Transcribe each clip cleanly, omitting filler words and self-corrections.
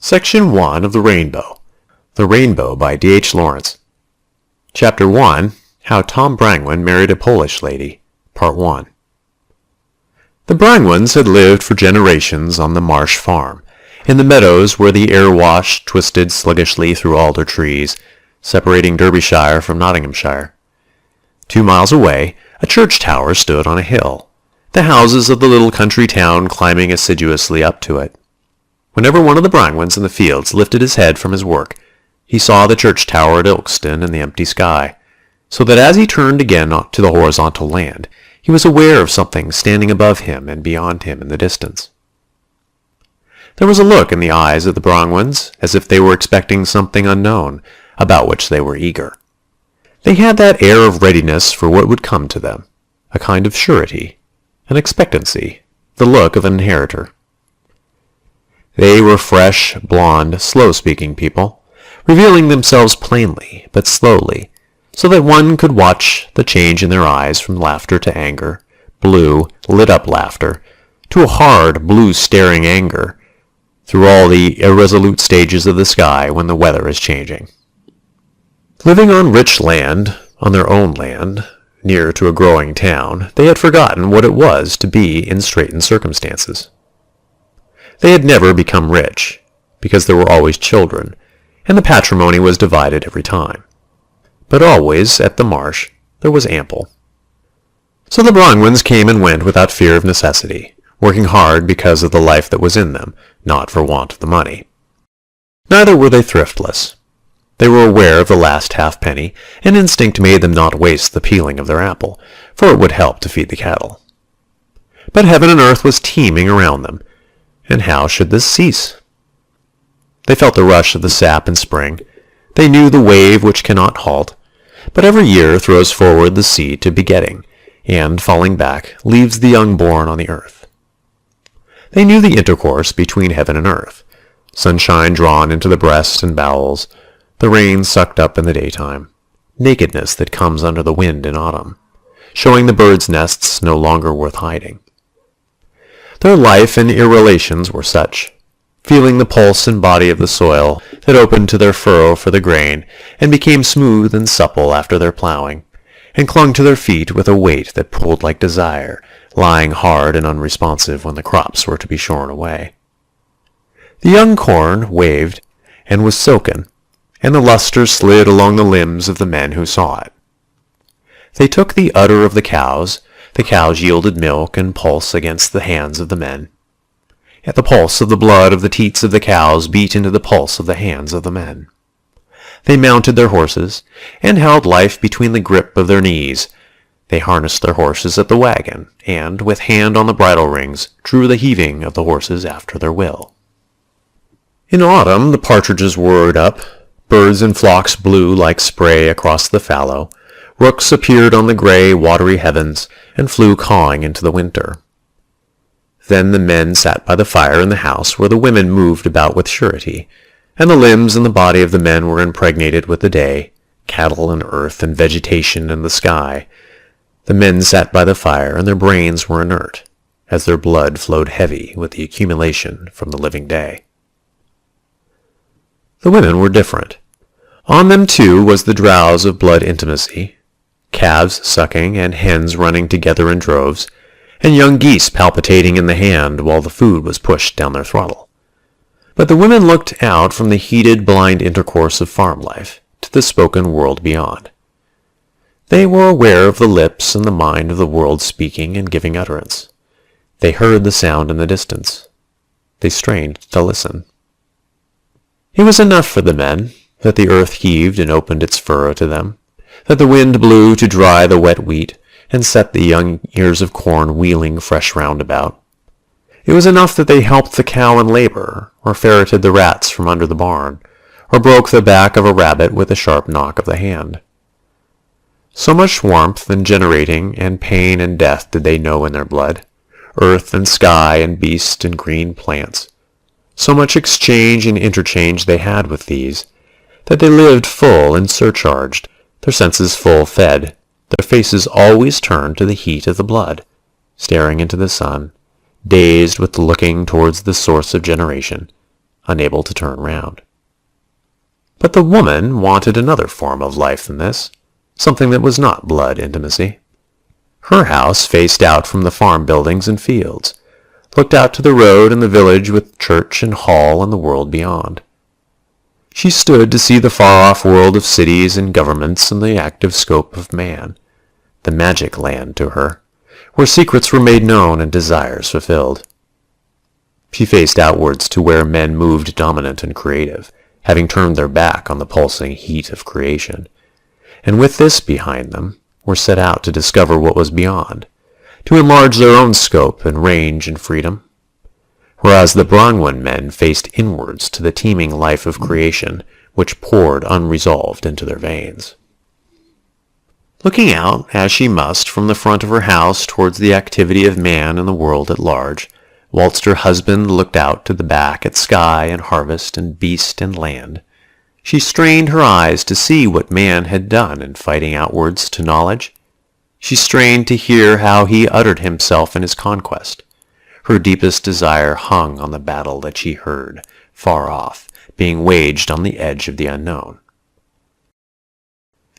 Section 1 of The Rainbow. The Rainbow by D.H. Lawrence. Chapter 1. How Tom Brangwen Married a Polish Lady. Part 1. The Brangwens had lived for generations on the Marsh farm, in the meadows where the air-wash twisted sluggishly through alder trees, separating Derbyshire from Nottinghamshire. 2 miles away, a church tower stood on a hill, the houses of the little country town climbing assiduously up to it. Whenever one of the Brangwens in the fields lifted his head from his work, he saw the church tower at Ilkeston and the empty sky, so that as he turned again to the horizontal land, he was aware of something standing above him and beyond him in the distance. There was a look in the eyes of the Brangwens, as if they were expecting something unknown, about which they were eager. They had that air of readiness for what would come to them, a kind of surety, an expectancy, the look of an inheritor. They were fresh, blond, slow-speaking people, revealing themselves plainly, but slowly, so that one could watch the change in their eyes from laughter to anger, blue, lit-up laughter, to a hard, blue-staring anger, through all the irresolute stages of the sky when the weather is changing. Living on rich land, on their own land, near to a growing town, they had forgotten what it was to be in straitened circumstances. They had never become rich, because there were always children, and the patrimony was divided every time. But always, at the Marsh, there was ample. So the Brangwens came and went without fear of necessity, working hard because of the life that was in them, not for want of the money. Neither were they thriftless. They were aware of the last halfpenny, and instinct made them not waste the peeling of their apple, for it would help to feed the cattle. But heaven and earth was teeming around them, and how should this cease? They felt the rush of the sap in spring. They knew the wave which cannot halt, but every year throws forward the seed to begetting, and, falling back, leaves the young born on the earth. They knew the intercourse between heaven and earth, sunshine drawn into the breast and bowels, the rain sucked up in the daytime, nakedness that comes under the wind in autumn, showing the birds' nests no longer worth hiding. Their life and irrelations were such, feeling the pulse and body of the soil that opened to their furrow for the grain, and became smooth and supple after their ploughing, and clung to their feet with a weight that pulled like desire, lying hard and unresponsive when the crops were to be shorn away. The young corn waved and was soaken, and the lustre slid along the limbs of the men who saw it. They took the udder of the cows yielded milk and pulse against the hands of the men. Yet the pulse of the blood of the teats of the cows beat into the pulse of the hands of the men. They mounted their horses, and held life between the grip of their knees. They harnessed their horses at the wagon, and, with hand on the bridle rings, drew the heaving of the horses after their will. In autumn the partridges whirred up, birds in flocks blew like spray across the fallow, rooks appeared on the gray, watery heavens, and flew cawing into the winter. Then the men sat by the fire in the house where the women moved about with surety, and the limbs and the body of the men were impregnated with the day, cattle and earth and vegetation and the sky. The men sat by the fire, and their brains were inert, as their blood flowed heavy with the accumulation from the living day. The women were different. On them, too, was the drowse of blood intimacy, calves sucking and hens running together in droves, and young geese palpitating in the hand while the food was pushed down their throttle. But the women looked out from the heated, blind intercourse of farm life to the spoken world beyond. They were aware of the lips and the mind of the world speaking and giving utterance. They heard the sound in the distance. They strained to listen. It was enough for the men that the earth heaved and opened its furrow to them, that the wind blew to dry the wet wheat and set the young ears of corn wheeling fresh round about. It was enough that they helped the cow in labor, or ferreted the rats from under the barn, or broke the back of a rabbit with a sharp knock of the hand. So much warmth and generating and pain and death did they know in their blood, earth and sky and beast and green plants. So much exchange and interchange they had with these, that they lived full and surcharged, their senses full fed, their faces always turned to the heat of the blood, staring into the sun, dazed with looking towards the source of generation, unable to turn round. But the woman wanted another form of life than this, something that was not blood intimacy. Her house faced out from the farm buildings and fields, looked out to the road and the village with church and hall and the world beyond. She stood to see the far-off world of cities and governments and the active scope of man, the magic land to her, where secrets were made known and desires fulfilled. She faced outwards to where men moved dominant and creative, having turned their back on the pulsing heat of creation, and with this behind them, were set out to discover what was beyond, to enlarge their own scope and range and freedom, whereas the Brahmin men faced inwards to the teeming life of creation which poured unresolved into their veins. Looking out, as she must, from the front of her house towards the activity of man and the world at large, whilst her husband looked out to the back at sky and harvest and beast and land, she strained her eyes to see what man had done in fighting outwards to knowledge. She strained to hear how he uttered himself in his conquest. Her deepest desire hung on the battle that she heard, far off, being waged on the edge of the unknown.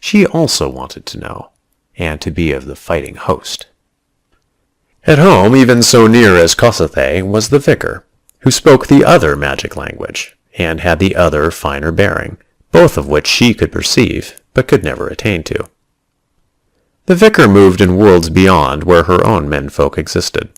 She also wanted to know, and to be of the fighting host. At home, even so near as Kossuth, was the vicar, who spoke the other magic language, and had the other finer bearing, both of which she could perceive, but could never attain to. The vicar moved in worlds beyond where her own menfolk existed.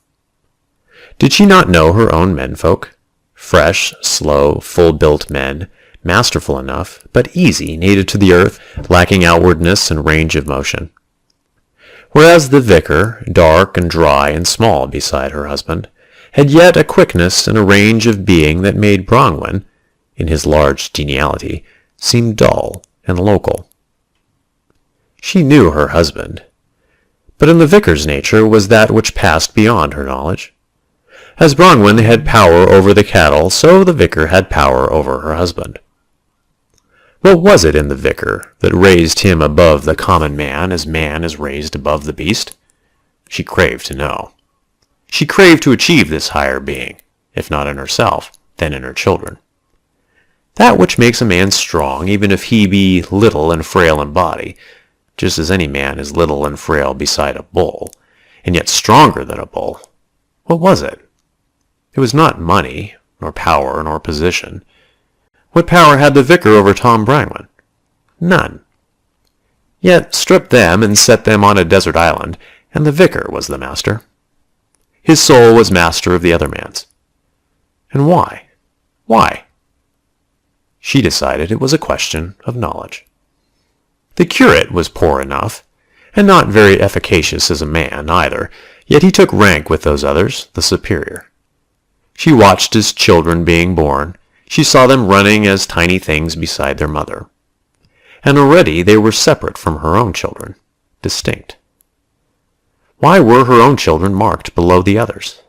Did she not know her own menfolk? Fresh, slow, full-built men, masterful enough, but easy, native to the earth, lacking outwardness and range of motion. Whereas the vicar, dark and dry and small beside her husband, had yet a quickness and a range of being that made Brangwen, in his large geniality, seem dull and local. She knew her husband, but in the vicar's nature was that which passed beyond her knowledge. As Brangwen had power over the cattle, so the vicar had power over her husband. What was it in the vicar that raised him above the common man is raised above the beast? She craved to know. She craved to achieve this higher being, if not in herself, then in her children. That which makes a man strong, even if he be little and frail in body, just as any man is little and frail beside a bull, and yet stronger than a bull. What was it? It was not money, nor power, nor position. What power had the vicar over Tom Brangwen? None. Yet strip them and set them on a desert island, and the vicar was the master. His soul was master of the other man's. And why? Why? She decided it was a question of knowledge. The curate was poor enough, and not very efficacious as a man either, yet he took rank with those others, the superior. She watched his children being born. She saw them running as tiny things beside their mother. And already they were separate from her own children, distinct. Why were her own children marked below the others?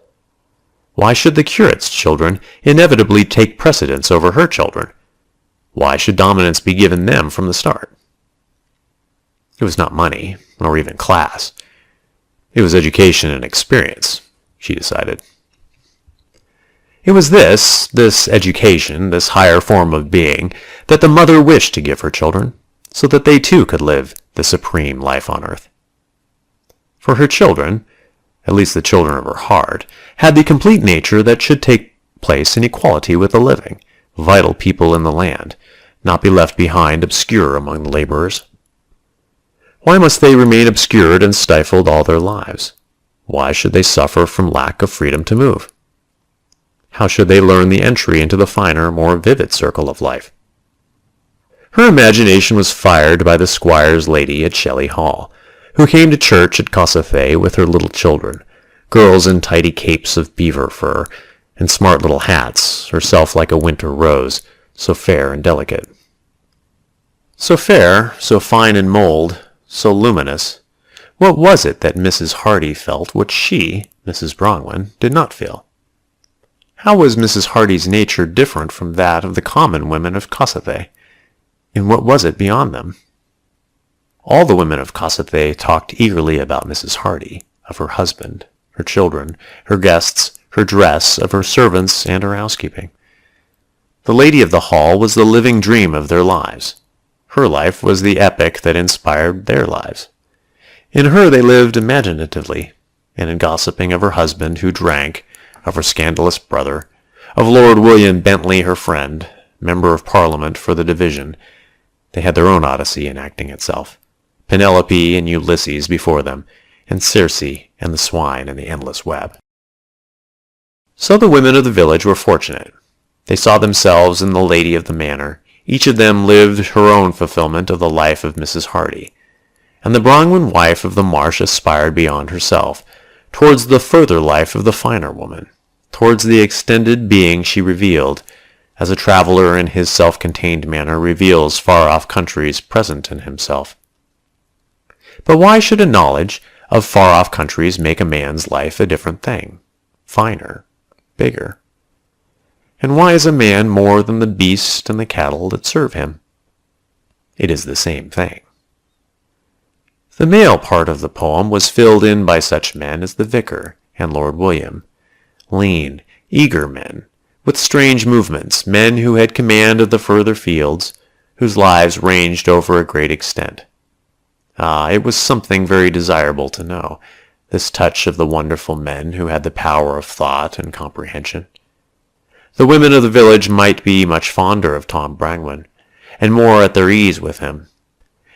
Why should the curate's children inevitably take precedence over her children? Why should dominance be given them from the start? It was not money, nor even class. It was education and experience, she decided. It was this education, this higher form of being, that the mother wished to give her children, so that they too could live the supreme life on earth. For her children, at least the children of her heart, had the complete nature that should take place in equality with the living, vital people in the land, not be left behind obscure among the laborers. Why must they remain obscured and stifled all their lives? Why should they suffer from lack of freedom to move? How should they learn the entry into the finer, more vivid circle of life? Her imagination was fired by the squire's lady at Shelley Hall, who came to church at Kossuth with her little children, girls in tidy capes of beaver fur, and smart little hats, herself like a winter rose, so fair and delicate. So fair, so fine in mold, so luminous. What was it that Mrs. Hardy felt which she, Mrs. Brangwen, did not feel? How was Mrs. Hardy's nature different from that of the common women of Kossuth? And what was it beyond them? All the women of Kossuth talked eagerly about Mrs. Hardy, of her husband, her children, her guests, her dress, of her servants, and her housekeeping. The lady of the hall was the living dream of their lives. Her life was the epic that inspired their lives. In her they lived imaginatively, and in gossiping of her husband who drank, of her scandalous brother, of Lord William Bentley her friend, member of Parliament for the division, they had their own Odyssey enacting itself, Penelope and Ulysses before them, and Circe and the swine and the endless web. So the women of the village were fortunate. They saw themselves in the lady of the manor. Each of them lived her own fulfillment of the life of Mrs. Hardy, and the Brangwen wife of the marsh aspired beyond herself, towards the further life of the finer woman, towards the extended being she revealed, as a traveler in his self-contained manner reveals far-off countries present in himself. But why should a knowledge of far-off countries make a man's life a different thing, finer, bigger? And why is a man more than the beast and the cattle that serve him? It is the same thing. The male part of the poem was filled in by such men as the vicar and Lord William, lean, eager men, with strange movements, men who had command of the further fields, whose lives ranged over a great extent. It was something very desirable to know, this touch of the wonderful men who had the power of thought and comprehension. The women of the village might be much fonder of Tom Brangwen, and more at their ease with him.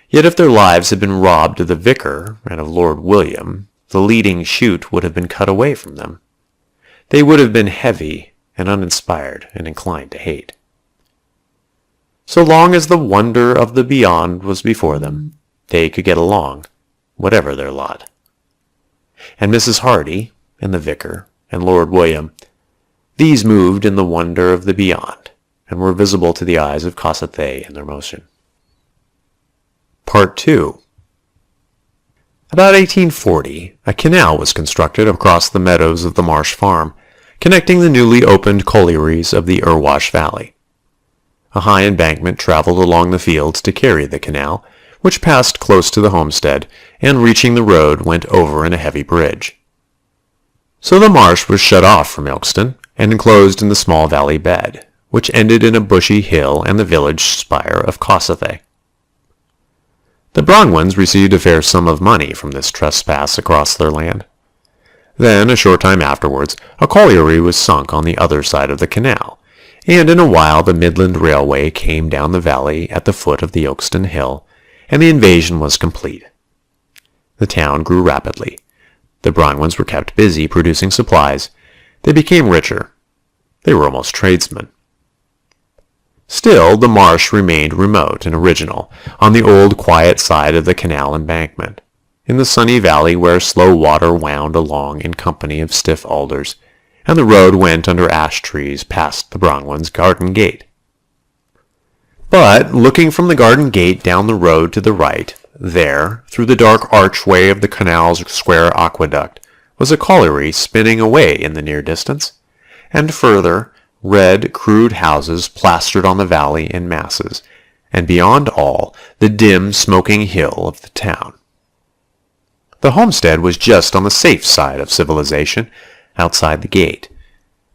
Yet if their lives had been robbed of the vicar and of Lord William, the leading shoot would have been cut away from them. They would have been heavy and uninspired and inclined to hate. So long as the wonder of the beyond was before them, they could get along, whatever their lot. And Mrs. Hardy, and the vicar, and Lord William, these moved in the wonder of the beyond, and were visible to the eyes of Kossuth in their motion. Part 2. About 1840, a canal was constructed across the meadows of the Marsh Farm, connecting the newly opened collieries of the Irwash Valley. A high embankment traveled along the fields to carry the canal, which passed close to the homestead, and reaching the road went over in a heavy bridge. So the marsh was shut off from Ilkeston, and enclosed in the small valley bed, which ended in a bushy hill and the village spire of Kossuth. The Brangwens received a fair sum of money from this trespass across their land. Then, a short time afterwards, a colliery was sunk on the other side of the canal, and in a while the Midland Railway came down the valley at the foot of the Ilkeston Hill, and the invasion was complete. The town grew rapidly. The Brangwens were kept busy producing supplies. They became richer. They were almost tradesmen. Still, the marsh remained remote and original, on the old quiet side of the canal embankment, in the sunny valley where slow water wound along in company of stiff alders, and the road went under ash trees past the Brangwens' garden gate. But, looking from the garden gate down the road to the right, there, through the dark archway of the canal's square aqueduct, was a colliery spinning away in the near distance, and further, red, crude houses plastered on the valley in masses, and beyond all, the dim, smoking hill of the town. The homestead was just on the safe side of civilization, outside the gate.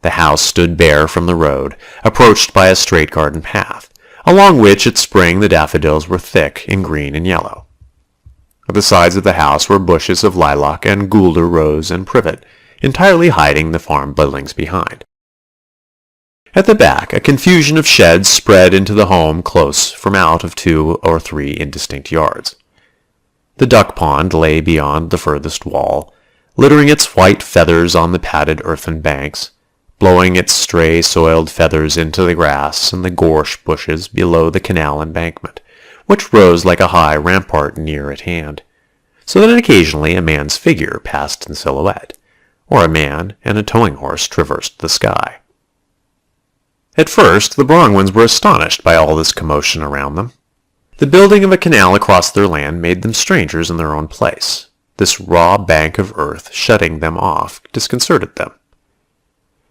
The house stood bare from the road, approached by a straight garden path, along which at spring the daffodils were thick in green and yellow. At the sides of the house were bushes of lilac and guelder rose and privet, entirely hiding the farm buildings behind. At the back, a confusion of sheds spread into the home close from out of 2 or 3 indistinct yards. The duck pond lay beyond the furthest wall, littering its white feathers on the padded earthen banks, blowing its stray soiled feathers into the grass and the gorse bushes below the canal embankment, which rose like a high rampart near at hand, so that occasionally a man's figure passed in silhouette, or a man and a towing horse traversed the sky. At first, the Brangwens were astonished by all this commotion around them. The building of a canal across their land made them strangers in their own place. This raw bank of earth shutting them off disconcerted them.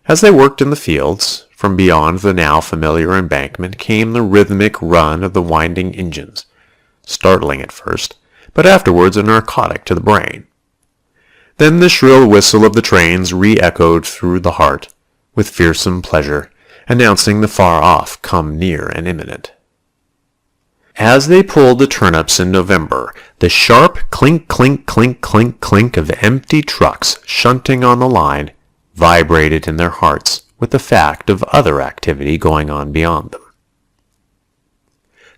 As they worked in the fields, from beyond the now familiar embankment came the rhythmic run of the winding engines, startling at first, but afterwards a narcotic to the brain. Then the shrill whistle of the trains re-echoed through the heart, with fearsome pleasure, announcing the far-off come near and imminent. As they pulled the turnips in November, the sharp clink, clink, clink, clink, clink of empty trucks shunting on the line vibrated in their hearts with the fact of other activity going on beyond them.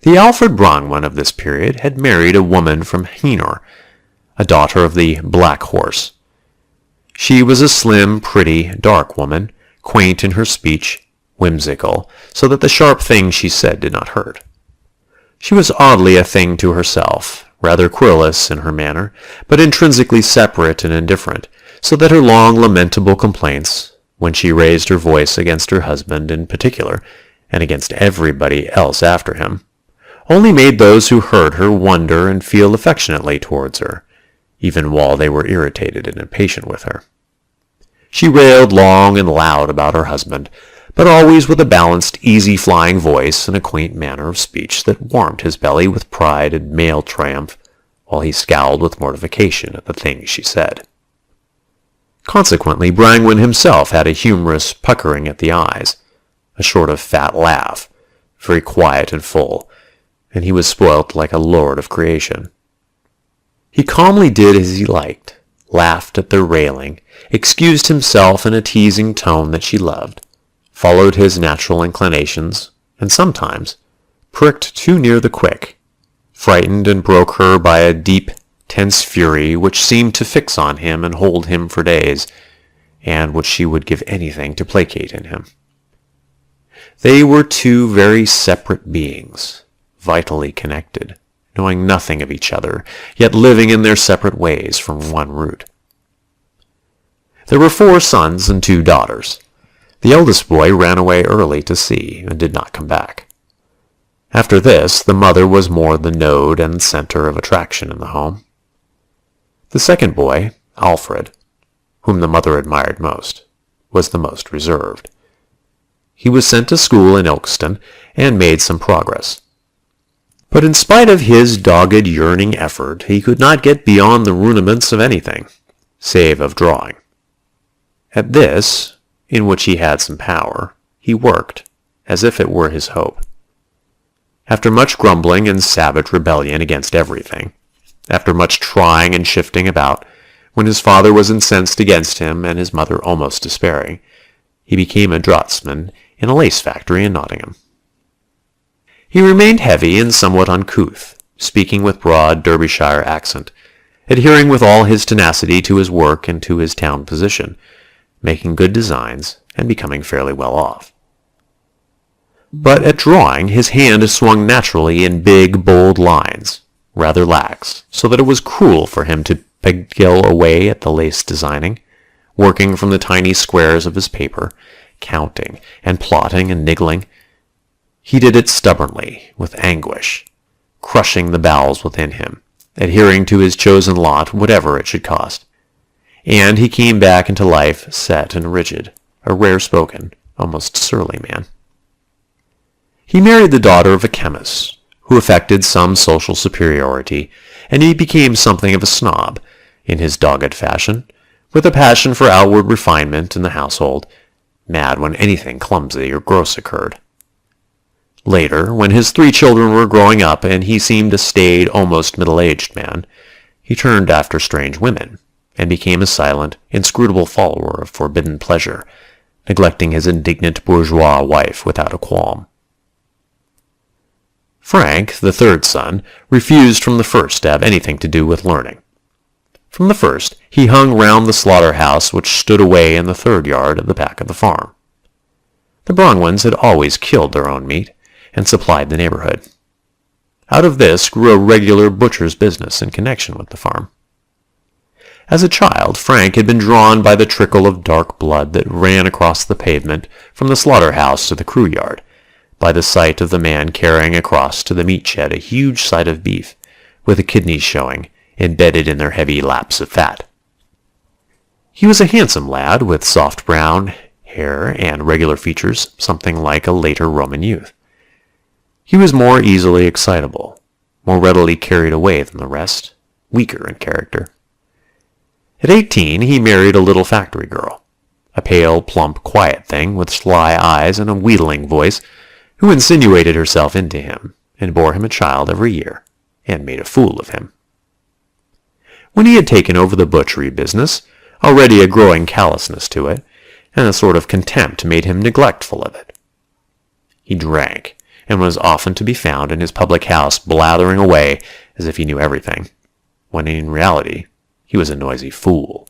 The Alfred Brangwen of this period had married a woman from Henor, a daughter of the Black Horse. She was a slim, pretty, dark woman, quaint in her speech, whimsical, so that the sharp things she said did not hurt. She was oddly a thing to herself, rather querulous in her manner, but intrinsically separate and indifferent, so that her long lamentable complaints, when she raised her voice against her husband in particular, and against everybody else after him, only made those who heard her wonder and feel affectionately towards her, even while they were irritated and impatient with her. She railed long and loud about her husband, but always with a balanced, easy-flying voice and a quaint manner of speech that warmed his belly with pride and male triumph, while he scowled with mortification at the things she said. Consequently, Brangwen himself had a humorous puckering at the eyes, a sort of fat laugh, very quiet and full, and he was spoilt like a lord of creation. He calmly did as he liked, laughed at their railing, excused himself in a teasing tone that she loved, followed his natural inclinations, and sometimes pricked too near the quick, frightened and broke her by a deep, tense fury which seemed to fix on him and hold him for days, and which she would give anything to placate in him. They were two very separate beings, vitally connected, knowing nothing of each other, yet living in their separate ways from one root. There were 4 sons and 2 daughters. The eldest boy ran away early to sea and did not come back. After this, the mother was more the node and center of attraction in the home. The second boy, Alfred, whom the mother admired most, was the most reserved. He was sent to school in Ilkeston and made some progress. But in spite of his dogged, yearning effort, he could not get beyond the rudiments of anything, save of drawing. At this, in which he had some power, he worked, as if it were his hope. After much grumbling and savage rebellion against everything, after much trying and shifting about, when his father was incensed against him and his mother almost despairing, he became a draughtsman in a lace factory in Nottingham. He remained heavy and somewhat uncouth, speaking with broad Derbyshire accent, adhering with all his tenacity to his work and to his town position, making good designs, and becoming fairly well off. But at drawing, his hand swung naturally in big, bold lines, rather lax, so that it was cruel for him to beguile away at the lace designing, working from the tiny squares of his paper, counting and plotting and niggling. He did it stubbornly, with anguish, crushing the bowels within him, adhering to his chosen lot whatever it should cost. And he came back into life set and rigid, a rare-spoken, almost surly man. He married the daughter of a chemist, who affected some social superiority, and he became something of a snob, in his dogged fashion, with a passion for outward refinement in the household, mad when anything clumsy or gross occurred. Later, when his 3 children were growing up and he seemed a staid, almost middle-aged man, he turned after strange women, and became a silent, inscrutable follower of forbidden pleasure, neglecting his indignant bourgeois wife without a qualm. Frank, the 3rd son, refused from the first to have anything to do with learning. From the first, he hung round the slaughter-house which stood away in the 3rd yard at the back of the farm. The Brangwens had always killed their own meat, and supplied the neighborhood. Out of this grew a regular butcher's business in connection with the farm. As a child, Frank had been drawn by the trickle of dark blood that ran across the pavement from the slaughter-house to the crew yard, by the sight of the man carrying across to the meat shed a huge side of beef, with the kidneys showing, embedded in their heavy laps of fat. He was a handsome lad, with soft brown hair and regular features, something like a later Roman youth. He was more easily excitable, more readily carried away than the rest, weaker in character. At 18, he married a little factory girl. a pale, plump, quiet thing with sly eyes and a wheedling voice, who insinuated herself into him and bore him a child every year and made a fool of him. When he had taken over the butchery business, already a growing callousness to it, and a sort of contempt made him neglectful of it. He drank, and was often to be found in his public house blathering away as if he knew everything, when in reality he was a noisy fool.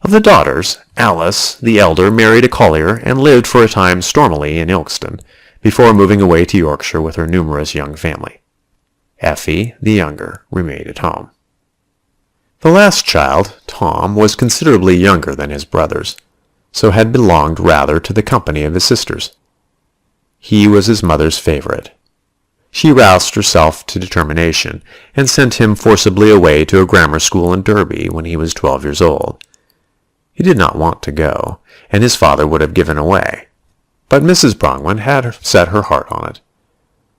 Of the daughters, Alice, the elder, married a collier and lived for a time stormily in Ilkeston, before moving away to Yorkshire with her numerous young family. Effie, the younger, remained at home. The last child, Tom, was considerably younger than his brothers, so had belonged rather to the company of his sisters. He was his mother's favorite. She roused herself to determination, and sent him forcibly away to a grammar school in Derby when he was 12 years old. He did not want to go, and his father would have given away, but Mrs. Brangwen had set her heart on it.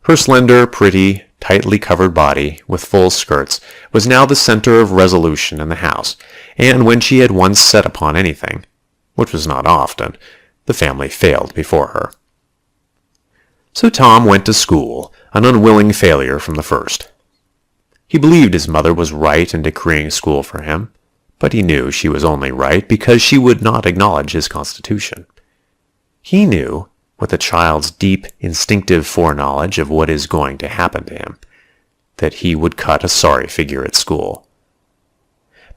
Her slender, pretty, tightly covered body, with full skirts, was now the center of resolution in the house, and when she had once set upon anything, which was not often, the family failed before her. So Tom went to school, an unwilling failure from the first. He believed his mother was right in decreeing school for him, but he knew she was only right because she would not acknowledge his constitution. He knew, with a child's deep, instinctive foreknowledge of what is going to happen to him, that he would cut a sorry figure at school.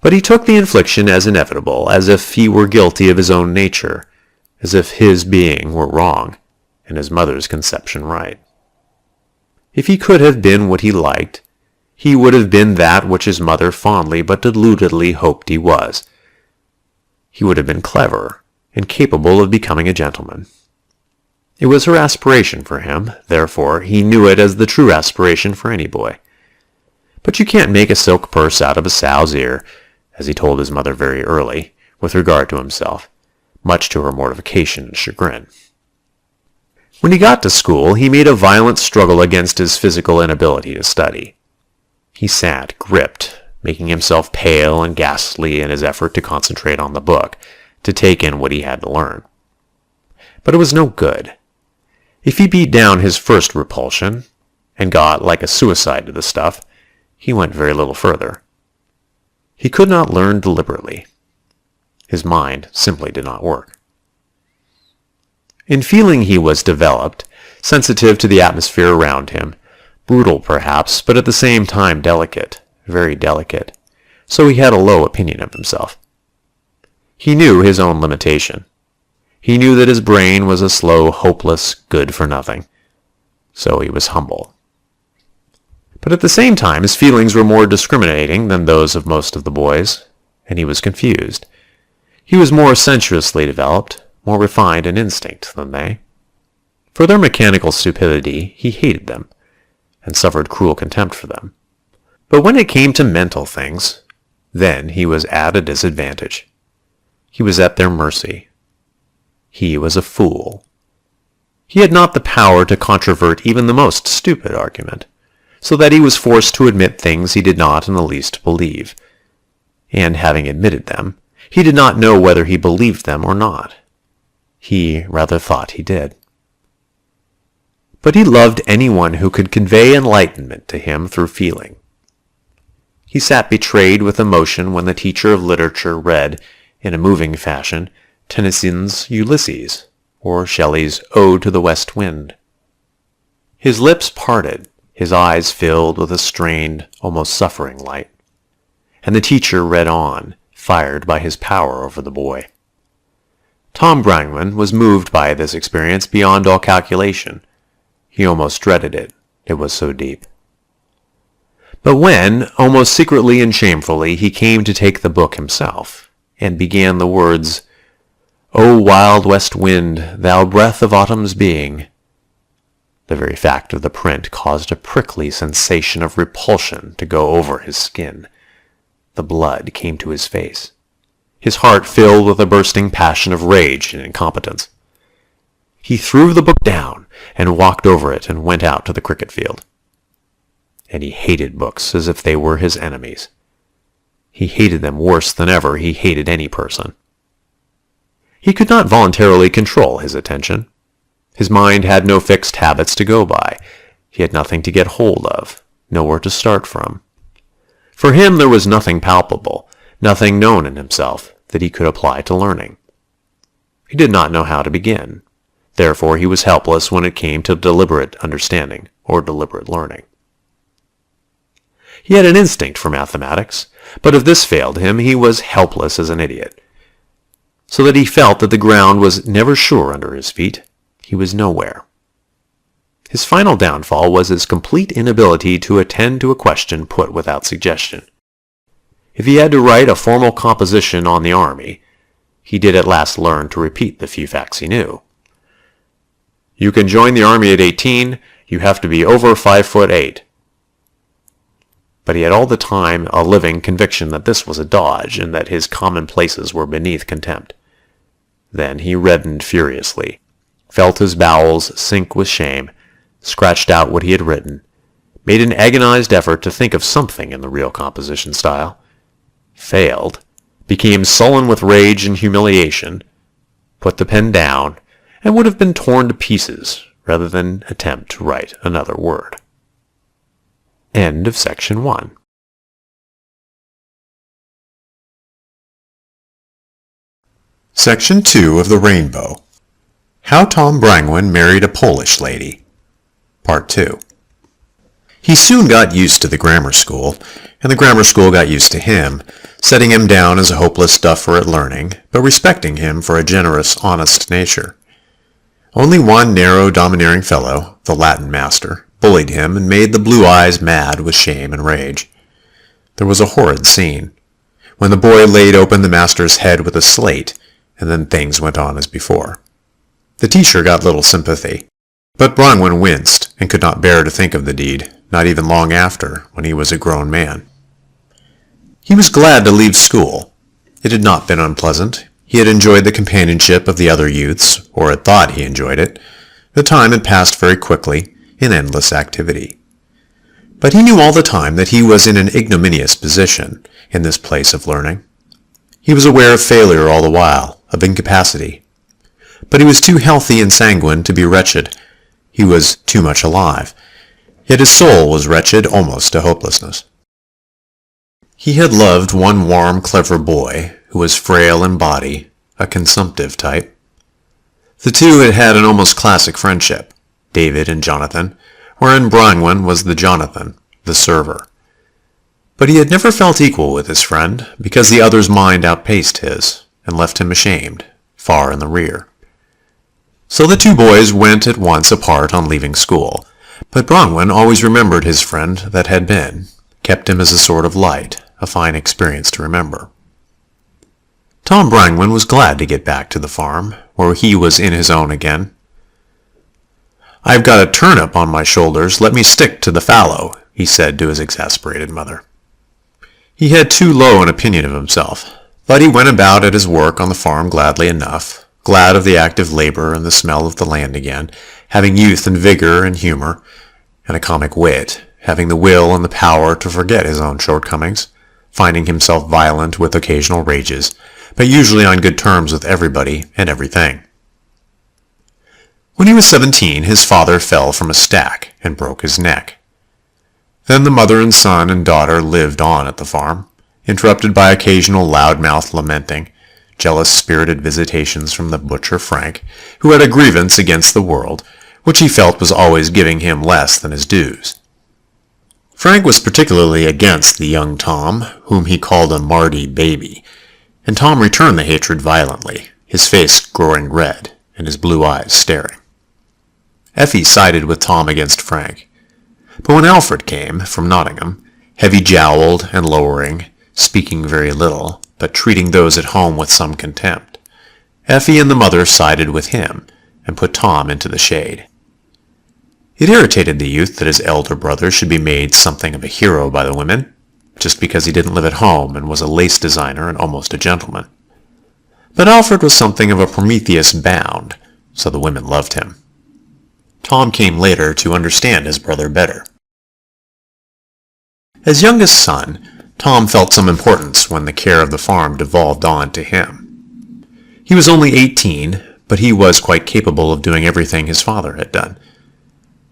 But he took the infliction as inevitable, as if he were guilty of his own nature, as if his being were wrong, and his mother's conception right. If he could have been what he liked, he would have been that which his mother fondly but deludedly hoped he was. He would have been clever, and capable of becoming a gentleman. It was her aspiration for him, therefore he knew it as the true aspiration for any boy. But you can't make a silk purse out of a sow's ear, as he told his mother very early, with regard to himself, much to her mortification and chagrin. When he got to school, he made a violent struggle against his physical inability to study. He sat, gripped, making himself pale and ghastly in his effort to concentrate on the book, to take in what he had to learn. But it was no good. If he beat down his first repulsion, and got like a suicide to the stuff, he went very little further. He could not learn deliberately. His mind simply did not work. In feeling he was developed, sensitive to the atmosphere around him, brutal perhaps, but at the same time delicate, very delicate, so he had a low opinion of himself. He knew his own limitation. He knew that his brain was a slow, hopeless, good-for-nothing, so he was humble. But at the same time his feelings were more discriminating than those of most of the boys, and he was confused. He was more sensuously developed, more refined in instinct than they. For their mechanical stupidity he hated them, and suffered cruel contempt for them. But when it came to mental things, then he was at a disadvantage. He was at their mercy. He was a fool. He had not the power to controvert even the most stupid argument, so that he was forced to admit things he did not in the least believe. And having admitted them, he did not know whether he believed them or not. He rather thought he did. But he loved anyone who could convey enlightenment to him through feeling. He sat betrayed with emotion when the teacher of literature read, in a moving fashion, Tennyson's Ulysses, or Shelley's Ode to the West Wind. His lips parted, his eyes filled with a strained, almost suffering light, and the teacher read on, fired by his power over the boy. Tom Brangwen was moved by this experience beyond all calculation. He almost dreaded it. It was so deep. But when, almost secretly and shamefully, he came to take the book himself, and began the words, "O wild west wind, thou breath of autumn's being," the very fact of the print caused a prickly sensation of repulsion to go over his skin. The blood came to his face. His heart filled with a bursting passion of rage and incompetence. He threw the book down and walked over it and went out to the cricket field. And he hated books as if they were his enemies. He hated them worse than ever he hated any person. He could not voluntarily control his attention. His mind had no fixed habits to go by. He had nothing to get hold of, nowhere to start from. For him there was nothing palpable, nothing known in himself that he could apply to learning. He did not know how to begin. Therefore he was helpless when it came to deliberate understanding or deliberate learning. He had an instinct for mathematics, but if this failed him, he was helpless as an idiot. So that he felt that the ground was never sure under his feet. He was nowhere. His final downfall was his complete inability to attend to a question put without suggestion. If he had to write a formal composition on the army, he did at last learn to repeat the few facts he knew. You can join the army at 18, you have to be over 5'8". But he had all the time a living conviction that this was a dodge and that his commonplaces were beneath contempt. Then he reddened furiously, felt his bowels sink with shame, scratched out what he had written, made an agonized effort to think of something in the real composition style, failed, became sullen with rage and humiliation, put the pen down, and would have been torn to pieces rather than attempt to write another word. End of section 1. Section 2 of The Rainbow. How Tom Brangwen Married a Polish Lady. Part 2. He soon got used to the grammar school, and the grammar school got used to him, setting him down as a hopeless duffer at learning, but respecting him for a generous, honest nature. Only one narrow, domineering fellow, the Latin master, bullied him and made the blue eyes mad with shame and rage. There was a horrid scene, when the boy laid open the master's head with a slate, and then things went on as before. The teacher got little sympathy, but Brangwen winced and could not bear to think of the deed, not even long after, when he was a grown man. He was glad to leave school. It had not been unpleasant. He had enjoyed the companionship of the other youths, or had thought he enjoyed it. The time had passed very quickly, in endless activity. But he knew all the time that he was in an ignominious position in this place of learning. He was aware of failure all the while, of incapacity. But he was too healthy and sanguine to be wretched. He was too much alive. Yet his soul was wretched almost to hopelessness. He had loved one warm, clever boy who was frail in body, a consumptive type. The two had had an almost classic friendship, David and Jonathan, wherein Brangwen was the Jonathan, the server. But he had never felt equal with his friend, because the other's mind outpaced his, and left him ashamed, far in the rear. So the two boys went at once apart on leaving school, but Brangwen always remembered his friend that had been, kept him as a sort of light, a fine experience to remember. Tom Brangwen was glad to get back to the farm, where he was in his own again. "I've got a turnip on my shoulders, let me stick to the fallow," he said to his exasperated mother. He had too low an opinion of himself, but he went about at his work on the farm gladly enough, glad of the active labor and the smell of the land again, having youth and vigor and humor, and a comic wit, having the will and the power to forget his own shortcomings, finding himself violent with occasional rages, but usually on good terms with everybody and everything. When he was 17, his father fell from a stack and broke his neck. Then the mother and son and daughter lived on at the farm, interrupted by occasional loud-mouthed lamenting, jealous-spirited visitations from the butcher Frank, who had a grievance against the world, which he felt was always giving him less than his dues. Frank was particularly against the young Tom, whom he called a Mardy baby, and Tom returned the hatred violently, his face growing red and his blue eyes staring. Effie sided with Tom against Frank. But when Alfred came from Nottingham, heavy-jowled and lowering, speaking very little, but treating those at home with some contempt, Effie and the mother sided with him and put Tom into the shade. It irritated the youth that his elder brother should be made something of a hero by the women, just because he didn't live at home and was a lace designer and almost a gentleman. But Alfred was something of a Prometheus bound, so the women loved him. Tom came later to understand his brother better. As youngest son, Tom felt some importance when the care of the farm devolved on to him. He was only 18, but he was quite capable of doing everything his father had done.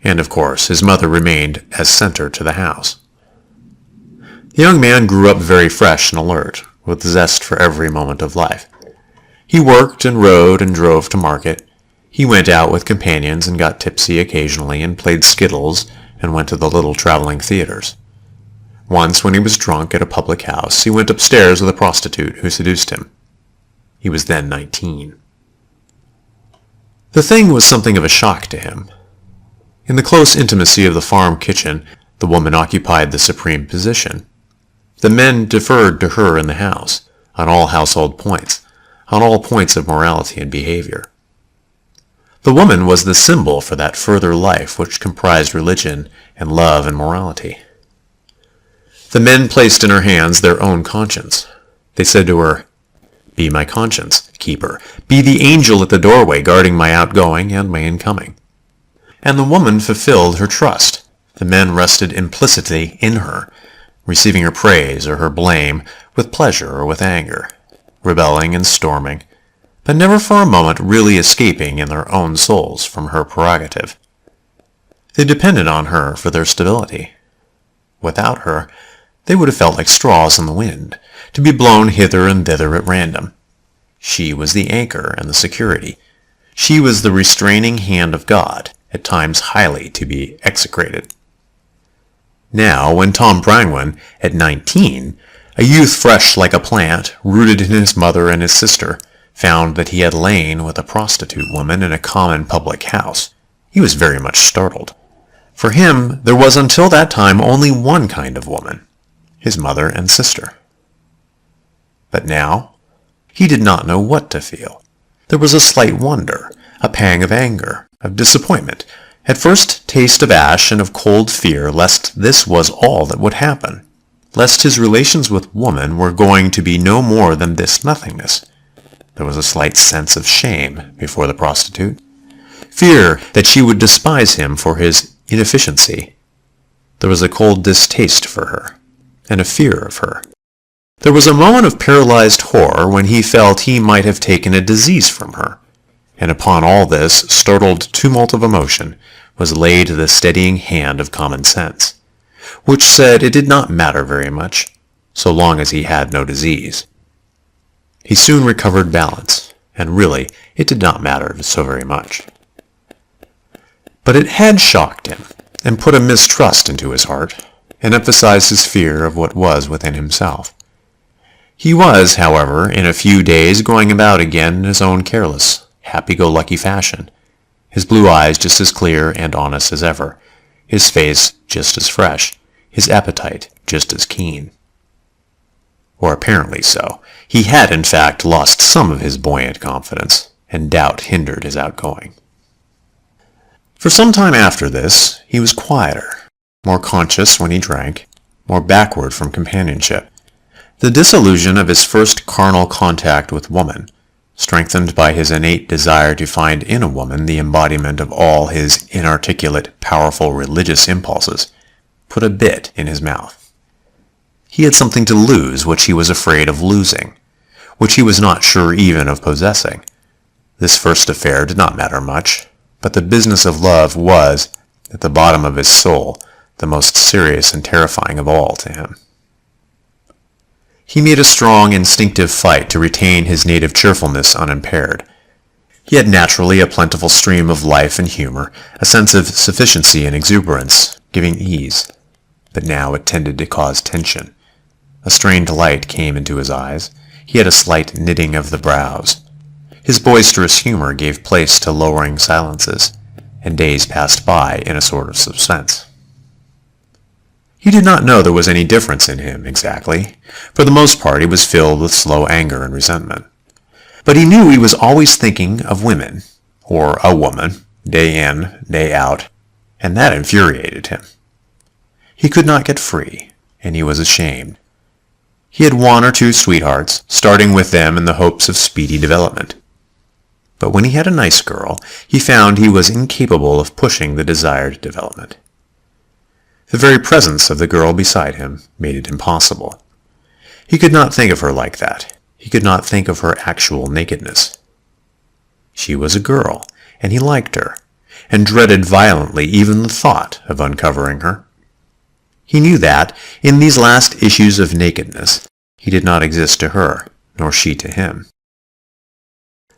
And of course, his mother remained as center to the house. The young man grew up very fresh and alert, with zest for every moment of life. He worked and rode and drove to market. He went out with companions and got tipsy occasionally and played skittles and went to the little traveling theaters. Once, when he was drunk at a public house, he went upstairs with a prostitute who seduced him. He was then 19. The thing was something of a shock to him. In the close intimacy of the farm kitchen, the woman occupied the supreme position. The men deferred to her in the house, on all household points, on all points of morality and behavior. The woman was the symbol for that further life which comprised religion and love and morality. The men placed in her hands their own conscience. They said to her, "Be my conscience keeper. Be the angel at the doorway guarding my outgoing and my incoming." And the woman fulfilled her trust. The men rested implicitly in her, receiving her praise or her blame with pleasure or with anger, rebelling and storming, but never for a moment really escaping in their own souls from her prerogative. They depended on her for their stability. Without her, they would have felt like straws in the wind, to be blown hither and thither at random. She was the anchor and the security. She was the restraining hand of God, at times highly to be execrated. Now, when Tom Brangwen, at 19, a youth fresh like a plant, rooted in his mother and his sister, found that he had lain with a prostitute woman in a common public house, he was very much startled. For him, there was until that time only one kind of woman, his mother and sister. But now, he did not know what to feel. There was a slight wonder, a pang of anger, of disappointment, at first taste of ash and of cold fear lest this was all that would happen, lest his relations with woman were going to be no more than this nothingness. There was a slight sense of shame before the prostitute, fear that she would despise him for his inefficiency. There was a cold distaste for her, and a fear of her. There was a moment of paralyzed horror when he felt he might have taken a disease from her, and upon all this startled tumult of emotion was laid the steadying hand of common sense, which said it did not matter very much, so long as he had no disease. He soon recovered balance, and really it did not matter so very much. But it had shocked him, and put a mistrust into his heart, and emphasized his fear of what was within himself. He was, however, in a few days going about again in his own careless, happy-go-lucky fashion, his blue eyes just as clear and honest as ever, his face just as fresh, his appetite just as keen. Or apparently so. He had, in fact, lost some of his buoyant confidence, and doubt hindered his outgoing. For some time after this, he was quieter, more conscious when he drank, more backward from companionship. The disillusion of his first carnal contact with woman, strengthened by his innate desire to find in a woman the embodiment of all his inarticulate, powerful religious impulses, put a bit in his mouth. He had something to lose which he was afraid of losing, which he was not sure even of possessing. This first affair did not matter much, but the business of love was, at the bottom of his soul, the most serious and terrifying of all to him. He made a strong, instinctive fight to retain his native cheerfulness unimpaired. He had naturally a plentiful stream of life and humor, a sense of sufficiency and exuberance, giving ease. But now it tended to cause tension. A strained light came into his eyes. He had a slight knitting of the brows. His boisterous humor gave place to lowering silences, and days passed by in a sort of suspense. He did not know there was any difference in him, exactly. For the most part he was filled with slow anger and resentment. But he knew he was always thinking of women, or a woman, day in, day out, and that infuriated him. He could not get free, and he was ashamed. He had one or two sweethearts, starting with them in the hopes of speedy development. But when he had a nice girl, he found he was incapable of pushing the desired development. The very presence of the girl beside him made it impossible. He could not think of her like that. He could not think of her actual nakedness. She was a girl, and he liked her, and dreaded violently even the thought of uncovering her. He knew that, in these last issues of nakedness, he did not exist to her, nor she to him.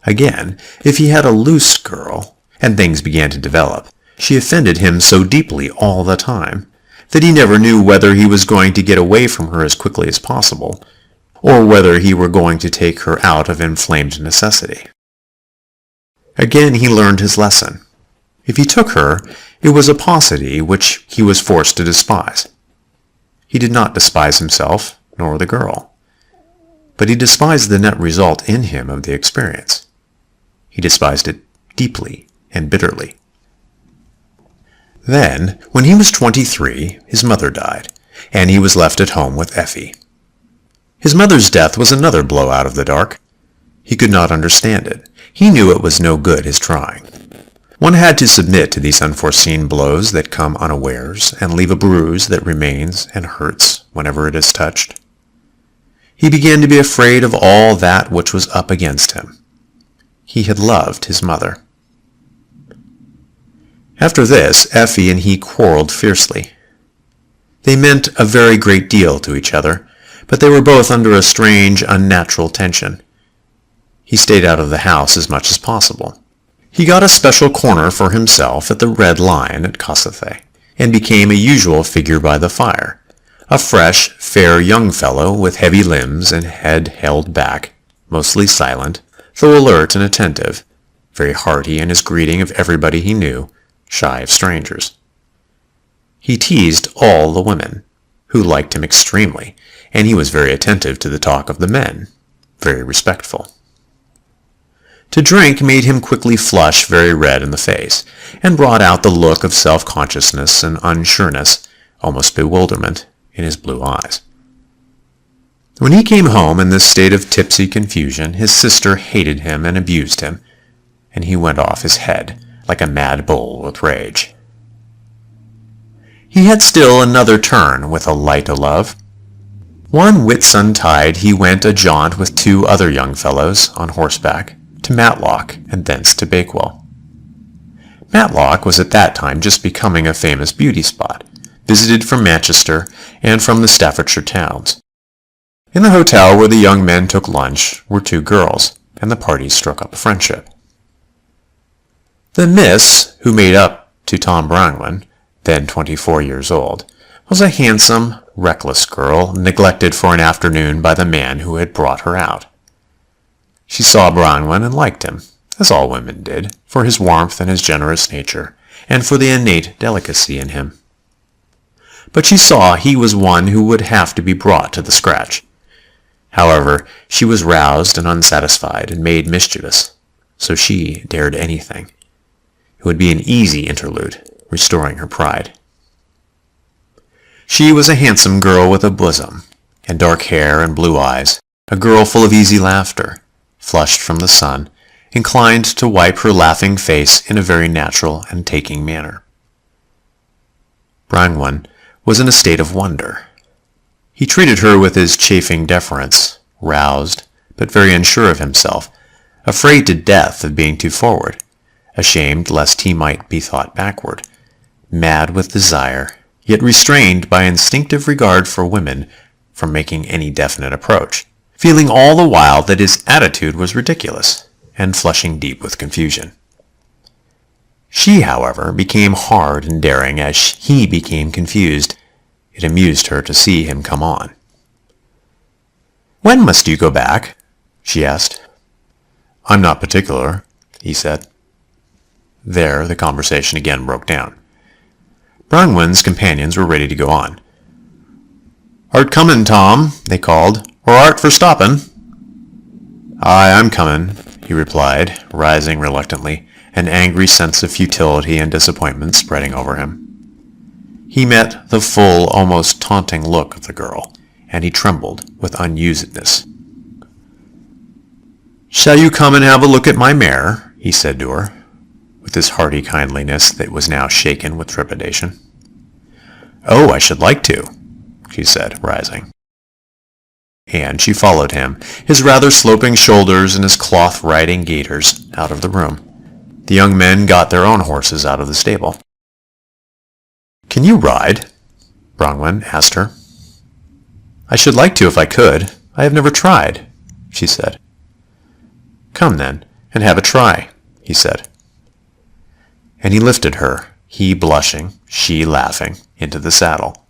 Again, if he had a loose girl, and things began to develop, she offended him so deeply all the time that he never knew whether he was going to get away from her as quickly as possible, or whether he were going to take her out of inflamed necessity. Again he learned his lesson. If he took her, it was a paucity which he was forced to despise. He did not despise himself, nor the girl, but he despised the net result in him of the experience. He despised it deeply and bitterly. Then, when he was 23, his mother died, and he was left at home with Effie. His mother's death was another blow out of the dark. He could not understand it. He knew it was no good his trying. One had to submit to these unforeseen blows that come unawares and leave a bruise that remains and hurts whenever it is touched. He began to be afraid of all that which was up against him. He had loved his mother. After this, Effie and he quarreled fiercely. They meant a very great deal to each other, but they were both under a strange, unnatural tension. He stayed out of the house as much as possible. He got a special corner for himself at the Red Lion at Kossuth, and became a usual figure by the fire, a fresh, fair young fellow with heavy limbs and head held back, mostly silent, though alert and attentive, very hearty in his greeting of everybody he knew, shy of strangers. He teased all the women, who liked him extremely, and he was very attentive to the talk of the men, very respectful. To drink made him quickly flush very red in the face, and brought out the look of self-consciousness and unsureness, almost bewilderment, in his blue eyes. When he came home in this state of tipsy confusion, his sister hated him and abused him, and he went off his head, like a mad bull with rage. He had still another turn with a light o' love. One Whitsuntide he went a jaunt with 2 other young fellows, on horseback, to Matlock, and thence to Bakewell. Matlock was at that time just becoming a famous beauty spot, visited from Manchester and from the Staffordshire towns. In the hotel where the young men took lunch were 2 girls, and the party struck up a friendship. The miss who made up to Tom Brangwen, then 24 years old, was a handsome, reckless girl, neglected for an afternoon by the man who had brought her out. She saw Brangwen and liked him, as all women did, for his warmth and his generous nature, and for the innate delicacy in him. But she saw he was one who would have to be brought to the scratch. However, she was roused and unsatisfied and made mischievous, so she dared anything. It would be an easy interlude, restoring her pride. She was a handsome girl with a bosom, and dark hair and blue eyes, a girl full of easy laughter, flushed from the sun, inclined to wipe her laughing face in a very natural and taking manner. Brangwen was in a state of wonder. He treated her with his chafing deference, roused, but very unsure of himself, afraid to death of being too forward, ashamed lest he might be thought backward, mad with desire, yet restrained by instinctive regard for women from making any definite approach, feeling all the while that his attitude was ridiculous, and flushing deep with confusion. She, however, became hard and daring as he became confused. It amused her to see him come on. "When must you go back?" she asked. "I'm not particular," he said. There the conversation again broke down. Brangwen's companions were ready to go on. "Art comin', Tom?" they called. "Or art for stoppin'?" "Aye, I'm comin'," he replied, rising reluctantly, an angry sense of futility and disappointment spreading over him. He met the full, almost taunting look of the girl, and he trembled with unusedness. "Shall you come and have a look at my mare?" he said to her, with his hearty kindliness that was now shaken with trepidation. "Oh, I should like to," she said, rising. and she followed him, his rather sloping shoulders and his cloth riding gaiters, out of the room. The young men got their own horses out of the stable. "Can you ride?" Bronwyn asked her. "I should like to if I could. I have never tried," she said. "Come then, and have a try," he said. And he lifted her, he blushing, she laughing, into the saddle.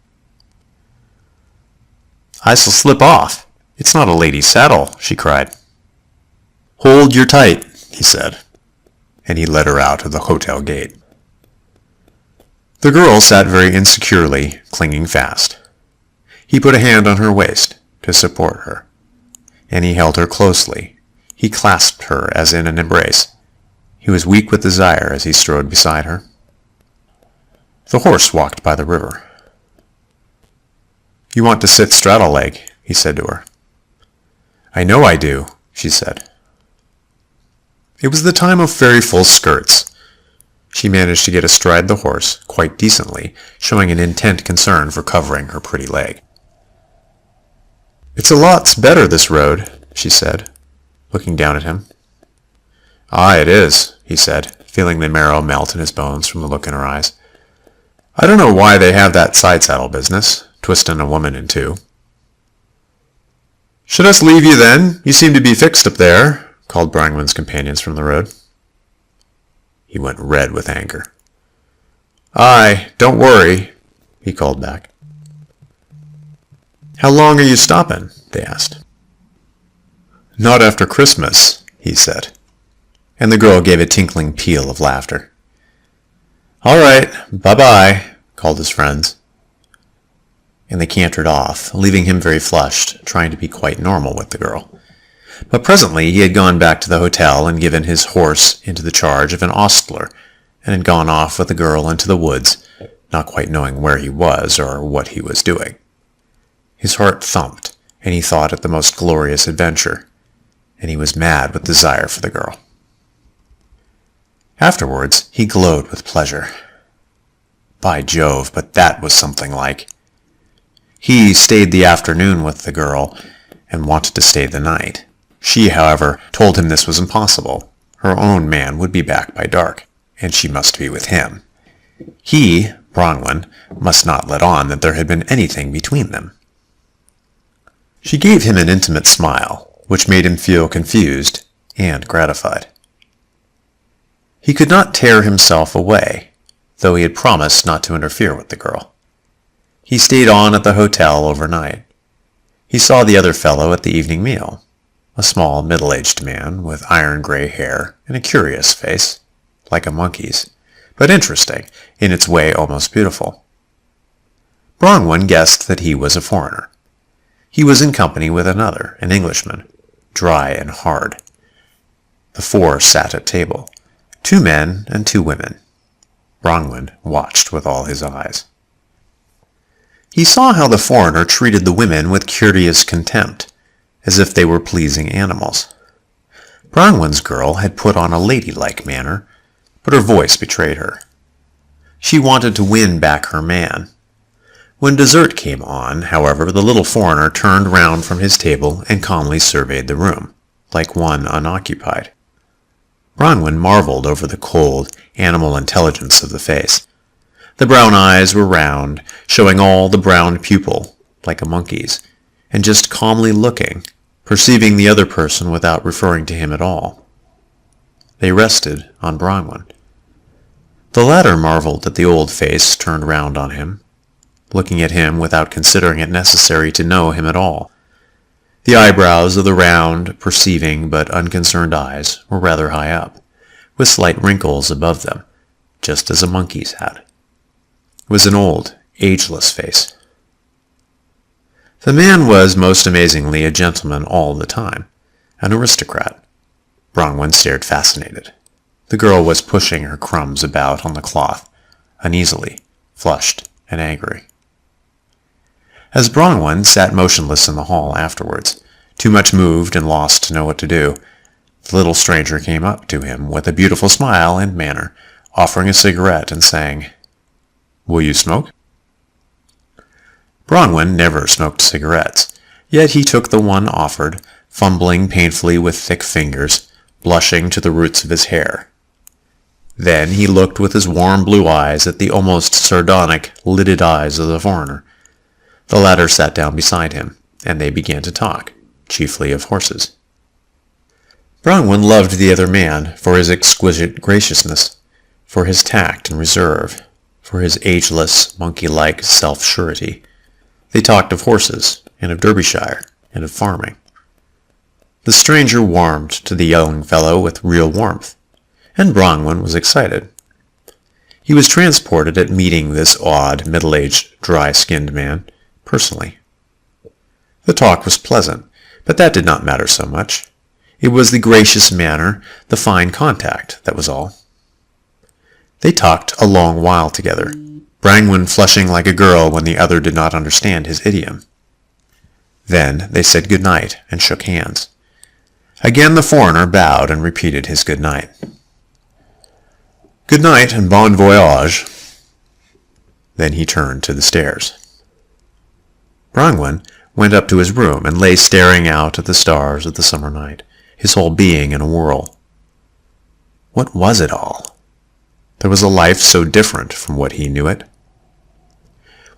"I shall slip off. It's not a lady's saddle," she cried. "Hold your tight," he said, and he led her out of the hotel gate. The girl sat very insecurely, clinging fast. He put a hand on her waist to support her, and he held her closely. He clasped her as in an embrace. He was weak with desire as he strode beside her. The horse walked by the river. "You want to sit straddle-leg," he said to her. "I know I do," she said. It was the time of very full skirts. She managed to get astride the horse quite decently, showing an intent concern for covering her pretty leg. "It's a lots better, this road," she said, looking down at him. "Ah, it is," he said, feeling the marrow melt in his bones from the look in her eyes. "I don't know why they have that side-saddle business, twisting a woman in two." "Should us leave you then? You seem to be fixed up there," called Brangwen's companions from the road. He went red with anger. "Aye, don't worry," he called back. "How long are you stopping?" they asked. "Not after Christmas," he said, and the girl gave a tinkling peal of laughter. "All right, bye-bye," called his friends, and they cantered off, leaving him very flushed, trying to be quite normal with the girl. But presently he had gone back to the hotel and given his horse into the charge of an ostler, and had gone off with the girl into the woods, not quite knowing where he was or what he was doing. His heart thumped, and he thought it the most glorious adventure, and he was mad with desire for the girl. Afterwards he glowed with pleasure. By Jove, but that was something like! He stayed the afternoon with the girl, and wanted to stay the night. She, however, told him this was impossible. Her own man would be back by dark, and she must be with him. He, Bronwyn, must not let on that there had been anything between them. She gave him an intimate smile, which made him feel confused and gratified. He could not tear himself away, though he had promised not to interfere with the girl. He stayed on at the hotel overnight. He saw the other fellow at the evening meal, a small middle-aged man with iron-gray hair and a curious face, like a monkey's, but interesting, in its way almost beautiful. Bronwyn guessed that he was a foreigner. He was in company with another, an Englishman, dry and hard. The four sat at table, 2 men and 2 women. Bronwyn watched with all his eyes. He saw how the foreigner treated the women with courteous contempt, as if they were pleasing animals. Bronwyn's girl had put on a ladylike manner, but her voice betrayed her. She wanted to win back her man. When dessert came on, however, the little foreigner turned round from his table and calmly surveyed the room, like one unoccupied. Bronwyn marveled over the cold, animal intelligence of the face. The brown eyes were round, showing all the brown pupil, like a monkey's, and just calmly looking, perceiving the other person without referring to him at all. They rested on Bronwyn. The latter marveled at the old face turned round on him, looking at him without considering it necessary to know him at all. The eyebrows of the round, perceiving but unconcerned eyes were rather high up, with slight wrinkles above them, just as a monkey's had. It was an old, ageless face. The man was most amazingly a gentleman all the time, an aristocrat. Bronwyn stared fascinated. The girl was pushing her crumbs about on the cloth, uneasily, flushed and angry. As Bronwyn sat motionless in the hall afterwards, too much moved and lost to know what to do, the little stranger came up to him with a beautiful smile and manner, offering a cigarette and saying, "Will you smoke?" Bronwyn never smoked cigarettes. Yet he took the one offered, fumbling painfully with thick fingers, blushing to the roots of his hair. Then he looked with his warm blue eyes at the almost sardonic, lidded eyes of the foreigner. The latter sat down beside him, and they began to talk, chiefly of horses. Brangwen loved the other man for his exquisite graciousness, for his tact and reserve, for his ageless, monkey-like self-surety. They talked of horses, and of Derbyshire, and of farming. The stranger warmed to the young fellow with real warmth, and Brangwen was excited. He was transported at meeting this odd, middle-aged, dry-skinned man, personally. The talk was pleasant, but that did not matter so much. It was the gracious manner, the fine contact, that was all. They talked a long while together, Brangwen flushing like a girl when the other did not understand his idiom. Then they said good night and shook hands. Again the foreigner bowed and repeated his good night. Good night and bon voyage. Then he turned to the stairs. Brangwen went up to his room and lay staring out at the stars of the summer night, his whole being in a whirl. What was it all? There was a life so different from what he knew it.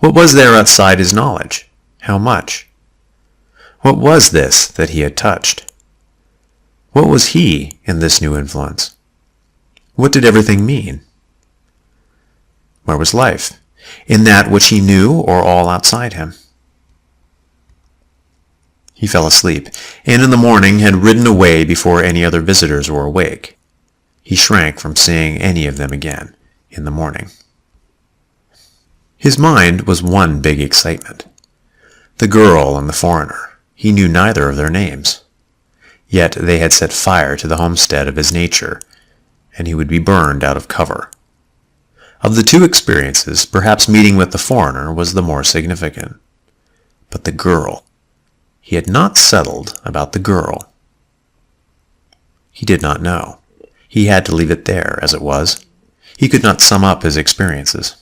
What was there outside his knowledge? How much? What was this that he had touched? What was he in this new influence? What did everything mean? Where was life? In that which he knew or all outside him? He fell asleep, and in the morning had ridden away before any other visitors were awake. He shrank from seeing any of them again in the morning. His mind was one big excitement. The girl and the foreigner. He knew neither of their names. Yet they had set fire to the homestead of his nature, and he would be burned out of cover. Of the two experiences, perhaps meeting with the foreigner was the more significant. But the girl. He had not settled about the girl. He did not know. He had to leave it there, as it was. He could not sum up his experiences.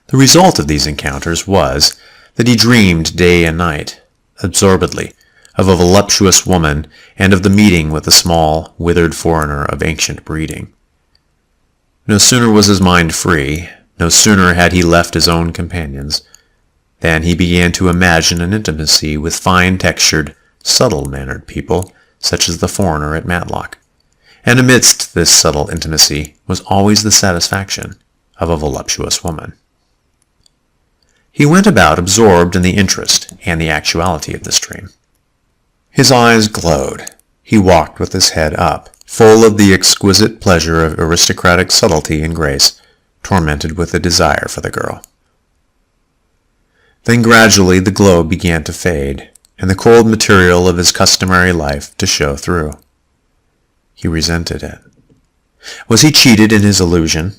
The result of these encounters was that he dreamed day and night, absorbedly, of a voluptuous woman and of the meeting with a small, withered foreigner of ancient breeding. No sooner was his mind free, no sooner had he left his own companions, than he began to imagine an intimacy with fine-textured, subtle-mannered people, such as the foreigner at Matlock. And amidst this subtle intimacy was always the satisfaction of a voluptuous woman. He went about absorbed in the interest and the actuality of this dream. His eyes glowed. He walked with his head up, full of the exquisite pleasure of aristocratic subtlety and grace, tormented with a desire for the girl. Then gradually the glow began to fade, and the cold material of his customary life to show through. He resented it. Was he cheated in his illusion?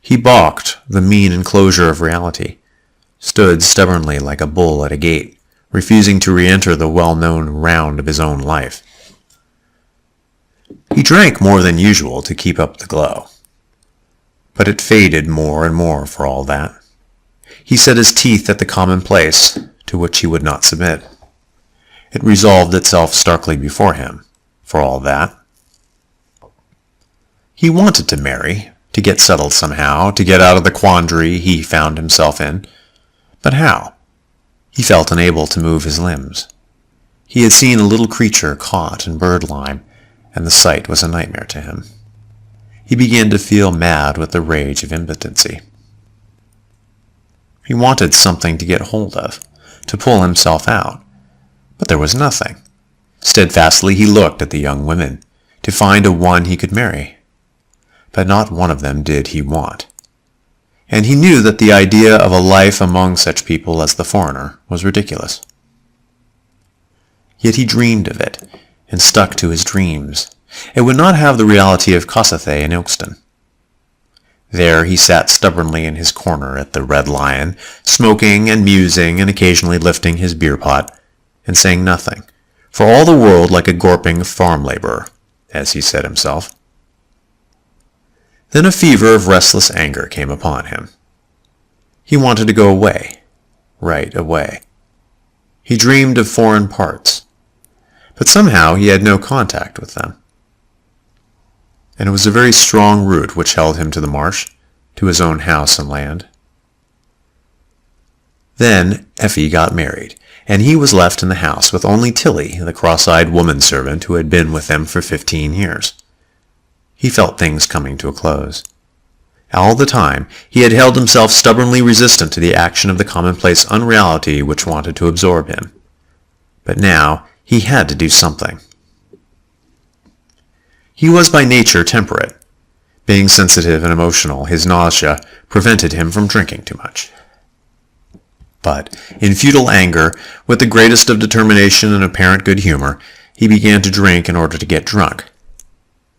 He balked the mean enclosure of reality, stood stubbornly like a bull at a gate, refusing to re-enter the well-known round of his own life. He drank more than usual to keep up the glow, but it faded more and more for all that. He set his teeth at the commonplace, to which he would not submit. It resolved itself starkly before him, for all that. He wanted to marry, to get settled somehow, to get out of the quandary he found himself in. But how? He felt unable to move his limbs. He had seen a little creature caught in birdlime, and the sight was a nightmare to him. He began to feel mad with the rage of impotency. He wanted something to get hold of, to pull himself out, but there was nothing. Steadfastly he looked at the young women, to find a one he could marry. But not one of them did he want. And he knew that the idea of a life among such people as the foreigner was ridiculous. Yet he dreamed of it, and stuck to his dreams. It would not have the reality of Kossuth in Ilkeston. There he sat stubbornly in his corner at the Red Lion, smoking and musing and occasionally lifting his beer pot, and saying nothing, for all the world like a gawping farm laborer, as he said himself. Then a fever of restless anger came upon him. He wanted to go away, right away. He dreamed of foreign parts, but somehow he had no contact with them. And it was a very strong root which held him to the marsh, to his own house and land. Then Effie got married, and he was left in the house with only Tilly, the cross-eyed woman-servant who had been with them for 15 years. He felt things coming to a close. All the time, he had held himself stubbornly resistant to the action of the commonplace unreality which wanted to absorb him. But now he had to do something. He was by nature temperate. Being sensitive and emotional, his nausea prevented him from drinking too much. But, in futile anger, with the greatest of determination and apparent good humor, he began to drink in order to get drunk.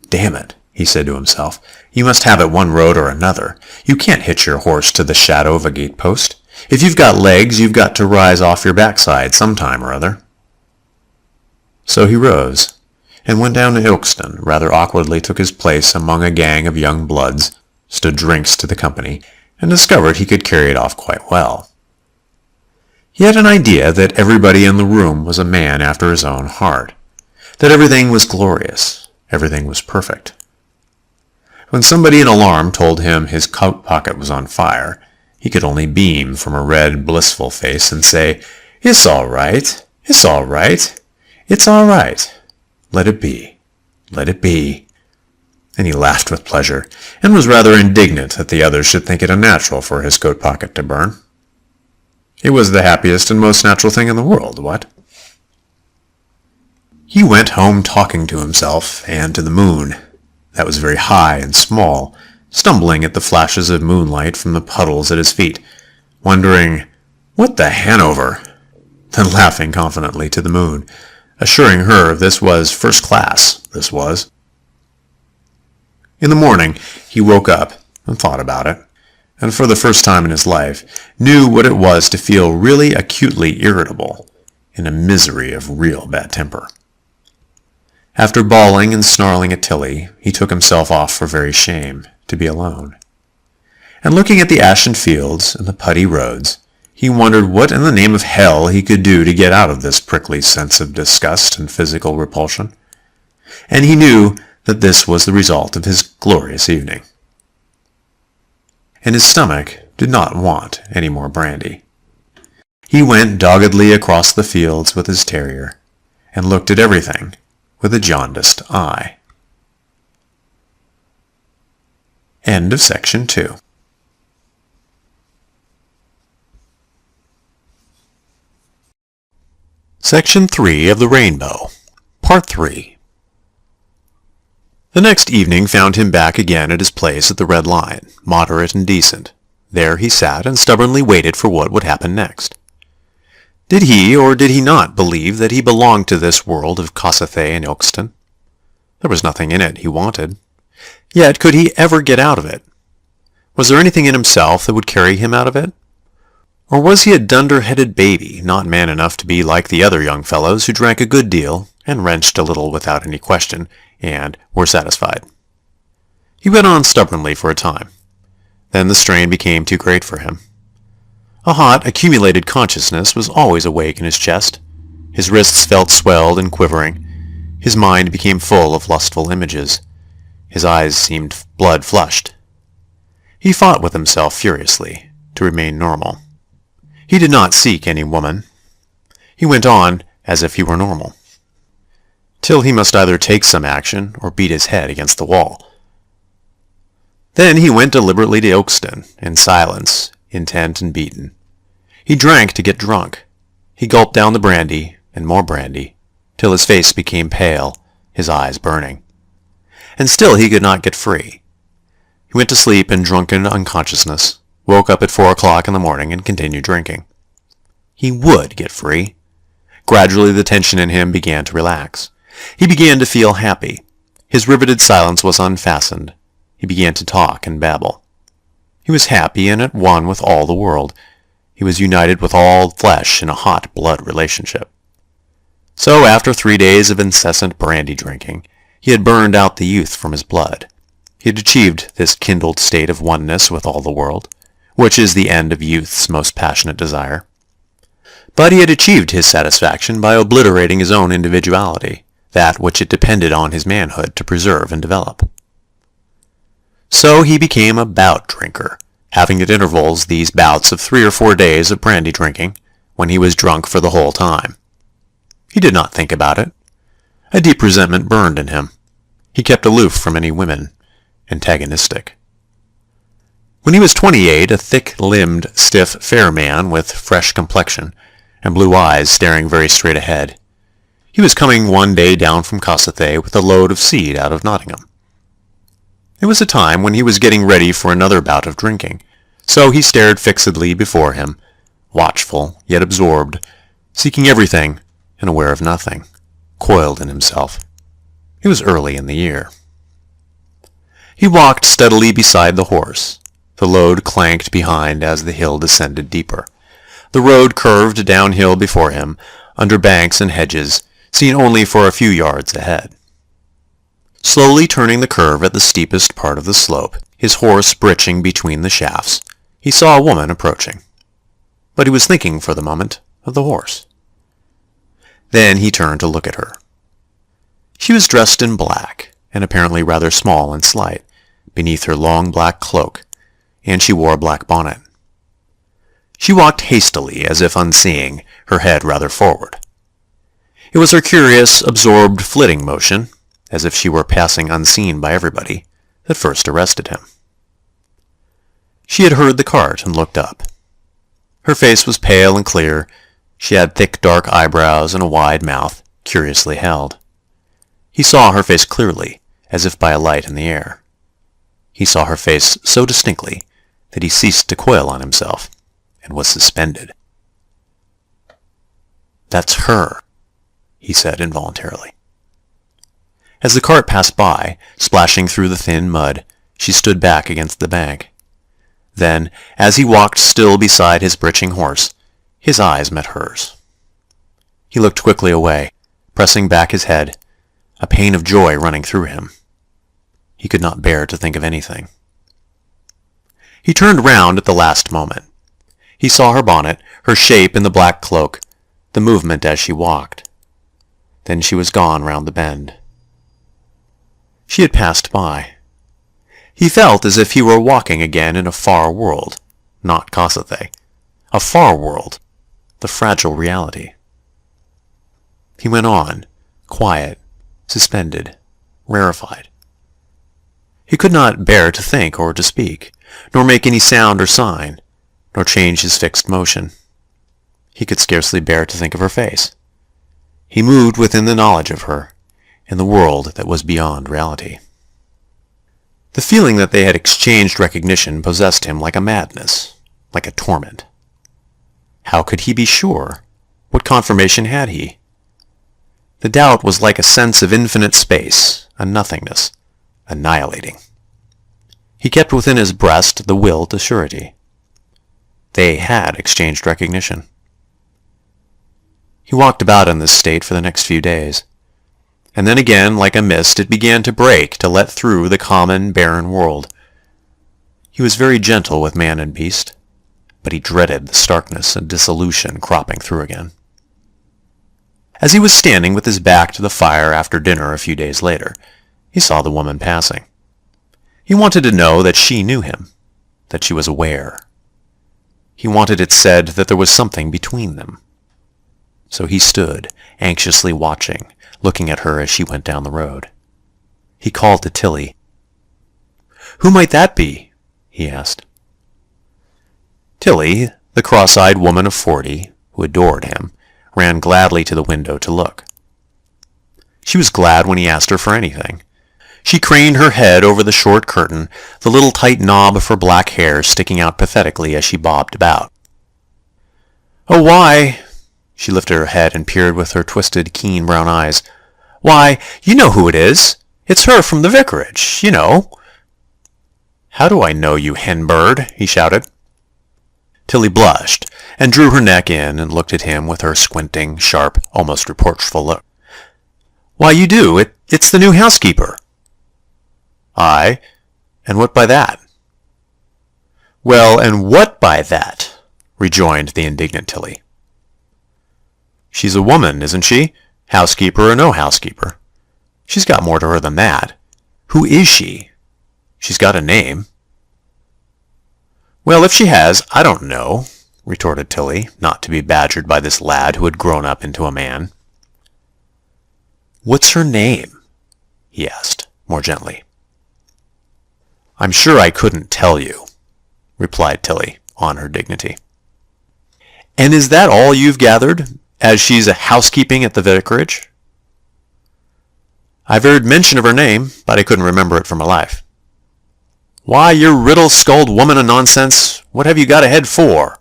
"Damn it," he said to himself, "you must have it one road or another. You can't hitch your horse to the shadow of a gatepost. If you've got legs, you've got to rise off your backside some time or other." So he rose, and went down to Ilkeston, rather awkwardly took his place among a gang of young bloods, stood drinks to the company, and discovered he could carry it off quite well. He had an idea that everybody in the room was a man after his own heart, that everything was glorious, everything was perfect. When somebody in alarm told him his coat pocket was on fire, he could only beam from a red, blissful face and say, "It's all right, it's all right, it's all right. Let it be, let it be." And he laughed with pleasure, and was rather indignant that the others should think it unnatural for his coat pocket to burn. It was the happiest and most natural thing in the world, what? He went home talking to himself and to the moon, that was very high and small, stumbling at the flashes of moonlight from the puddles at his feet, wondering, "What the Hanover?" then laughing confidently to the moon, assuring her this was first class, this was. In the morning he woke up and thought about it, and for the first time in his life knew what it was to feel really acutely irritable, in a misery of real bad temper. After bawling and snarling at Tilly, he took himself off for very shame, to be alone. And looking at the ashen fields and the putty roads, he wondered what in the name of hell he could do to get out of this prickly sense of disgust and physical repulsion. And he knew that this was the result of his glorious evening. And his stomach did not want any more brandy. He went doggedly across the fields with his terrier, and looked at everything with a jaundiced eye. End of section 2. Section 3 of The Rainbow, Part 3. The next evening found him back again at his place at the Red Lion, moderate and decent. There he sat and stubbornly waited for what would happen next. Did he or did he not believe that he belonged to this world of Kossuth and Ilkeston? There was nothing in it he wanted. Yet could he ever get out of it? Was there anything in himself that would carry him out of it? Or was he a dunder-headed baby, not man enough to be like the other young fellows who drank a good deal and wrenched a little without any question, and were satisfied? He went on stubbornly for a time. Then the strain became too great for him. A hot, accumulated consciousness was always awake in his chest. His wrists felt swelled and quivering. His mind became full of lustful images. His eyes seemed blood-flushed. He fought with himself furiously to remain normal. He did not seek any woman. He went on as if he were normal, till he must either take some action or beat his head against the wall. Then he went deliberately to Ilkeston, in silence, intent and beaten. He drank to get drunk. He gulped down the brandy, and more brandy, till his face became pale, his eyes burning. And still he could not get free. He went to sleep in drunken unconsciousness, woke up at 4 o'clock in the morning and continued drinking. He would get free. Gradually the tension in him began to relax. He began to feel happy. His riveted silence was unfastened. He began to talk and babble. He was happy and at one with all the world. He was united with all flesh in a hot blood relationship. So after 3 days of incessant brandy drinking, he had burned out the youth from his blood. He had achieved this kindled state of oneness with all the world, which is the end of youth's most passionate desire. But he had achieved his satisfaction by obliterating his own individuality, that which it depended on his manhood to preserve and develop. So he became a bout drinker, having at intervals these bouts of 3 or 4 days of brandy drinking, when he was drunk for the whole time. He did not think about it. A deep resentment burned in him. He kept aloof from any women, antagonistic. When he was 28, a thick-limbed, stiff, fair man with fresh complexion and blue eyes staring very straight ahead, he was coming one day down from Kossuth with a load of seed out of Nottingham. It was a time when he was getting ready for another bout of drinking, so he stared fixedly before him, watchful yet absorbed, seeking everything and aware of nothing, coiled in himself. It was early in the year. He walked steadily beside the horse. The load clanked behind as the hill descended deeper. The road curved downhill before him, under banks and hedges, seen only for a few yards ahead. Slowly turning the curve at the steepest part of the slope, his horse britching between the shafts, he saw a woman approaching. But he was thinking for the moment of the horse. Then he turned to look at her. She was dressed in black, and apparently rather small and slight, beneath her long black cloak, and she wore a black bonnet. She walked hastily, as if unseeing, her head rather forward. It was her curious, absorbed, flitting motion, as if she were passing unseen by everybody, that first arrested him. She had heard the cart and looked up. Her face was pale and clear. She had thick dark eyebrows and a wide mouth, curiously held. He saw her face clearly, as if by a light in the air. He saw her face so distinctly that he ceased to coil on himself, and was suspended. "That's her," he said involuntarily. As the cart passed by, splashing through the thin mud, she stood back against the bank. Then, as he walked still beside his britching horse, his eyes met hers. He looked quickly away, pressing back his head, a pain of joy running through him. He could not bear to think of anything. He turned round at the last moment. He saw her bonnet, her shape in the black cloak, the movement as she walked. Then she was gone round the bend. She had passed by. He felt as if he were walking again in a far world, not Kossuth, a far world, the fragile reality. He went on, quiet, suspended, rarefied. He could not bear to think or to speak, nor make any sound or sign, nor change his fixed motion. He could scarcely bear to think of her face. He moved within the knowledge of her, in the world that was beyond reality. The feeling that they had exchanged recognition possessed him like a madness, like a torment. How could he be sure? What confirmation had he? The doubt was like a sense of infinite space, a nothingness, annihilating. He kept within his breast the will to surety. They had exchanged recognition. He walked about in this state for the next few days. And then again, like a mist, it began to break, to let through the common, barren world. He was very gentle with man and beast, but he dreaded the starkness and dissolution cropping through again. As he was standing with his back to the fire after dinner a few days later, he saw the woman passing. He wanted to know that she knew him, that she was aware. He wanted it said that there was something between them. So he stood, anxiously watching, looking at her as she went down the road. He called to Tilly. "Who might that be?" he asked. Tilly, the cross-eyed woman of 40, who adored him, ran gladly to the window to look. She was glad when he asked her for anything. She craned her head over the short curtain, the little tight knob of her black hair sticking out pathetically as she bobbed about. "Oh, why—" She lifted her head and peered with her twisted, keen brown eyes. "Why, you know who it is. It's her from the vicarage, you know." "How do I know, you hen-bird?" he shouted. Tilly blushed, and drew her neck in and looked at him with her squinting, sharp, almost reproachful look. "Why, you do. It's the new housekeeper." "Aye, and what by that?" "Well, and what by that?" rejoined the indignant Tilly. She's a woman, isn't she? Housekeeper or no housekeeper? She's got more to her than that. Who is she? She's got a name. Well, if she has, I don't know, retorted Tilly, not to be badgered by this lad who had grown up into a man. What's her name? He asked, more gently. I'm sure I couldn't tell you, replied Tilly, on her dignity. And is that all you've gathered, as she's a housekeeping at the vicarage? I've heard mention of her name, but I couldn't remember it for my life. Why, you riddle-skulled woman of nonsense, what have you got a head for?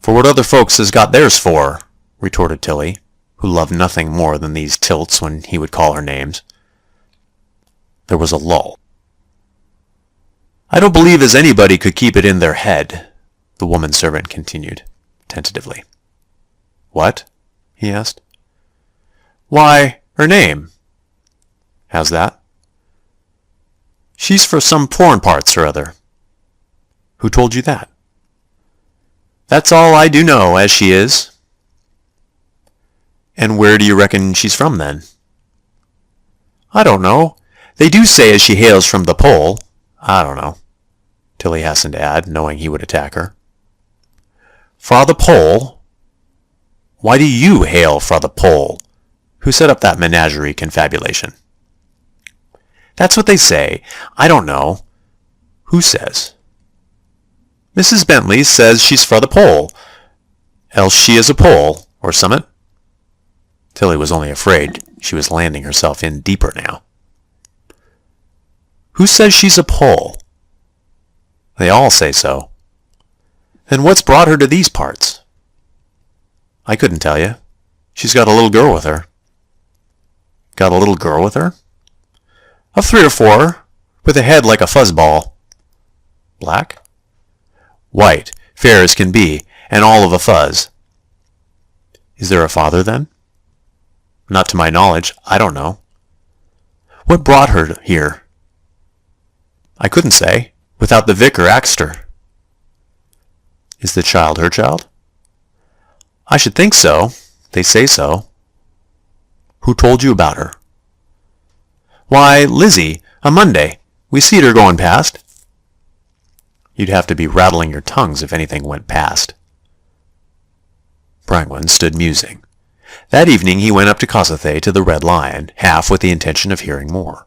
For what other folks has got theirs for, retorted Tilly, who loved nothing more than these tilts when he would call her names. There was a lull. I don't believe as anybody could keep it in their head, the woman servant continued, tentatively. What? He asked. Why, her name. How's that? She's for some foreign parts or other. Who told you that? That's all I do know, as she is. And where do you reckon she's from, then? I don't know. They do say as she hails from the pole. I don't know, Tilly hastened to add, knowing he would attack her. Fra the pole? Why do you hail fra the pole? Who set up that menagerie confabulation? That's what they say. I don't know. Who says? Mrs. Bentley says she's fra the pole. Else she is a pole, or summat. Tilly was only afraid she was landing herself in deeper now. Who says she's a pole? They all say so. Then what's brought her to these parts? I couldn't tell you. She's got a little girl with her. Got a little girl with her? Of 3 or 4, with a head like a fuzzball. Black? White, fair as can be, and all of a fuzz. Is there a father, then? Not to my knowledge. I don't know. What brought her here? I couldn't say. Without the vicar axed her. Is the child her child? I should think so. They say so. Who told you about her? Why, Lizzie, a Monday. We seed her going past. You'd have to be rattling your tongues if anything went past. Brangwen stood musing. That evening he went up to Kossuth to the Red Lion, half with the intention of hearing more.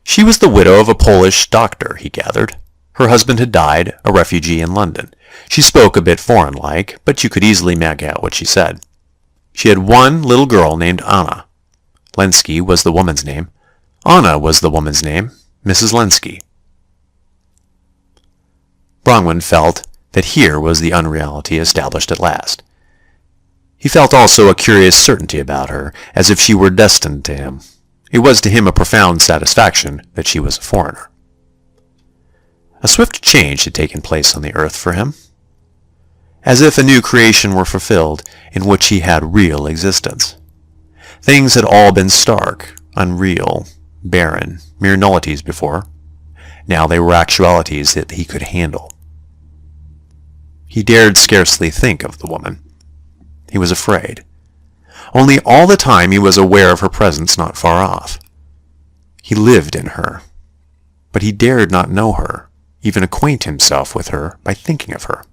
She was the widow of a Polish doctor, he gathered. Her husband had died, a refugee in London. She spoke a bit foreign-like, but you could easily make out what she said. She had one little girl named Anna. Lenski was the woman's name. Anna was the woman's name, Mrs. Lenski. Brangwen felt that here was the unreality established at last. He felt also a curious certainty about her, as if she were destined to him. It was to him a profound satisfaction that she was a foreigner. A swift change had taken place on the earth for him, as if a new creation were fulfilled in which he had real existence. Things had all been stark, unreal, barren, mere nullities before. Now they were actualities that he could handle. He dared scarcely think of the woman. He was afraid. Only all the time he was aware of her presence not far off. He lived in her, but he dared not know her, even acquaint himself with her by thinking of her.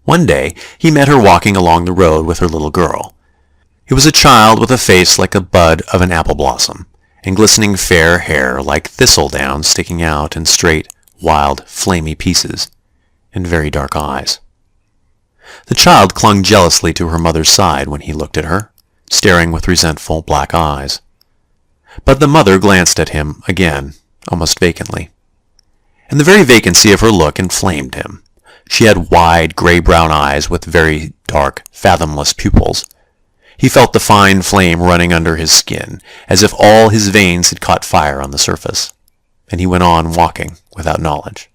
One day he met her walking along the road with her little girl. It was a child with a face like a bud of an apple blossom, and glistening fair hair like thistledown sticking out in straight, wild, flamy pieces, and very dark eyes. The child clung jealously to her mother's side when he looked at her, staring with resentful black eyes. But the mother glanced at him again, almost vacantly. And the very vacancy of her look inflamed him. She had wide, gray-brown eyes with very dark, fathomless pupils. He felt the fine flame running under his skin, as if all his veins had caught fire on the surface, and he went on walking without knowledge.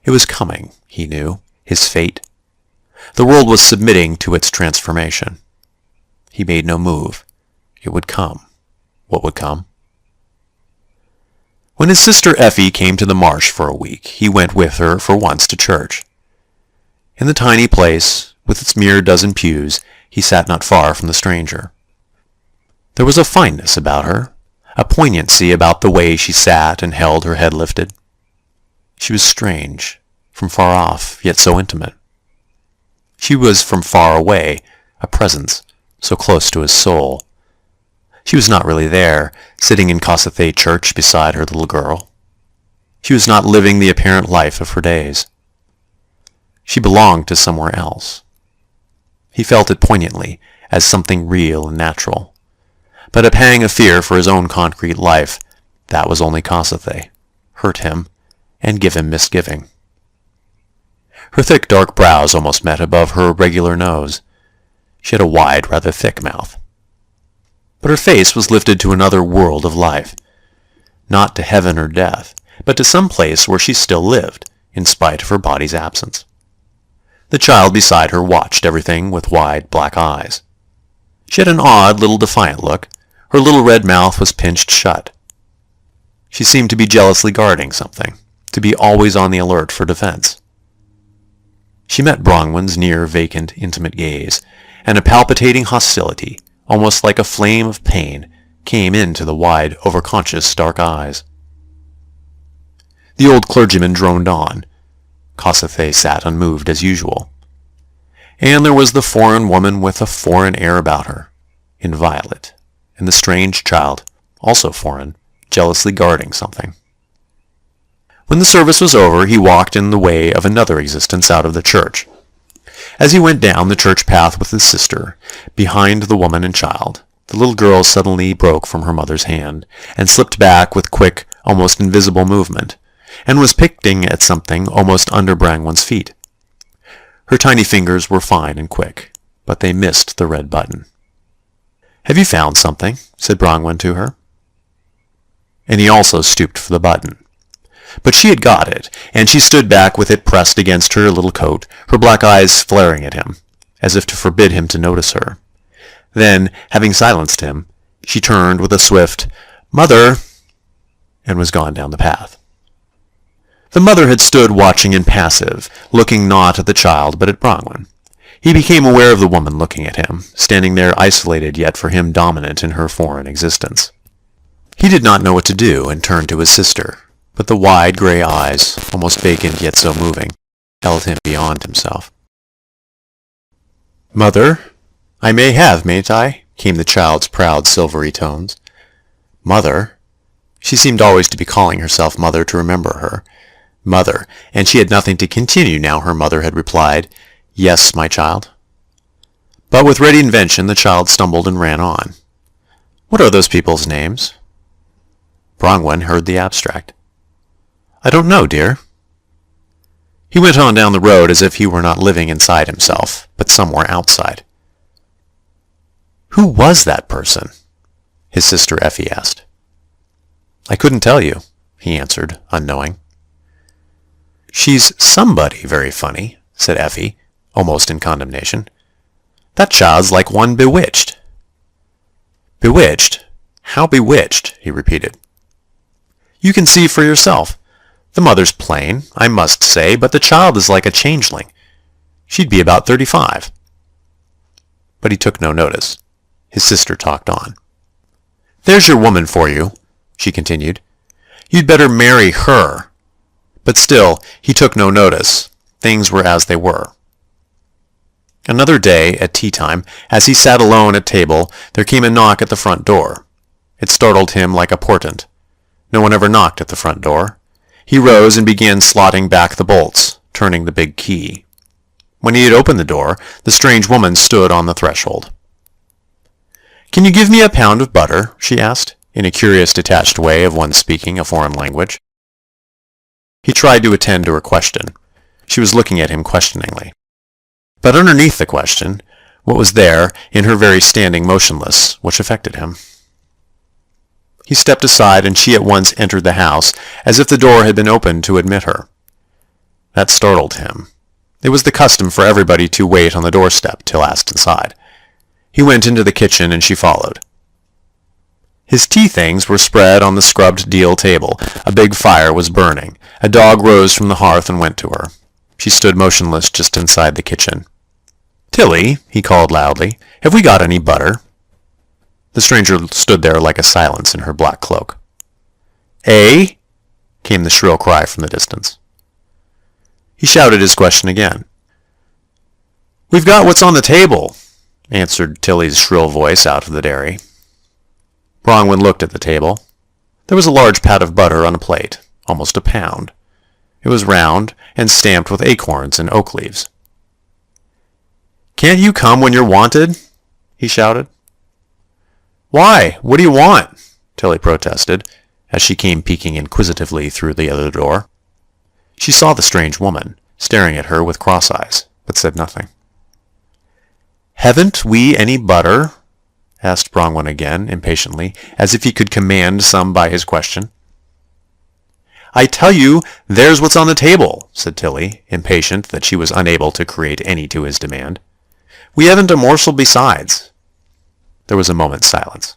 It was coming, he knew, his fate. The world was submitting to its transformation. He made no move. It would come. What would come? When his sister Effie came to the marsh for a week, he went with her for once to church. In the tiny place, with its mere dozen pews, he sat not far from the stranger. There was a fineness about her, a poignancy about the way she sat and held her head lifted. She was strange, from far off, yet so intimate. She was from far away, a presence, so close to his soul. She was not really there, sitting in Kossuth church beside her little girl. She was not living the apparent life of her days. She belonged to somewhere else. He felt it poignantly, as something real and natural. But a pang of fear for his own concrete life, that was only Kossuth, hurt him, and give him misgiving. Her thick dark brows almost met above her regular nose. She had a wide, rather thick mouth. But her face was lifted to another world of life, not to heaven or death, but to some place where she still lived, in spite of her body's absence. The child beside her watched everything with wide black eyes. She had an odd little defiant look. Her little red mouth was pinched shut. She seemed to be jealously guarding something, to be always on the alert for defense. She met Brongwen's near, vacant, intimate gaze, and a palpitating hostility, almost like a flame of pain, came into the wide, overconscious dark eyes. The old clergyman droned on. Kossuth sat unmoved as usual. And there was the foreign woman with a foreign air about her, inviolate, and the strange child, also foreign, jealously guarding something. When the service was over, he walked in the way of another existence out of the church. As he went down the church path with his sister, behind the woman and child, the little girl suddenly broke from her mother's hand, and slipped back with quick, almost invisible movement, and was picking at something almost under Brangwen's feet. Her tiny fingers were fine and quick, but they missed the red button. "Have you found something?" said Brangwen to her. And he also stooped for the button. But she had got it, and she stood back with it pressed against her little coat, her black eyes flaring at him, as if to forbid him to notice her. Then, having silenced him, she turned with a swift, "Mother," and was gone down the path. The mother had stood watching impassive, looking not at the child but at Brongwen. He became aware of the woman looking at him, standing there isolated yet for him dominant in her foreign existence. He did not know what to do, and turned to his sister, but the wide gray eyes, almost vacant yet so moving, held him beyond himself. "Mother, I may have, mayn't I?" came the child's proud silvery tones. Mother? She seemed always to be calling herself mother to remember her. Mother, and she had nothing to continue now her mother had replied, "Yes, my child." But with ready invention the child stumbled and ran on. "What are those people's names?" Brongwen heard the abstract. "I don't know, dear." He went on down the road as if he were not living inside himself, but somewhere outside. "Who was that person?" his sister Effie asked. "I couldn't tell you," he answered, unknowing. "She's somebody very funny," said Effie, almost in condemnation. "That child's like one bewitched." "Bewitched? How bewitched?" he repeated. "You can see for yourself. The mother's plain, I must say, but the child is like a changeling. She'd be about 35. But he took no notice. His sister talked on. "There's your woman for you," she continued. "You'd better marry her." But still, he took no notice. Things were as they were. Another day, at tea-time, as he sat alone at table, there came a knock at the front door. It startled him like a portent. No one ever knocked at the front door. He rose and began slotting back the bolts, turning the big key. When he had opened the door, the strange woman stood on the threshold. "Can you give me a pound of butter?" she asked, in a curious detached way of one speaking a foreign language. He tried to attend to her question. She was looking at him questioningly. But underneath the question, what was there, in her very standing motionless, which affected him? He stepped aside, and she at once entered the house, as if the door had been opened to admit her. That startled him. It was the custom for everybody to wait on the doorstep till asked inside. He went into the kitchen, and she followed. His tea things were spread on the scrubbed deal table. A big fire was burning. A dog rose from the hearth and went to her. She stood motionless just inside the kitchen. "Tilly," he called loudly, "have we got any butter?" The stranger stood there like a silence in her black cloak. "Eh?" came the shrill cry from the distance. He shouted his question again. "We've got what's on the table," answered Tilly's shrill voice out of the dairy. Bronwyn looked at the table. There was a large pat of butter on a plate, almost a pound. It was round and stamped with acorns and oak leaves. "Can't you come when you're wanted?" he shouted. "Why? What do you want?" Tilly protested, as she came peeking inquisitively through the other door. She saw the strange woman, staring at her with cross eyes, but said nothing. "Haven't we any butter?" asked Bronwyn again, impatiently, as if he could command some by his question. "I tell you, there's what's on the table," said Tilly, impatient that she was unable to create any to his demand. "We haven't a morsel besides." There was a moment's silence.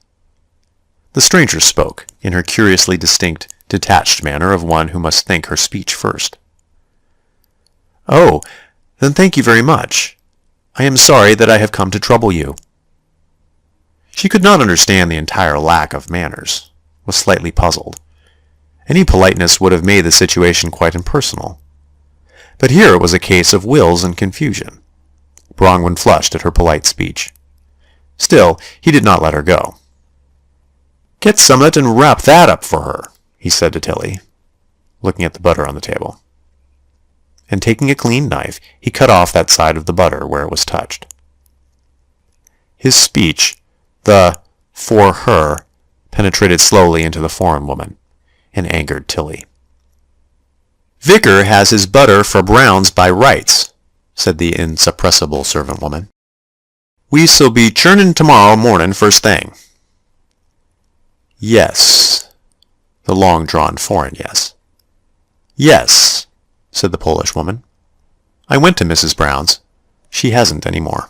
The stranger spoke, in her curiously distinct, detached manner of one who must think her speech first. "Oh, then thank you very much. I am sorry that I have come to trouble you." She could not understand the entire lack of manners, was slightly puzzled. Any politeness would have made the situation quite impersonal. But here it was a case of wills and confusion. Bronwyn flushed at her polite speech. Still, he did not let her go. "Get summat and wrap that up for her," he said to Tilly, looking at the butter on the table. And taking a clean knife, he cut off that side of the butter where it was touched. His speech, the "for her," penetrated slowly into the foreign woman, and angered Tilly. "Vicar has his butter for Brown's by rights," said the insuppressible servant woman. "We shall be churning tomorrow morning first thing." "Yes," the long-drawn foreign yes. "Yes," said the Polish woman. "I went to Mrs. Brown's. She hasn't any more."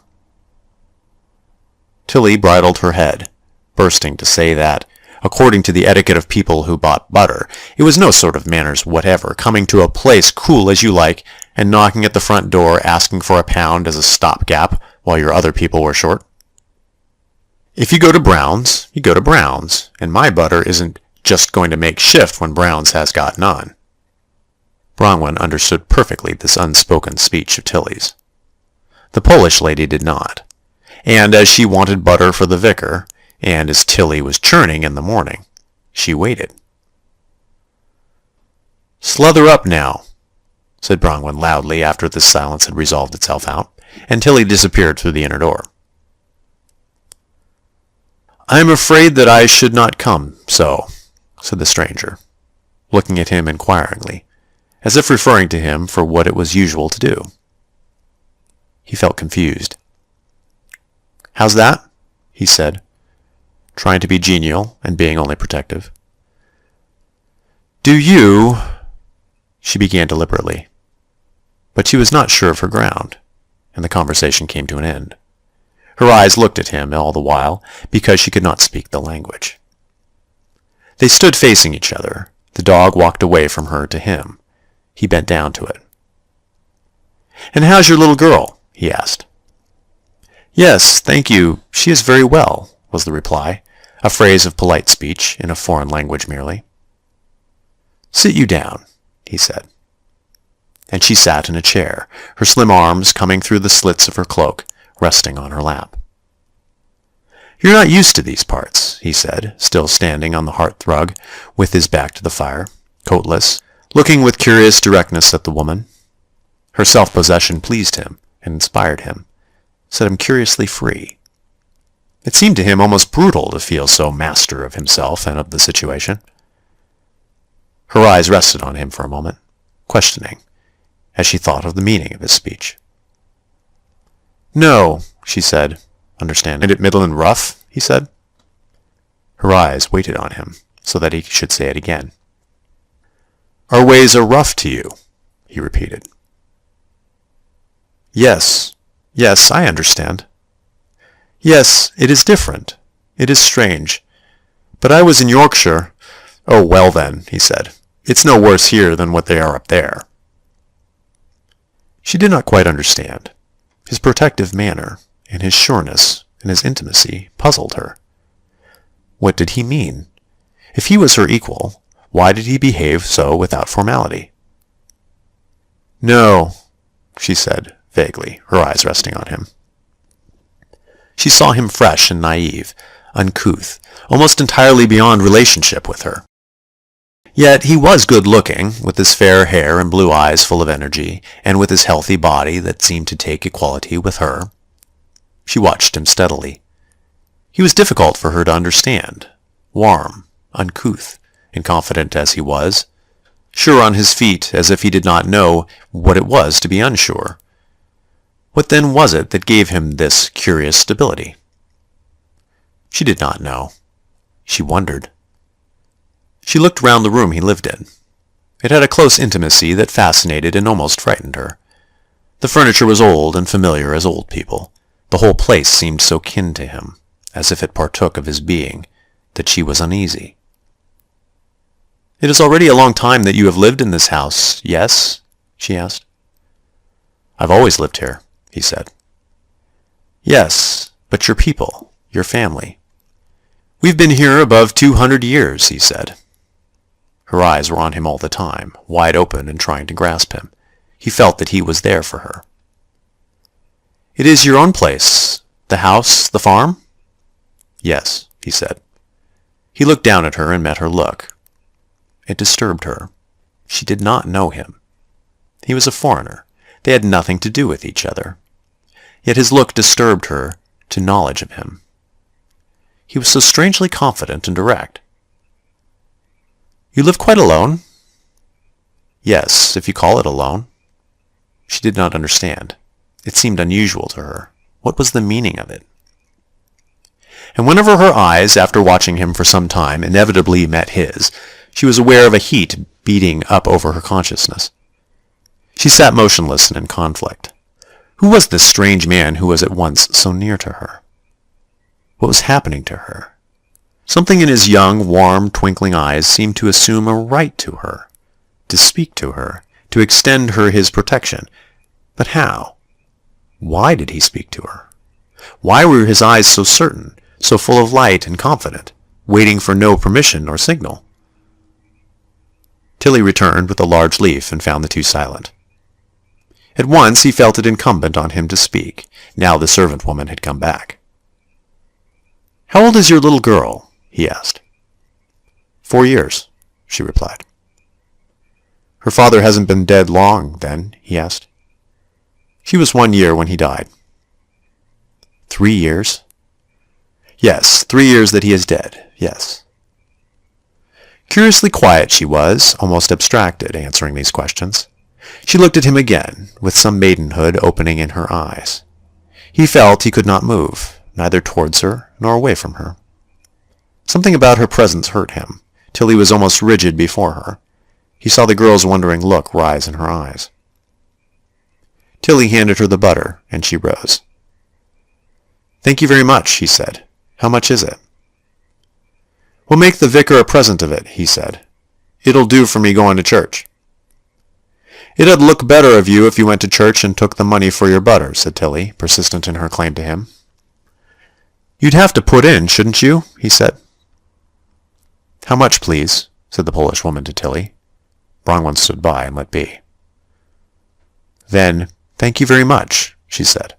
Tilly bridled her head, bursting to say that, according to the etiquette of people who bought butter, it was no sort of manners whatever coming to a place cool as you like and knocking at the front door asking for a pound as a stopgap while your other people were short. "If you go to Brown's, you go to Brown's, and my butter isn't just going to make shift when Brown's has got none." Bronwyn understood perfectly this unspoken speech of Tilly's. The Polish lady did not, and as she wanted butter for the vicar, and as Tilly was churning in the morning, she waited. "Sluther up now," said Bronwyn loudly after this silence had resolved itself out, and Tilly disappeared through the inner door. "I am afraid that I should not come so," said the stranger, looking at him inquiringly, as if referring to him for what it was usual to do. He felt confused. "How's that?" he said, trying to be genial and being only protective. "Do you—" she began deliberately, but she was not sure of her ground, and the conversation came to an end. Her eyes looked at him all the while because she could not speak the language. They stood facing each other. The dog walked away from her to him. He bent down to it. "And how's your little girl?" he asked. "Yes, thank you. She is very well," was the reply, a phrase of polite speech in a foreign language merely. "Sit you down," he said. And she sat in a chair, her slim arms coming through the slits of her cloak, resting on her lap. "You're not used to these parts," he said, still standing on the hearthrug with his back to the fire, coatless, looking with curious directness at the woman. Her self-possession pleased him and inspired him, set him curiously free. It seemed to him almost brutal to feel so master of himself and of the situation. Her eyes rested on him for a moment, questioning, as she thought of the meaning of his speech. "No," she said, understanding. "And it middlin' rough?" he said. Her eyes waited on him, so that he should say it again. "Our ways are rough to you," he repeated. Yes, I understand. Yes, it is different. It is strange. But I was in Yorkshire." "Oh, well then," he said, "it's no worse here than what they are up there." She did not quite understand. His protective manner, and his sureness, and his intimacy puzzled her. What did he mean? If he was her equal, why did he behave so without formality? "No," she said, vaguely, her eyes resting on him. She saw him fresh and naive, uncouth, almost entirely beyond relationship with her. Yet he was good-looking, with his fair hair and blue eyes full of energy, and with his healthy body that seemed to take equality with her. She watched him steadily. He was difficult for her to understand, warm, uncouth, and confident as he was, sure on his feet as if he did not know what it was to be unsure. What then was it that gave him this curious stability? She did not know. She wondered. She looked round the room he lived in. It had a close intimacy that fascinated and almost frightened her. The furniture was old and familiar as old people. The whole place seemed so kin to him, as if it partook of his being, that she was uneasy. "It is already a long time that you have lived in this house, yes?" she asked. "I've always lived here," he said. "Yes, but your people, your family." "We've been here above 200 years, he said. Her eyes were on him all the time, wide open and trying to grasp him. He felt that he was there for her. "It is your own place, the house, the farm?" "Yes," he said. He looked down at her and met her look. It disturbed her. She did not know him. He was a foreigner. They had nothing to do with each other. Yet his look disturbed her to knowledge of him. He was so strangely confident and direct. "You live quite alone?" "Yes, if you call it alone." She did not understand. It seemed unusual to her. What was the meaning of it? And whenever her eyes, after watching him for some time, inevitably met his, she was aware of a heat beating up over her consciousness. She sat motionless and in conflict. Who was this strange man who was at once so near to her? What was happening to her? Something in his young, warm, twinkling eyes seemed to assume a right to her, to speak to her, to extend her his protection. But how? Why did he speak to her? Why were his eyes so certain, so full of light and confident, waiting for no permission or signal? Tilly returned with a large leaf and found the two silent. At once he felt it incumbent on him to speak, now the servant woman had come back. "How old is your little girl?" he asked. 4 years, she replied. "Her father hasn't been dead long, then?" he asked. "She was 1 year when he died." 3 years? "Yes, 3 years that he is dead, yes." Curiously quiet she was, almost abstracted, answering these questions. She looked at him again, with some maidenhood opening in her eyes. He felt he could not move, neither towards her nor away from her. Something about her presence hurt him, till he was almost rigid before her. He saw the girl's wondering look rise in her eyes. Tilly handed her the butter, and she rose. "Thank you very much," he said. "How much is it?" "We'll make the vicar a present of it," he said. "It'll do for me going to church." "It'd look better of you if you went to church and took the money for your butter," said Tilly, persistent in her claim to him. "You'd have to put in, shouldn't you?" he said. "How much, please?" said the Polish woman to Tilly. Brangwen stood by and let be. "Then, thank you very much," she said.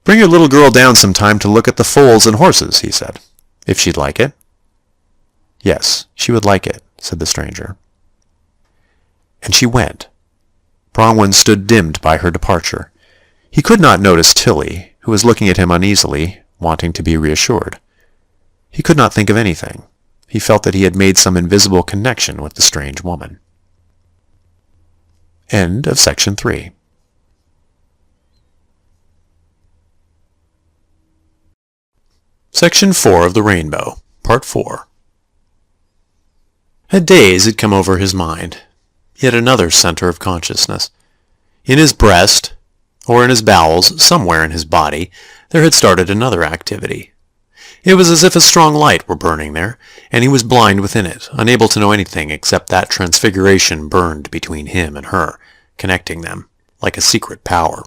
"Bring your little girl down some time to look at the foals and horses," he said, "if she'd like it." "Yes, she would like it," said the stranger. And she went. Brangwen stood dimmed by her departure. He could not notice Tilly, who was looking at him uneasily, wanting to be reassured. He could not think of anything. He felt that he had made some invisible connection with the strange woman. End of section 3. Section 4 of The Rainbow, Part 4. A daze had come over his mind, yet another center of consciousness. In his breast, or in his bowels, somewhere in his body, there had started another activity. It was as if a strong light were burning there, and he was blind within it, unable to know anything except that transfiguration burned between him and her, connecting them like a secret power.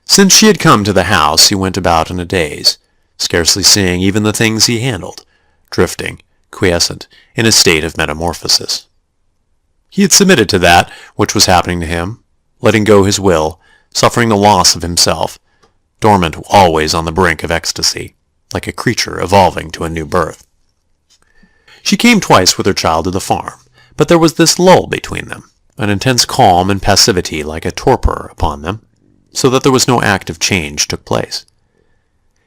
Since she had come to the house, he went about in a daze, scarcely seeing even the things he handled, drifting, quiescent, in a state of metamorphosis. He had submitted to that which was happening to him, letting go his will, suffering the loss of himself, dormant always on the brink of ecstasy, like a creature evolving to a new birth. She came twice with her child to the farm, but there was this lull between them, an intense calm and passivity like a torpor upon them, so that there was no active change took place.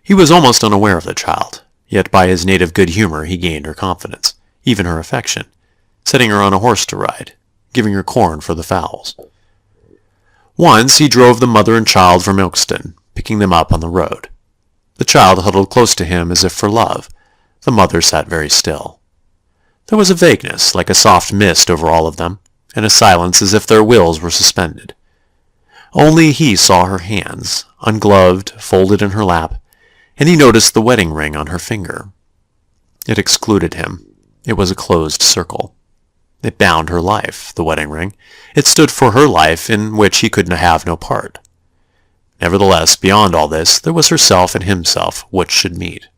He was almost unaware of the child, yet by his native good humor he gained her confidence, even her affection, setting her on a horse to ride, giving her corn for the fowls. Once he drove the mother and child from Ilkeston, picking them up on the road. The child huddled close to him as if for love. The mother sat very still. There was a vagueness, like a soft mist over all of them, and a silence as if their wills were suspended. Only he saw her hands, ungloved, folded in her lap, and he noticed the wedding ring on her finger. It excluded him. It was a closed circle. It bound her life, the wedding ring. It stood for her life in which he could have no part. Nevertheless, beyond all this, there was herself and himself which should meet.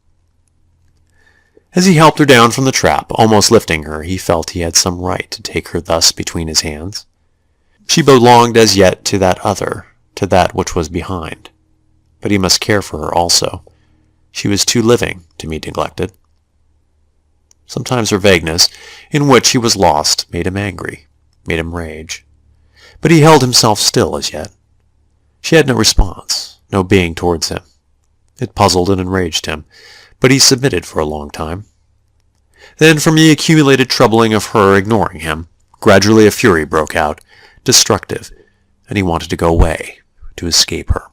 As he helped her down from the trap, almost lifting her, he felt he had some right to take her thus between his hands. She belonged as yet to that other, to that which was behind. But he must care for her also. She was too living to be neglected. Sometimes her vagueness, in which he was lost, made him angry, made him rage. But he held himself still as yet. She had no response, no being towards him. It puzzled and enraged him, but he submitted for a long time. Then from the accumulated troubling of her ignoring him, gradually a fury broke out, destructive, and he wanted to go away, to escape her.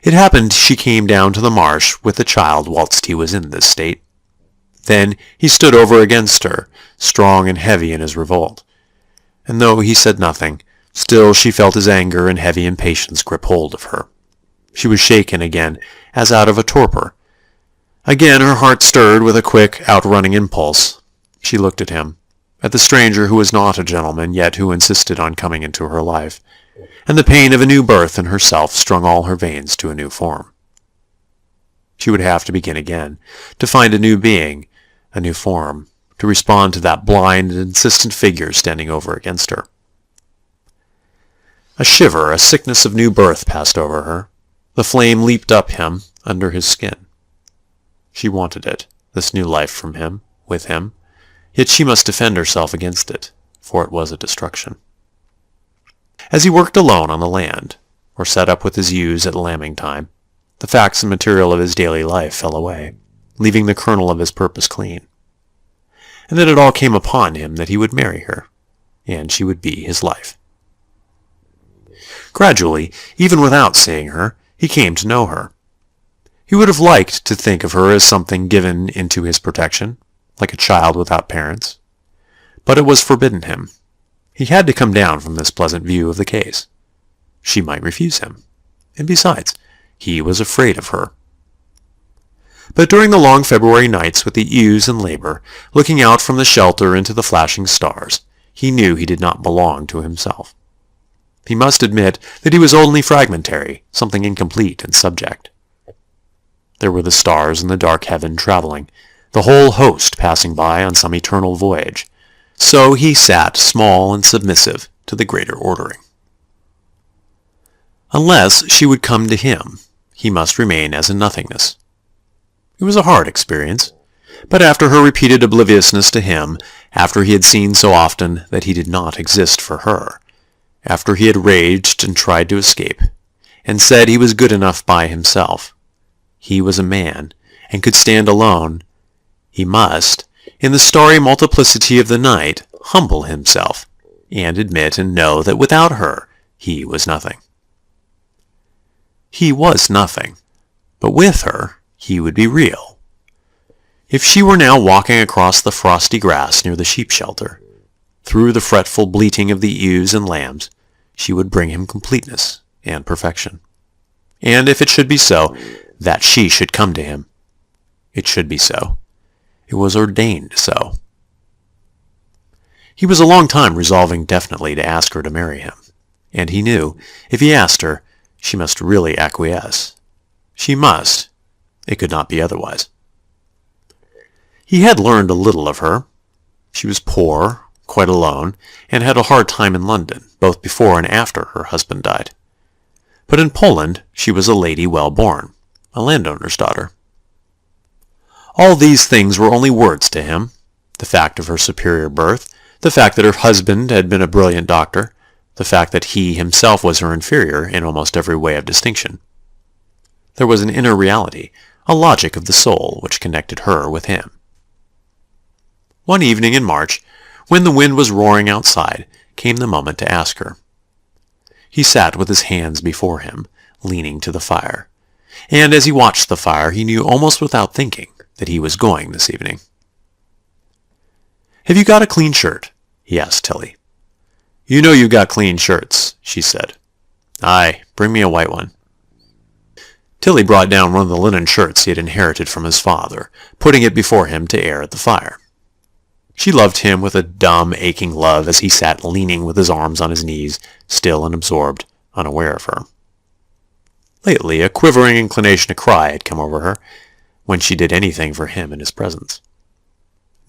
It happened she came down to the marsh with the child whilst he was in this state. Then he stood over against her, strong and heavy in his revolt. And though he said nothing, still she felt his anger and heavy impatience grip hold of her. She was shaken again, as out of a torpor. Again her heart stirred with a quick, outrunning impulse. She looked at him, at the stranger who was not a gentleman, yet who insisted on coming into her life, and the pain of a new birth in herself strung all her veins to a new form. She would have to begin again, to find a new being, a new form, to respond to that blind and insistent figure standing over against her. A shiver, a sickness of new birth passed over her. The flame leaped up him, under his skin. She wanted it, this new life from him, with him, yet she must defend herself against it, for it was a destruction. As he worked alone on the land, or sat up with his ewes at lambing time, the facts and material of his daily life fell away, leaving the kernel of his purpose clean. And then it all came upon him that he would marry her, and she would be his life. Gradually, even without seeing her, he came to know her. He would have liked to think of her as something given into his protection, like a child without parents. But it was forbidden him. He had to come down from this pleasant view of the case. She might refuse him, and besides, he was afraid of her. But during the long February nights with the ewes in labor, looking out from the shelter into the flashing stars, he knew he did not belong to himself. He must admit that he was only fragmentary, something incomplete and subject. There were the stars in the dark heaven traveling, the whole host passing by on some eternal voyage. So he sat small and submissive to the greater ordering. Unless she would come to him, he must remain as a nothingness. It was a hard experience, but after her repeated obliviousness to him, after he had seen so often that he did not exist for her, after he had raged and tried to escape, and said he was good enough by himself, he was a man, and could stand alone, he must, in the starry multiplicity of the night, humble himself, and admit and know that without her he was nothing. He was nothing, but with her he would be real. If she were now walking across the frosty grass near the sheep shelter, through the fretful bleating of the ewes and lambs, she would bring him completeness and perfection. And if it should be so, that she should come to him. It should be so. It was ordained so. He was a long time resolving definitely to ask her to marry him, and he knew, if he asked her, she must really acquiesce. She must. It could not be otherwise. He had learned a little of her. She was poor, quite alone, and had a hard time in London, both before and after her husband died. But in Poland she was a lady well born, a landowner's daughter. All these things were only words to him, the fact of her superior birth, the fact that her husband had been a brilliant doctor, the fact that he himself was her inferior in almost every way of distinction. There was an inner reality, a logic of the soul which connected her with him. One evening in March, when the wind was roaring outside, came the moment to ask her. He sat with his hands before him, leaning to the fire, and as he watched the fire he knew almost without thinking that he was going this evening. "Have you got a clean shirt?" he asked Tilly. "You know you've got clean shirts," she said. "Aye, bring me a white one." Tilly brought down one of the linen shirts he had inherited from his father, putting it before him to air at the fire. She loved him with a dumb, aching love as he sat leaning with his arms on his knees, still and absorbed, unaware of her. Lately, a quivering inclination to cry had come over her when she did anything for him in his presence.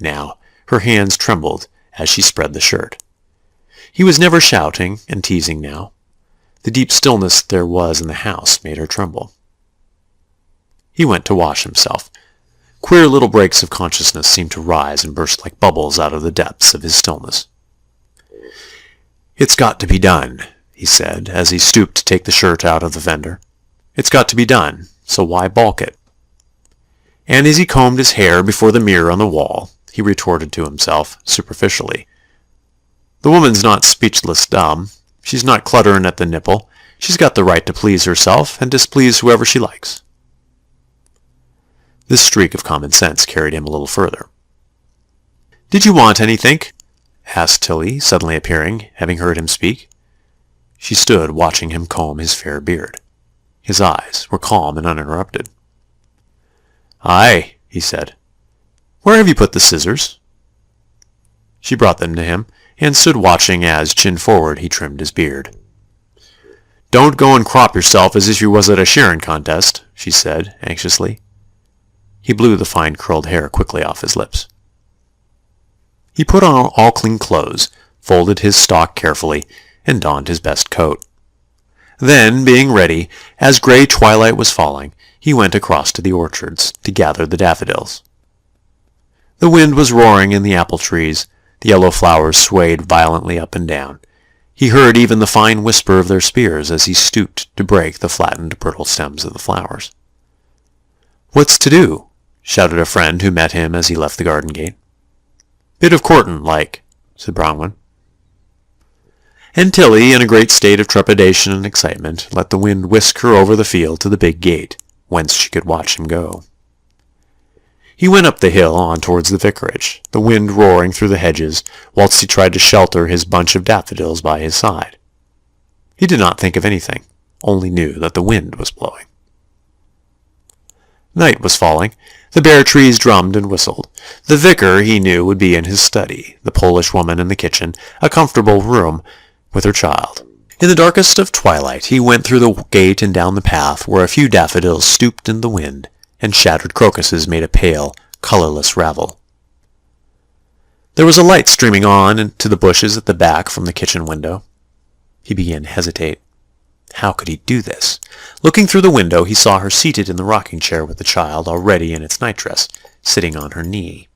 Now, her hands trembled as she spread the shirt. He was never shouting and teasing now. The deep stillness there was in the house made her tremble. He went to wash himself. Queer little breaks of consciousness seemed to rise and burst like bubbles out of the depths of his stillness. "It's got to be done," he said, as he stooped to take the shirt out of the fender. "It's got to be done, so why balk it?" And as he combed his hair before the mirror on the wall, he retorted to himself, superficially, "The woman's not speechless dumb. She's not cluttering at the nipple. She's got the right to please herself and displease whoever she likes." This streak of common sense carried him a little further. "Did you want anything?" asked Tilly, suddenly appearing, having heard him speak. She stood watching him comb his fair beard. His eyes were calm and uninterrupted. "Aye," he said. "Where have you put the scissors?" She brought them to him, and stood watching as, chin forward, he trimmed his beard. "Don't go and crop yourself as if you was at a shearing contest," she said, anxiously. He blew the fine curled hair quickly off his lips. He put on all clean clothes, folded his stock carefully, and donned his best coat. Then, being ready, as grey twilight was falling, he went across to the orchards to gather the daffodils. The wind was roaring in the apple trees, the yellow flowers swayed violently up and down. He heard even the fine whisper of their spears as he stooped to break the flattened, brittle stems of the flowers. "What's to do?" shouted a friend who met him as he left the garden gate. "Bit of courtin', like," said Bronwyn. And Tilly, in a great state of trepidation and excitement, let the wind whisk her over the field to the big gate, whence she could watch him go. He went up the hill on towards the vicarage, the wind roaring through the hedges, whilst he tried to shelter his bunch of daffodils by his side. He did not think of anything, only knew that the wind was blowing. Night was falling. The bare trees drummed and whistled. The vicar, he knew, would be in his study, the Polish woman in the kitchen, a comfortable room, with her child. In the darkest of twilight he went through the gate and down the path where a few daffodils stooped in the wind, and shattered crocuses made a pale, colourless ravel. There was a light streaming on into the bushes at the back from the kitchen window. He began to hesitate. How could he do this? Looking through the window, he saw her seated in the rocking-chair with the child already in its nightdress, sitting on her knee.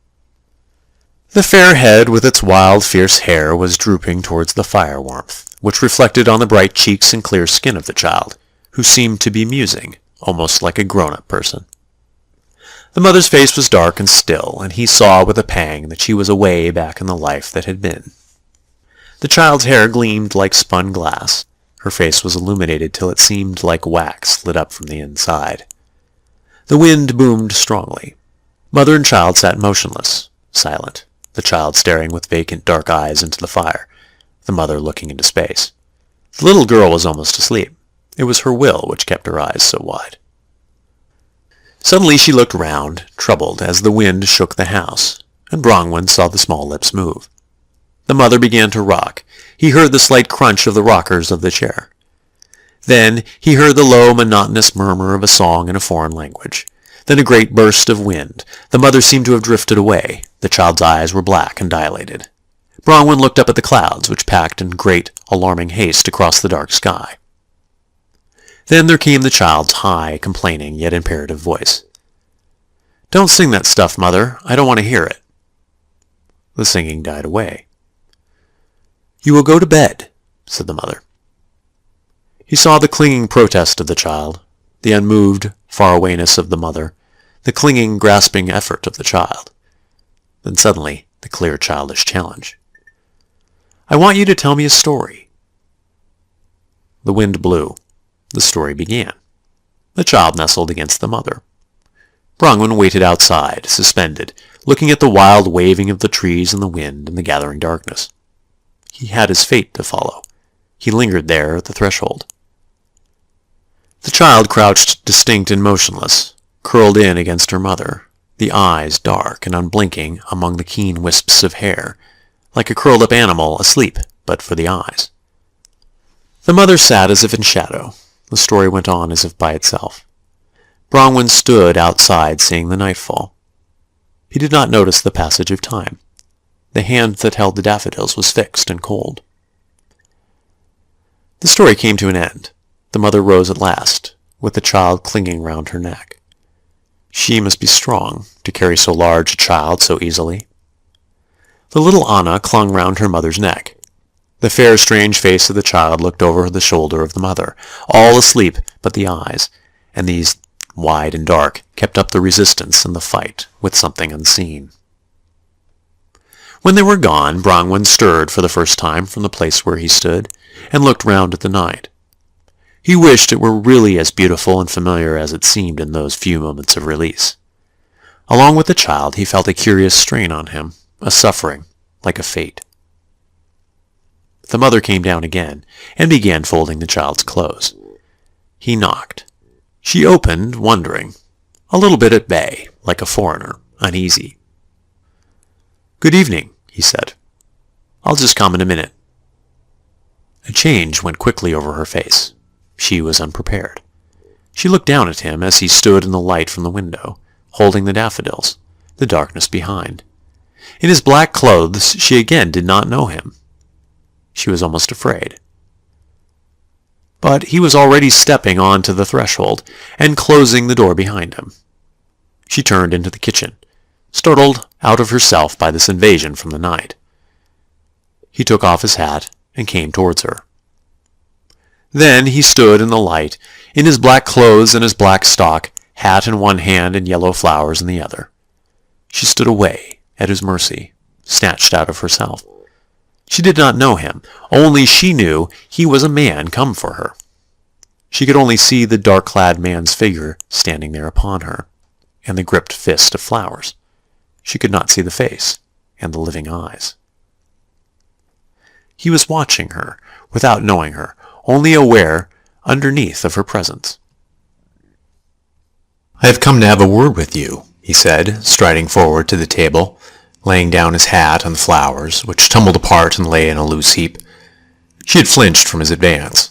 The fair head with its wild, fierce hair was drooping towards the fire warmth, which reflected on the bright cheeks and clear skin of the child, who seemed to be musing, almost like a grown-up person. The mother's face was dark and still, and he saw with a pang that she was away back in the life that had been. The child's hair gleamed like spun glass. Her face was illuminated till it seemed like wax lit up from the inside. The wind boomed strongly. Mother and child sat motionless, silent, the child staring with vacant dark eyes into the fire, the mother looking into space. The little girl was almost asleep. It was her will which kept her eyes so wide. Suddenly she looked round, troubled, as the wind shook the house, and Bronwyn saw the small lips move. The mother began to rock. He heard the slight crunch of the rockers of the chair. Then he heard the low, monotonous murmur of a song in a foreign language. Then a great burst of wind. The mother seemed to have drifted away. The child's eyes were black and dilated. Bronwyn looked up at the clouds, which packed in great, alarming haste across the dark sky. Then there came the child's high, complaining, yet imperative voice. "Don't sing that stuff, Mother. I don't want to hear it." The singing died away. "You will go to bed," said the mother. He saw the clinging protest of the child, the unmoved far-awayness of the mother, the clinging, grasping effort of the child. Then suddenly the clear, childish challenge. "I want you to tell me a story." The wind blew. The story began. The child nestled against the mother. Bronwyn waited outside, suspended, looking at the wild waving of the trees and the wind and the gathering darkness. He had his fate to follow. He lingered there at the threshold. The child crouched distinct and motionless, curled in against her mother, the eyes dark and unblinking among the keen wisps of hair, like a curled-up animal asleep but for the eyes. The mother sat as if in shadow. The story went on as if by itself. Bronwyn stood outside seeing the nightfall. He did not notice the passage of time. The hand that held the daffodils was fixed and cold. The story came to an end. The mother rose at last, with the child clinging round her neck. She must be strong to carry so large a child so easily. The little Anna clung round her mother's neck. The fair, strange face of the child looked over the shoulder of the mother, all asleep but the eyes, and these, wide and dark, kept up the resistance and the fight with something unseen. When they were gone, Bronwyn stirred for the first time from the place where he stood, and looked round at the night. He wished it were really as beautiful and familiar as it seemed in those few moments of release. Along with the child, he felt a curious strain on him, a suffering, like a fate. The mother came down again, and began folding the child's clothes. He knocked. She opened, wondering, a little bit at bay, like a foreigner, uneasy. "Good evening," he said. "I'll just come in a minute." A change went quickly over her face. She was unprepared. She looked down at him as he stood in the light from the window, holding the daffodils, the darkness behind. In his black clothes she again did not know him. She was almost afraid. But he was already stepping on to the threshold and closing the door behind him. She turned into the kitchen, startled out of herself by this invasion from the night. He took off his hat and came towards her. Then he stood in the light, in his black clothes and his black stock, hat in one hand and yellow flowers in the other. She stood away, at his mercy, snatched out of herself. She did not know him, only she knew he was a man come for her. She could only see the dark-clad man's figure standing there upon her, and the gripped fist of flowers. She could not see the face and the living eyes. He was watching her, without knowing her, only aware, underneath of her presence. "I have come to have a word with you," he said, striding forward to the table, laying down his hat on the flowers, which tumbled apart and lay in a loose heap. She had flinched from his advance.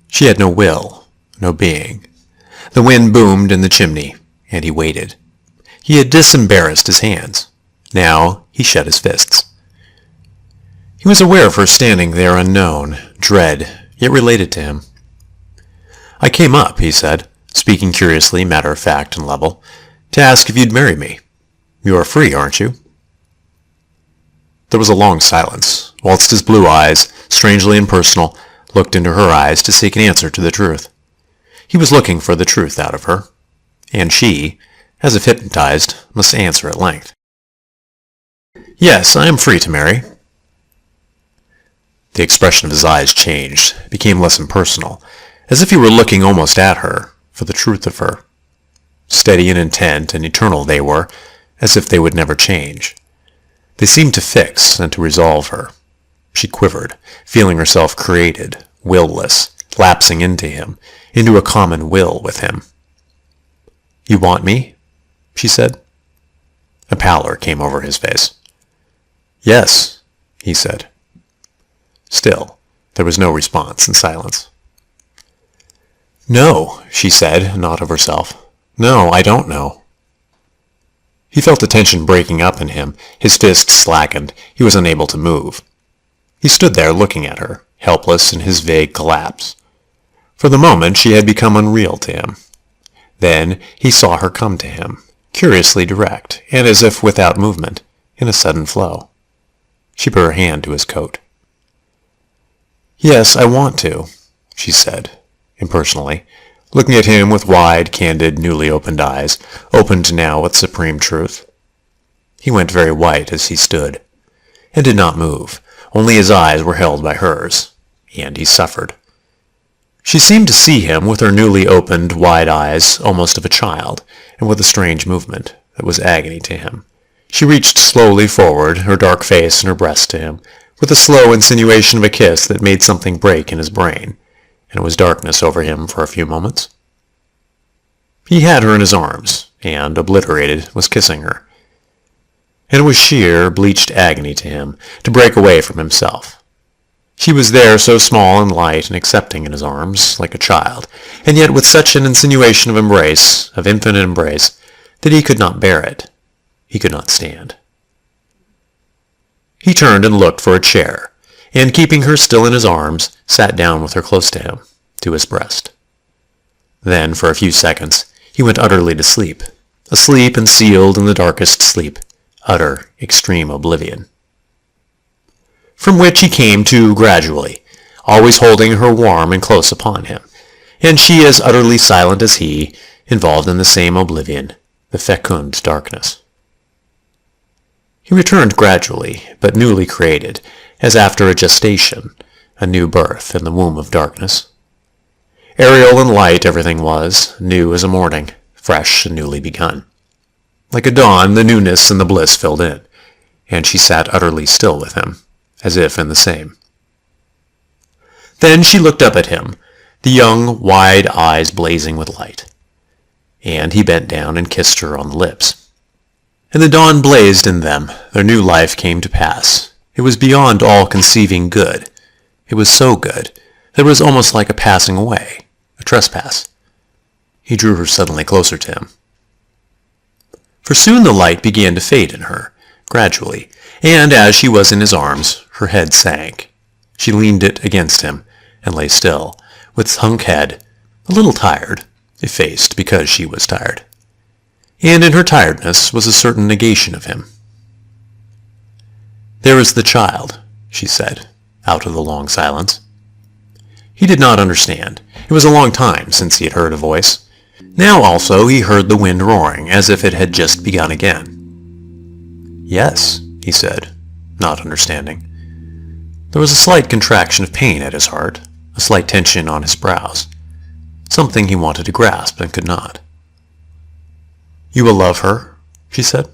She had no will, no being. The wind boomed in the chimney, and he waited. He had disembarrassed his hands. Now he shut his fists. He was aware of her standing there unknown, dread, yet related to him. "I came up," he said, speaking curiously, matter-of-fact and level, "to ask if you'd marry me. You are free, aren't you?" There was a long silence, whilst his blue eyes, strangely impersonal, looked into her eyes to seek an answer to the truth. He was looking for the truth out of her, and she, as if hypnotized, must answer at length. "Yes, I am free to marry." The expression of his eyes changed, became less impersonal, as if he were looking almost at her, for the truth of her. Steady and intent and eternal they were, as if they would never change. They seemed to fix and to resolve her. She quivered, feeling herself created, will-less, lapsing into him, into a common will with him. "You want me?" she said. A pallor came over his face. "Yes," he said, Still, there was no response and silence. "No," she said, not of herself. "No, I don't know." He felt the tension breaking up in him. His fists slackened. He was unable to move. He stood there looking at her, helpless in his vague collapse. For the moment she had become unreal to him. Then he saw her come to him, curiously direct, and as if without movement, in a sudden flow. She put her hand to his coat. "Yes, I want to," she said, impersonally, looking at him with wide, candid, newly opened eyes, opened now with supreme truth. He went very white as he stood, and did not move. Only his eyes were held by hers, and he suffered. She seemed to see him with her newly opened, wide eyes, almost of a child, and with a strange movement that was agony to him. She reached slowly forward, her dark face and her breast to him, with a slow insinuation of a kiss that made something break in his brain, and it was darkness over him for a few moments. He had her in his arms, and, obliterated, was kissing her. And it was sheer, bleached agony to him to break away from himself. She was there so small and light and accepting in his arms, like a child, and yet with such an insinuation of embrace, of infinite embrace, that he could not bear it. He could not stand. He turned and looked for a chair, and keeping her still in his arms, sat down with her close to him, to his breast. Then, for a few seconds, he went utterly to sleep, asleep and sealed in the darkest sleep, utter, extreme oblivion. From which he came to gradually, always holding her warm and close upon him, and she as utterly silent as he, involved in the same oblivion, the fecund darkness. He returned gradually, but newly created, as after a gestation, a new birth in the womb of darkness. Aerial and light everything was, new as a morning, fresh and newly begun. Like a dawn, the newness and the bliss filled in, and she sat utterly still with him, as if in the same. Then she looked up at him, the young, wide eyes blazing with light, and he bent down and kissed her on the lips. And the dawn blazed in them, their new life came to pass. It was beyond all conceiving good. It was so good that it was almost like a passing away, a trespass. He drew her suddenly closer to him. For soon the light began to fade in her, gradually, and as she was in his arms, her head sank. She leaned it against him, and lay still, with sunk head, a little tired, effaced because she was tired. And in her tiredness was a certain negation of him. "There is the child," she said, out of the long silence. He did not understand. It was a long time since he had heard a voice. Now also he heard the wind roaring, as if it had just begun again. "Yes," he said, not understanding. There was a slight contraction of pain at his heart, a slight tension on his brows, something he wanted to grasp and could not. "You will love her?" she said.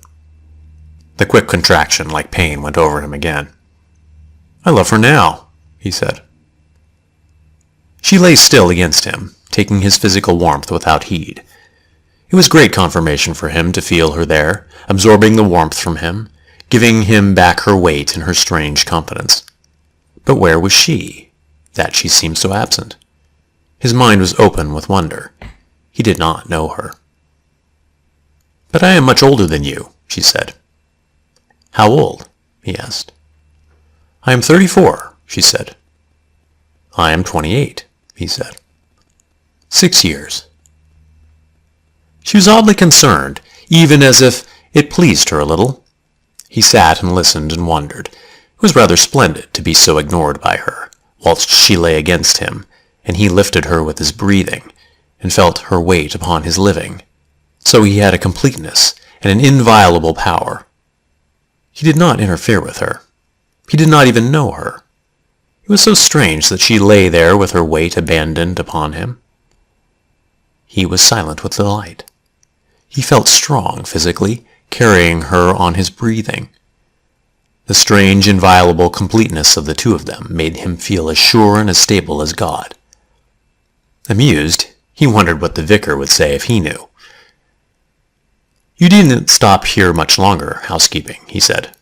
The quick contraction, like pain, went over him again. "I love her now," he said. She lay still against him, taking his physical warmth without heed. It was great confirmation for him to feel her there, absorbing the warmth from him, giving him back her weight and her strange confidence. But where was she, that she seemed so absent? His mind was open with wonder. He did not know her. "But I am much older than you," she said. "How old?" he asked. "I am 34, she said. "I am 28, he said. 6 years. She was oddly concerned, even as if it pleased her a little. He sat and listened and wondered. It was rather splendid to be so ignored by her, whilst she lay against him, and he lifted her with his breathing, and felt her weight upon his living. So he had a completeness and an inviolable power. He did not interfere with her. He did not even know her. It was so strange that she lay there with her weight abandoned upon him. He was silent with delight. He felt strong physically, carrying her on his breathing. The strange, inviolable completeness of the two of them made him feel as sure and as stable as God. Amused, he wondered what the vicar would say if he knew. "You needn't stop here much longer, housekeeping," he said.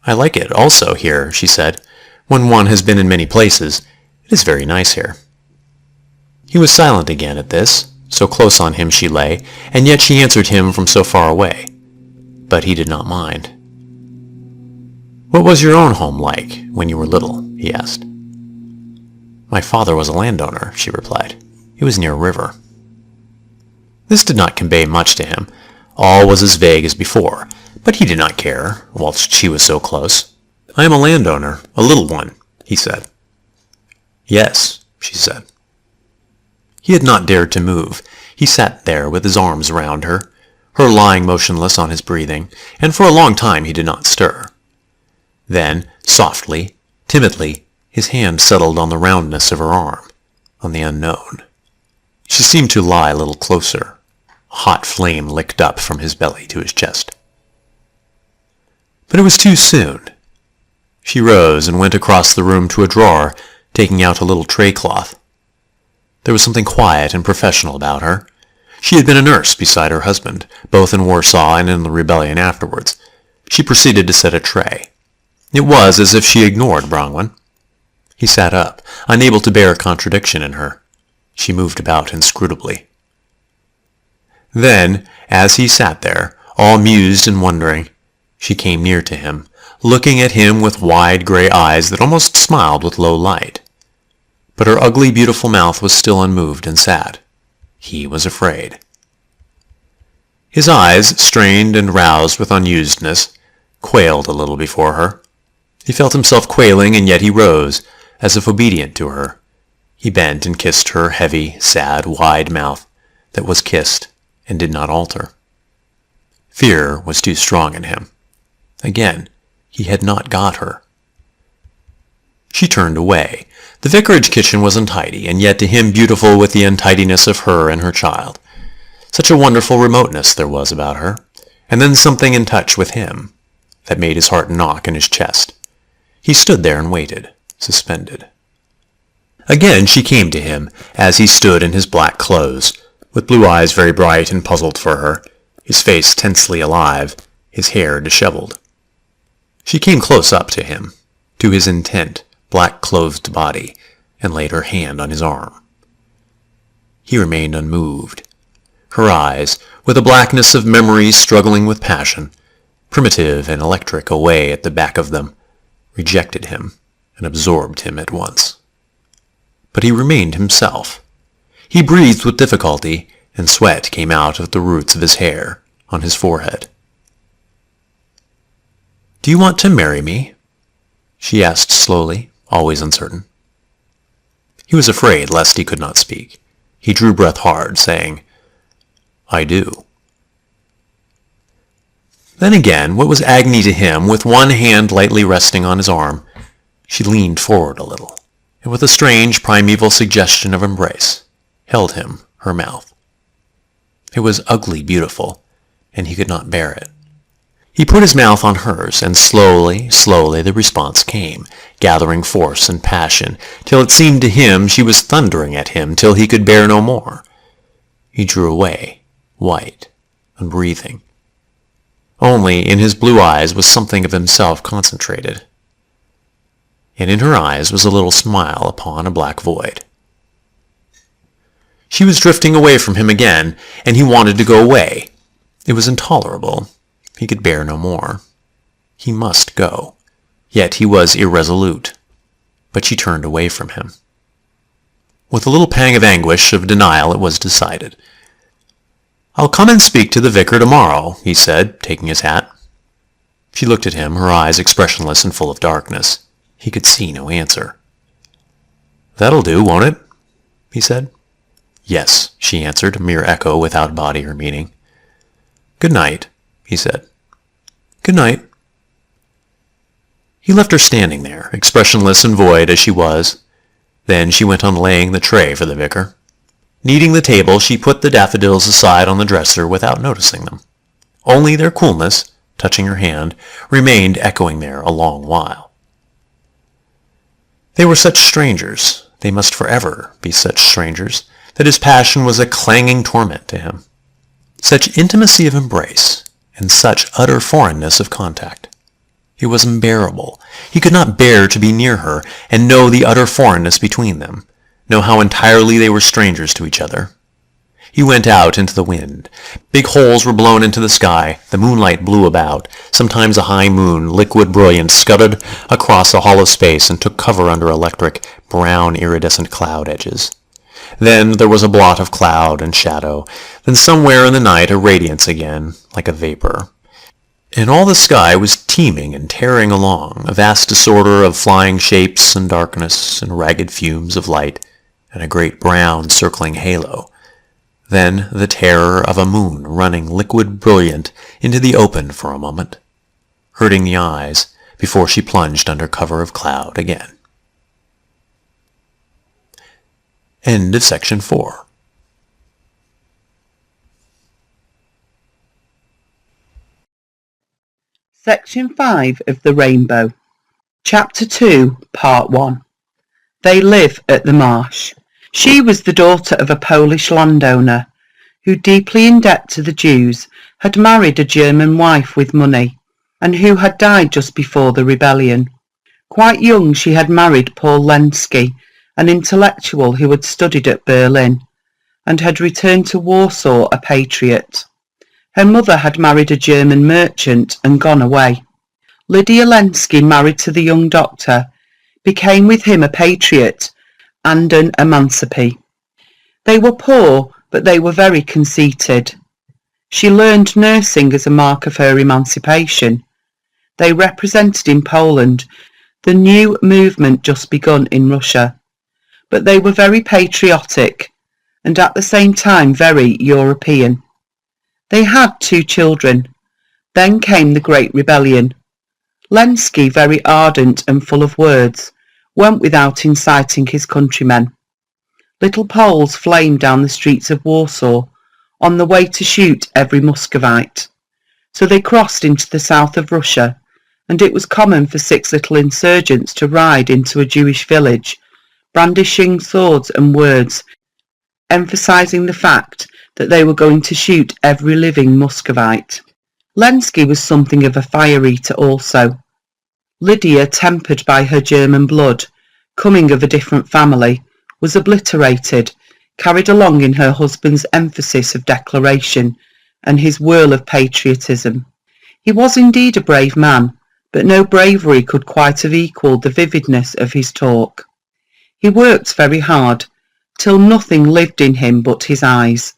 "I like it also here," she said, When one has been in many places, it is very nice here." He was silent again at this. So close on him she lay, and yet she answered him from so far away. But he did not mind. "What was your own home like when you were little?" he asked. "My father was a landowner," she replied. "It was near a river." This did not convey much to him. All was as vague as before, but he did not care, whilst she was so close. "I am a landowner, a little one," he said. "Yes," she said. He had not dared to move. He sat there with his arms round her, her lying motionless on his breathing, and for a long time he did not stir. Then, softly, timidly, his hand settled on the roundness of her arm, on the unknown. She seemed to lie a little closer. A hot flame licked up from his belly to his chest. But it was too soon. She rose and went across the room to a drawer, taking out a little tray cloth. There was something quiet and professional about her. She had been a nurse beside her husband, both in Warsaw and in the rebellion afterwards. She proceeded to set a tray. It was as if she ignored Brangwen. He sat up, unable to bear contradiction in her. She moved about inscrutably. Then, as he sat there, all mused and wondering, she came near to him, looking at him with wide gray eyes that almost smiled with low light. But her ugly, beautiful mouth was still unmoved and sad. He was afraid. His eyes, strained and roused with unusedness, quailed a little before her. He felt himself quailing, and yet he rose, as if obedient to her. He bent and kissed her heavy, sad, wide mouth that was kissed and did not alter. Fear was too strong in him. Again, he had not got her. She turned away. The vicarage kitchen was untidy, and yet to him beautiful with the untidiness of her and her child. Such a wonderful remoteness there was about her, and then something in touch with him that made his heart knock in his chest. He stood there and waited, suspended. Again she came to him, as he stood in his black clothes, with blue eyes very bright and puzzled for her, his face tensely alive, his hair disheveled. She came close up to him, to his intent, black-clothed body, and laid her hand on his arm. He remained unmoved. Her eyes, with a blackness of memory struggling with passion, primitive and electric away at the back of them, rejected him and absorbed him at once. But he remained himself. He breathed with difficulty, and sweat came out of the roots of his hair on his forehead. "Do you want to marry me?" she asked slowly, always uncertain. He was afraid lest he could not speak. He drew breath hard, saying, "I do." Then again, what was agony to him, with one hand lightly resting on his arm, she leaned forward a little, and with a strange primeval suggestion of embrace, held him, her mouth. It was ugly beautiful, and he could not bear it. He put his mouth on hers, and slowly, slowly the response came, gathering force and passion, till it seemed to him she was thundering at him till he could bear no more. He drew away, white, unbreathing. Only in his blue eyes was something of himself concentrated, and in her eyes was a little smile upon a black void. She was drifting away from him again, and he wanted to go away. It was intolerable. He could bear no more. He must go. Yet he was irresolute. But she turned away from him. With a little pang of anguish, of denial, it was decided. "I'll come and speak to the vicar tomorrow," he said, taking his hat. She looked at him, her eyes expressionless and full of darkness. He could see no answer. "That'll do, won't it?" he said. "Yes," she answered, a mere echo without body or meaning. "Good night," he said. "Good night." He left her standing there, expressionless and void as she was. Then she went on laying the tray for the vicar. Kneading the table, she put the daffodils aside on the dresser without noticing them. Only their coolness, touching her hand, remained echoing there a long while. They were such strangers, they must forever be such strangers, that his passion was a clanging torment to him. Such intimacy of embrace, and such utter foreignness of contact. It was unbearable. He could not bear to be near her and know the utter foreignness between them, know how entirely they were strangers to each other. He went out into the wind. Big holes were blown into the sky. The moonlight blew about. Sometimes a high moon, liquid brilliant, scudded across a hollow space and took cover under electric, brown, iridescent cloud edges. Then there was a blot of cloud and shadow. Then somewhere in the night a radiance again, like a vapor. And all the sky was teeming and tearing along, a vast disorder of flying shapes and darkness and ragged fumes of light, and a great brown circling halo. Then the terror of a moon running liquid brilliant into the open for a moment, hurting the eyes before she plunged under cover of cloud again. End of section 4. Section 5 of The Rainbow. Chapter 2, Part 1. They live at the marsh. She was the daughter of a Polish landowner who, deeply in debt to the Jews, had married a German wife with money, and who had died just before the rebellion. Quite young she had married Paul Morel, an intellectual who had studied at Berlin, and had returned to Warsaw a patriot. Her mother had married a German merchant and gone away. Lydia Lenski, married to the young doctor, became with him a patriot and an emancipee. They were poor, but they were very conceited. She learned nursing as a mark of her emancipation. They represented in Poland the new movement just begun in Russia, but they were very patriotic and at the same time very European. They had 2 children. Then came the Great Rebellion. Lenski, very ardent and full of words, went without inciting his countrymen. Little Poles flamed down the streets of Warsaw on the way to shoot every Muscovite. So they crossed into the south of Russia, and it was common for 6 little insurgents to ride into a Jewish village, brandishing swords and words, emphasizing the fact that they were going to shoot every living Muscovite. Lenski was something of a fire-eater also. Lydia, tempered by her German blood, coming of a different family, was obliterated, carried along in her husband's emphasis of declaration and his whirl of patriotism. He was indeed a brave man, but no bravery could quite have equalled the vividness of his talk. He worked very hard, till nothing lived in him but his eyes.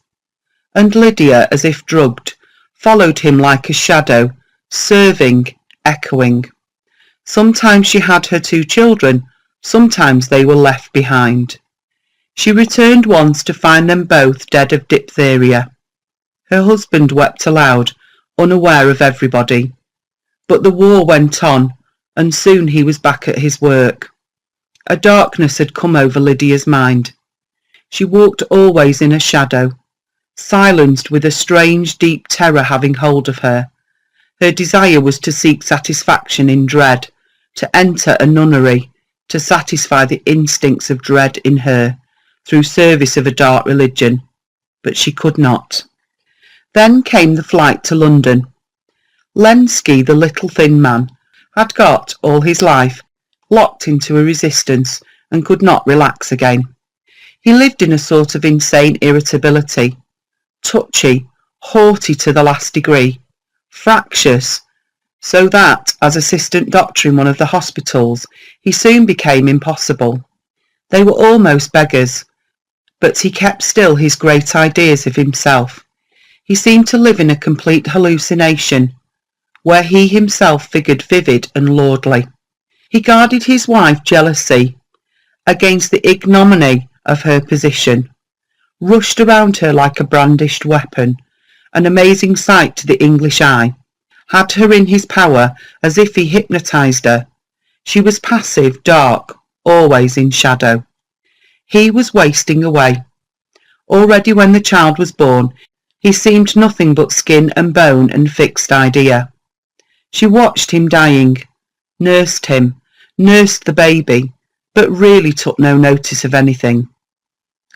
And Lydia, as if drugged, followed him like a shadow, serving, echoing. Sometimes she had her 2 children, sometimes they were left behind. She returned once to find them both dead of diphtheria. Her husband wept aloud, unaware of everybody. But the war went on, and soon he was back at his work. A darkness had come over Lydia's mind. She walked always in a shadow, silenced with a strange deep terror having hold of her. Her desire was to seek satisfaction in dread, to enter a nunnery, to satisfy the instincts of dread in her, through service of a dark religion, but she could not. Then came the flight to London. Lenski, the little thin man, had got, all his life, locked into a resistance and could not relax again. He lived in a sort of insane irritability, touchy, haughty to the last degree, fractious, so that, as assistant doctor in one of the hospitals, he soon became impossible. They were almost beggars, but he kept still his great ideas of himself. He seemed to live in a complete hallucination, where he himself figured vivid and lordly. He guarded his wife jealously against the ignominy of her position, rushed around her like a brandished weapon, an amazing sight to the English eye, had her in his power as if he hypnotized her. She was passive, dark, always in shadow. He was wasting away. Already when the child was born, he seemed nothing but skin and bone and fixed idea. She watched him dying, nursed him, nursed the baby, but really took no notice of anything.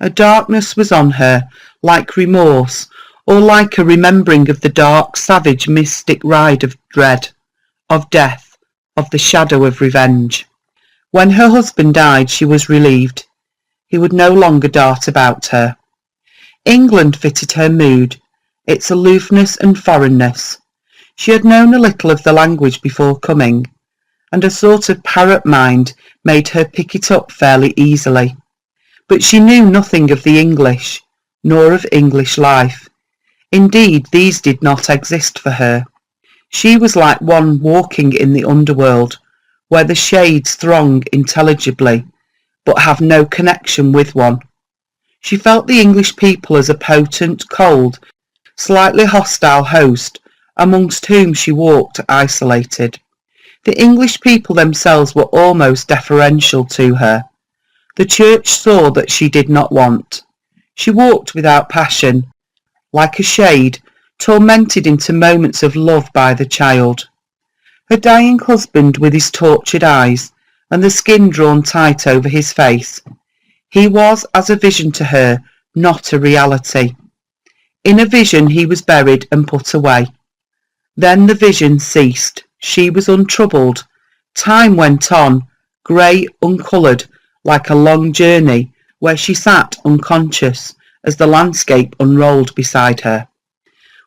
A darkness was on her, like remorse, or like a remembering of the dark, savage, mystic ride of dread, of death, of the shadow of revenge. When her husband died, she was relieved. He would no longer dart about her. England fitted her mood, its aloofness and foreignness. She had known a little of the language before coming, and a sort of parrot mind made her pick it up fairly easily. But she knew nothing of the English, nor of English life. Indeed, these did not exist for her. She was like one walking in the underworld, where the shades throng intelligibly, but have no connection with one. She felt the English people as a potent, cold, slightly hostile host, amongst whom she walked isolated. The English people themselves were almost deferential to her. The church saw that she did not want. She walked without passion, like a shade, tormented into moments of love by the child. Her dying husband, with his tortured eyes, and the skin drawn tight over his face, he was as a vision to her, not a reality. In a vision he was buried and put away. Then the vision ceased. She was untroubled. Time went on, grey, uncoloured, like a long journey, where she sat unconscious as the landscape unrolled beside her.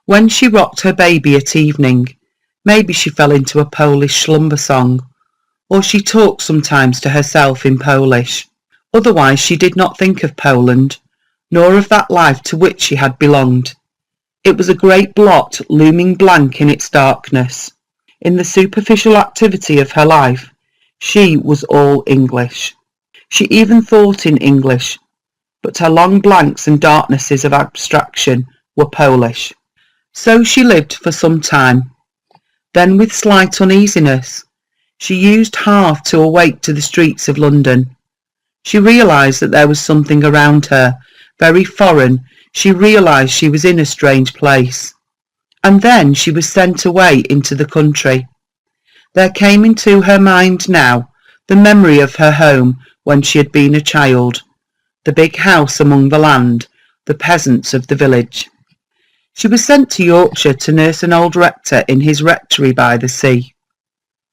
When she rocked her baby at evening, maybe she fell into a Polish slumber song, or she talked sometimes to herself in Polish. Otherwise she did not think of Poland, nor of that life to which she had belonged. It was a great blot looming blank in its darkness. In the superficial activity of her life, she was all English. She even thought in English, but her long blanks and darknesses of abstraction were Polish. So she lived for some time. Then, with slight uneasiness, she used half to awake to the streets of London. She realised that there was something around her, very foreign. She realised she was in a strange place. And then she was sent away into the country. There came into her mind now the memory of her home when she had been a child, the big house among the land, the peasants of the village. She was sent to Yorkshire to nurse an old rector in his rectory by the sea.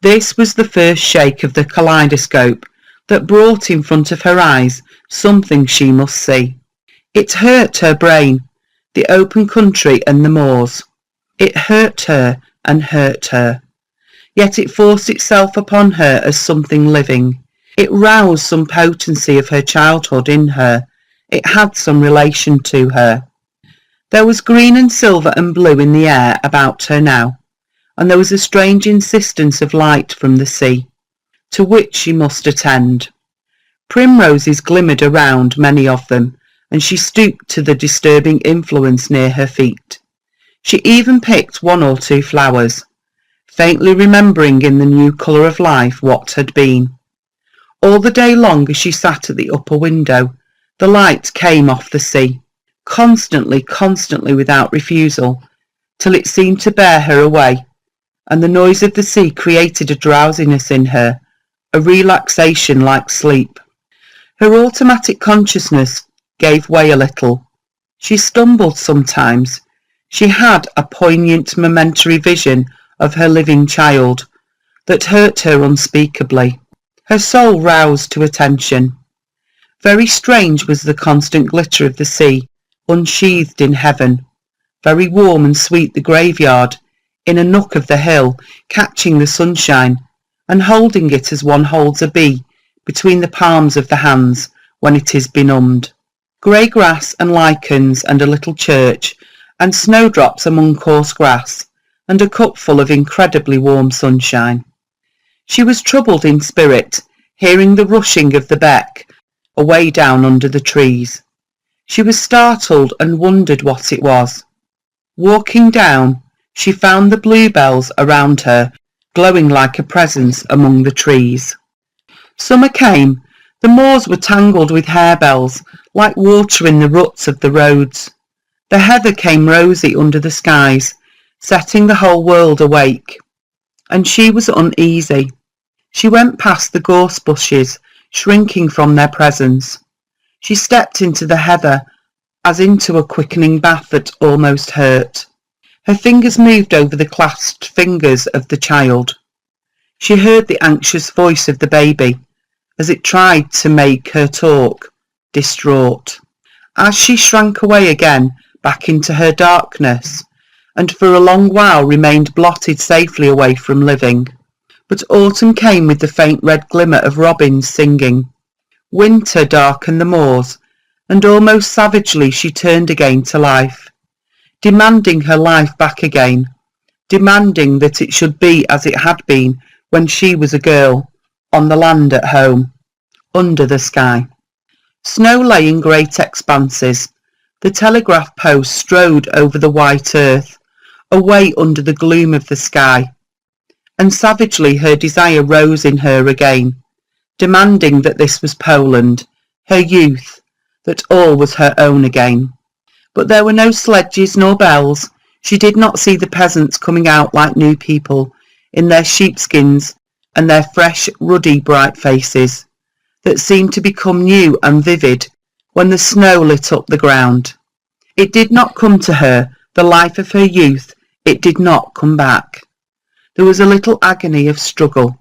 This was the first shake of the kaleidoscope that brought in front of her eyes something she must see. It hurt her brain, the open country and the moors. It hurt her and hurt her. Yet it forced itself upon her as something living. It roused some potency of her childhood in her. It had some relation to her. There was green and silver and blue in the air about her now, and there was a strange insistence of light from the sea, to which she must attend. Primroses glimmered around, many of them, and she stooped to the disturbing influence near her feet. She even picked one or two flowers, faintly remembering in the new colour of life what had been. All the day long as she sat at the upper window, the light came off the sea, constantly without refusal, till it seemed to bear her away, and the noise of the sea created a drowsiness in her, a relaxation like sleep. Her automatic consciousness gave way a little. She stumbled sometimes. She had a poignant momentary vision of her living child that hurt her unspeakably. Her soul roused to attention. Very strange was the constant glitter of the sea, unsheathed in heaven. Very warm and sweet the graveyard, in a nook of the hill, catching the sunshine, and holding it as one holds a bee between the palms of the hands when it is benumbed. Grey grass and lichens and a little church, and snowdrops among coarse grass, and a cupful of incredibly warm sunshine. She was troubled in spirit, hearing the rushing of the beck away down under the trees. She was startled and wondered what it was. Walking down, she found the bluebells around her glowing like a presence among the trees. Summer came. The moors were tangled with harebells, like water in the ruts of the roads. The heather came rosy under the skies, setting the whole world awake. And she was uneasy. She went past the gorse bushes, shrinking from their presence. She stepped into the heather as into a quickening bath that almost hurt. Her fingers moved over the clasped fingers of the child. She heard the anxious voice of the baby as it tried to make her talk, distraught. As she shrank away again back into her darkness, and for a long while remained blotted safely away from living. But autumn came with the faint red glimmer of robins singing. Winter darkened the moors, and almost savagely she turned again to life, demanding her life back again, demanding that it should be as it had been when she was a girl, on the land at home, under the sky. Snow lay in great expanses. The telegraph post strode over the white earth, away under the gloom of the sky, and savagely her desire rose in her again, demanding that this was Poland, her youth, that all was her own again. But there were no sledges nor bells. She did not see the peasants coming out like new people, in their sheepskins and their fresh, ruddy, bright faces, that seemed to become new and vivid when the snow lit up the ground. It did not come to her, the life of her youth, it did not come back. There was a little agony of struggle,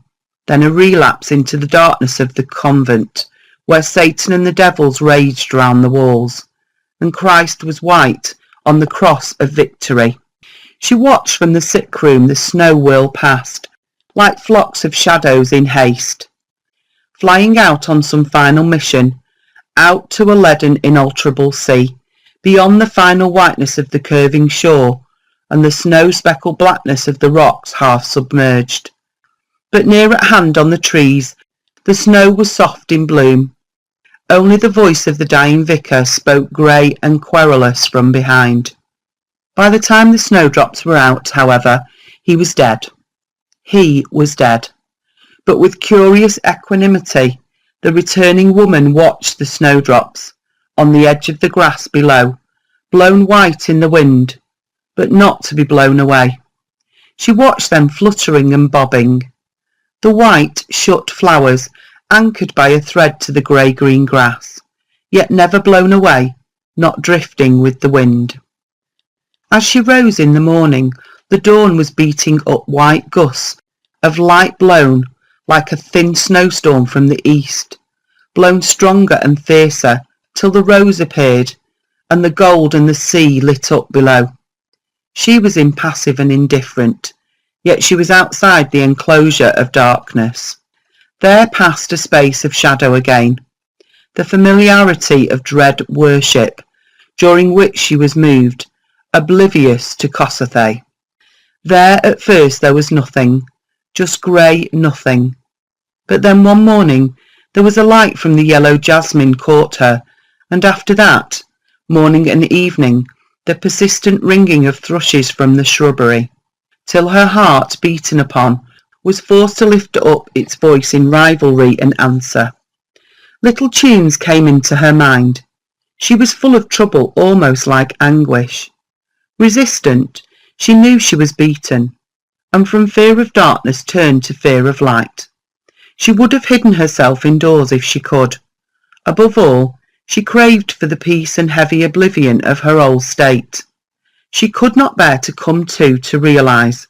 then a relapse into the darkness of the convent, where Satan and the devils raged round the walls, and Christ was white on the cross of victory. She watched from the sick room the snow whirl past, like flocks of shadows in haste, flying out on some final mission, out to a leaden inalterable sea, beyond the final whiteness of the curving shore, and the snow-speckled blackness of the rocks half submerged. But near at hand on the trees, the snow was soft in bloom. Only the voice of the dying vicar spoke grey and querulous from behind. By the time the snowdrops were out, however, he was dead. He was dead. But with curious equanimity, the returning woman watched the snowdrops, on the edge of the grass below, blown white in the wind, but not to be blown away. She watched them fluttering and bobbing, the white, shut flowers anchored by a thread to the grey-green grass, yet never blown away, not drifting with the wind. As she rose in the morning, the dawn was beating up white gusts of light blown like a thin snowstorm from the east, blown stronger and fiercer till the rose appeared, and the gold and the sea lit up below. She was impassive and indifferent, yet she was outside the enclosure of darkness. There passed a space of shadow again, the familiarity of dread worship, during which she was moved, oblivious to Kossuth. There at first there was nothing, just grey nothing. But then one morning there was a light from the yellow jasmine caught her, and after that, morning and evening, the persistent ringing of thrushes from the shrubbery, till her heart, beaten upon, was forced to lift up its voice in rivalry and answer. Little tunes came into her mind. She was full of trouble, almost like anguish. Resistant, she knew she was beaten, and from fear of darkness turned to fear of light. She would have hidden herself indoors if she could. Above all, she craved for the peace and heavy oblivion of her old state. She could not bear to come to realise.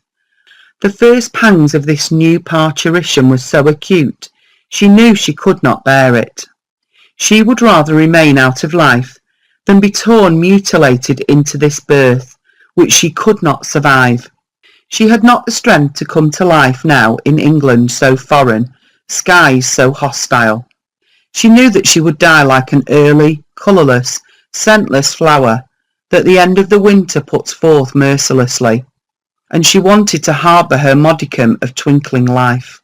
The first pangs of this new parturition were so acute, she knew she could not bear it. She would rather remain out of life than be torn mutilated into this birth, which she could not survive. She had not the strength to come to life now in England so foreign, skies so hostile. She knew that she would die like an early, colourless, scentless flower that the end of the winter puts forth mercilessly, and she wanted to harbour her modicum of twinkling life.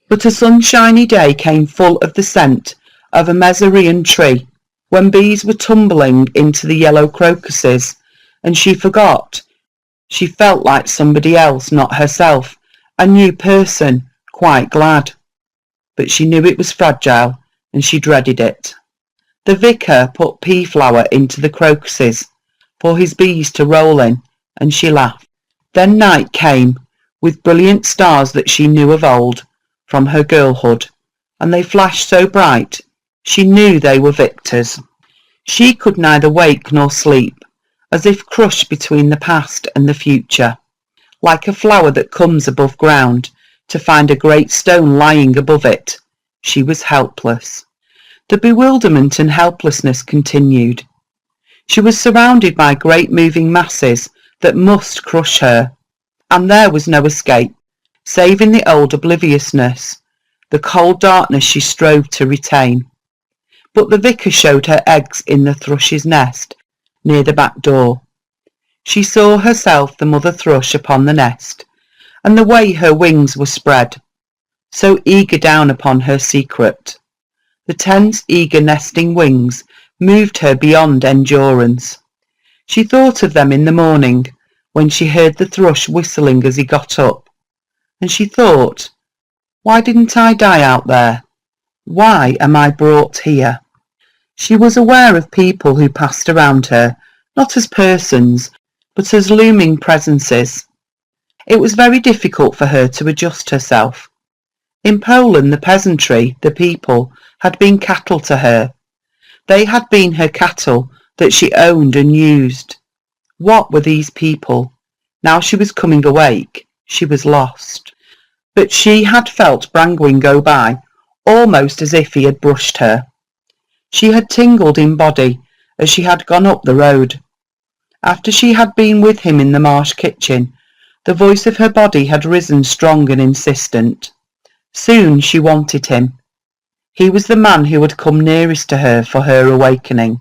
But a sunshiny day came full of the scent of a mezereon tree, when bees were tumbling into the yellow crocuses, and she forgot. She felt like somebody else, not herself, a new person, quite glad. But she knew it was fragile, and she dreaded it. The vicar put pea flour into the crocuses for his bees to roll in, and she laughed. Then night came, with brilliant stars that she knew of old, from her girlhood, and they flashed so bright, she knew they were victors. She could neither wake nor sleep, as if crushed between the past and the future, like a flower that comes above ground to find a great stone lying above it. She was helpless. The bewilderment and helplessness continued. She was surrounded by great moving masses that must crush her, and there was no escape, save in the old obliviousness, the cold darkness she strove to retain. But the vicar showed her eggs in the thrush's nest near the back door. She saw herself the mother thrush upon the nest, and the way her wings were spread, so eager down upon her secret. The tense, eager nesting wings moved her beyond endurance. She thought of them in the morning, when she heard the thrush whistling as he got up, and she thought, why didn't I die out there? Why am I brought here? She was aware of people who passed around her, not as persons, but as looming presences. It was very difficult for her to adjust herself. In Poland, the peasantry, the people, had been cattle to her. They had been her cattle that she owned and used. What were these people? Now she was coming awake. She was lost. But she had felt Brangwyn go by, almost as if he had brushed her. She had tingled in body as she had gone up the road. After she had been with him in the marsh kitchen, the voice of her body had risen strong and insistent. Soon she wanted him. He was the man who had come nearest to her for her awakening.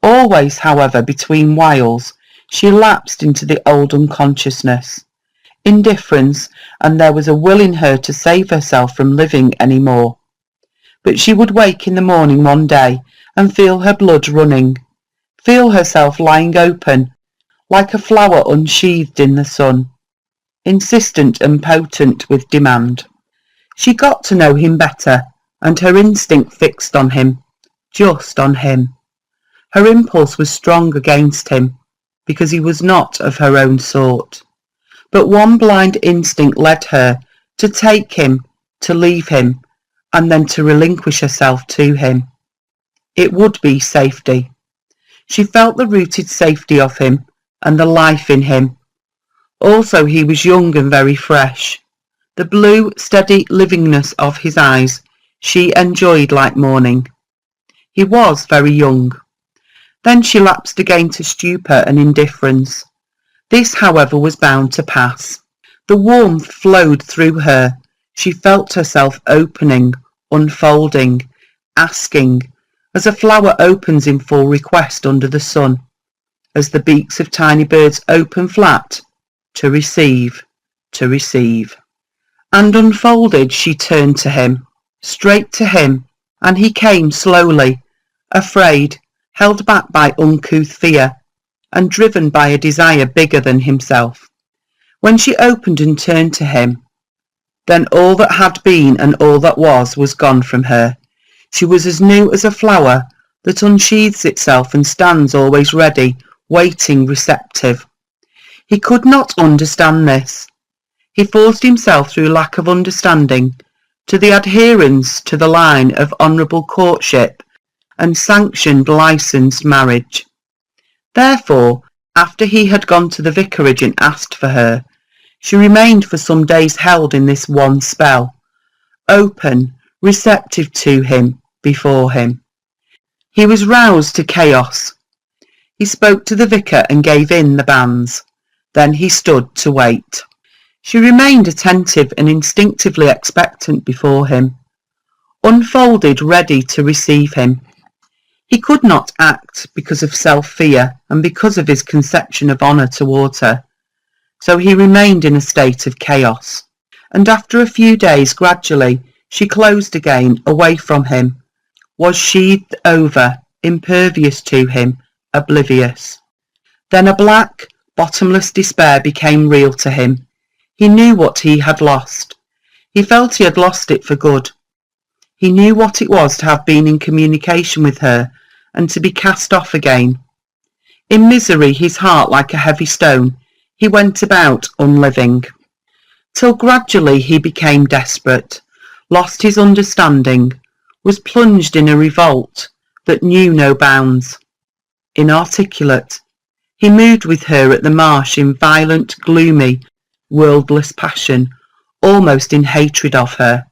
Always, however, between whiles, she lapsed into the old unconsciousness, indifference, and there was a will in her to save herself from living any more. But she would wake in the morning one day and feel her blood running, feel herself lying open, like a flower unsheathed in the sun, insistent and potent with demand. She got to know him better, and her instinct fixed on him, just on him. Her impulse was strong against him, because he was not of her own sort. But one blind instinct led her to take him, to leave him, and then to relinquish herself to him. It would be safety. She felt the rooted safety of him, and the life in him. Also he was young and very fresh. The blue, steady livingness of his eyes she enjoyed like morning. He was very young. Then she lapsed again to stupor and indifference. This, however, was bound to pass. The warmth flowed through her. She felt herself opening, unfolding, asking, as a flower opens in full request under the sun, as the beaks of tiny birds open flat, to receive, to receive. And unfolded she turned to him, straight to him, and he came slowly, afraid, held back by uncouth fear, and driven by a desire bigger than himself. When she opened and turned to him, then all that had been and all that was gone from her. She was as new as a flower that unsheathes itself and stands always ready, waiting, receptive. He could not understand this. He forced himself through lack of understanding to the adherence to the line of honourable courtship and sanctioned licensed marriage. Therefore, after he had gone to the vicarage and asked for her, she remained for some days held in this one spell, open, receptive to him, before him. He was roused to chaos. He spoke to the vicar and gave in the banns. Then he stood to wait. She remained attentive and instinctively expectant before him, unfolded, ready to receive him. He could not act because of self-fear and because of his conception of honour towards her, so he remained in a state of chaos. And after a few days, gradually, she closed again, away from him, was sheathed over, impervious to him, oblivious. Then a black, bottomless despair became real to him. He knew what he had lost. He felt he had lost it for good. He knew what it was to have been in communication with her and to be cast off again. In misery, his heart like a heavy stone, he went about unliving, till gradually he became desperate, lost his understanding, was plunged in a revolt that knew no bounds. Inarticulate, he moved with her at the marsh in violent, gloomy, worldless passion, almost in hatred of her,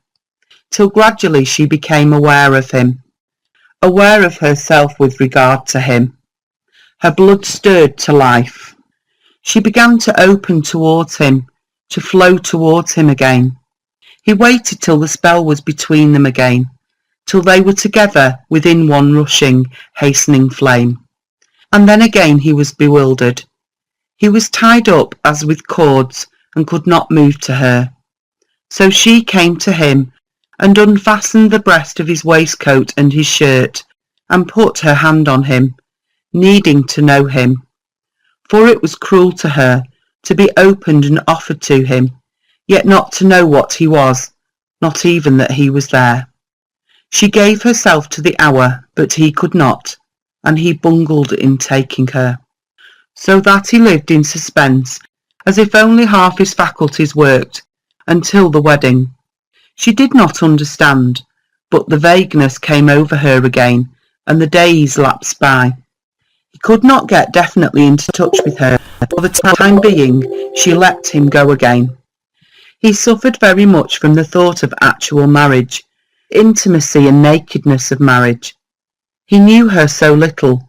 till gradually she became aware of him, aware of herself with regard to him. Her blood stirred to life. She began to open towards him, to flow towards him again. He waited till the spell was between them again, till they were together within one rushing, hastening flame. And then again he was bewildered. He was tied up as with cords and could not move to her. So she came to him and unfastened the breast of his waistcoat and his shirt and put her hand on him, needing to know him. For it was cruel to her to be opened and offered to him, yet not to know what he was, not even that he was there. She gave herself to the hour, but he could not, and he bungled in taking her. So that he lived in suspense, as if only half his faculties worked, until the wedding. She did not understand, but the vagueness came over her again, and the days lapsed by. He could not get definitely into touch with her. For the time being, she let him go again. He suffered very much from the thought of actual marriage, intimacy and nakedness of marriage. He knew her so little.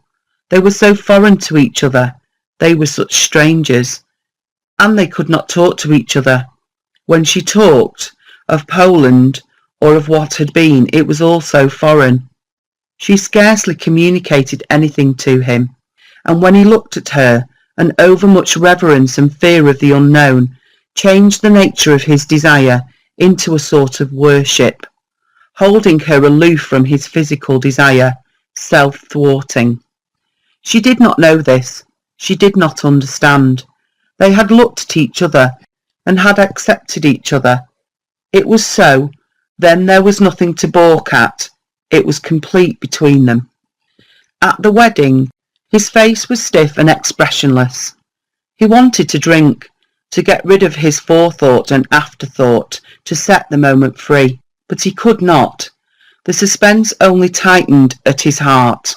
They were so foreign to each other. They were such strangers. And they could not talk to each other. When she talked of Poland or of what had been, it was all so foreign. She scarcely communicated anything to him, and when he looked at her, an overmuch reverence and fear of the unknown changed the nature of his desire into a sort of worship, holding her aloof from his physical desire, self-thwarting. She did not know this. She did not understand. They had looked at each other and had accepted each other. It was so. Then there was nothing to balk at. It was complete between them. At the wedding, his face was stiff and expressionless. He wanted to drink, to get rid of his forethought and afterthought, to set the moment free, but he could not. The suspense only tightened at his heart.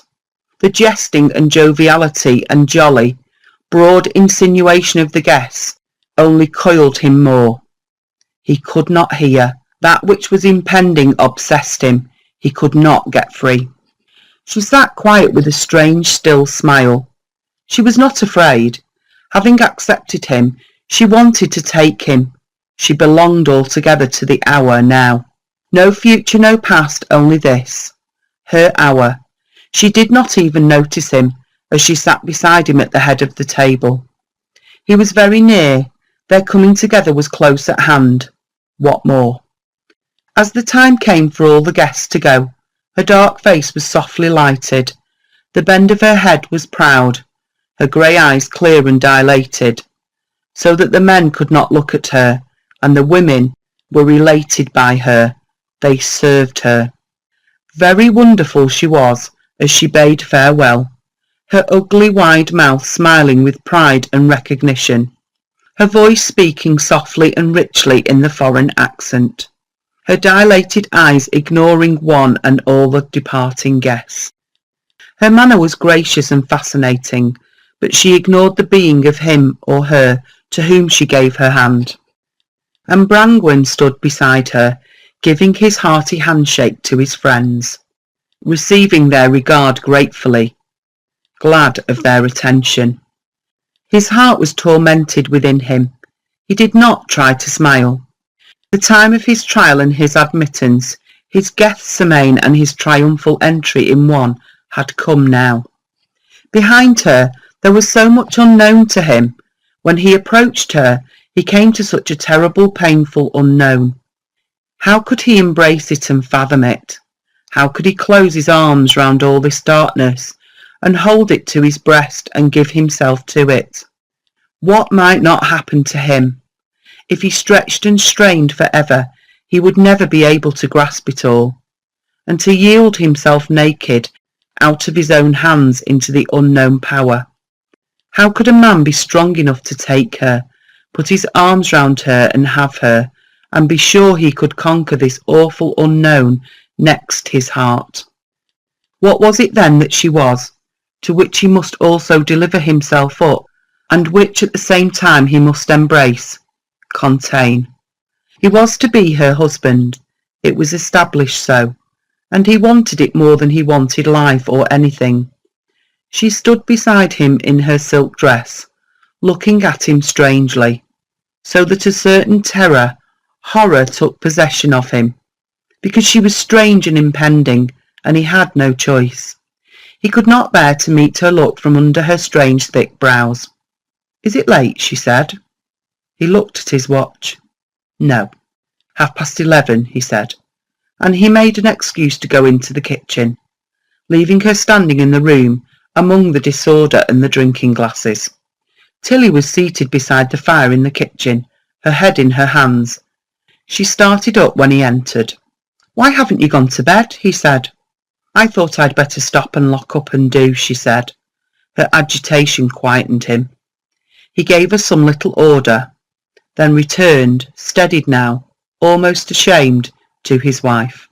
The jesting and joviality and jolly, broad insinuation of the guests only coiled him more. He could not hear. That which was impending obsessed him. He could not get free. She sat quiet with a strange, still smile. She was not afraid. Having accepted him, she wanted to take him. She belonged altogether to the hour now. No future, no past, only this. Her hour. She did not even notice him as she sat beside him at the head of the table. He was very near. Their coming together was close at hand. What more? As the time came for all the guests to go, her dark face was softly lighted. The bend of her head was proud, her grey eyes clear and dilated, so that the men could not look at her, and the women were elated by her. They served her. Very wonderful she was as she bade farewell, her ugly wide mouth smiling with pride and recognition, her voice speaking softly and richly in the foreign accent, her dilated eyes ignoring one and all the departing guests. Her manner was gracious and fascinating, but she ignored the being of him or her to whom she gave her hand. And Brangwen stood beside her, giving his hearty handshake to his friends, receiving their regard gratefully, glad of their attention. His heart was tormented within him. He did not try to smile. The time of his trial and his admittance, his Gethsemane and his triumphal entry in one, had come now. Behind her there was so much unknown to him. When he approached her, he came to such a terrible, painful unknown. How could he embrace it and fathom it? How could he close his arms round all this darkness and hold it to his breast and give himself to it? What might not happen to him? If he stretched and strained forever, he would never be able to grasp it all. And to yield himself naked out of his own hands into the unknown power. How could a man be strong enough to take her, put his arms round her and have her, and be sure he could conquer this awful unknown next his heart? What was it then that she was, to which he must also deliver himself up, and which at the same time he must embrace, contain? He was to be her husband. It was established so, and he wanted it more than he wanted life or anything. She stood beside him in her silk dress, looking at him strangely, so that a certain horror took possession of him, because she was strange and impending, and he had no choice. He could not bear to meet her look from under her strange thick brows. "Is it late?" she said. He looked at his watch. "No, 11:30, he said, and he made an excuse to go into the kitchen, leaving her standing in the room among the disorder and the drinking glasses. Tilly was seated beside the fire in the kitchen, her head in her hands. She started up when he entered. "Why haven't you gone to bed?" he said. "I thought I'd better stop and lock up and do," she said. Her agitation quietened him. He gave her some little order, then returned, steadied now, almost ashamed, to his wife.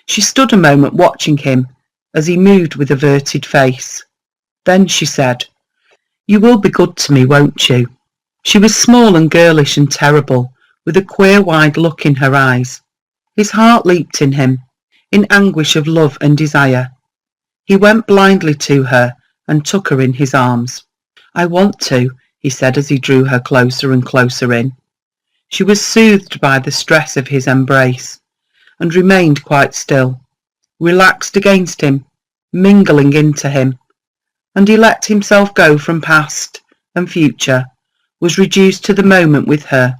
She stood a moment watching him as he moved with averted face. Then she said, "You will be good to me, won't you?" She was small and girlish and terrible, with a queer wide look in her eyes. His heart leaped in him, in anguish of love and desire. He went blindly to her and took her in his arms. "I want to," he said as he drew her closer and closer in. She was soothed by the stress of his embrace, and remained quite still, relaxed against him, mingling into him, and he let himself go from past and future, was reduced to the moment with her,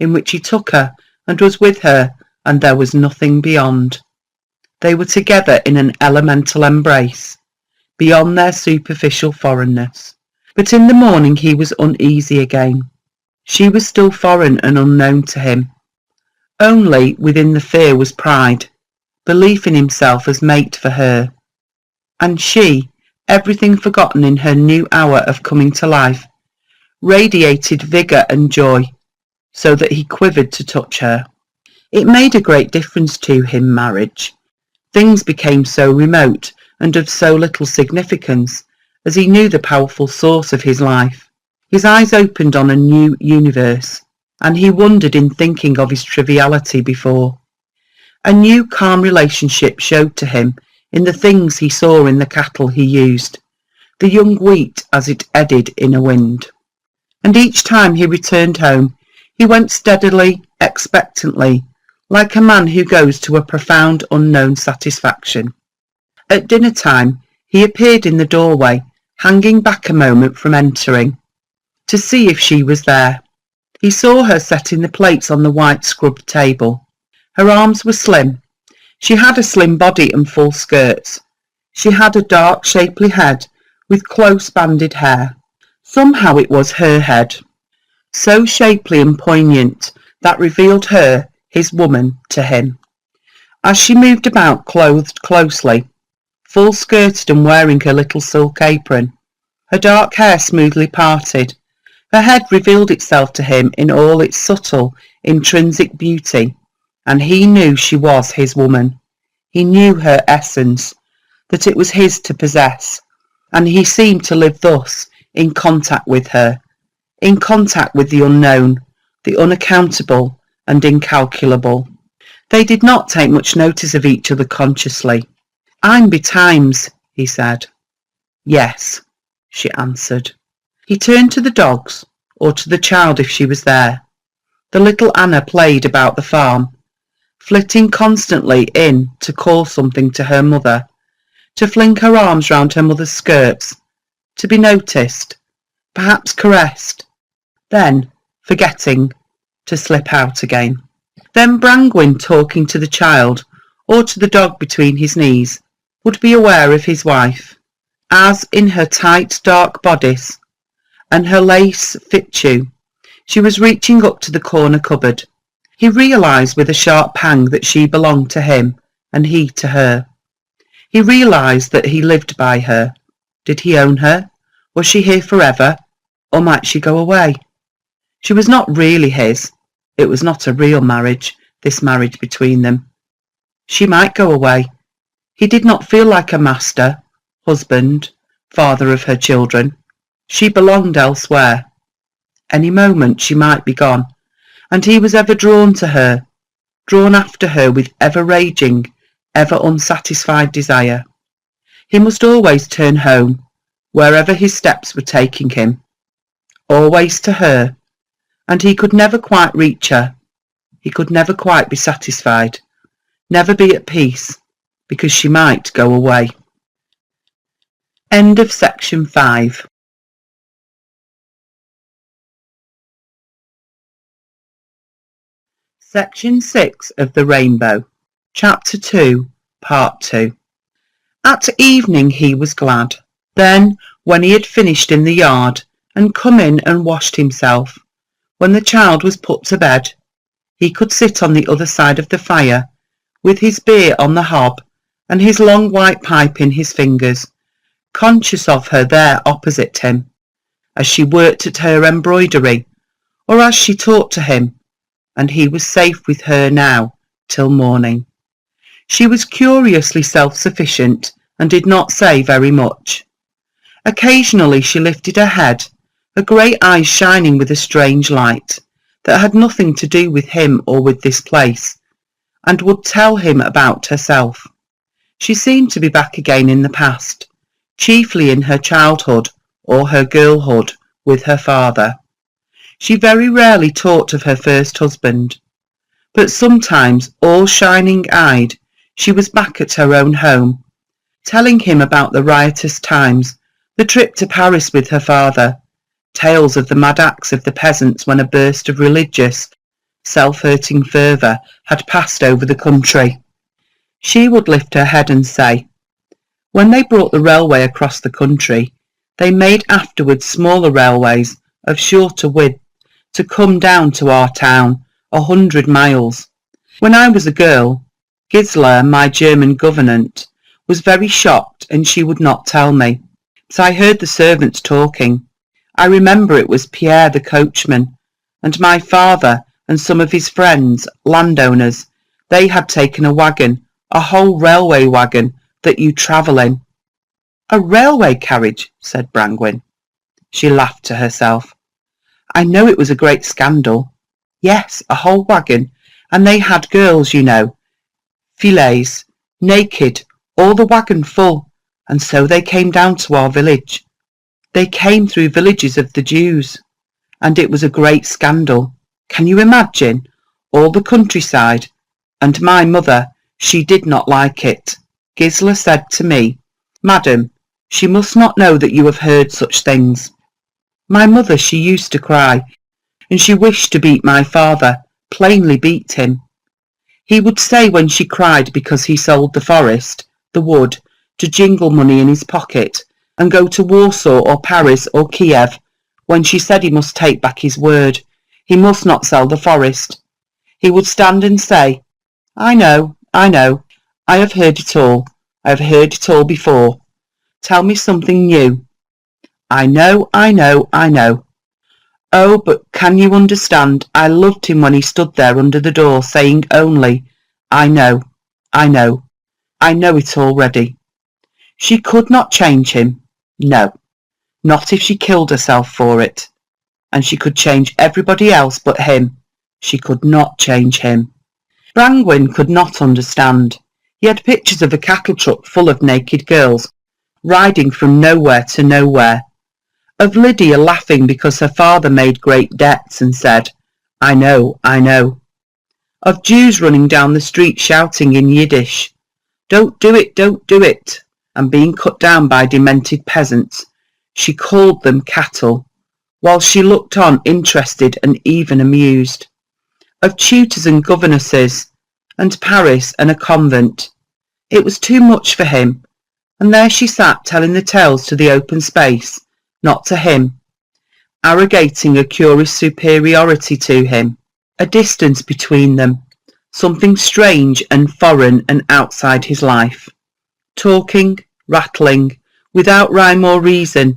in which he took her and was with her, and there was nothing beyond. They were together in an elemental embrace, beyond their superficial foreignness. But in the morning he was uneasy again. She was still foreign and unknown to him. Only within the fear was pride, belief in himself as mate for her. And she, everything forgotten in her new hour of coming to life, radiated vigour and joy, so that he quivered to touch her. It made a great difference to him, marriage. Things became so remote and of so little significance, as he knew the powerful source of his life. His eyes opened on a new universe, and he wondered in thinking of his triviality before. A new calm relationship showed to him in the things he saw in the cattle he used, the young wheat as it eddied in a wind. And each time he returned home, he went steadily, expectantly, like a man who goes to a profound unknown satisfaction. At dinner time, he appeared in the doorway, hanging back a moment from entering, to see if she was there. He saw her setting the plates on the white scrubbed table. Her arms were slim. She had a slim body and full skirts. She had a dark, shapely head with close banded hair. Somehow it was her head, so shapely and poignant, that revealed her, his woman, to him. As she moved about clothed closely, full skirted and wearing her little silk apron, her dark hair smoothly parted, her head revealed itself to him in all its subtle, intrinsic beauty, and he knew she was his woman. He knew her essence, that it was his to possess, and he seemed to live thus, in contact with her, in contact with the unknown, the unaccountable and incalculable. They did not take much notice of each other consciously. "I'm betimes," he said. "Yes," she answered. He turned to the dogs, or to the child if she was there. The little Anna played about the farm, flitting constantly in to call something to her mother, to fling her arms round her mother's skirts, to be noticed, perhaps caressed, then, forgetting, to slip out again. Then Brangwyn, talking to the child, or to the dog between his knees, would be aware of his wife, as in her tight dark bodice and her lace fichu, she was reaching up to the corner cupboard. He realised with a sharp pang that she belonged to him, and he to her. He realised that he lived by her. Did he own her? Was she here forever, or might she go away? She was not really his. It was not a real marriage, this marriage between them. She might go away. He did not feel like a master, husband, father of her children. She belonged elsewhere. Any moment she might be gone, and he was ever drawn to her, drawn after her with ever-raging, ever unsatisfied desire. He must always turn home, wherever his steps were taking him, always to her, and he could never quite reach her. He could never quite be satisfied, never be at peace, because she might go away. End of section 5. Section 6 of The Rainbow, Chapter 2, Part 2. At evening he was glad. Then, when he had finished in the yard, and come in and washed himself, when the child was put to bed, he could sit on the other side of the fire, with his beer on the hob, and his long white pipe in his fingers, conscious of her there opposite him, as she worked at her embroidery, or as she talked to him, and he was safe with her now till morning. She was curiously self-sufficient, and did not say very much. Occasionally she lifted her head, her grey eyes shining with a strange light, that had nothing to do with him or with this place, and would tell him about herself. She seemed to be back again in the past, chiefly in her childhood or her girlhood with her father. She very rarely talked of her first husband, but sometimes, all shining-eyed, she was back at her own home, telling him about the riotous times, the trip to Paris with her father, tales of the mad acts of the peasants when a burst of religious, self-hurting fervour had passed over the country. She would lift her head and say, when they brought the railway across the country, they made afterwards smaller railways of shorter width to come down to our town, 100 miles. When I was a girl, Gisela, my German gouvernante, was very shocked, and she would not tell me. But I heard the servants talking. I remember it was Pierre the coachman, and my father and some of his friends, landowners. They had taken a wagon, a whole railway wagon, that you travel in. A railway carriage, said Brangwen. She laughed to herself. I know it was a great scandal. Yes, a whole wagon, and they had girls, you know, filets, naked, all the wagon full, and so they came down to our village. They came through villages of the Jews, and it was a great scandal. Can you imagine? All the countryside, and my mother, she did not like it. Gisela said to me, Madam, she must not know that you have heard such things. My mother, she used to cry, and she wished to beat my father, plainly beat him. He would say when she cried because he sold the forest, the wood, to jingle money in his pocket, and go to Warsaw or Paris or Kyiv, when she said he must take back his word, he must not sell the forest. He would stand and say, I know, I have heard it all, I have heard it all before. Tell me something new. I know. Oh, but can you understand, I loved him when he stood there under the door, saying only, I know it already. She could not change him. No, not if she killed herself for it. And she could change everybody else but him. She could not change him. Brangwen could not understand. He had pictures of a cattle truck full of naked girls, riding from nowhere to nowhere, of Lydia laughing because her father made great debts and said, I know, of Jews running down the street shouting in Yiddish, don't do it, and being cut down by demented peasants. She called them cattle, while she looked on interested and even amused, of tutors and governesses, and Paris and a convent. It was too much for him, and there she sat telling the tales to the open space, not to him, arrogating a curious superiority to him, a distance between them, something strange and foreign and outside his life, talking, rattling, without rhyme or reason,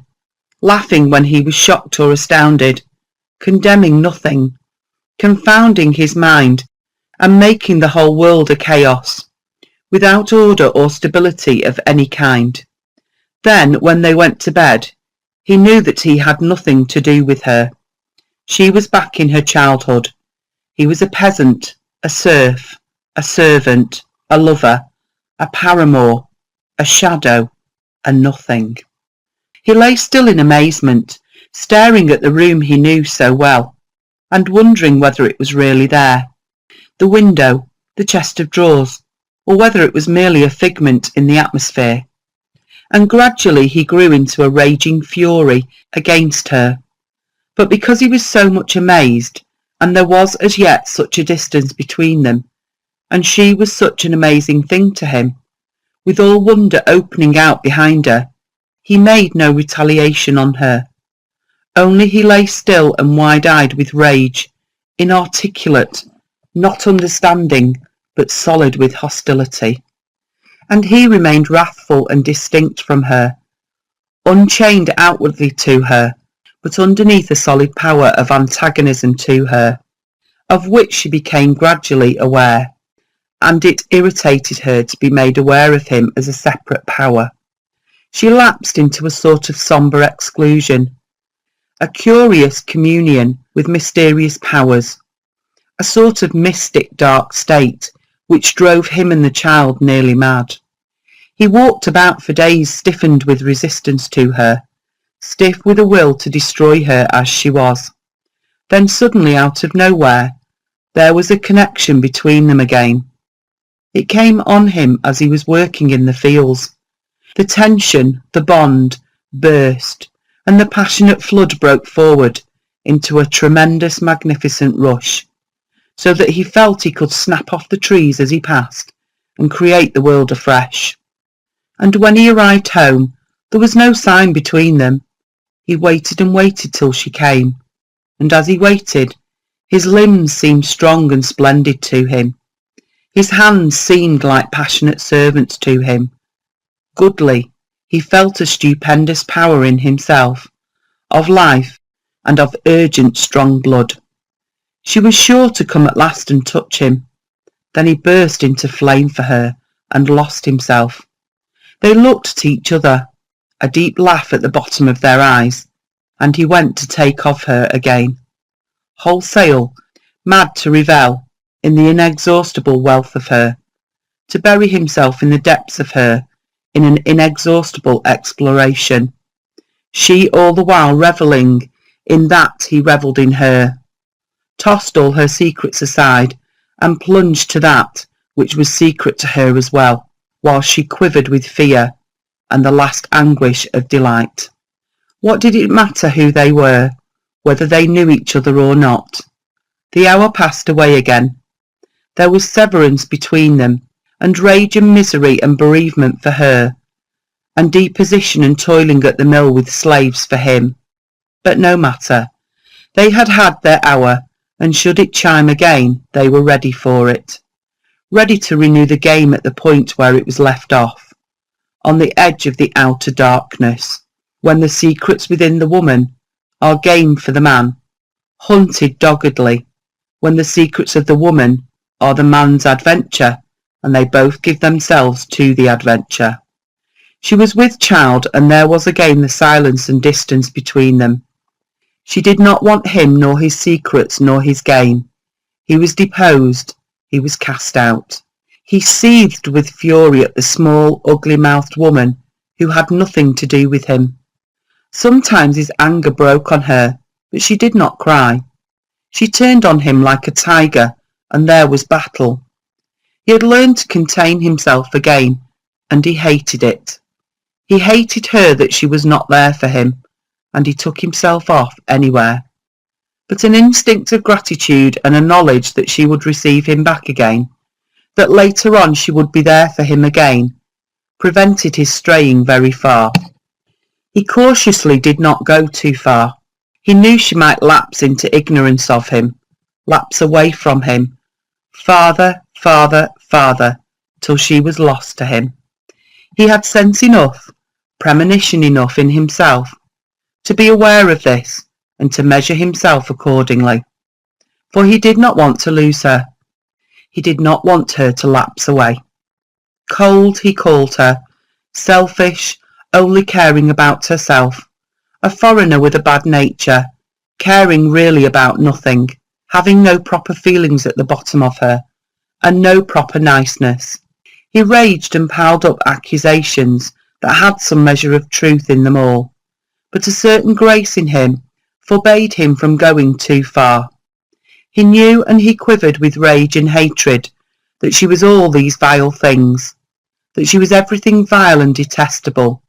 laughing when he was shocked or astounded, condemning nothing, confounding his mind, and making the whole world a chaos, without order or stability of any kind. Then, when they went to bed, he knew that he had nothing to do with her. She was back in her childhood, He was a peasant, a serf, a servant, a lover, a paramour, a shadow, and nothing. He lay still in amazement, staring at the room he knew so well, and wondering whether it was really there, the window, the chest of drawers, or whether it was merely a figment in the atmosphere. And gradually he grew into a raging fury against her. But because he was so much amazed, and there was as yet such a distance between them, and she was such an amazing thing to him, with all wonder opening out behind her, he made no retaliation on her. Only he lay still and wide-eyed with rage, inarticulate, not understanding, but solid with hostility. And he remained wrathful and distinct from her, unchained outwardly to her, but underneath a solid power of antagonism to her, of which she became gradually aware, and it irritated her to be made aware of him as a separate power. She lapsed into a sort of sombre exclusion, a curious communion with mysterious powers, a sort of mystic dark state which drove him and the child nearly mad. He walked about for days stiffened with resistance to her, stiff with a will to destroy her as she was. Then suddenly out of nowhere there was a connection between them again. It came on him as he was working in the fields. The tension, the bond, burst, and the passionate flood broke forward into a tremendous, magnificent rush, so that he felt he could snap off the trees as he passed and create the world afresh. And when he arrived home, there was no sign between them. He waited and waited till she came, and as he waited, his limbs seemed strong and splendid to him. His hands seemed like passionate servants to him. Goodly, he felt a stupendous power in himself, of life, and of urgent strong blood. She was sure to come at last and touch him. Then he burst into flame for her, and lost himself. They looked at each other, a deep laugh at the bottom of their eyes, and he went to take of her again, wholesale, mad to revel in the inexhaustible wealth of her, to bury himself in the depths of her in an inexhaustible exploration, she all the while revelling in that he revelled in her, tossed all her secrets aside, and plunged to that which was secret to her as well, while she quivered with fear and the last anguish of delight. What did it matter who they were, whether they knew each other or not? The hour passed away again. There was severance between them, and rage and misery and bereavement for her, and deposition and toiling at the mill with slaves for him. But no matter. They had had their hour, and should it chime again, they were ready for it, ready to renew the game at the point where it was left off, on the edge of the outer darkness, when the secrets within the woman are game for the man, hunted doggedly, when the secrets of the woman are the man's adventure, and they both give themselves to the adventure. She was with child, and there was again the silence and distance between them. She did not want him, nor his secrets, nor his game. He was deposed, he was cast out. He seethed with fury at the small, ugly-mouthed woman who had nothing to do with him. Sometimes his anger broke on her, but she did not cry. She turned on him like a tiger, and there was battle. He had learned to contain himself again, and he hated it. He hated her that she was not there for him, and he took himself off anywhere. But an instinct of gratitude and a knowledge that she would receive him back again, that later on she would be there for him again, prevented his straying very far. He cautiously did not go too far. He knew she might lapse into ignorance of him, lapse away from him, farther, farther, farther, till she was lost to him. He had sense enough, premonition enough in himself, to be aware of this, and to measure himself accordingly. For he did not want to lose her. He did not want her to lapse away. Cold, he called her, selfish, only caring about herself, a foreigner with a bad nature, caring really about nothing, having no proper feelings at the bottom of her, and no proper niceness. He raged and piled up accusations that had some measure of truth in them all, but a certain grace in him forbade him from going too far. He knew, and he quivered with rage and hatred, that she was all these vile things, that she was everything vile and detestable.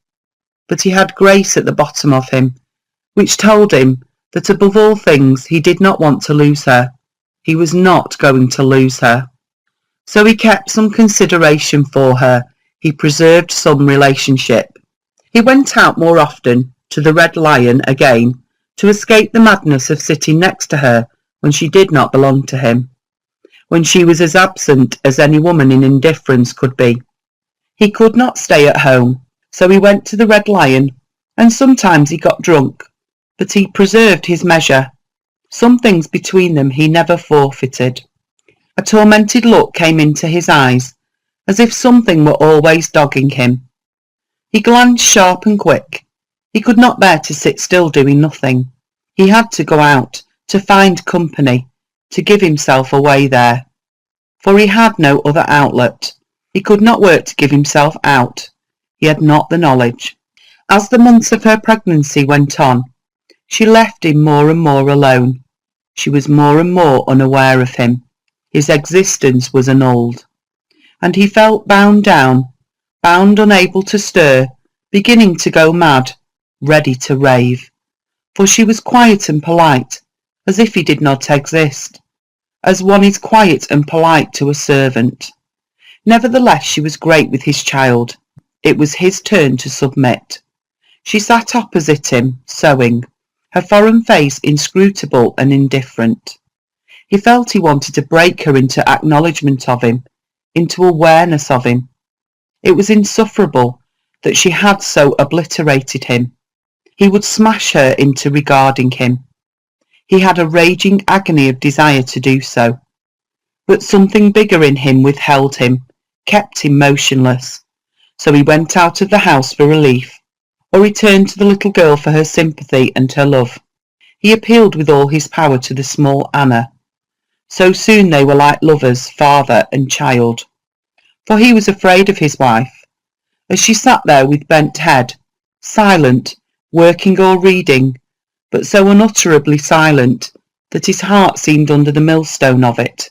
But he had grace at the bottom of him, which told him that above all things he did not want to lose her. He was not going to lose her. So he kept some consideration for her. He preserved some relationship. He went out more often, to the Red Lion again, to escape the madness of sitting next to her when she did not belong to him, when she was as absent as any woman in indifference could be. He could not stay at home, so he went to the Red Lion, and sometimes he got drunk, but he preserved his measure. Some things between them he never forfeited. A tormented look came into his eyes, as if something were always dogging him. He glanced sharp and quick. He could not bear to sit still doing nothing. He had to go out, to find company, to give himself away there. For he had no other outlet. He could not work to give himself out. He had not the knowledge. As the months of her pregnancy went on, she left him more and more alone. She was more and more unaware of him. His existence was annulled. And he felt bound down, bound unable to stir, beginning to go mad, ready to rave. For she was quiet and polite, as if he did not exist, as one is quiet and polite to a servant. Nevertheless, she was great with his child. It was his turn to submit. She sat opposite him, sewing, her foreign face inscrutable and indifferent. He felt he wanted to break her into acknowledgment of him, into awareness of him. It was insufferable that she had so obliterated him. He would smash her into regarding him. He had a raging agony of desire to do so. But something bigger in him withheld him, kept him motionless. So he went out of the house for relief, or he turned to the little girl for her sympathy and her love. He appealed with all his power to the small Anna. So soon they were like lovers, father and child. For he was afraid of his wife. As she sat there with bent head, silent, working or reading, but so unutterably silent that his heart seemed under the millstone of it,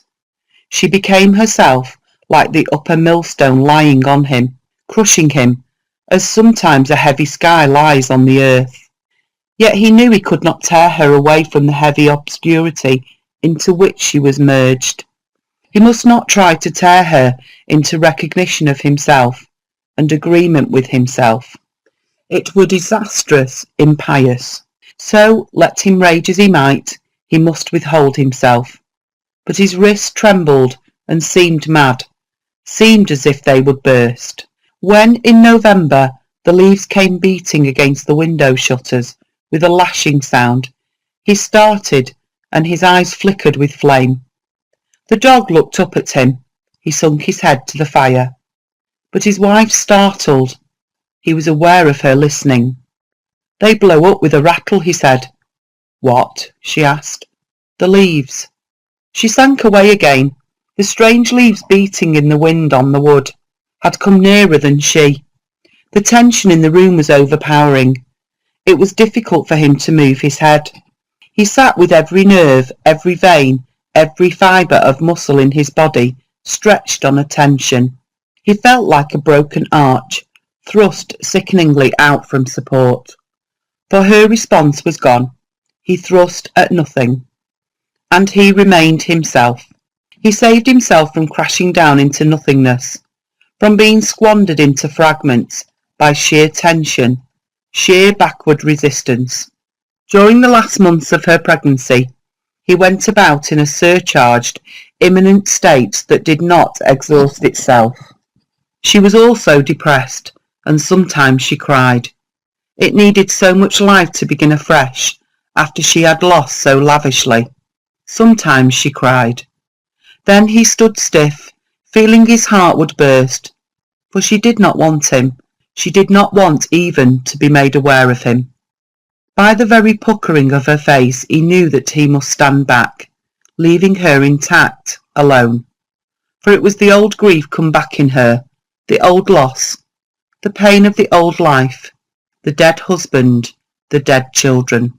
she became herself like the upper millstone lying on him, crushing him, as sometimes a heavy sky lies on the earth. Yet he knew he could not tear her away from the heavy obscurity into which she was merged. He must not try to tear her into recognition of himself and agreement with himself. It were disastrous, impious. So, let him rage as he might, he must withhold himself. But his wrists trembled and seemed mad, seemed as if they would burst. When, in November, the leaves came beating against the window shutters with a lashing sound, he started and his eyes flickered with flame. The dog looked up at him. He sunk his head to the fire. But his wife startled. He was aware of her listening. "They blow up with a rattle," he said. "What?" she asked. "The leaves." She sank away again. The strange leaves beating in the wind on the wood had come nearer than she. The tension in the room was overpowering. It was difficult for him to move his head. He sat with every nerve, every vein, every fibre of muscle in his body stretched on attention. He felt like a broken arch, thrust sickeningly out from support. For her response was gone. He thrust at nothing. And he remained himself. He saved himself from crashing down into nothingness, from being squandered into fragments by sheer tension, sheer backward resistance. During the last months of her pregnancy, he went about in a surcharged, imminent state that did not exhaust itself. She was also depressed, and sometimes she cried. It needed so much life to begin afresh after she had lost so lavishly. Sometimes she cried. Then he stood stiff, feeling his heart would burst, for she did not want him. She did not want even to be made aware of him. By the very puckering of her face he knew that he must stand back, leaving her intact, alone. For it was the old grief come back in her, the old loss, the pain of the old life, the dead husband, the dead children.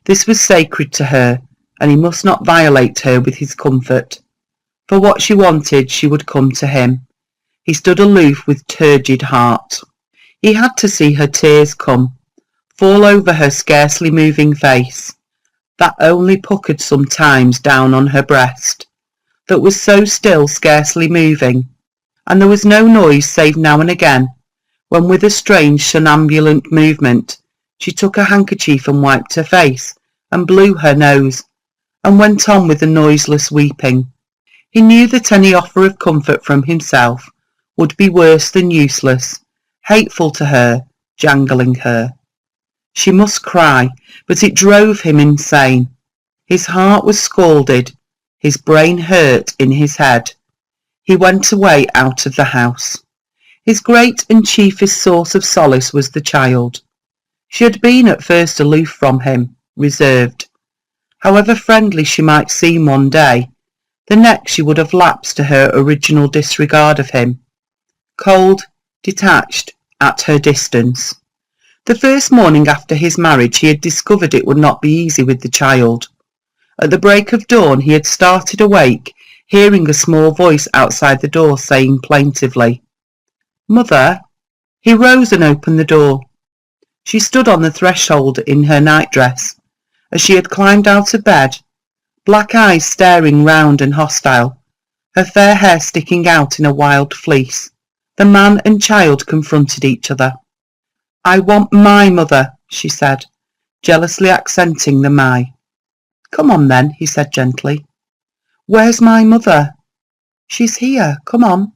This was sacred to her, and he must not violate her with his comfort. For what she wanted, she would come to him. He stood aloof with turgid heart. He had to see her tears come, fall over her scarcely moving face, that only puckered sometimes down on her breast, that was so still, scarcely moving, and there was no noise save now and again, when with a strange somnambulant movement she took a handkerchief and wiped her face, and blew her nose, and went on with a noiseless weeping. He knew that any offer of comfort from himself would be worse than useless, hateful to her, jangling her. She must cry, but it drove him insane. His heart was scalded, his brain hurt in his head. He went away out of the house. His great and chiefest source of solace was the child. She had been at first aloof from him, reserved. However friendly she might seem one day, the next she would have lapsed to her original disregard of him, cold, detached, at her distance. The first morning after his marriage he had discovered it would not be easy with the child. At the break of dawn he had started awake, hearing a small voice outside the door saying plaintively, "Mother." He rose and opened the door. She stood on the threshold in her nightdress. As she had climbed out of bed, black eyes staring round and hostile, her fair hair sticking out in a wild fleece, the man and child confronted each other. "I want my mother," she said, jealously accenting the "my." "Come on then," he said gently. "Where's my mother?" "She's here, come on."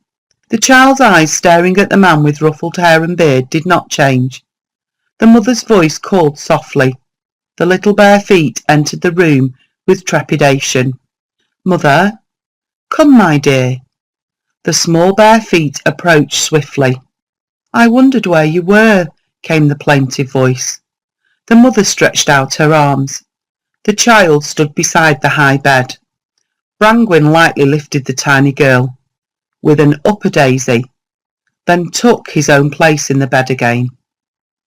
The child's eyes staring at the man with ruffled hair and beard did not change. The mother's voice called softly. The little bare feet entered the room with trepidation. "Mother?" "Come, my dear." The small bare feet approached swiftly. "I wondered where you were," came the plaintive voice. The mother stretched out her arms. The child stood beside the high bed. Brangwyn lightly lifted the tiny girl, with an up-a-daisy, then took his own place in the bed again.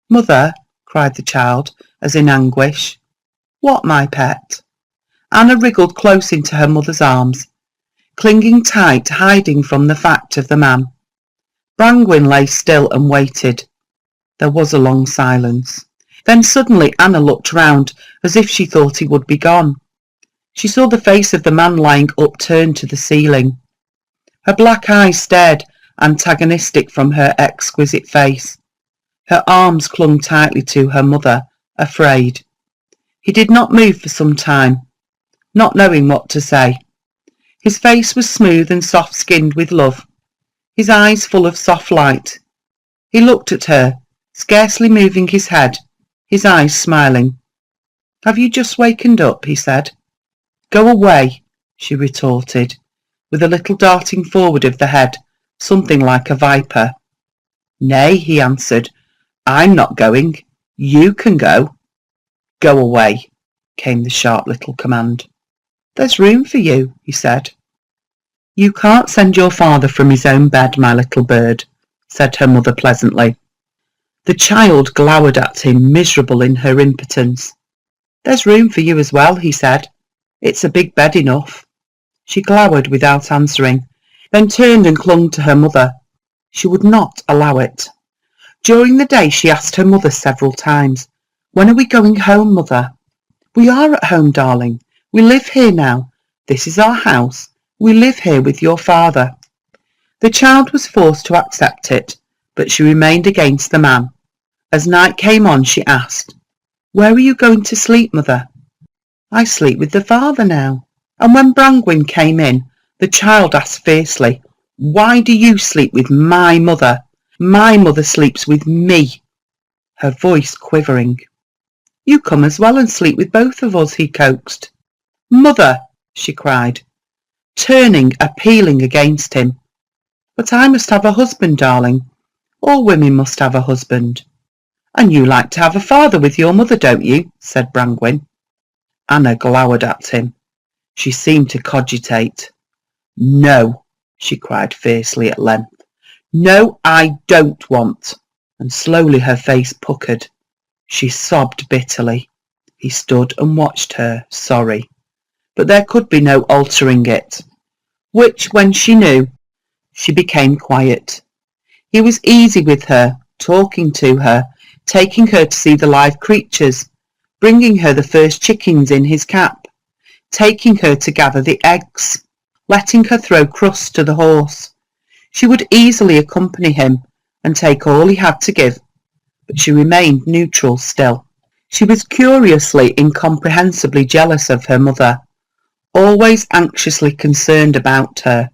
"Mother," cried the child, as in anguish. "What, my pet?" Anna wriggled close into her mother's arms, clinging tight, hiding from the fact of the man. Brangwyn lay still and waited. There was a long silence. Then suddenly Anna looked round, as if she thought he would be gone. She saw the face of the man lying upturned to the ceiling. Her black eyes stared antagonistic from her exquisite face. Her arms clung tightly to her mother, afraid. He did not move for some time, not knowing what to say. His face was smooth and soft-skinned with love, his eyes full of soft light. He looked at her, scarcely moving his head, his eyes smiling. "Have you just wakened up?" he said. "Go away," she retorted, with a little darting forward of the head, something like a viper. "Nay," he answered, "I'm not going. You can go." "Go away," came the sharp little command. "There's room for you," he said. "You can't send your father from his own bed, my little bird," said her mother pleasantly. The child glowered at him, miserable in her impotence. "There's room for you as well," he said. "It's a big bed enough." She glowered without answering, then turned and clung to her mother. She would not allow it. During the day she asked her mother several times, "When are we going home, mother?" "We are at home, darling. We live here now. This is our house. We live here with your father." The child was forced to accept it, but she remained against the man. As night came on, she asked, "Where are you going to sleep, mother?" "I sleep with the father now." And when Brangwyn came in, the child asked fiercely, "Why do you sleep with my mother? My mother sleeps with me," her voice quivering. "You come as well and sleep with both of us," he coaxed. "Mother!" she cried, turning, appealing against him. "But I must have a husband, darling. All women must have a husband." "And you like to have a father with your mother, don't you?" said Brangwyn. Anna glowered at him. She seemed to cogitate. "No," she cried fiercely at length. "No, I don't want." And slowly her face puckered. She sobbed bitterly. He stood and watched her, sorry. But there could be no altering it. Which, when she knew, she became quiet. He was easy with her, talking to her, taking her to see the live creatures, bringing her the first chickens in his cap, taking her to gather the eggs, letting her throw crusts to the horse. She would easily accompany him and take all he had to give, but she remained neutral still. She was curiously, incomprehensibly jealous of her mother, always anxiously concerned about her.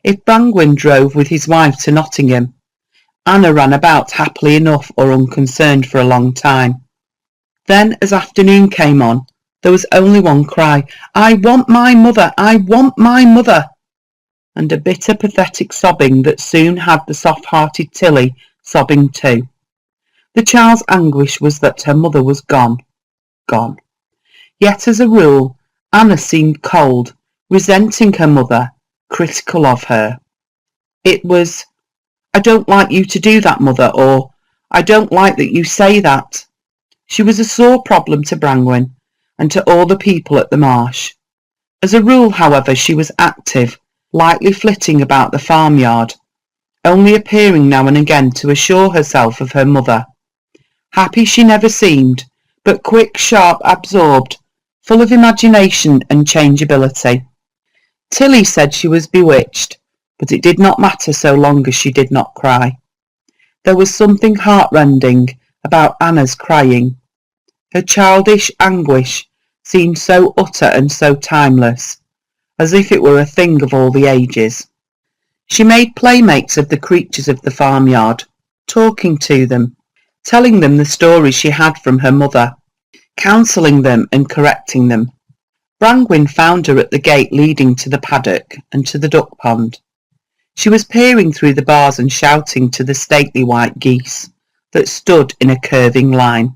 If Brangwen drove with his wife to Nottingham, Anna ran about happily enough or unconcerned for a long time. Then, as afternoon came on, there was only one cry: "I want my mother! I want my mother!" and a bitter, pathetic sobbing that soon had the soft-hearted Tilly sobbing too. The child's anguish was that her mother was gone. Yet, as a rule, Anna seemed cold, resenting her mother, critical of her. It was, "I don't like you to do that, mother," or "I don't like that you say that." She was a sore problem to Brangwen and to all the people at the marsh. As a rule, however, she was active, lightly flitting about the farmyard, only appearing now and again to assure herself of her mother. Happy she never seemed, but quick, sharp, absorbed, full of imagination and changeability. Tilly said she was bewitched, but it did not matter so long as she did not cry. There was something heartrending about Anna's crying. Her childish anguish seemed so utter and so timeless, as if it were a thing of all the ages. She made playmates of the creatures of the farmyard, talking to them, telling them the stories she had from her mother, counselling them and correcting them. Brangwen found her at the gate leading to the paddock and to the duck pond. She was peering through the bars and shouting to the stately white geese that stood in a curving line.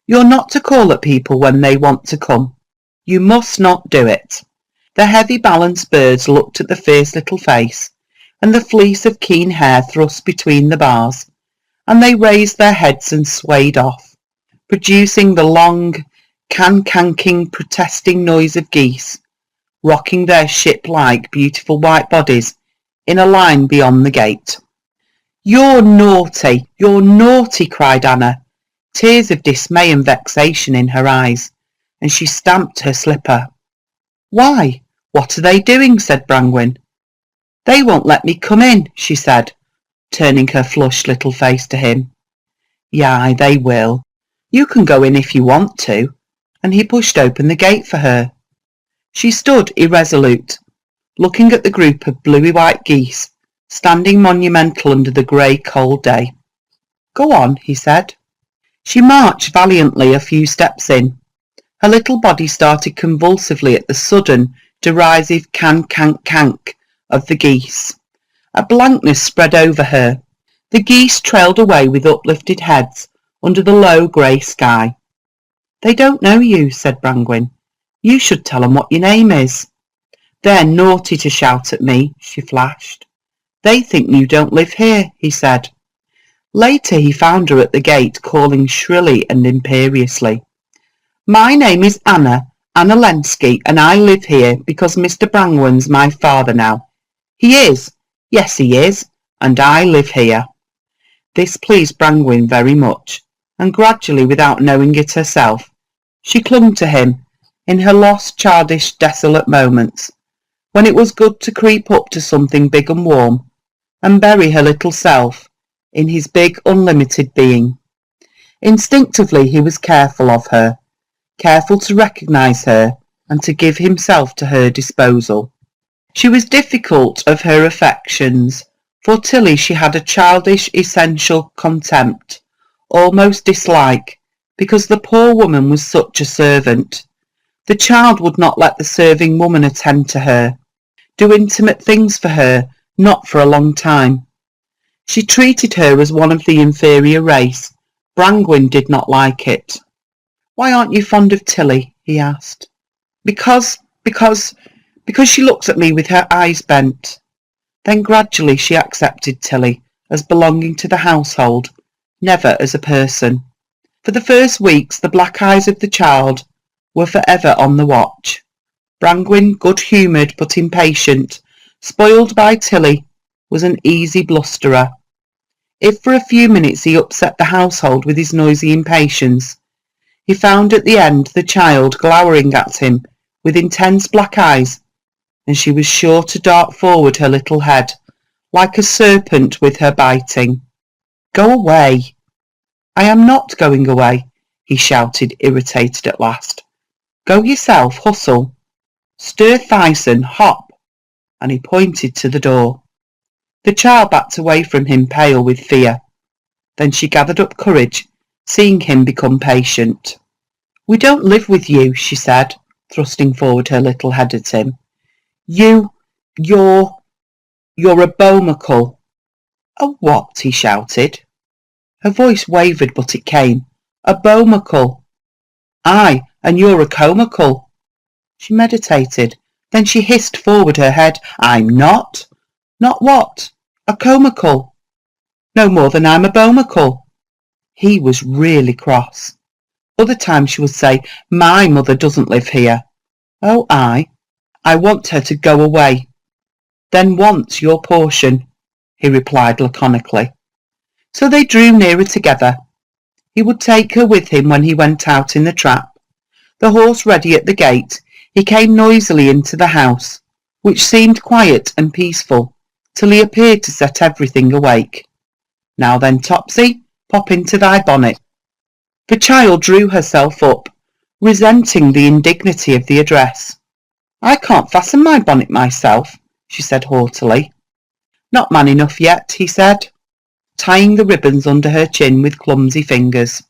"You're not to call at people when they want to come. You must not do it." The heavy balanced birds looked at the fierce little face and the fleece of keen hair thrust between the bars, and they raised their heads and swayed off, producing the long, can-canking, protesting noise of geese, rocking their ship-like, beautiful white bodies in a line beyond the gate. You're naughty, cried Anna, tears of dismay and vexation in her eyes, and she stamped her slipper. "Why, what are they doing?" said Brangwen. "They won't let me come in," she said, turning her flushed little face to him. "Yah, they will. You can go in if you want to," and he pushed open the gate for her. She stood irresolute, looking at the group of bluey-white geese, standing monumental under the grey, cold day. "Go on," he said. She marched valiantly a few steps in. Her little body started convulsively at the sudden, derisive cank-cank-cank of the geese. A blankness spread over her. The geese trailed away with uplifted heads under the low grey sky. "They don't know you," said Brangwen. "You should tell 'em what your name is." "They're naughty to shout at me," she flashed. "They think you don't live here," he said. Later he found her at the gate, calling shrilly and imperiously. "My name is Anna Lenski, and I live here because Mr. Brangwen's my father now. He is, yes he is, and I live here." This pleased Brangwen very much, and gradually, without knowing it herself, she clung to him in her lost, childish, desolate moments, when it was good to creep up to something big and warm, and bury her little self in his big, unlimited being. Instinctively he was careful of her, careful to recognise her and to give himself to her disposal. She was difficult of her affections. For Tilly she had a childish, essential contempt, almost dislike, because the poor woman was such a servant. The child would not let the serving woman attend to her, do intimate things for her, not for a long time. She treated her as one of the inferior race. Brangwen did not like it. "Why aren't you fond of Tilly?" he asked. "Because because she looked at me with her eyes bent. Then gradually she accepted Tilly as belonging to the household, never as a person. For the first weeks the black eyes of the child were forever on the watch. Brangwyn, good-humoured but impatient, spoiled by Tilly, was an easy blusterer. If for a few minutes he upset the household with his noisy impatience, he found at the end the child glowering at him with intense black eyes, and she was sure to dart forward her little head, like a serpent with her biting. "Go away." "I am not going away," he shouted, irritated at last. "Go yourself, hustle. Stir Thyssen, hop," and he pointed to the door. The child backed away from him, pale with fear. Then she gathered up courage, seeing him become patient. "We don't live with you," she said, thrusting forward her little head at him. You're a bomacle." "A what?" he shouted. Her voice wavered, but it came. "A bomacle." "Aye, and you're a comacle." She meditated. Then she hissed forward her head. "I'm not." "Not what?" "A comacle." "No more than I'm a bomacle." He was really cross. Other times she would say, "My mother doesn't live here." "Oh, I want her to go away." "Then want's your portion," he replied laconically. So they drew nearer together. He would take her with him when he went out in the trap. The horse ready at the gate, he came noisily into the house, which seemed quiet and peaceful, till he appeared to set everything awake. "Now then, Topsy, pop into thy bonnet." The child drew herself up, resenting the indignity of the address. "I can't fasten my bonnet myself," she said haughtily. "Not man enough yet," he said, tying the ribbons under her chin with clumsy fingers.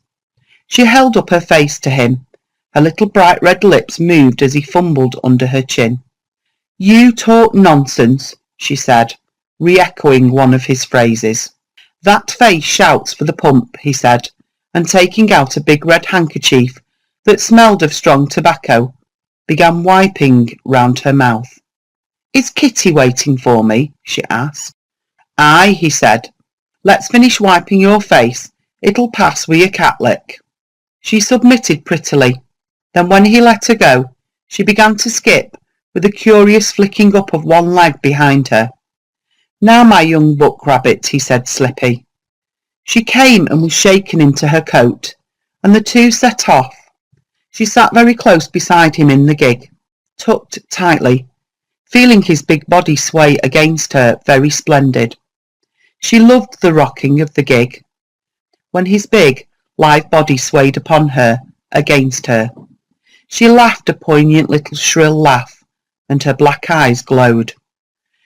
She held up her face to him. Her little bright red lips moved as he fumbled under her chin. "You talk nonsense," she said, re-echoing one of his phrases. "That face shouts for the pump," he said, and taking out a big red handkerchief that smelled of strong tobacco, began wiping round her mouth. "Is Kitty waiting for me?" she asked. "Aye," he said. "Let's finish wiping your face. It'll pass with your cat lick." She submitted prettily. Then when he let her go, she began to skip, with a curious flicking up of one leg behind her. "Now, my young buck rabbit," he said, slippy. She came and was shaken into her coat, and the two set off. She sat very close beside him in the gig, tucked tightly, feeling his big body sway against her, very splendid. She loved the rocking of the gig, when his big, live body swayed upon her, against her. She laughed a poignant little shrill laugh, and her black eyes glowed.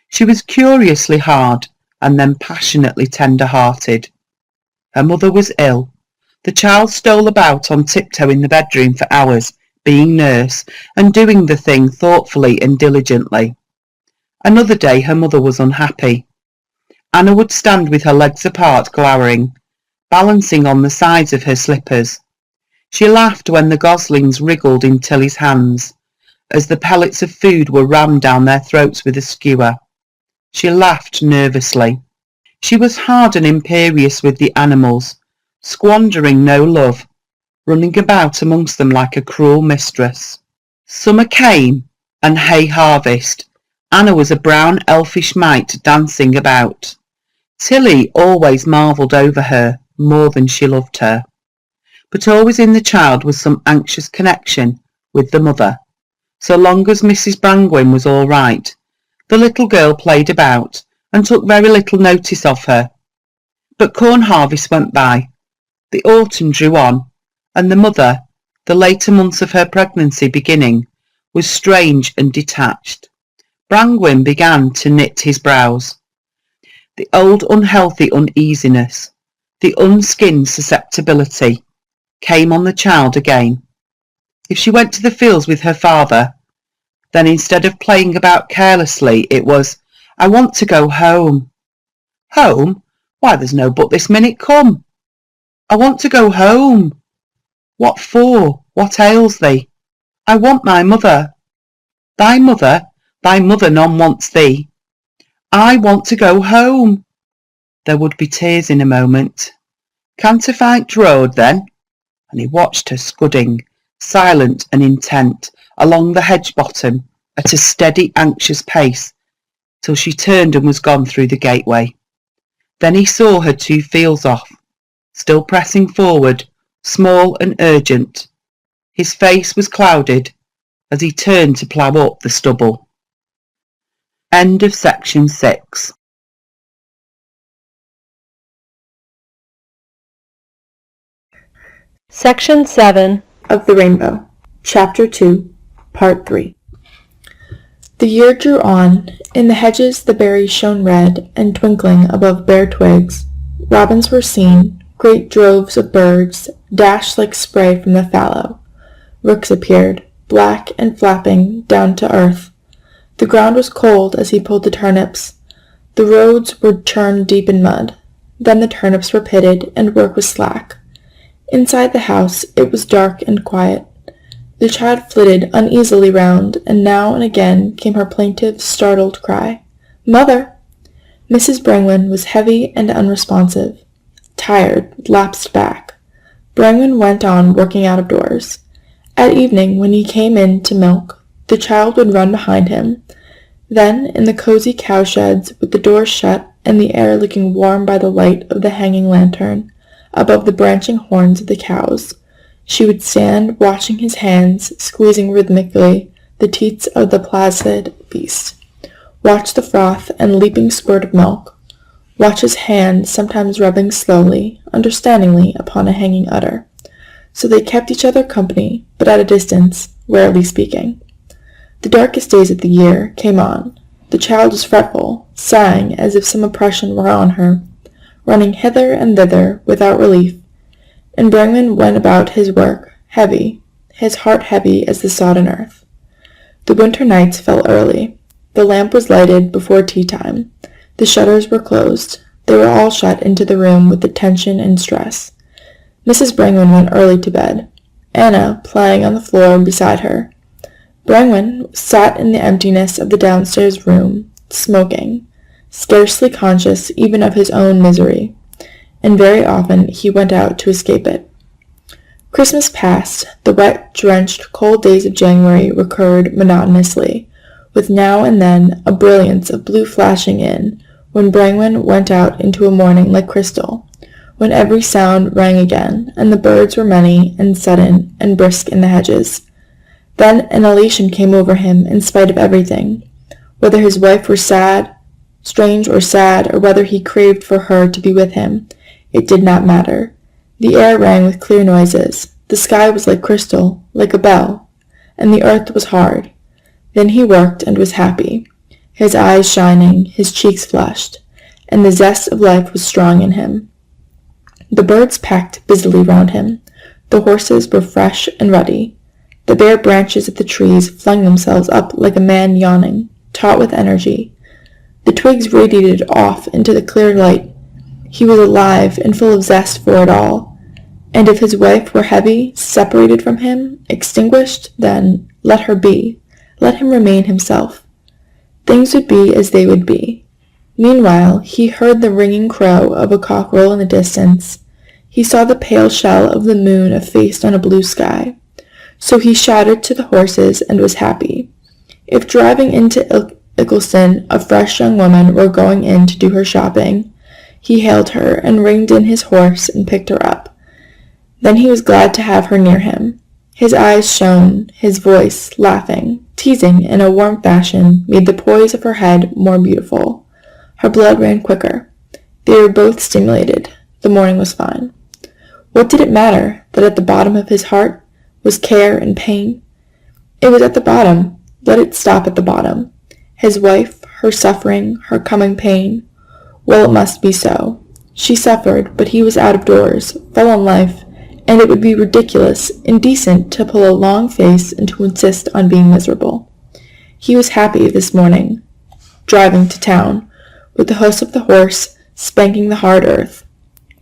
She was curiously hard, and then passionately tender-hearted. Her mother was ill. The child stole about on tiptoe in the bedroom for hours, being nurse, and doing the thing thoughtfully and diligently. Another day her mother was unhappy. Anna would stand with her legs apart, glowering, balancing on the sides of her slippers. She laughed when the goslings wriggled in Tilly's hands, as the pellets of food were rammed down their throats with a skewer. She laughed nervously. She was hard and imperious with the animals, squandering no love, running about amongst them like a cruel mistress. Summer came, and hay harvest. Anna was a brown elfish mite dancing about. Tilly always marvelled over her more than she loved her. But always in the child was some anxious connection with the mother. So long as Mrs. Brangwyn was all right, the little girl played about and took very little notice of her. But corn harvest went by, the autumn drew on, and the mother, the later months of her pregnancy beginning, was strange and detached. Brangwyn began to knit his brows. The old unhealthy uneasiness, the unskinned susceptibility, came on the child again. If she went to the fields with her father, then instead of playing about carelessly, it was, "I want to go home." "Home? Why, there's no but this minute come." "I want to go home." "What for? What ails thee?" "I want my mother." Thy mother none wants thee. I want to go home. There would be tears in a moment. Can't I find t' road then? And he watched her scudding, silent and intent, along the hedge bottom at a steady, anxious pace, till she turned and was gone through the gateway. Then he saw her 2 fields off, still pressing forward, small and urgent. His face was clouded as he turned to plough up the stubble. End of section 6. Section 7 of the Rainbow, Chapter 2, Part 3. The year drew on. In the hedges the berries shone red and twinkling above bare twigs. Robins were seen, great droves of birds dashed like spray from the fallow. Rooks appeared, black and flapping down to earth. The ground was cold as he pulled the turnips. The roads were churned deep in mud. Then the turnips were pitted and work was slack. Inside the house it was dark and quiet. The child flitted uneasily round, and now and again came her plaintive, startled cry, "Mother!" Mrs. Brangwen was heavy and unresponsive. Tired, lapsed back. Brangwen went on working out of doors. At evening, when he came in to milk, the child would run behind him. Then, in the cozy cowsheds, with the doors shut and the air looking warm by the light of the hanging lantern, above the branching horns of the cows, she would stand watching his hands squeezing rhythmically the teats of the placid beast, watch the froth and leaping squirt of milk, watch his hand sometimes rubbing slowly, understandingly upon a hanging udder. So they kept each other company, but at a distance, rarely speaking. The darkest days of the year came on. The child was fretful, sighing as if some oppression were on her, running hither and thither without relief, and Brangwen went about his work, heavy, his heart heavy as the sodden earth. The winter nights fell early. The lamp was lighted before tea-time. The shutters were closed. They were all shut into the room with the tension and stress. Mrs. Brangwen went early to bed, Anna playing on the floor beside her. Brangwen sat in the emptiness of the downstairs room, smoking, scarcely conscious even of his own misery, and very often he went out to escape it. Christmas passed. The wet, drenched, cold days of January recurred monotonously, with now and then a brilliance of blue flashing in, when Brangwen went out into a morning like crystal, when every sound rang again, and the birds were many and sudden and brisk in the hedges. Then an elation came over him in spite of everything. Whether his wife were strange or sad, or whether he craved for her to be with him, it did not matter. The air rang with clear noises. The sky was like crystal, like a bell, and the earth was hard. Then he worked and was happy, his eyes shining, his cheeks flushed, and the zest of life was strong in him. The birds pecked busily round him. The horses were fresh and ruddy. The bare branches of the trees flung themselves up like a man yawning, taut with energy. The twigs radiated off into the clear light. He was alive and full of zest for it all. And if his wife were heavy, separated from him, extinguished, then let her be. Let him remain himself. Things would be as they would be. Meanwhile, he heard the ringing crow of a cockerel in the distance. He saw the pale shell of the moon effaced on a blue sky. So he shouted to the horses and was happy. If driving into Ickleston a fresh young woman were going in to do her shopping, he hailed her and reined in his horse and picked her up. Then he was glad to have her near him. His eyes shone, his voice, laughing, teasing in a warm fashion, made the poise of her head more beautiful. Her blood ran quicker. They were both stimulated. The morning was fine. What did it matter that at the bottom of his heart was care and pain? It was at the bottom. Let it stop at the bottom. His wife, her suffering, her coming pain. Well, it must be so. She suffered, but he was out of doors, full on life, and it would be ridiculous, indecent to pull a long face and to insist on being miserable. He was happy this morning, driving to town, with the hoofs of the horse spanking the hard earth.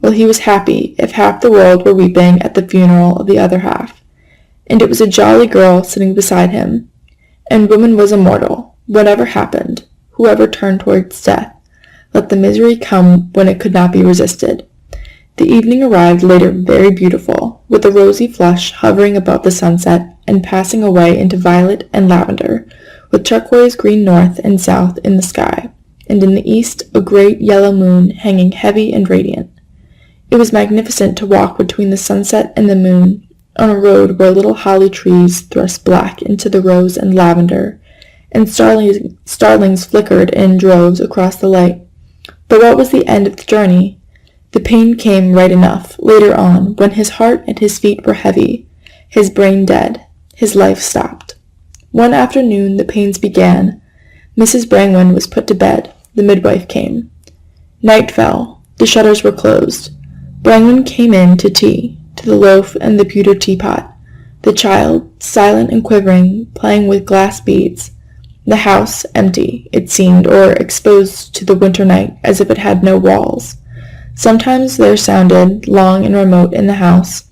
Well, he was happy if half the world were weeping at the funeral of the other half, and it was a jolly girl sitting beside him, and woman was immortal. Whatever happened, whoever turned towards death, let the misery come when it could not be resisted. The evening arrived later very beautiful, with a rosy flush hovering above the sunset and passing away into violet and lavender, with turquoise green north and south in the sky, and in the east a great yellow moon hanging heavy and radiant. It was magnificent to walk between the sunset and the moon on a road where little holly trees thrust black into the rose and lavender, and starlings flickered in droves across the light. But what was the end of the journey? The pain came right enough, later on, when his heart and his feet were heavy, his brain dead, his life stopped. One afternoon the pains began. Mrs. Brangwen was put to bed. The midwife came. Night fell. The shutters were closed. Brangwen came in to tea, to the loaf and the pewter teapot. The child, silent and quivering, playing with glass beads. The house empty, it seemed, or exposed to the winter night, as if it had no walls. Sometimes there sounded, long and remote in the house,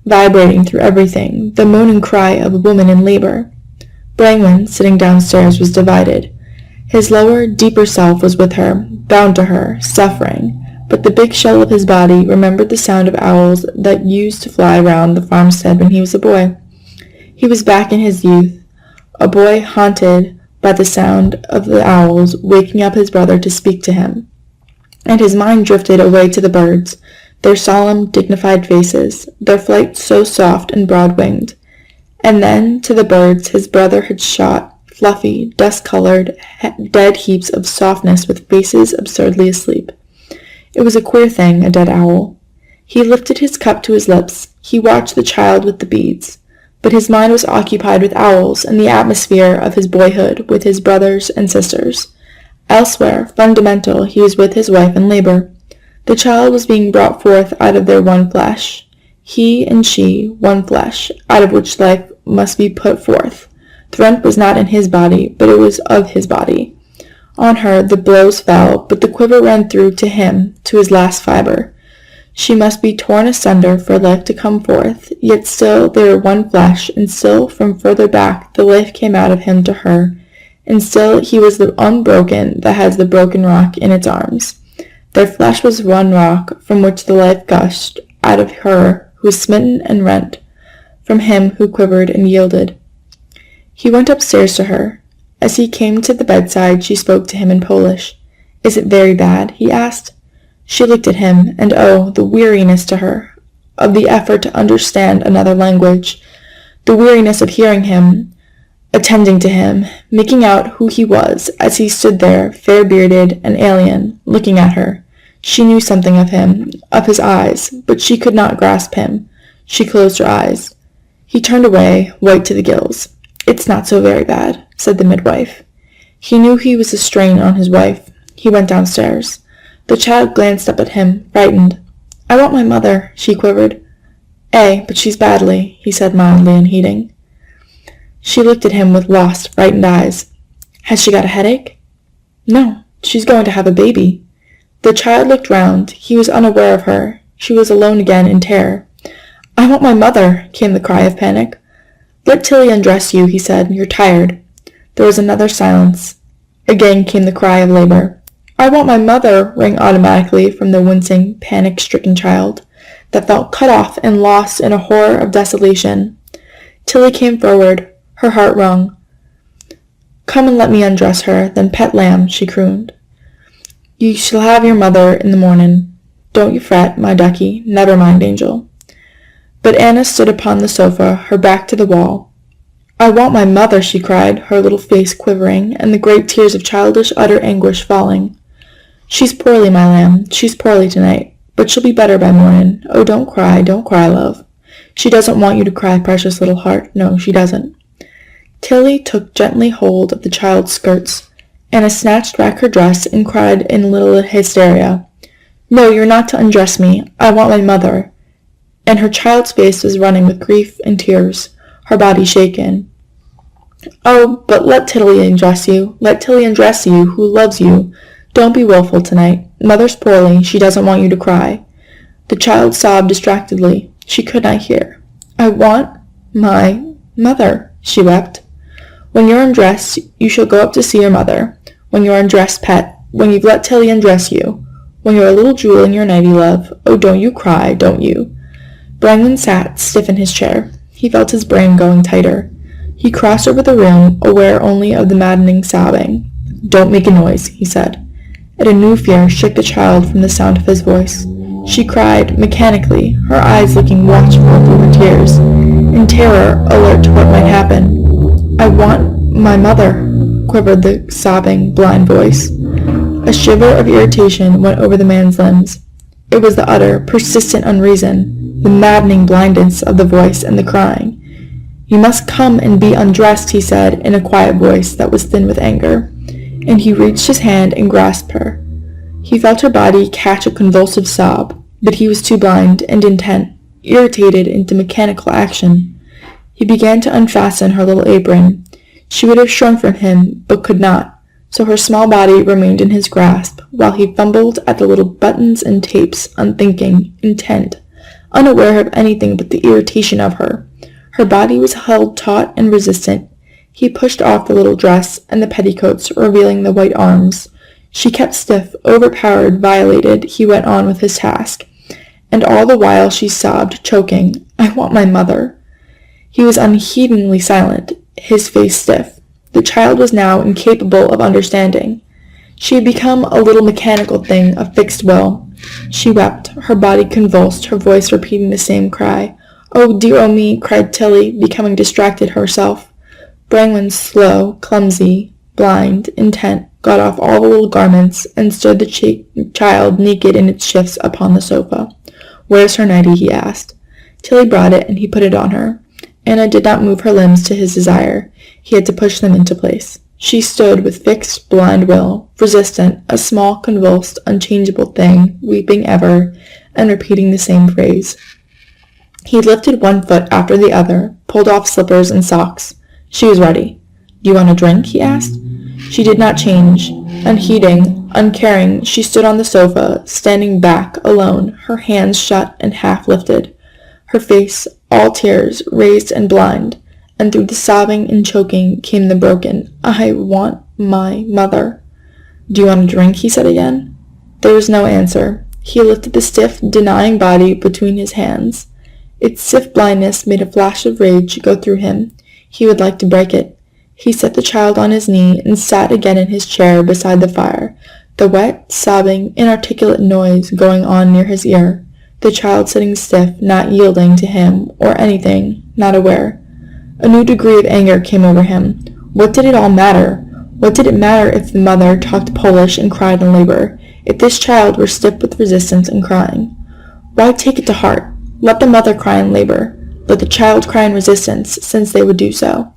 vibrating through everything, the moaning cry of a woman in labor. Brangwen, sitting downstairs, was divided. His lower, deeper self was with her, bound to her, suffering, but the big shell of his body remembered the sound of owls that used to fly round the farmstead when he was a boy. He was back in his youth, a boy haunted by the sound of the owls waking up his brother to speak to him. And his mind drifted away to the birds, their solemn, dignified faces, their flight so soft and broad-winged. And then, to the birds his brother had shot, fluffy, dust-colored, dead heaps of softness with faces absurdly asleep. It was a queer thing, a dead owl. He lifted his cup to his lips. He watched the child with the beads. But his mind was occupied with owls and the atmosphere of his boyhood with his brothers and sisters. Elsewhere, fundamental, he was with his wife in labor. The child was being brought forth out of their one flesh. He and she, one flesh, out of which life must be put forth. The rent was not in his body, but it was of his body. On her the blows fell, but the quiver ran through to him, to his last fibre. She must be torn asunder for life to come forth, yet still they were one flesh, and still from further back the life came out of him to her, and still he was the unbroken that has the broken rock in its arms. Their flesh was one rock from which the life gushed, out of her who was smitten and rent, from him who quivered and yielded. He went upstairs to her. As he came to the bedside she spoke to him in Polish. "Is it very bad?" he asked. She looked at him, and oh, the weariness to her of the effort to understand another language, the weariness of hearing him, attending to him, making out who he was as he stood there, fair-bearded and alien, looking at her. She knew something of him, of his eyes, but she could not grasp him. She closed her eyes. He turned away, white to the gills. "It's not so very bad," said the midwife. He knew he was a strain on his wife. He went downstairs. The child glanced up at him, frightened. "I want my mother," she quivered. But she's badly," he said mildly, unheeding. She looked at him with lost, frightened eyes. "Has she got a headache?" "No, she's going to have a baby." The child looked round. He was unaware of her. She was alone again in terror. "I want my mother," came the cry of panic. "Let Tilly undress you," he said. "You're tired." There was another silence. Again came the cry of labor. "I want my mother," rang automatically from the wincing, panic-stricken child, that felt cut off and lost in a horror of desolation. Tilly came forward. Her heart wrung. "Come and let me undress her, then pet lamb," she crooned. "You shall have your mother in the mornin'. Don't you fret, my ducky. Never mind, angel." But Anna stood upon the sofa, her back to the wall. "I want my mother," she cried, her little face quivering, and the great tears of childish, utter anguish falling. "She's poorly, my lamb. She's poorly tonight, but she'll be better by mornin'. Oh, don't cry, love. She doesn't want you to cry, precious little heart. No, she doesn't." Tilly took gently hold of the child's skirts. Anna snatched back her dress and cried in a little hysteria. "No, you're not to undress me. I want my mother." And her child's face was running with grief and tears, her body shaken. "Oh, but let Tilly undress you. Let Tilly undress you, who loves you. Don't be willful tonight. Mother's poorly. She doesn't want you to cry." The child sobbed distractedly. She could not hear. "I want my mother," she wept. When you're undressed, you shall go up to see your mother. When you're undressed, pet. When you've let Tilly undress you. When you're a little jewel in your nighty, love. Oh, don't you cry, don't you. Brangwen sat stiff in his chair. He felt his brain going tighter. He crossed over the room, aware only of the maddening sobbing. Don't make a noise, he said. And a new fear shook the child from the sound of his voice. She cried, mechanically, her eyes looking watchful through her tears, in terror, alert to what might happen. I want my mother, quivered the sobbing, blind voice. A shiver of irritation went over the man's limbs. It was the utter, persistent unreason, the maddening blindness of the voice and the crying. You must come and be undressed, he said, in a quiet voice that was thin with anger, and he reached his hand and grasped her. He felt her body catch a convulsive sob, but he was too blind and intent, irritated into mechanical action. He began to unfasten her little apron. She would have shrunk from him, but could not, so her small body remained in his grasp, while he fumbled at the little buttons and tapes, unthinking, intent, unaware of anything but the irritation of her. Her body was held taut and resistant. He pushed off the little dress and the petticoats, revealing the white arms. She kept stiff, overpowered, violated. He went on with his task. And all the while she sobbed, choking, I want my mother. He was unheedingly silent, his face stiff. The child was now incapable of understanding. She had become a little mechanical thing of fixed will. She wept, her body convulsed, her voice repeating the same cry. Oh, dear, oh me, cried Tilly, becoming distracted herself. Brangwen, slow, clumsy, blind, intent, got off all the little garments and stood the child naked in its shifts upon the sofa. Where's her nightie? He asked. Tilly brought it, and he put it on her. Anna did not move her limbs to his desire. He had to push them into place. She stood with fixed, blind will, resistant, a small, convulsed, unchangeable thing, weeping ever, and repeating the same phrase. He lifted one foot after the other, pulled off slippers and socks. She was ready. Do you want a drink? He asked. She did not change. Unheeding, uncaring, she stood on the sofa, standing back, alone, her hands shut and half lifted. Her face, all tears, raised and blind, and through the sobbing and choking came the broken, I want my mother. Do you want a drink? He said again. There was no answer. He lifted the stiff, denying body between his hands. Its stiff blindness made a flash of rage go through him. He would like to break it. He set the child on his knee and sat again in his chair beside the fire, the wet, sobbing, inarticulate noise going on near his ear, the child sitting stiff, not yielding to him or anything, not aware. A new degree of anger came over him. What did it all matter? What did it matter if the mother talked Polish and cried in labor, if this child were stiff with resistance and crying? Why take it to heart? Let the mother cry in labor. Let the child cry in resistance, since they would do so.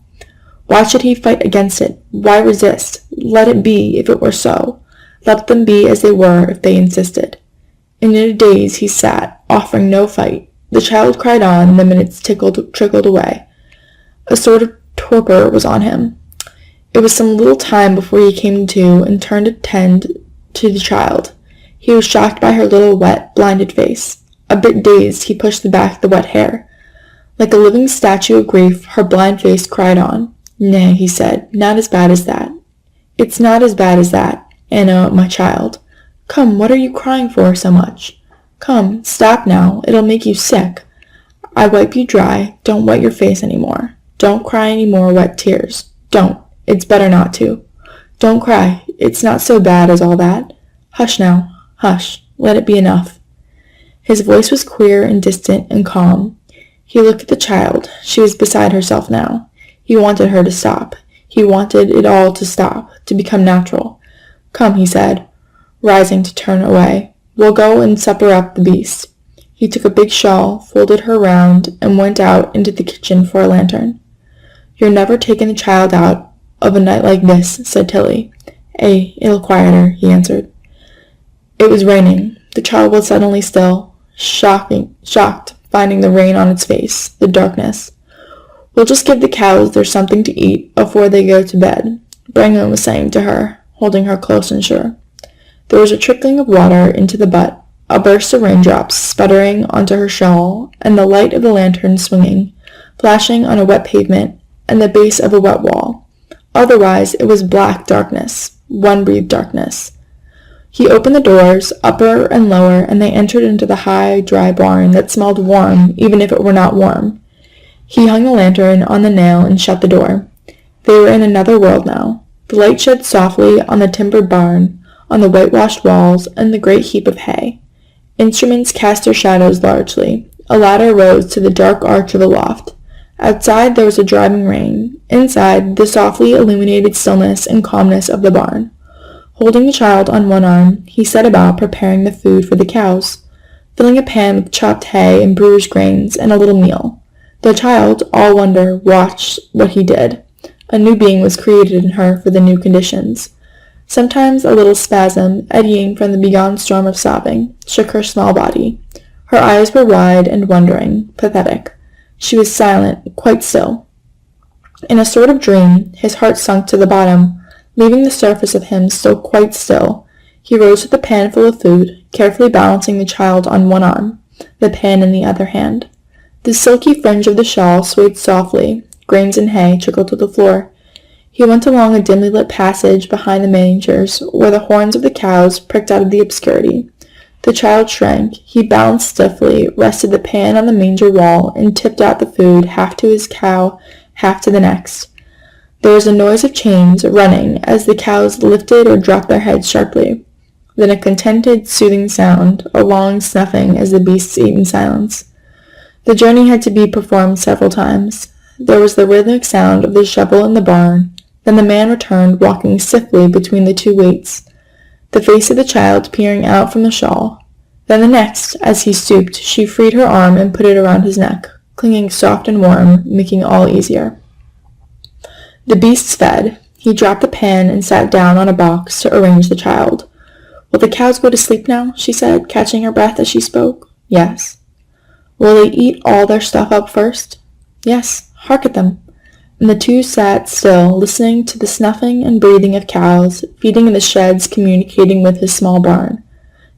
Why should he fight against it? Why resist? Let it be, if it were so. Let them be as they were, if they insisted. And in a daze he sat, offering no fight. The child cried on, and the minutes trickled away. A sort of torpor was on him. It was some little time before he came to and turned to tend to the child. He was shocked by her little wet, blinded face. A bit dazed, he pushed back the wet hair. Like a living statue of grief, her blind face cried on. Nay, he said, not as bad as that. It's not as bad as that, Anna, my child. Come, what are you crying for so much? Come, stop now, it'll make you sick. I wipe you dry, don't wet your face any more. Don't cry any more wet tears. Don't, it's better not to. Don't cry, it's not so bad as all that. Hush now, hush, let it be enough. His voice was queer and distant and calm. He looked at the child. She was beside herself now. He wanted her to stop. He wanted it all to stop, to become natural. Come, he said, rising to turn away. We'll go and supper up the beast. He took a big shawl, folded her round, and went out into the kitchen for a lantern. You're never taking the child out of a night like this, said Tilly. Eh, it'll quiet her, he answered. It was raining. The child was suddenly still, shocked, finding the rain on its face, the darkness. We'll just give the cows their something to eat afore they go to bed, Brangwen was saying to her, holding her close and sure. There was a trickling of water into the butt, a burst of raindrops sputtering onto her shawl, and the light of the lantern swinging, flashing on a wet pavement and the base of a wet wall. Otherwise, it was black darkness, one-breathed darkness. He opened the doors, upper and lower, and they entered into the high, dry barn that smelled warm, even if it were not warm. He hung the lantern on the nail and shut the door. They were in another world now. The light shed softly on the timbered barn, on the whitewashed walls, and the great heap of hay. Instruments cast their shadows largely. A ladder rose to the dark arch of the loft. Outside there was a driving rain. Inside, the softly illuminated stillness and calmness of the barn. Holding the child on one arm, he set about preparing the food for the cows, filling a pan with chopped hay and brewer's grains and a little meal. The child, all wonder, watched what he did. A new being was created in her for the new conditions. Sometimes a little spasm, eddying from the begone storm of sobbing, shook her small body. Her eyes were wide and wondering, pathetic. She was silent, quite still. In a sort of dream, his heart sunk to the bottom, leaving the surface of him still quite still. He rose with a pan full of food, carefully balancing the child on one arm, the pan in the other hand. The silky fringe of the shawl swayed softly. Grains and hay trickled to the floor. He went along a dimly lit passage behind the mangers, where the horns of the cows pricked out of the obscurity. The child shrank. He balanced stiffly, rested the pan on the manger wall, and tipped out the food, half to his cow, half to the next. There was a noise of chains running as the cows lifted or dropped their heads sharply. Then a contented, soothing sound, a long snuffing as the beasts ate in silence. The journey had to be performed several times. There was the rhythmic sound of the shovel in the barn. Then the man returned, walking stiffly between the two weights, the face of the child peering out from the shawl. Then the next, as he stooped, she freed her arm and put it around his neck, clinging soft and warm, making all easier. The beasts fed. He dropped the pan and sat down on a box to arrange the child. "Will the cows go to sleep now?" she said, catching her breath as she spoke. "Yes." "Will they eat all their stuff up first?" "Yes. Hark at them." And the two sat still, listening to the snuffing and breathing of cows, feeding in the sheds communicating with his small barn.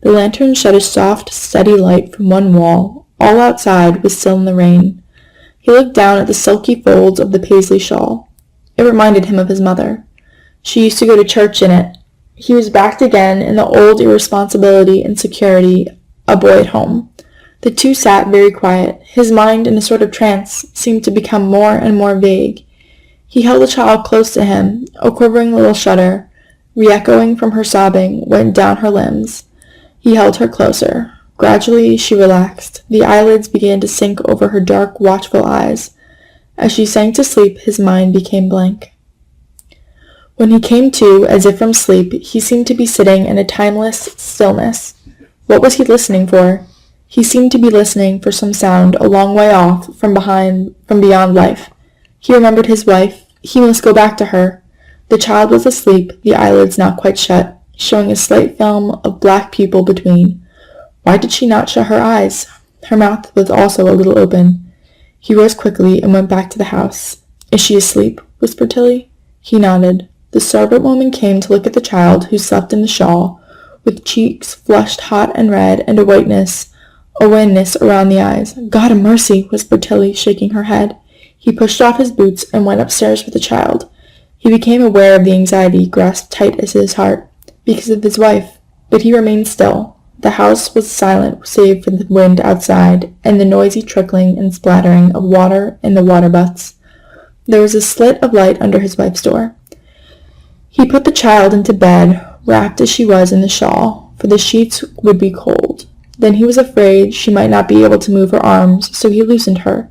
The lantern shed a soft, steady light from one wall. All outside was still in the rain. He looked down at the silky folds of the paisley shawl. It reminded him of his mother. She used to go to church in it. He was back again in the old irresponsibility and security, a boy at home. The two sat very quiet. His mind, in a sort of trance, seemed to become more and more vague. He held the child close to him. A quivering little shudder, re-echoing from her sobbing, went down her limbs. He held her closer. Gradually she relaxed. The eyelids began to sink over her dark, watchful eyes. As she sank to sleep, his mind became blank. When he came to, as if from sleep, he seemed to be sitting in a timeless stillness. What was he listening for? He seemed to be listening for some sound a long way off, from beyond life. He remembered his wife. He must go back to her. The child was asleep, the eyelids not quite shut, showing a slight film of black pupil between. Why did she not shut her eyes? Her mouth was also a little open. He rose quickly and went back to the house. "Is she asleep?" whispered Tilly. He nodded. The servant woman came to look at the child, who slept in the shawl, with cheeks flushed hot and red, and a wanness around the eyes. "God a mercy," whispered Tilly, shaking her head. He pushed off his boots and went upstairs with the child. He became aware of the anxiety grasped tight at his heart, because of his wife, but he remained still. The house was silent save for the wind outside and the noisy trickling and splattering of water in the water butts. There was a slit of light under his wife's door. He put the child into bed, wrapped as she was in the shawl, for the sheets would be cold. Then he was afraid she might not be able to move her arms, so he loosened her.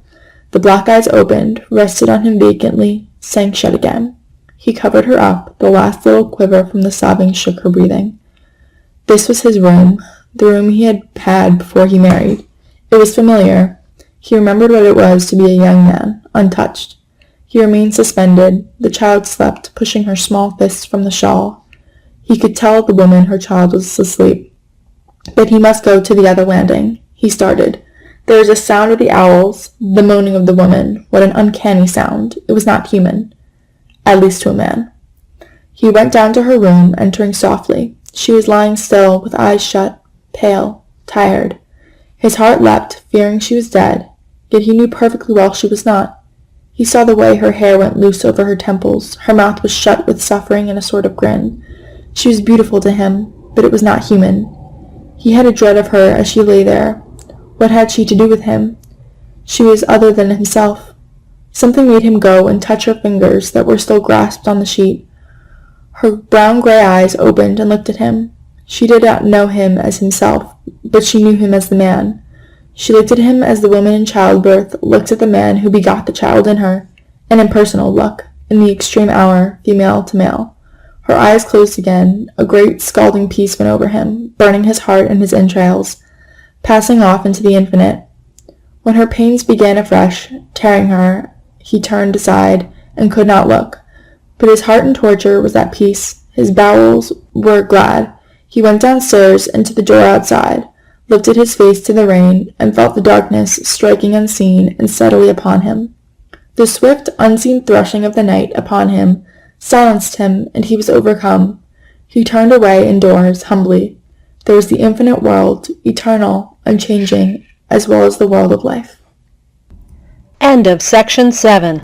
The black eyes opened, rested on him vacantly, sank shut again. He covered her up. The last little quiver from the sobbing shook her breathing. This was his room, the room he had had before he married. It was familiar. He remembered what it was to be a young man, untouched. He remained suspended. The child slept, pushing her small fists from the shawl. He could tell the woman her child was asleep. But he must go to the other landing. He started. There was a sound of the owls, the moaning of the woman. What an uncanny sound. It was not human. At least to a man. He went down to her room, entering softly. She was lying still, with eyes shut, pale, tired. His heart leapt, fearing she was dead, yet he knew perfectly well she was not. He saw the way her hair went loose over her temples. Her mouth was shut with suffering and a sort of grin. She was beautiful to him, but it was not human. He had a dread of her as she lay there. What had she to do with him? She was other than himself. Something made him go and touch her fingers that were still grasped on the sheet. Her brown-gray eyes opened and looked at him. She did not know him as himself, but she knew him as the man. She looked at him as the woman in childbirth looks at the man who begot the child in her, an impersonal look, in the extreme hour, female to male. Her eyes closed again. A great scalding peace went over him, burning his heart and his entrails, passing off into the infinite. When her pains began afresh, tearing her, he turned aside and could not look. But his heart in torture was at peace. His bowels were glad. He went downstairs and to the door outside, lifted his face to the rain, and felt the darkness striking unseen and steadily upon him. The swift, unseen threshing of the night upon him silenced him, and he was overcome. He turned away indoors, humbly. There was the infinite world, eternal, unchanging, as well as the world of life. End of section 7.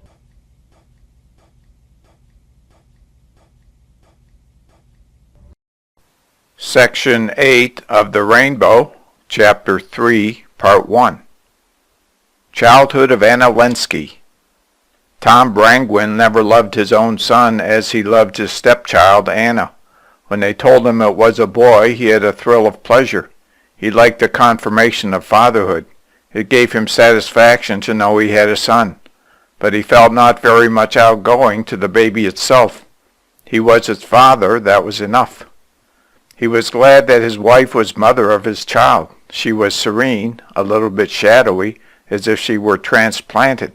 Section 8 of The Rainbow, Chapter 3, Part 1. Childhood of Anna Lenski. Tom Brangwyn never loved his own son as he loved his stepchild, Anna. When they told him it was a boy, he had a thrill of pleasure. He liked the confirmation of fatherhood. It gave him satisfaction to know he had a son. But he felt not very much outgoing to the baby itself. He was its father, that was enough. He was glad that his wife was mother of his child. She was serene, a little bit shadowy, as if she were transplanted.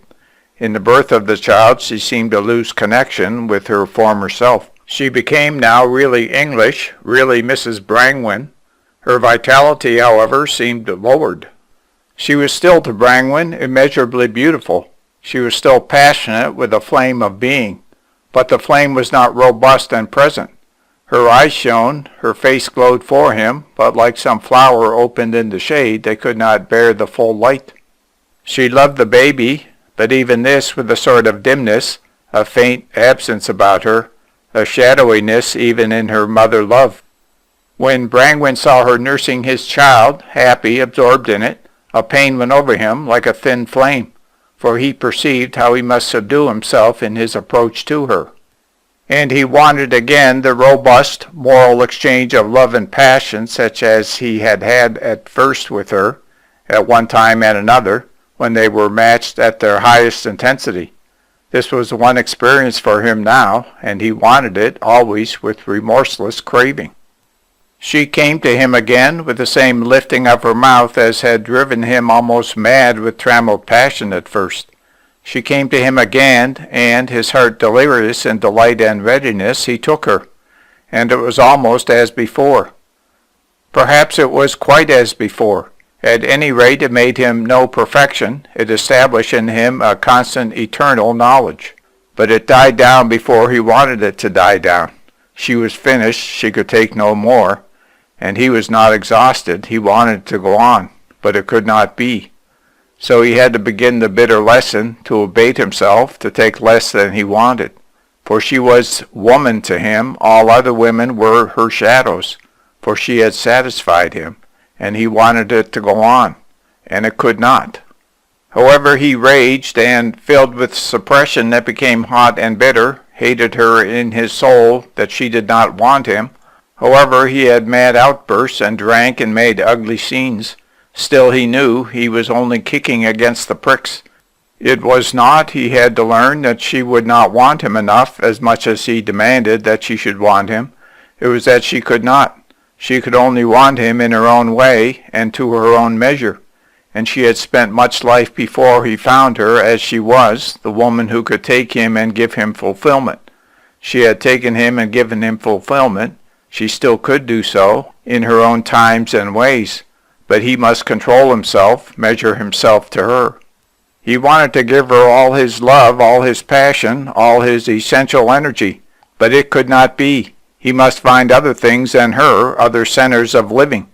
In the birth of the child, she seemed to lose connection with her former self. She became now really English, really Mrs. Brangwyn. Her vitality, however, seemed lowered. She was still to Brangwyn immeasurably beautiful. She was still passionate with a flame of being, but the flame was not robust and present. Her eyes shone, her face glowed for him, but like some flower opened in the shade, they could not bear the full light. She loved the baby, but even this with a sort of dimness, a faint absence about her, a shadowiness even in her mother love. When Brangwyn saw her nursing his child, happy, absorbed in it, a pain went over him like a thin flame, for he perceived how he must subdue himself in his approach to her. And he wanted again the robust, moral exchange of love and passion such as he had had at first with her, at one time and another, when they were matched at their highest intensity. This was one experience for him now, and he wanted it always with remorseless craving. She came to him again with the same lifting of her mouth as had driven him almost mad with trammeled passion at first. She came to him again, and, his heart delirious in delight and readiness, he took her, and it was almost as before. Perhaps it was quite as before. At any rate, it made him know perfection. It established in him a constant eternal knowledge. But it died down before he wanted it to die down. She was finished, she could take no more, and he was not exhausted. He wanted to go on, but it could not be. So he had to begin the bitter lesson, to abate himself, to take less than he wanted. For she was woman to him, all other women were her shadows, for she had satisfied him, and he wanted it to go on, and it could not. However, he raged, and, filled with suppression that became hot and bitter, hated her in his soul that she did not want him. However, he had mad outbursts, and drank and made ugly scenes. Still he knew he was only kicking against the pricks. It was not, he had to learn, that she would not want him enough as much as he demanded that she should want him. It was that she could not. She could only want him in her own way and to her own measure. And she had spent much life before he found her as she was, the woman who could take him and give him fulfillment. She had taken him and given him fulfillment. She still could do so, in her own times and ways. But he must control himself, measure himself to her. He wanted to give her all his love, all his passion, all his essential energy. But it could not be. He must find other things than her, other centers of living.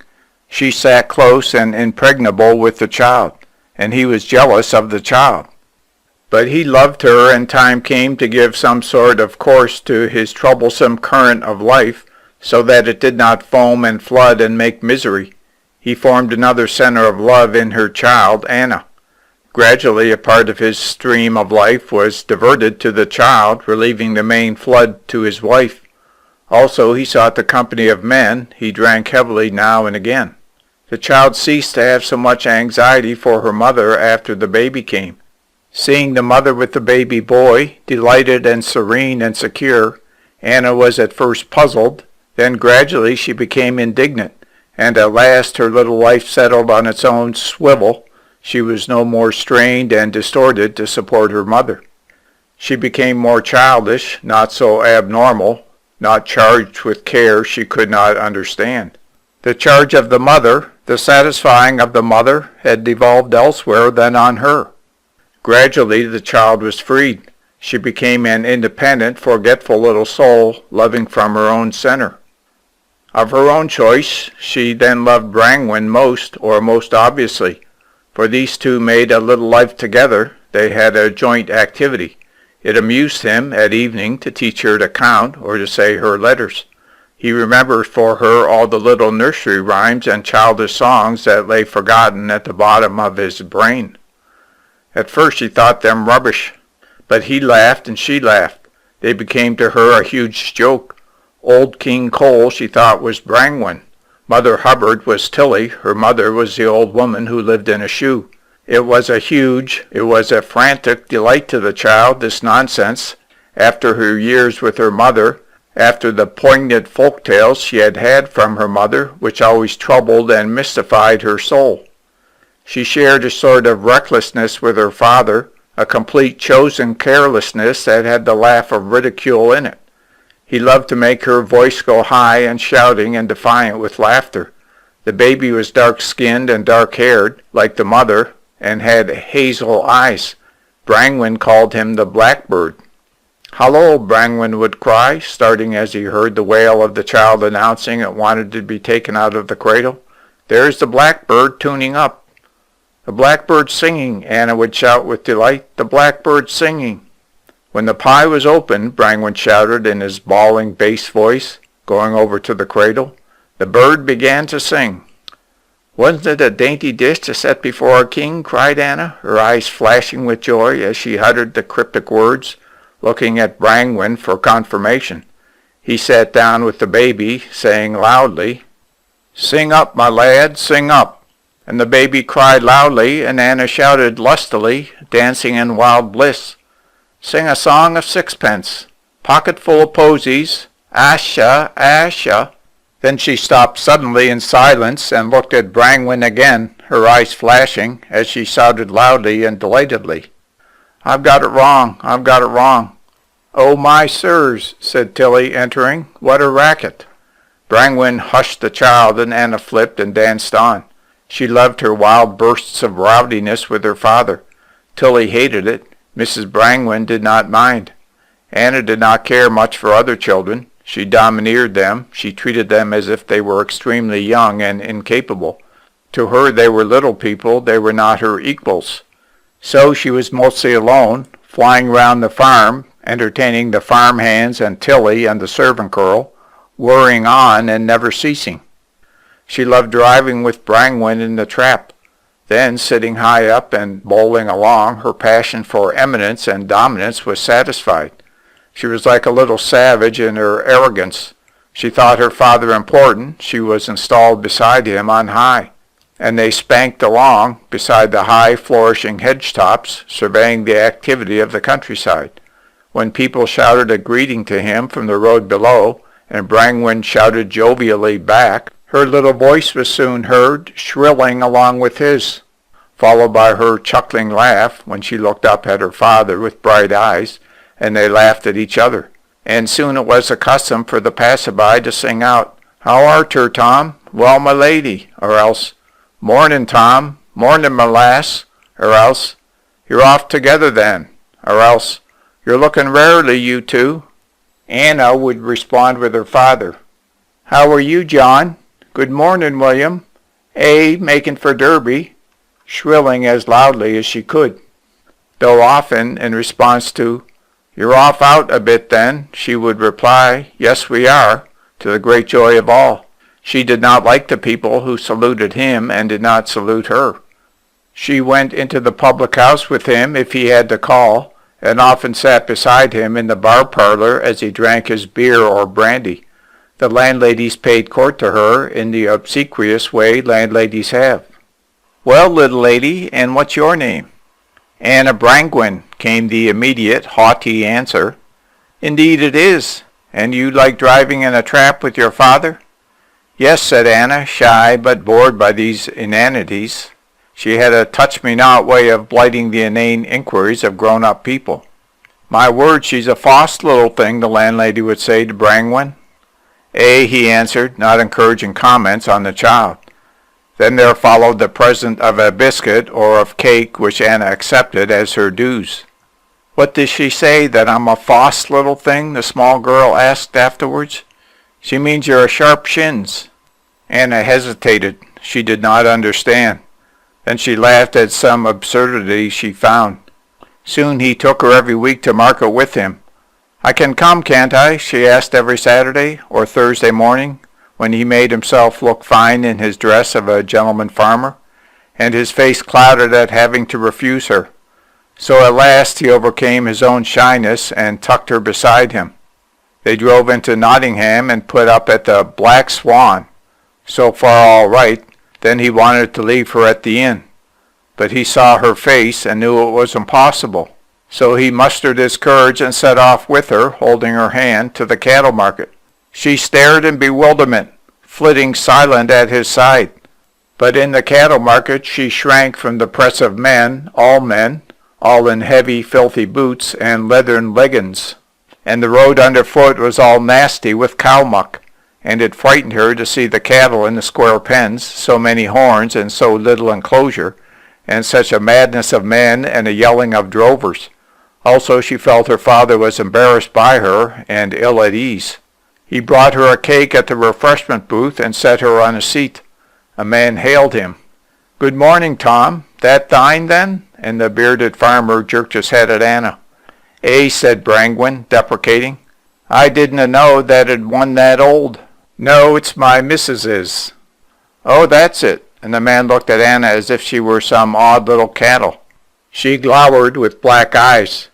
She sat close and impregnable with the child, and he was jealous of the child. But he loved her, and time came to give some sort of course to his troublesome current of life, so that it did not foam and flood and make misery. He formed another center of love in her child, Anna. Gradually a part of his stream of life was diverted to the child, relieving the main flood to his wife. Also he sought the company of men. He drank heavily now and again. The child ceased to have so much anxiety for her mother after the baby came. Seeing the mother with the baby boy, delighted and serene and secure, Anna was at first puzzled, then gradually she became indignant, and at last her little life settled on its own swivel. She was no more strained and distorted to support her mother. She became more childish, not so abnormal, not charged with care she could not understand. The charge of the mother, the satisfying of the mother, had devolved elsewhere than on her. Gradually the child was freed. She became an independent, forgetful little soul, loving from her own center. Of her own choice, she then loved Brangwen most, or most obviously. For these two made a little life together. They had a joint activity. It amused him at evening to teach her to count or to say her letters. He remembered for her all the little nursery rhymes and childish songs that lay forgotten at the bottom of his brain. At first she thought them rubbish, but he laughed and she laughed. They became to her a huge joke. Old King Cole she thought was Brangwen. Mother Hubbard was Tilly. Her mother was the old woman who lived in a shoe. It was a frantic delight to the child, this nonsense, after her years with her mother, after the poignant folk tales she had had from her mother, which always troubled and mystified her soul. She shared a sort of recklessness with her father, a complete chosen carelessness that had the laugh of ridicule in it. He loved to make her voice go high and shouting and defiant with laughter. The baby was dark-skinned and dark-haired, like the mother, and had hazel eyes. Brangwen called him the blackbird. "Hallo," Brangwen would cry, starting as he heard the wail of the child announcing it wanted to be taken out of the cradle. "There's the blackbird tuning up." "The blackbird's singing," Anna would shout with delight. "The blackbird's singing." When the pie was opened, Brangwen shouted in his bawling bass voice, going over to the cradle, the bird began to sing. "Wasn't it a dainty dish to set before a king?" cried Anna, her eyes flashing with joy as she uttered the cryptic words, looking at Brangwen for confirmation. He sat down with the baby, saying loudly, "Sing up, my lad, sing up." And the baby cried loudly, and Anna shouted lustily, dancing in wild bliss, "Sing a song of sixpence, pocket full of posies, Asha, Asha." Then she stopped suddenly in silence and looked at Brangwen again, her eyes flashing, as she shouted loudly and delightedly, "I've got it wrong, I've got it wrong." "Oh, my sirs," said Tilly, entering, "what a racket." Brangwen hushed the child, and Anna flipped and danced on. She loved her wild bursts of rowdiness with her father. Tilly hated it. Mrs. Brangwen did not mind. Anna did not care much for other children. She domineered them. She treated them as if they were extremely young and incapable. To her they were little people. They were not her equals. So she was mostly alone, flying round the farm, entertaining the farm hands and Tilly and the servant girl, worrying on and never ceasing. She loved driving with Brangwen in the trap. Then, sitting high up and bowling along, her passion for eminence and dominance was satisfied. She was like a little savage in her arrogance. She thought her father important. She was installed beside him on high. And they spanked along beside the high, flourishing hedge-tops, surveying the activity of the countryside. When people shouted a greeting to him from the road below, and Brangwen shouted jovially back, her little voice was soon heard, shrilling along with his, followed by her chuckling laugh when she looked up at her father with bright eyes, and they laughed at each other. And soon it was a custom for the passerby to sing out, "How art her, Tom?" "Well, my lady," or else, "Mornin', Tom," "Mornin', my lass," or else, "You're off together then," or else, "You're looking rarely, you two." Anna would respond with her father, "How are you, John?" "Good morning, William." "Making for Derby," shrilling as loudly as she could. though often in response to, "You're off out a bit then," she would reply, "Yes, we are," to the great joy of all. She did not like the people who saluted him and did not salute her. She went into the public house with him if he had to call, and often sat beside him in the bar parlor as he drank his beer or brandy. The landladies paid court to her in the obsequious way landladies have. "Well, little lady, and what's your name?" "Anna Brangwyn," came the immediate, haughty answer. "Indeed it is. And you like driving in a trap with your father?" "Yes," said Anna, shy but bored by these inanities. She had a touch-me-not way of blighting the inane inquiries of grown-up people. "My word, she's a fast little thing," the landlady would say to Brangwyn. "Eh," he answered, not encouraging comments on the child. Then there followed the present of a biscuit or of cake, which Anna accepted as her dues. "What does she say, that I'm a fast little thing?" the small girl asked afterwards. "She means you're a sharp shins." Anna hesitated. She did not understand. Then she laughed at some absurdity she found. Soon he took her every week to market with him. "I can come, can't I?" she asked every Saturday or Thursday morning, when he made himself look fine in his dress of a gentleman farmer, and his face clouded at having to refuse her. So at last he overcame his own shyness and tucked her beside him. They drove into Nottingham and put up at the Black Swan. So far all right. Then he wanted to leave her at the inn. But he saw her face and knew it was impossible. So he mustered his courage and set off with her, holding her hand, to the cattle market. She stared in bewilderment, flitting silent at his side. But in the cattle market she shrank from the press of men, all in heavy, filthy boots and leathern leggins. And the road underfoot was all nasty with cow muck, and it frightened her to see the cattle in the square pens, so many horns and so little enclosure, and such a madness of men and a yelling of drovers. Also she felt her father was embarrassed by her and ill at ease. He brought her a cake at the refreshment booth and set her on a seat. A man hailed him. "Good morning, Tom. That thine, then?" And the bearded farmer jerked his head at Anna. "Eh," said Brangwyn, deprecating. "I didn't know that it won that old." "No, it's my missus's." "Oh, that's it." And the man looked at Anna as if she were some odd little cattle. She glowered with black eyes.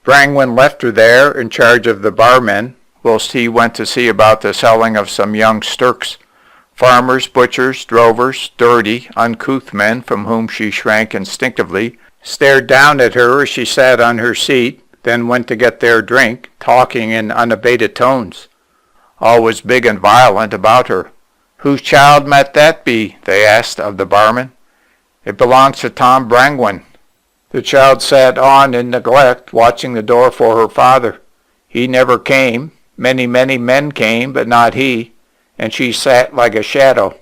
Brangwyn left her there in charge of the barmen, whilst he went to see about the selling of some young stirks. Farmers, butchers, drovers, dirty, uncouth men from whom she shrank instinctively, stared down at her as she sat on her seat, then went to get their drink, talking in unabated tones. All was big and violent about her. "Whose child might that be?" they asked of the barman. "It belongs to Tom Brangwyn." The child sat on in neglect, watching the door for her father. He never came. Many men came, but not he, and she sat like a shadow.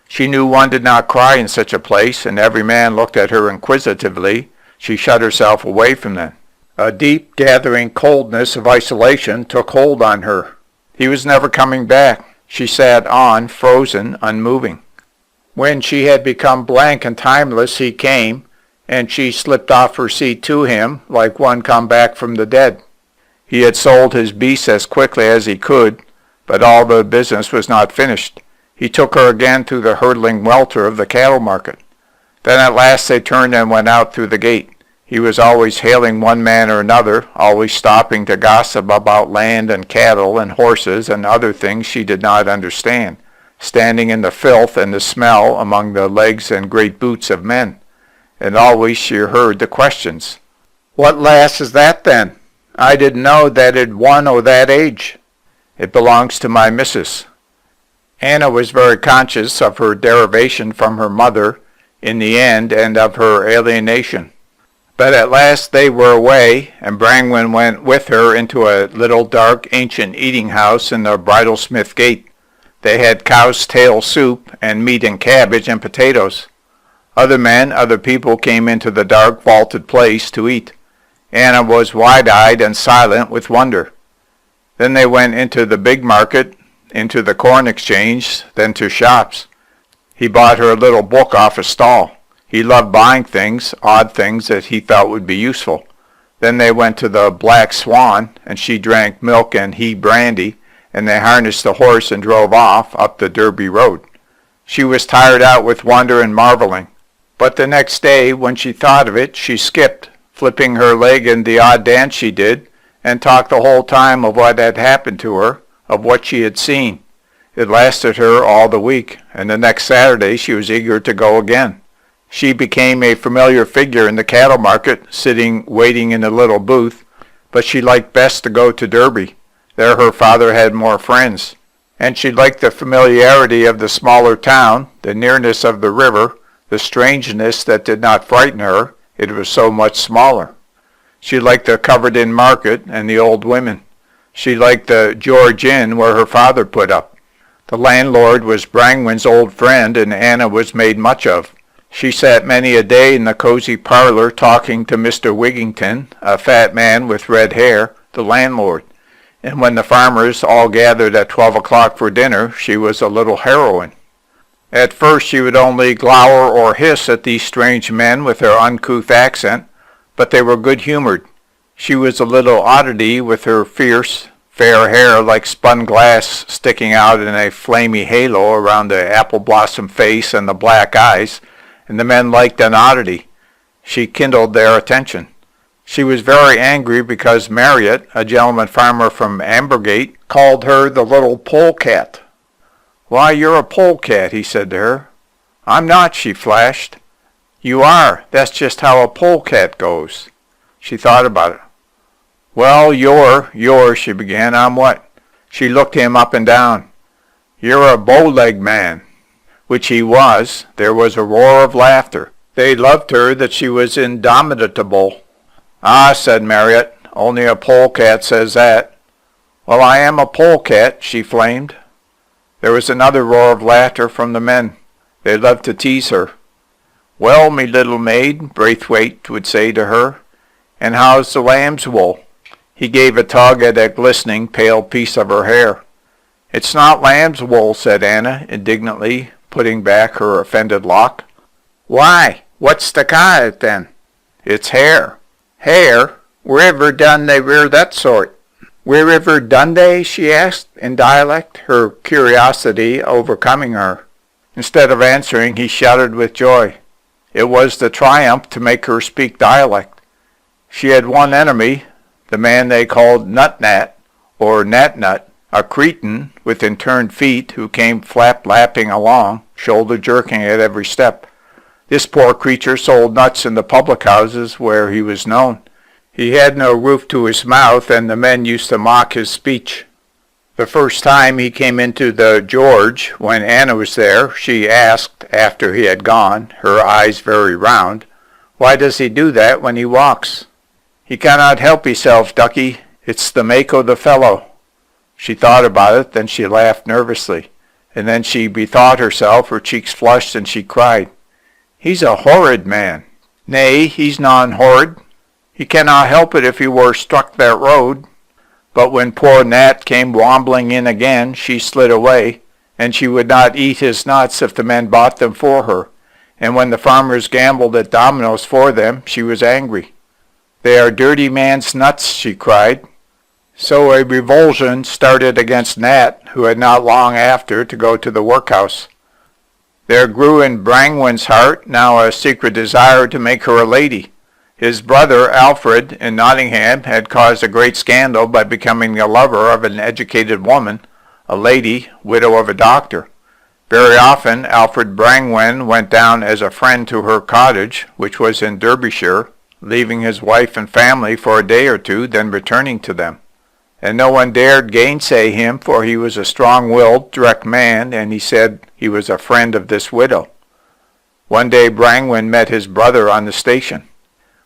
She knew one did not cry in such a place, and every man looked at her inquisitively. She shut herself away from them. A deep gathering coldness of isolation took hold on her. He was never coming back. She sat on, frozen, unmoving. When she had become blank and timeless, he came, and she slipped off her seat to him, like one come back from the dead. He had sold his beasts as quickly as he could, but all the business was not finished. He took her again through the hurtling welter of the cattle market. Then at last they turned and went out through the gate. He was always hailing one man or another, always stopping to gossip about land and cattle and horses and other things she did not understand, standing in the filth and the smell among the legs and great boots of men. And always she heard the questions. "What lass is that, then? I didn't know that it one o' that age." "It belongs to my missus." Anna was very conscious of her derivation from her mother in the end and of her alienation. But at last they were away, and Brangwyn went with her into a little dark ancient eating house in the Bridlesmith Gate. They had cow's tail soup and meat and cabbage and potatoes. Other men, other people came into the dark vaulted place to eat. Anna was wide-eyed and silent with wonder. Then they went into the big market, into the corn exchange, then to shops. He bought her a little book off a stall. He loved buying things, odd things that he thought would be useful. Then they went to the Black Swan, and she drank milk and he brandy, and they harnessed the horse and drove off up the Derby road. She was tired out with wonder and marveling. But the next day, when she thought of it, she skipped, flipping her leg in the odd dance she did, and talked the whole time of what had happened to her, of what she had seen. It lasted her all the week, and the next Saturday she was eager to go again. She became a familiar figure in the cattle market, sitting waiting in a little booth, but she liked best to go to Derby. There her father had more friends, and she liked the familiarity of the smaller town, the nearness of the river, the strangeness that did not frighten her, it was so much smaller. She liked the covered-in market and the old women. She liked the George Inn where her father put up. The landlord was Brangwen's old friend, and Anna was made much of. She sat many a day in the cozy parlor talking to Mr. Wigington, a fat man with red hair, the landlord. And when the farmers all gathered at 12 o'clock for dinner, she was a little heroine. At first she would only glower or hiss at these strange men with their uncouth accent, but they were good-humored. She was a little oddity with her fierce, fair hair like spun glass sticking out in a flamy halo around the apple-blossom face and the black eyes, and the men liked an oddity. She kindled their attention. She was very angry because Marriott, a gentleman farmer from Ambergate, called her the little polecat. "Why, you're a polecat," he said to her. "I'm not," she flashed. "You are. That's just how a polecat goes." She thought about it. "Well, you're," she began. "I'm what?" She looked him up and down. "You're a bow-leg man," which he was. There was a roar of laughter. They loved her that she was indomitable. "Ah," said Marriott, "only a polecat says that." "Well, I am a polecat," she flamed. There was another roar of laughter from the men. They loved to tease her. "Well, me little maid," Braithwaite would say to her, "and how's the lamb's wool?" He gave a tug at a glistening, pale piece of her hair. "It's not lamb's wool," said Anna, indignantly, putting back her offended lock. "Why, what's to ca' it, then?" "It's hair." "Hair? Wherever done they rear that sort?" "Wherever done they?" she asked, in dialect, her curiosity overcoming her. Instead of answering, he shouted with joy. It was the triumph to make her speak dialect. She had one enemy, the man they called Nut-Nat, or Nat-Nut, a cretin with inturned feet who came flap-lapping along, shoulder-jerking at every step. This poor creature sold nuts in the public houses where he was known. He had no roof to his mouth, and the men used to mock his speech. The first time he came into the George, when Anna was there, she asked, after he had gone, her eyes very round, "Why does he do that when he walks?" "He cannot help himself, ducky. It's the make o' the fellow." She thought about it, then she laughed nervously, and then she bethought herself, her cheeks flushed, and she cried, "He's a horrid man." "Nay, he's non-horrid. He cannot help it if he were struck that road." But when poor Nat came wambling in again, she slid away, and she would not eat his nuts if the men bought them for her, and when the farmers gambled at dominoes for them, she was angry. "They are dirty man's nuts," she cried. So a revulsion started against Nat, who had not long after to go to the workhouse. There grew in Brangwen's heart now a secret desire to make her a lady. His brother, Alfred, in Nottingham, had caused a great scandal by becoming the lover of an educated woman, a lady, widow of a doctor. Very often Alfred Brangwen went down as a friend to her cottage, which was in Derbyshire, leaving his wife and family for a day or two, then returning to them. And no one dared gainsay him, for he was a strong-willed, direct man, and he said he was a friend of this widow. One day Brangwen met his brother on the station.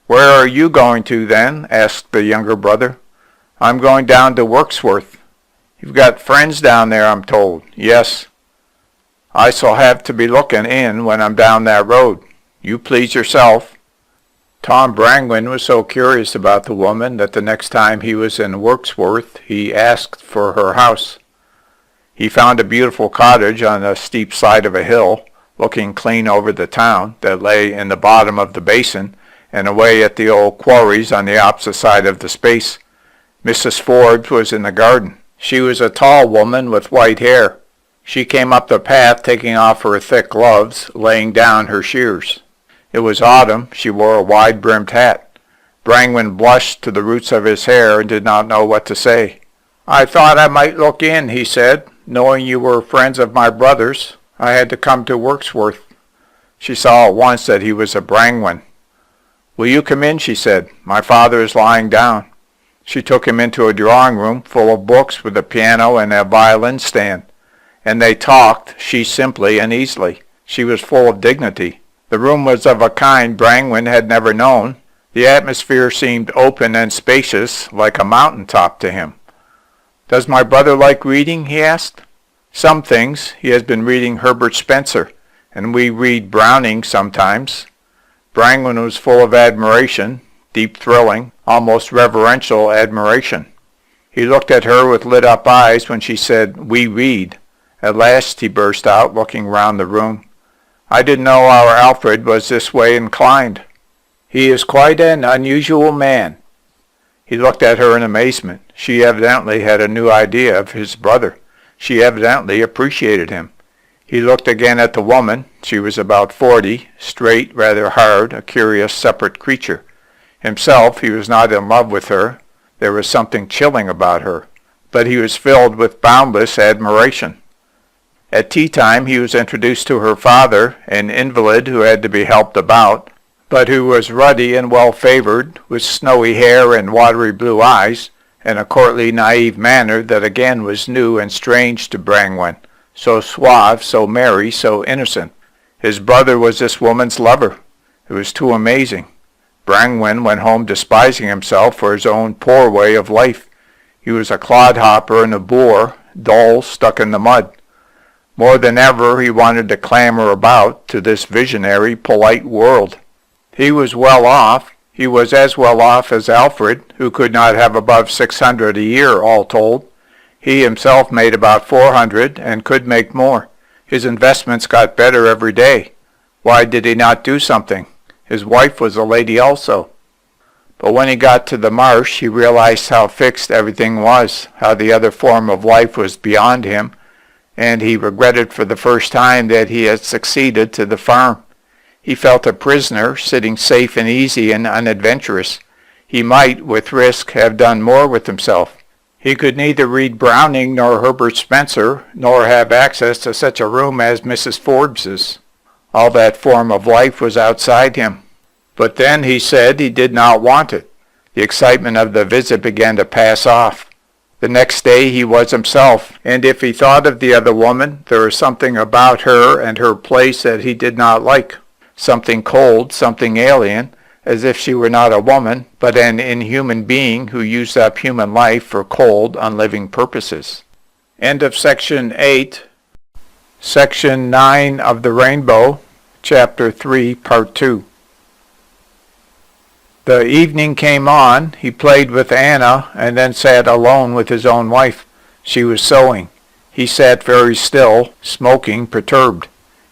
"Where are you going to, then?" asked the younger brother. "I'm going down to Wirksworth." "You've got friends down there, I'm told." "Yes." "I shall have to be looking in when I'm down that road." "You please yourself." Tom Brangwen was so curious about the woman that the next time he was in Wirksworth he asked for her house. He found a beautiful cottage on the steep side of a hill, looking clean over the town that lay in the bottom of the basin and away at the old quarries on the opposite side of the space. Mrs. Forbes was in the garden. She was a tall woman with white hair. She came up the path taking off her thick gloves, laying down her shears. It was autumn. She wore a wide-brimmed hat. Brangwen blushed to the roots of his hair and did not know what to say. "I thought I might look in," he said. "Knowing you were friends of my brother's, I had to come to Wirksworth." She saw at once that he was a Brangwen. "Will you come in?" she said. "My father is lying down." She took him into a drawing-room full of books with a piano and a violin stand. And they talked, she simply and easily. She was full of dignity. The room was of a kind Brangwen had never known. The atmosphere seemed open and spacious, like a mountain top to him. "Does my brother like reading?" he asked. "Some things. He has been reading Herbert Spencer, and we read Browning sometimes." Brangwen was full of admiration, deep thrilling, almost reverential admiration. He looked at her with lit-up eyes when she said, "We read." At last he burst out, looking round the room. "I didn't know our Alfred was this way inclined. He is quite an unusual man." He looked at her in amazement. She evidently had a new idea of his brother. She evidently appreciated him. He looked again at the woman. She was about 40, straight, rather hard, a curious, separate creature. Himself, he was not in love with her. There was something chilling about her. But he was filled with boundless admiration. At tea-time he was introduced to her father, an invalid who had to be helped about, but who was ruddy and well-favored, with snowy hair and watery blue eyes, and a courtly, naive manner that again was new and strange to Brangwen, so suave, so merry, so innocent. His brother was this woman's lover. It was too amazing. Brangwen went home despising himself for his own poor way of life. He was a clodhopper and a boor, dull, stuck in the mud. More than ever he wanted to clamber about to this visionary, polite world. He was well off. He was as well off as Alfred, who could not have above 600 a year, all told. He himself made about 400, and could make more. His investments got better every day. Why did he not do something? His wife was a lady also. But when he got to the marsh, he realized how fixed everything was, how the other form of life was beyond him, and he regretted for the first time that he had succeeded to the farm. He felt a prisoner, sitting safe and easy and unadventurous. He might, with risk, have done more with himself. He could neither read Browning nor Herbert Spencer, nor have access to such a room as Mrs. Forbes's. All that form of life was outside him. But then he said he did not want it. The excitement of the visit began to pass off. The next day he was himself, and if he thought of the other woman, there was something about her and her place that he did not like. Something cold, something alien, as if she were not a woman, but an inhuman being who used up human life for cold, unliving purposes. End of Section 8. Section 9 of The Rainbow, Chapter 3, Part 2. The evening came on. He played with Anna and then sat alone with his own wife. She was sewing. He sat very still, smoking, perturbed.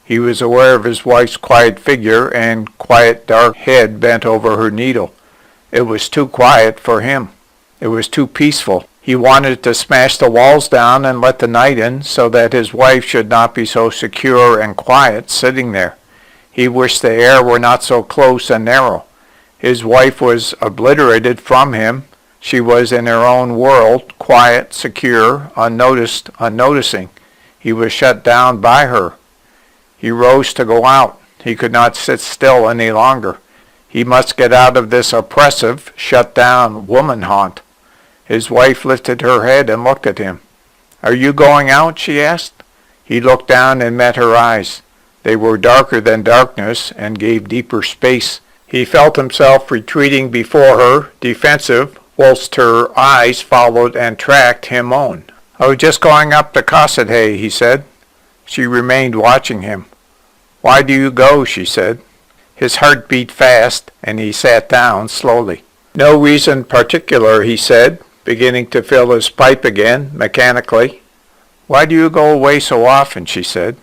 He was aware of his wife's quiet figure and quiet dark head bent over her needle. It was too quiet for him. It was too peaceful. He wanted to smash the walls down and let the night in so that his wife should not be so secure and quiet sitting there. He wished the air were not so close and narrow. His wife was obliterated from him. She was in her own world, quiet, secure, unnoticed, unnoticing. He was shut down by her. He rose to go out. He could not sit still any longer. He must get out of this oppressive, shut-down woman haunt. His wife lifted her head and looked at him. "Are you going out?" she asked. He looked down and met her eyes. They were darker than darkness and gave deeper space. He felt himself retreating before her, defensive, whilst her eyes followed and tracked him on. "I was just going up to Cossethay," he said. She remained watching him. "Why do you go?" she said. His heart beat fast, and he sat down slowly. "No reason particular," he said, beginning to fill his pipe again, mechanically. "Why do you go away so often?" she said.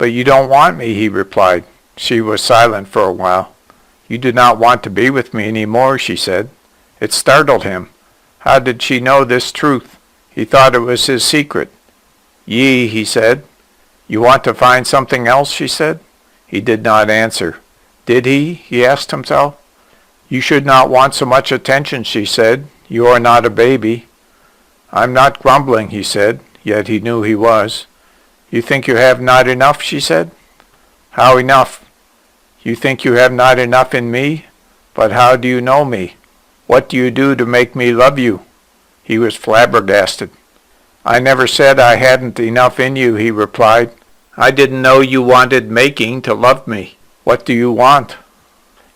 But you don't want me, he replied. She was silent for a while. You do not want to be with me any more, she said. It startled him. How did she know this truth? He thought it was his secret. He said. You want to find something else, she said. He did not answer. Did he asked himself. You should not want so much attention, she said. You are not a baby. I'm not grumbling, he said, yet he knew he was. You think you have not enough, she said. How enough? You think you have not enough in me? But how do you know me? What do you do to make me love you? He was flabbergasted. I never said I hadn't enough in you, he replied. I didn't know you wanted making to love me. What do you want?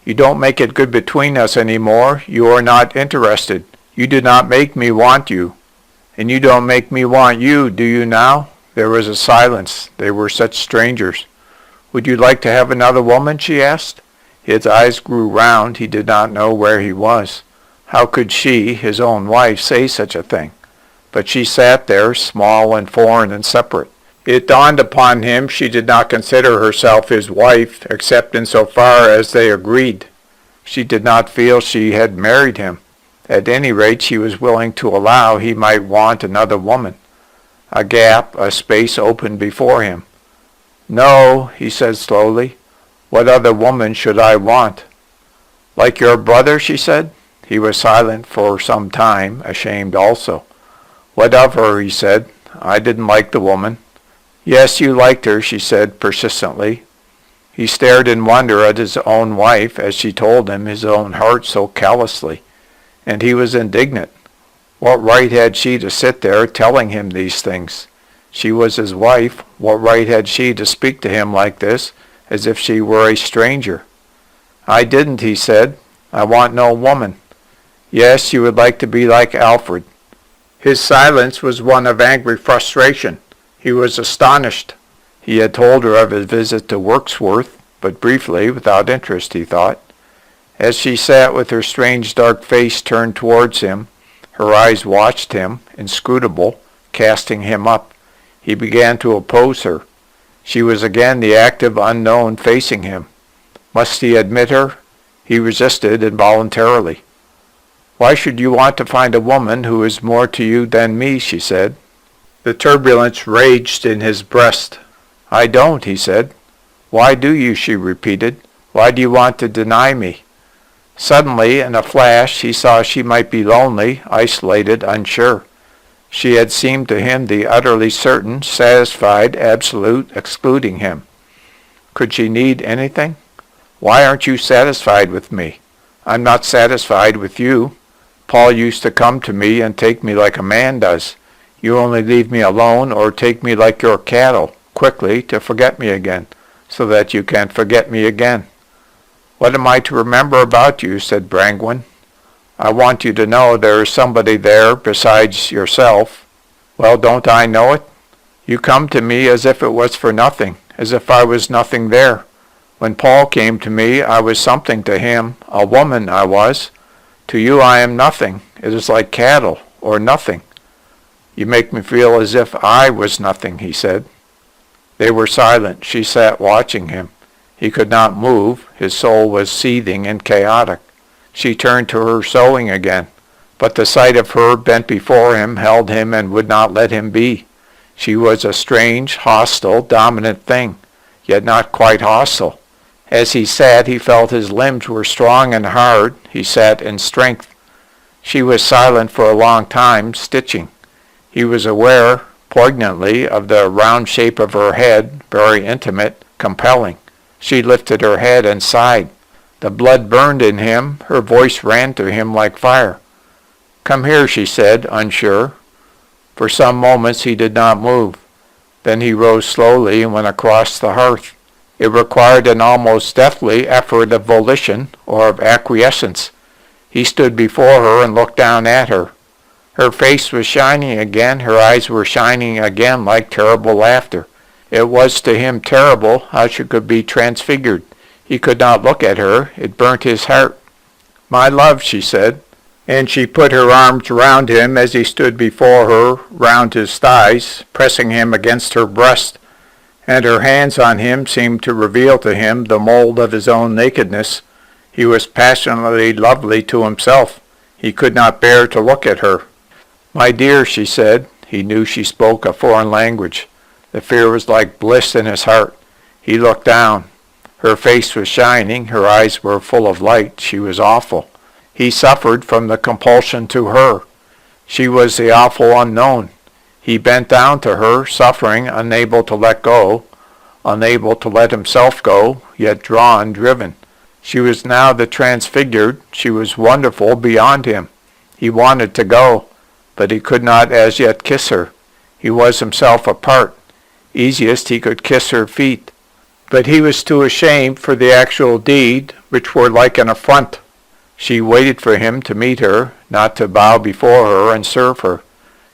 You don't make it good between us any more. You are not interested. You do not make me want you. And you don't make me want you, do you now? There was a silence. They were such strangers. Would you like to have another woman, she asked. His eyes grew round. He did not know where he was. How could she, his own wife, say such a thing? But she sat there, small and foreign and separate. It dawned upon him she did not consider herself his wife, except in so far as they agreed. She did not feel she had married him. At any rate, she was willing to allow he might want another woman. A gap, a space opened before him. No, he said slowly. What other woman should I want? Like your brother, she said. He was silent for some time, ashamed also. What of her, he said. I didn't like the woman. Yes, you liked her, she said persistently. He stared in wonder at his own wife as she told him his own heart so callously, and he was indignant. What right had she to sit there telling him these things? She was his wife. What right had she to speak to him like this, as if she were a stranger? I didn't, he said. I want no woman. Yes, you would like to be like Alfred. His silence was one of angry frustration. He was astonished. He had told her of his visit to Wirksworth, but briefly, without interest, he thought. As she sat with her strange dark face turned towards him, her eyes watched him, inscrutable, casting him up. He began to oppose her. She was again the active unknown facing him. Must he admit her? He resisted involuntarily. Why should you want to find a woman who is more to you than me, she said. The turbulence raged in his breast. I don't, he said. Why do you, she repeated. Why do you want to deny me? Suddenly, in a flash, he saw she might be lonely, isolated, unsure. She had seemed to him the utterly certain, satisfied, absolute, excluding him. Could she need anything? Why aren't you satisfied with me? I'm not satisfied with you. Paul used to come to me and take me like a man does. You only leave me alone or take me like your cattle, quickly, to forget me again, so that you can forget me again. What am I to remember about you, said Brangwen. I want you to know there is somebody there besides yourself. Well, don't I know it? You come to me as if it was for nothing, as if I was nothing there. When Paul came to me, I was something to him, a woman I was. To you I am nothing. It is like cattle, or nothing. You make me feel as if I was nothing, he said. They were silent. She sat watching him. He could not move. His soul was seething and chaotic. She turned to her sewing again, but the sight of her bent before him held him and would not let him be. She was a strange, hostile, dominant thing, yet not quite hostile. As he sat, he felt his limbs were strong and hard. He sat in strength. She was silent for a long time, stitching. He was aware, poignantly, of the round shape of her head, very intimate, compelling. She lifted her head and sighed. The blood burned in him. Her voice ran to him like fire. Come here, she said, unsure. For some moments he did not move. Then he rose slowly and went across the hearth. It required an almost deathly effort of volition or of acquiescence. He stood before her and looked down at her. Her face was shining again. Her eyes were shining again like terrible laughter. It was to him terrible how she could be transfigured. He could not look at her. It burnt his heart. My love, she said, and she put her arms round him as he stood before her, round his thighs, pressing him against her breast. and her hands on him seemed to reveal to him the mold of his own nakedness. He was passionately lovely to himself. He could not bear to look at her. "My dear," she said. He knew she spoke a foreign language. The fear was like bliss in his heart. He looked down. Her face was shining. Her eyes were full of light. She was awful. He suffered from the compulsion to her. She was the awful unknown. He bent down to her, suffering, unable to let go, unable to let himself go, yet drawn, driven. She was now the transfigured. She was wonderful beyond him. He wanted to go, but he could not as yet kiss her. He was himself apart. Easiest he could kiss her feet. But he was too ashamed for the actual deed, which were like an affront. She waited for him to meet her, not to bow before her and serve her.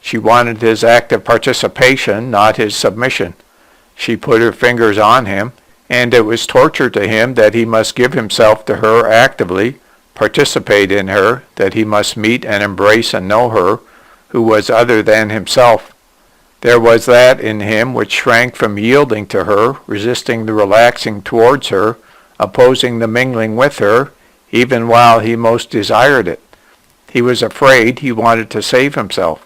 She wanted his active participation, not his submission. She put her fingers on him, and it was torture to him that he must give himself to her actively, participate in her, that he must meet and embrace and know her, who was other than himself. There was that in him which shrank from yielding to her, resisting the relaxing towards her, opposing the mingling with her, even while he most desired it. He was afraid. He wanted to save himself.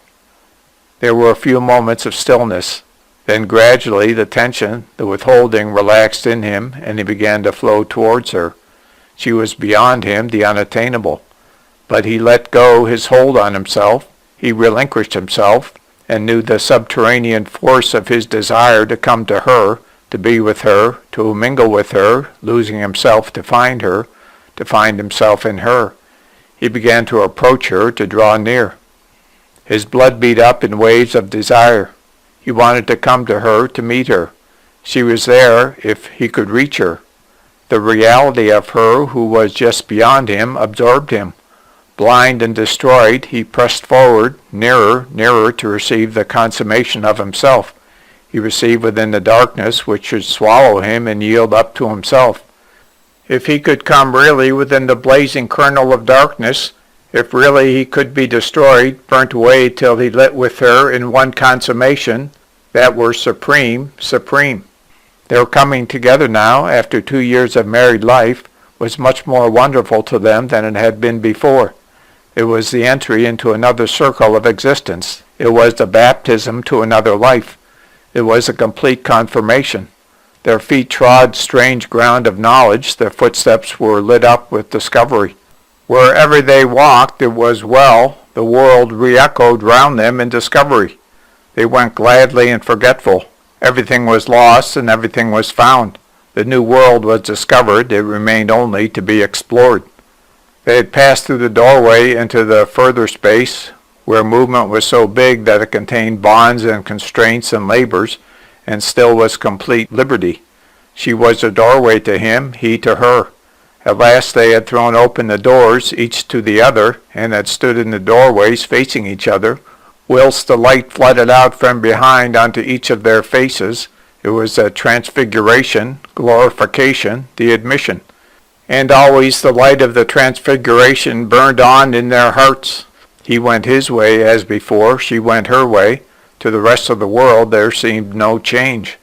There were a few moments of stillness. Then gradually the tension, the withholding relaxed in him, and he began to flow towards her. She was beyond him, the unattainable. But he let go his hold on himself. He relinquished himself, and knew the subterranean force of his desire to come to her, to be with her, to mingle with her, losing himself to find her, to find himself in her. He began to approach her, to draw near. His blood beat up in waves of desire. He wanted to come to her, to meet her. She was there if he could reach her. The reality of her who was just beyond him absorbed him. Blind and destroyed, he pressed forward, nearer, nearer, to receive the consummation of himself. He received within the darkness which should swallow him and yield up to himself. If he could come really within the blazing kernel of darkness, if really he could be destroyed, burnt away till he lit with her in one consummation, that were supreme, supreme. Their coming together now, after 2 years of married life, was much more wonderful to them than it had been before. It was the entry into another circle of existence. It was the baptism to another life. It was a complete confirmation. Their feet trod strange ground of knowledge. Their footsteps were lit up with discovery. Wherever they walked, it was well. The world re-echoed round them in discovery. They went gladly and forgetful. Everything was lost and everything was found. The new world was discovered. It remained only to be explored. They had passed through the doorway into the further space, where movement was so big that it contained bonds and constraints and labors, and still was complete liberty. She was a doorway to him, he to her. At last they had thrown open the doors, each to the other, and had stood in the doorways facing each other, whilst the light flooded out from behind onto each of their faces. It was a transfiguration, glorification, the admission. And always the light of the transfiguration burned on in their hearts. He went his way as before, she went her way. To the rest of the world there seemed no change.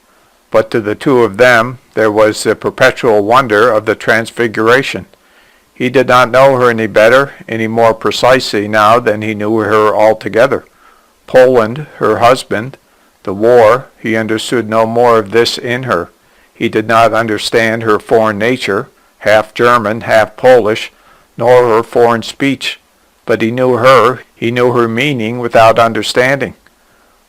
But to the two of them there was the perpetual wonder of the transfiguration. He did not know her any better, any more precisely now than he knew her altogether. Poland, her husband, the war, he understood no more of this in her. He did not understand her foreign nature, half German, half Polish, nor her foreign speech. But he knew her meaning without understanding.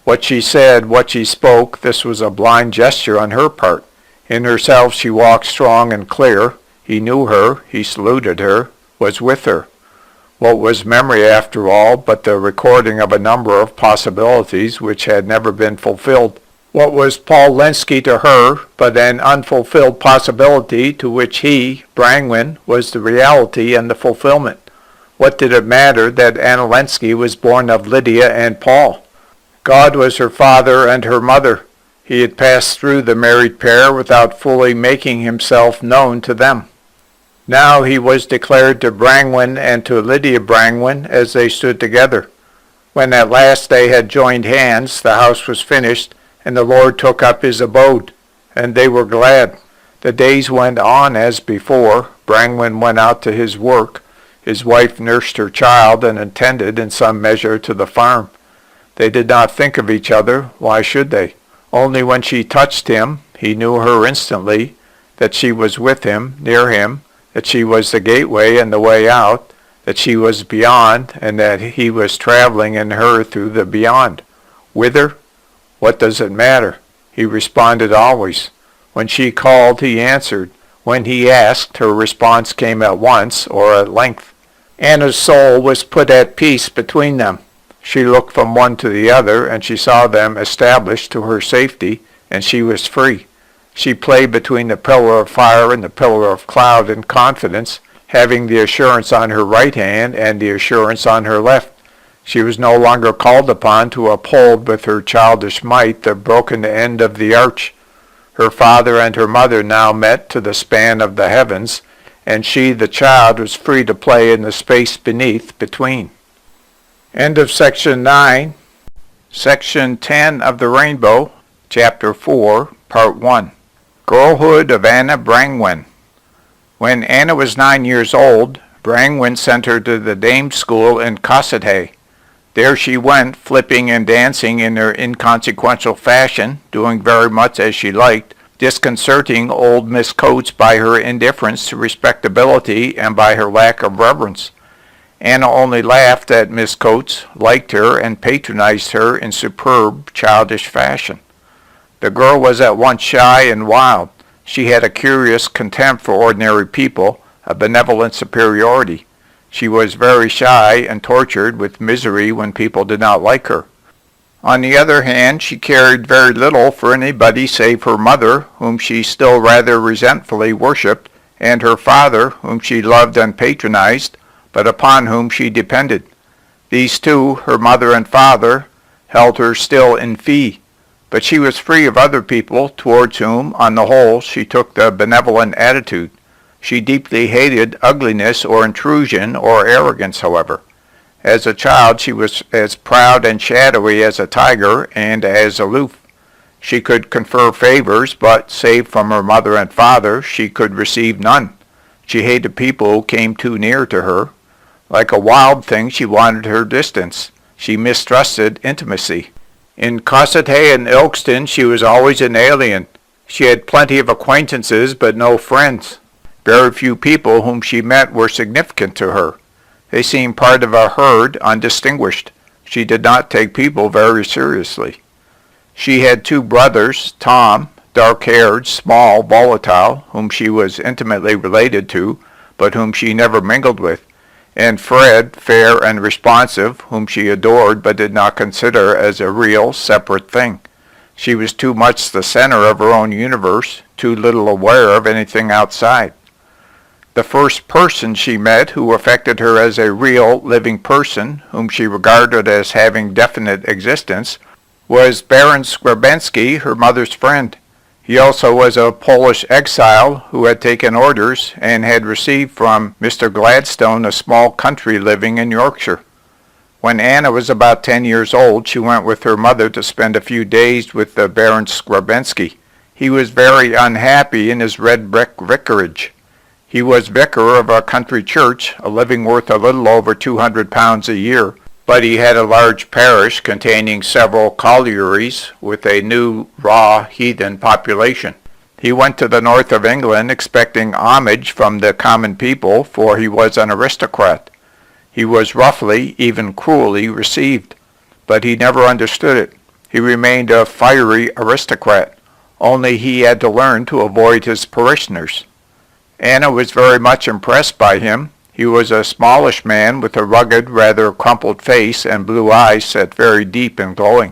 What she said, what she spoke, this was a blind gesture on her part. In herself she walked strong and clear. He knew her, he saluted her, was with her. What was memory after all but the recording of a number of possibilities which had never been fulfilled? What was Paul Lenski to her but an unfulfilled possibility to which he, Brangwyn, was the reality and the fulfillment? What did it matter that Anna Lenski was born of Lydia and Paul? God was her father and her mother. He had passed through the married pair without fully making himself known to them. Now he was declared to Brangwyn and to Lydia Brangwyn as they stood together. When at last they had joined hands, the house was finished, and the Lord took up his abode. and they were glad. The days went on as before. Brangwen went out to his work. His wife nursed her child and attended in some measure to the farm. They did not think of each other. Why should they? Only when she touched him, he knew her instantly, that she was with him, near him, that she was the gateway and the way out, that she was beyond, and that he was traveling in her through the beyond. Whither? What does it matter? He responded always. When she called, he answered. When he asked, her response came at once or at length. Anna's soul was put at peace between them. She looked from one to the other, and she saw them established to her safety, and she was free. She played between the pillar of fire and the pillar of cloud in confidence, having the assurance on her right hand and the assurance on her left. She was no longer called upon to uphold with her childish might the broken end of the arch. Her father and her mother now met to the span of the heavens, and she, the child, was free to play in the space beneath, between. End of Section 9. Section 10 of the Rainbow, Chapter 4, Part 1. Girlhood of Anna Brangwen. When Anna was 9 years old, Brangwen sent her to the dame's school in Kossuth. There she went, flipping and dancing in her inconsequential fashion, doing very much as she liked, disconcerting old Miss Coates by her indifference to respectability and by her lack of reverence. Anna only laughed at Miss Coates, liked her, and patronized her in superb, childish fashion. The girl was at once shy and wild. She had a curious contempt for ordinary people, a benevolent superiority. She was very shy and tortured with misery when people did not like her. On the other hand, she cared very little for anybody save her mother, whom she still rather resentfully worshipped, and her father, whom she loved and patronized, but upon whom she depended. These two, her mother and father, held her still in fee, but she was free of other people, towards whom, on the whole, she took the benevolent attitude. She deeply hated ugliness or intrusion or arrogance, however. As a child, she was as proud and shadowy as a tiger and as aloof. She could confer favors, but, save from her mother and father, she could receive none. She hated people who came too near to her. Like a wild thing, she wanted her distance. She mistrusted intimacy. In Kossuth and Ilkeston, she was always an alien. She had plenty of acquaintances, but no friends. Very few people whom she met were significant to her. They seemed part of a herd, undistinguished. She did not take people very seriously. She had two brothers, Tom, dark-haired, small, volatile, whom she was intimately related to, but whom she never mingled with, and Fred, fair and responsive, whom she adored but did not consider as a real, separate thing. She was too much the center of her own universe, too little aware of anything outside. The first person she met who affected her as a real, living person, whom she regarded as having definite existence, was Baron Skrebensky, her mother's friend. He also was a Polish exile who had taken orders and had received from Mr. Gladstone a small country living in Yorkshire. When Anna was about 10 years old, she went with her mother to spend a few days with the Baron Skrebensky. He was very unhappy in his red brick vicarage. He was vicar of a country church, a living worth a little over £200 a year, but he had a large parish containing several collieries with a new, raw, heathen population. He went to the north of England expecting homage from the common people, for he was an aristocrat. He was roughly, even cruelly, received, but he never understood it. He remained a fiery aristocrat, only he had to learn to avoid his parishioners. Anna was very much impressed by him. He was a smallish man with a rugged, rather crumpled face and blue eyes set very deep and glowing.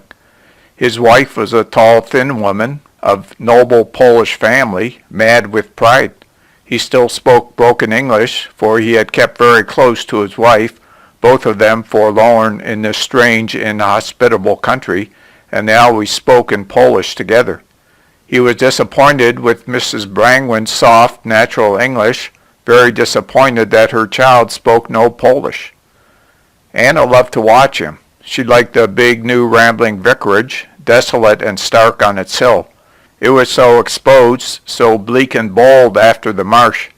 His wife was a tall, thin woman of noble Polish family, mad with pride. He still spoke broken English, for he had kept very close to his wife, both of them forlorn in this strange, inhospitable country, and they always spoke in Polish together. He was disappointed with Mrs. Brangwen's soft, natural English, very disappointed that her child spoke no Polish. Anna loved to watch him. She liked the big, new, rambling vicarage, desolate and stark on its hill. It was so exposed, so bleak and bold after the marsh.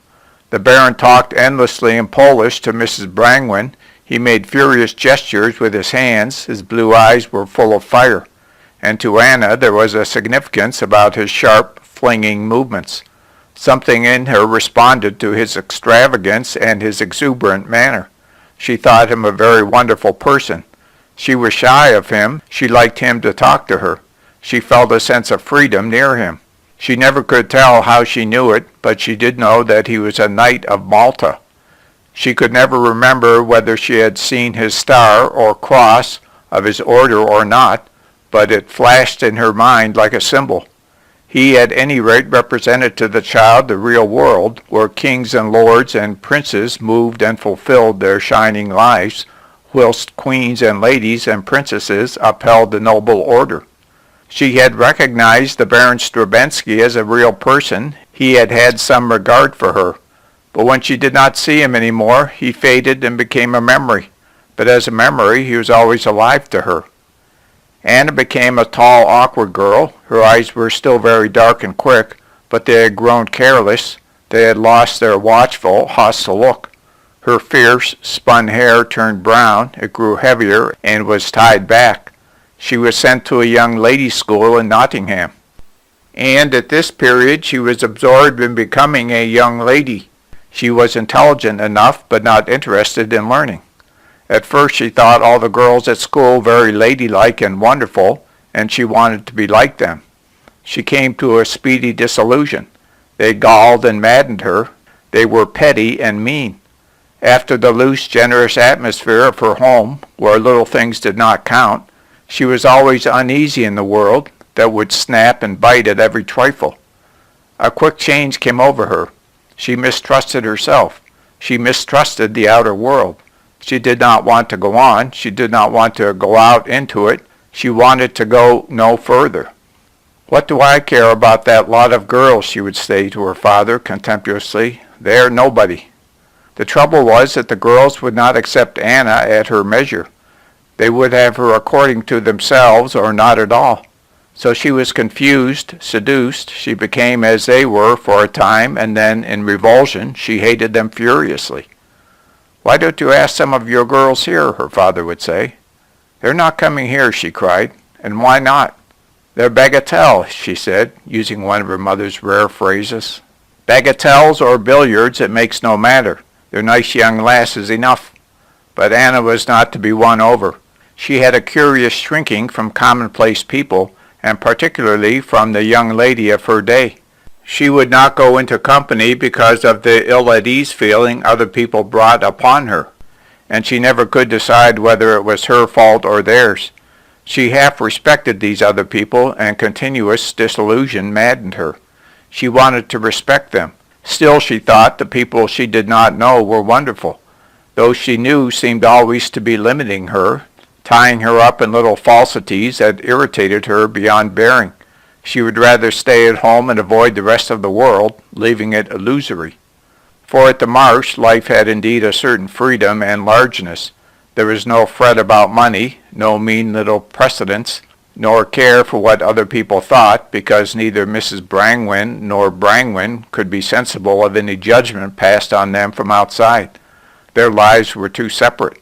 The Baron talked endlessly in Polish to Mrs. Brangwen. He made furious gestures with his hands. His blue eyes were full of fire. And to Anna there was a significance about his sharp, flinging movements. Something in her responded to his extravagance and his exuberant manner. She thought him a very wonderful person. She was shy of him. She liked him to talk to her. She felt a sense of freedom near him. She never could tell how she knew it, but she did know that he was a Knight of Malta. She could never remember whether she had seen his star or cross of his order or not, but it flashed in her mind like a symbol. He at any rate represented to the child the real world, where kings and lords and princes moved and fulfilled their shining lives, whilst queens and ladies and princesses upheld the noble order. She had recognized the Baron Stravinsky as a real person. He had had some regard for her. But when she did not see him any more, he faded and became a memory. But as a memory, he was always alive to her. Anna became a tall, awkward girl. Her eyes were still very dark and quick, but they had grown careless. They had lost their watchful, hostile look. Her fierce, spun hair turned brown. It grew heavier and was tied back. She was sent to a young ladies' school in Nottingham. And at this period she was absorbed in becoming a young lady. She was intelligent enough, but not interested in learning. At first she thought all the girls at school very ladylike and wonderful, and she wanted to be like them. She came to a speedy disillusion. They galled and maddened her. They were petty and mean. After the loose, generous atmosphere of her home, where little things did not count, she was always uneasy in the world that would snap and bite at every trifle. A quick change came over her. She mistrusted herself. She mistrusted the outer world. She did not want to go on. She did not want to go out into it. She wanted to go no further. "What do I care about that lot of girls?" she would say to her father contemptuously. "They're nobody." The trouble was that the girls would not accept Anna at her measure. They would have her according to themselves or not at all. So she was confused, seduced. She became as they were for a time, and then in revulsion she hated them furiously. "Why don't you ask some of your girls here?" her father would say. "They're not coming here," she cried. "And why not?" "They're bagatelle," she said, using one of her mother's rare phrases. "Bagatelles or billiards, it makes no matter. They're nice young lasses enough." But Anna was not to be won over. She had a curious shrinking from commonplace people, and particularly from the young lady of her day. She would not go into company because of the ill-at-ease feeling other people brought upon her, and she never could decide whether it was her fault or theirs. She half respected these other people, and continuous disillusion maddened her. She wanted to respect them. Still, she thought the people she did not know were wonderful. Those she knew seemed always to be limiting her, tying her up in little falsities that irritated her beyond bearing. She would rather stay at home and avoid the rest of the world, leaving it illusory. For at the marsh life had indeed a certain freedom and largeness. There was no fret about money, no mean little precedents, nor care for what other people thought, because neither Mrs. Brangwen nor Brangwen could be sensible of any judgment passed on them from outside. Their lives were too separate.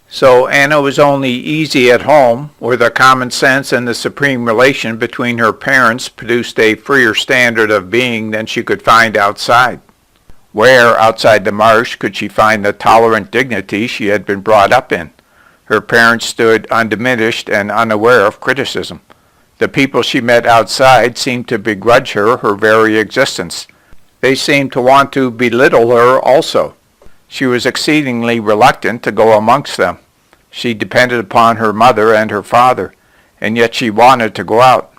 So Anna was only easy at home, where the common sense and the supreme relation between her parents produced a freer standard of being than she could find outside. Where, outside the marsh, could she find the tolerant dignity she had been brought up in? Her parents stood undiminished and unaware of criticism. The people she met outside seemed to begrudge her her very existence. They seemed to want to belittle her also. She was exceedingly reluctant to go amongst them. She depended upon her mother and her father, and yet she wanted to go out.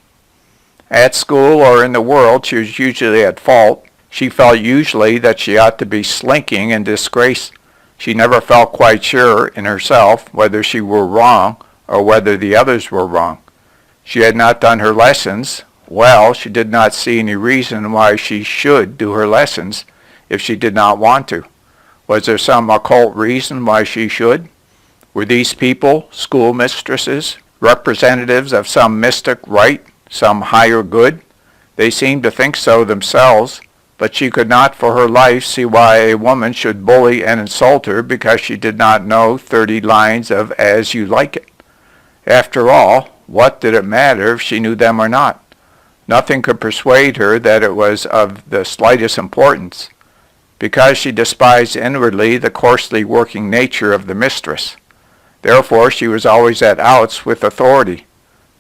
At school or in the world she was usually at fault. She felt usually that she ought to be slinking in disgrace. She never felt quite sure in herself whether she were wrong or whether the others were wrong. She had not done her lessons. Well, she did not see any reason why she should do her lessons if she did not want to. Was there some occult reason why she should? Were these people, schoolmistresses, representatives of some mystic right, some higher good? They seemed to think so themselves, but she could not for her life see why a woman should bully and insult her because she did not know 30 lines of As You Like It. After all, what did it matter if she knew them or not? Nothing could persuade her that it was of the slightest importance, because she despised inwardly the coarsely working nature of the mistress. Therefore she was always at outs with authority.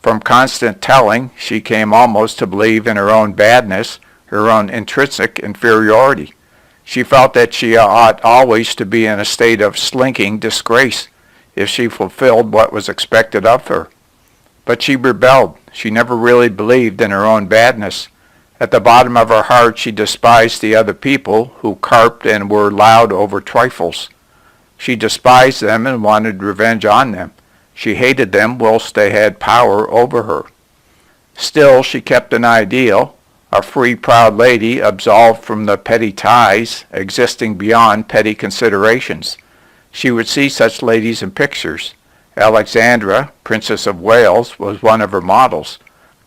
From constant telling, she came almost to believe in her own badness, her own intrinsic inferiority. She felt that she ought always to be in a state of slinking disgrace if she fulfilled what was expected of her. But she rebelled. She never really believed in her own badness. At the bottom of her heart she despised the other people who carped and were loud over trifles. She despised them and wanted revenge on them. She hated them whilst they had power over her. Still she kept an ideal, a free, proud lady absolved from the petty ties existing beyond petty considerations. She would see such ladies in pictures. Alexandra, Princess of Wales, was one of her models.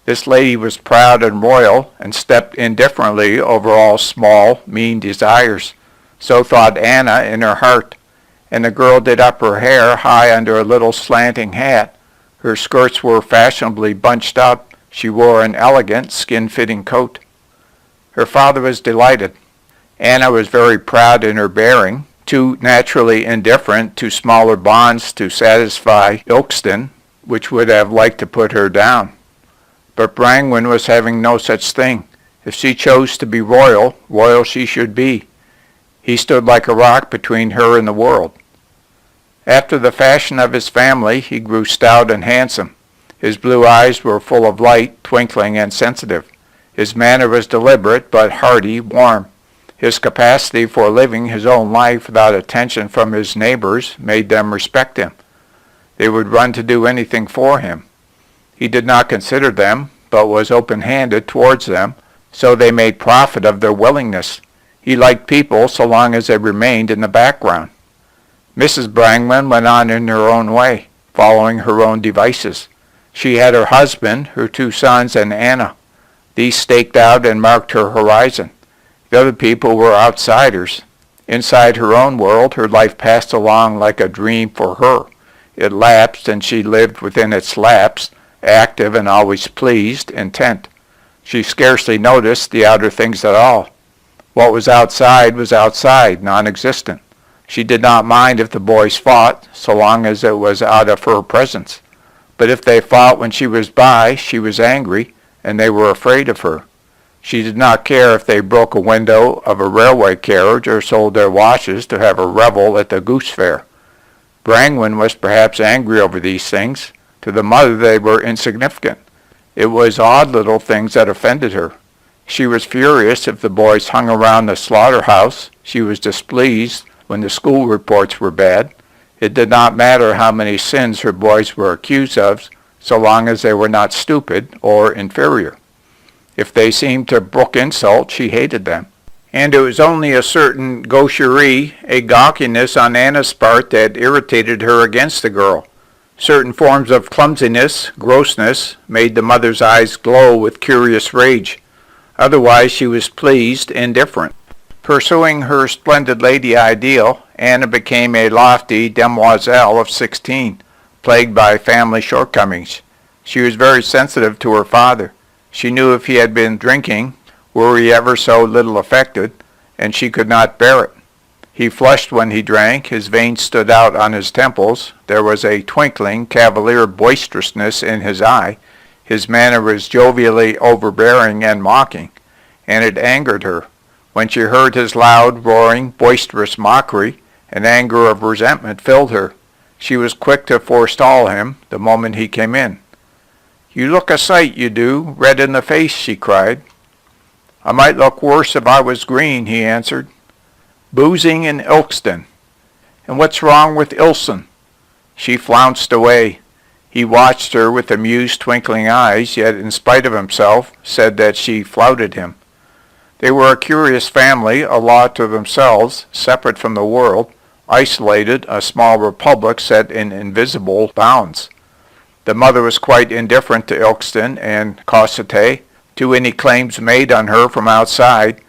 This lady was proud and royal and stepped indifferently over all small, mean desires. So thought Anna in her heart. And the girl did up her hair high under a little slanting hat. Her skirts were fashionably bunched up. She wore an elegant, skin-fitting coat. Her father was delighted. Anna was very proud in her bearing, too naturally indifferent to smaller bonds to satisfy Ilkston, which would have liked to put her down. But Brangwen was having no such thing. If she chose to be royal, royal she should be. He stood like a rock between her and the world. After the fashion of his family, he grew stout and handsome. His blue eyes were full of light, twinkling and sensitive. His manner was deliberate, but hearty, warm. His capacity for living his own life without attention from his neighbors made them respect him. They would run to do anything for him. He did not consider them, but was open-handed towards them, so they made profit of their willingness. He liked people so long as they remained in the background. Mrs. Brangwen went on in her own way, following her own devices. She had her husband, her 2 sons, and Anna. These staked out and marked her horizon. The other people were outsiders. Inside her own world, her life passed along like a dream for her. It lapsed, and she lived within its lapse, active and always pleased, intent. She scarcely noticed the outer things at all. What was outside, non-existent. She did not mind if the boys fought, so long as it was out of her presence. But if they fought when she was by, she was angry, and they were afraid of her. She did not care if they broke a window of a railway carriage or sold their watches to have a revel at the goose fair. Brangwen was perhaps angry over these things. To the mother they were insignificant. It was odd little things that offended her. She was furious if the boys hung around the slaughterhouse. She was displeased when the school reports were bad. It did not matter how many sins her boys were accused of, so long as they were not stupid or inferior. If they seemed to brook insult, she hated them. And it was only a certain gaucherie, a gawkiness on Anna's part that irritated her against the girl. Certain forms of clumsiness, grossness, made the mother's eyes glow with curious rage. Otherwise she was pleased, indifferent. Pursuing her splendid lady ideal, Anna became a lofty demoiselle of 16, plagued by family shortcomings. She was very sensitive to her father. She knew if he had been drinking, were he ever so little affected, and she could not bear it. He flushed when he drank, his veins stood out on his temples, there was a twinkling, cavalier boisterousness in his eye, his manner was jovially overbearing and mocking, and it angered her. When she heard his loud, roaring, boisterous mockery, an anger of resentment filled her. She was quick to forestall him the moment he came in. "You look a sight, you do, red in the face," she cried. "I might look worse if I was green," he answered. "Boozing in Ilkston. And what's wrong with Ilson?" She flounced away. He watched her with amused twinkling eyes, yet in spite of himself said that she flouted him. They were a curious family, a law to themselves, separate from the world, isolated, a small republic set in invisible bounds. The mother was quite indifferent to Ilkston and Cossete, to any claims made on her from outside.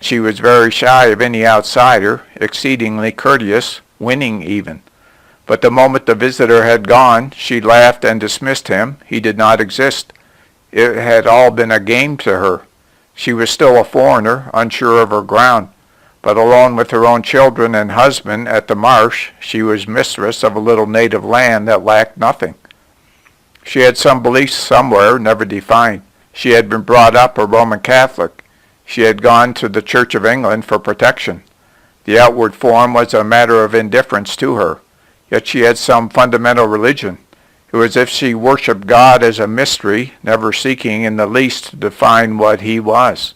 She was very shy of any outsider, exceedingly courteous, winning even. But the moment the visitor had gone, she laughed and dismissed him. He did not exist. It had all been a game to her. She was still a foreigner, unsure of her ground. But alone with her own children and husband at the marsh, she was mistress of a little native land that lacked nothing. She had some beliefs somewhere, never defined. She had been brought up a Roman Catholic. She had gone to the Church of England for protection. The outward form was a matter of indifference to her, yet she had some fundamental religion. It was as if she worshipped God as a mystery, never seeking in the least to define what he was.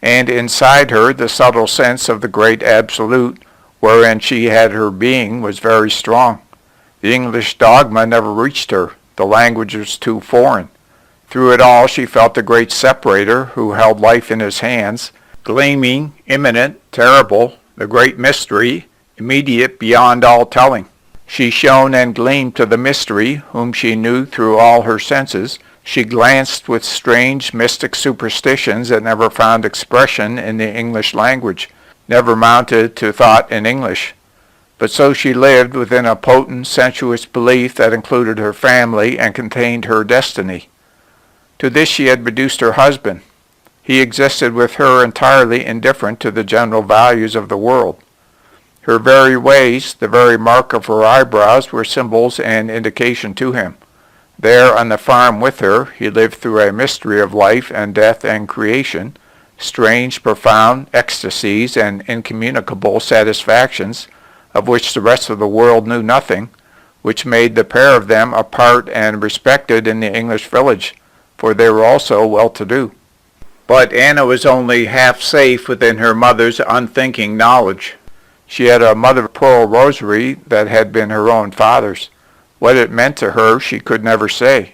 And inside her the subtle sense of the great absolute, wherein she had her being, was very strong. The English dogma never reached her. The language was too foreign. Through it all she felt the great separator who held life in his hands, gleaming, imminent, terrible, the great mystery, immediate beyond all telling. She shone and gleamed to the mystery, whom she knew through all her senses. She glanced with strange mystic superstitions that never found expression in the English language, never mounted to thought in English. But so she lived within a potent, sensuous belief that included her family and contained her destiny. To this she had reduced her husband. He existed with her entirely indifferent to the general values of the world. Her very ways, the very mark of her eyebrows, were symbols and indication to him. There on the farm with her, he lived through a mystery of life and death and creation, strange, profound ecstasies and incommunicable satisfactions, of which the rest of the world knew nothing, which made the pair of them apart and respected in the English village, for they were also well-to-do. But Anna was only half safe within her mother's unthinking knowledge. She had a mother-of-pearl rosary that had been her own father's. What it meant to her she could never say.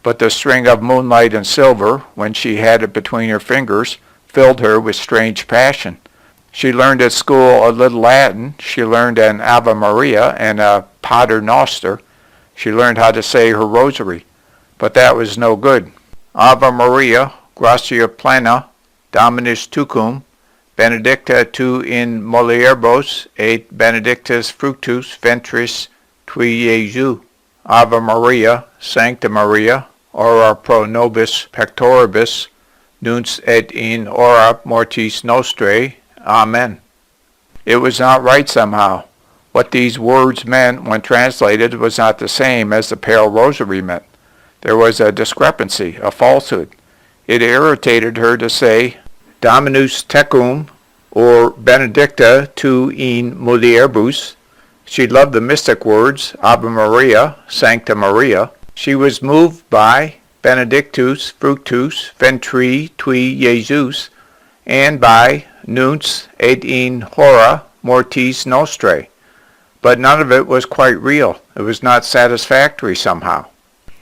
But the string of moonlight and silver, when she had it between her fingers, filled her with strange passion. She learned at school a little Latin. She learned an Ave Maria and a Pater Noster. She learned how to say her rosary. But that was no good. Ave Maria, gratia plena, Dominus tecum, benedicta tu in mulieribus, et benedictus fructus ventris tui, Iesu. Ave Maria, Sancta Maria, ora pro nobis pectoribus, nunc et in hora mortis nostrae. Amen. It was not right somehow. What these words meant when translated was not the same as the pale rosary meant. There was a discrepancy, a falsehood. It irritated her to say Dominus tecum or benedicta tu in mulieribus. She loved the mystic words Ave Maria, Sancta Maria. She was moved by benedictus fructus ventri tui, Iesus, and by nunc et in hora mortis nostrae. But none of it was quite real. It was not satisfactory somehow.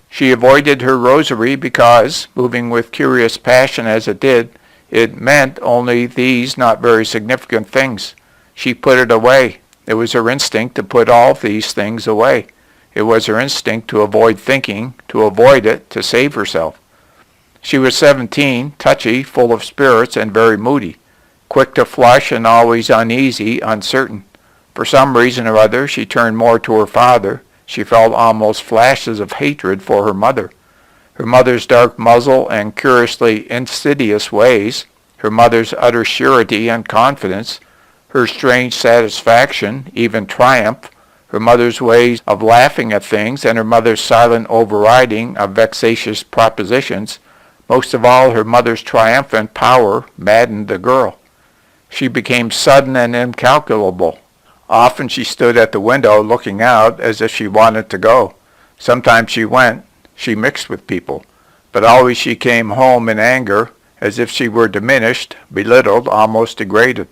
She avoided her rosary because, moving with curious passion as it did, it meant only these not very significant things. She put it away. It was her instinct to put all these things away. It was her instinct to avoid thinking, to avoid it, to save herself. She was 17, touchy, full of spirits, and very moody, quick to flush and always uneasy, uncertain. For some reason or other, she turned more to her father. She felt almost flashes of hatred for her mother. Her mother's dark muzzle and curiously insidious ways, her mother's utter surety and confidence, her strange satisfaction, even triumph, her mother's ways of laughing at things, and her mother's silent overriding of vexatious propositions, most of all her mother's triumphant power, maddened the girl. She became sudden and incalculable. Often she stood at the window looking out as if she wanted to go. Sometimes she went. She mixed with people. But always she came home in anger, as if she were diminished, belittled, almost degraded.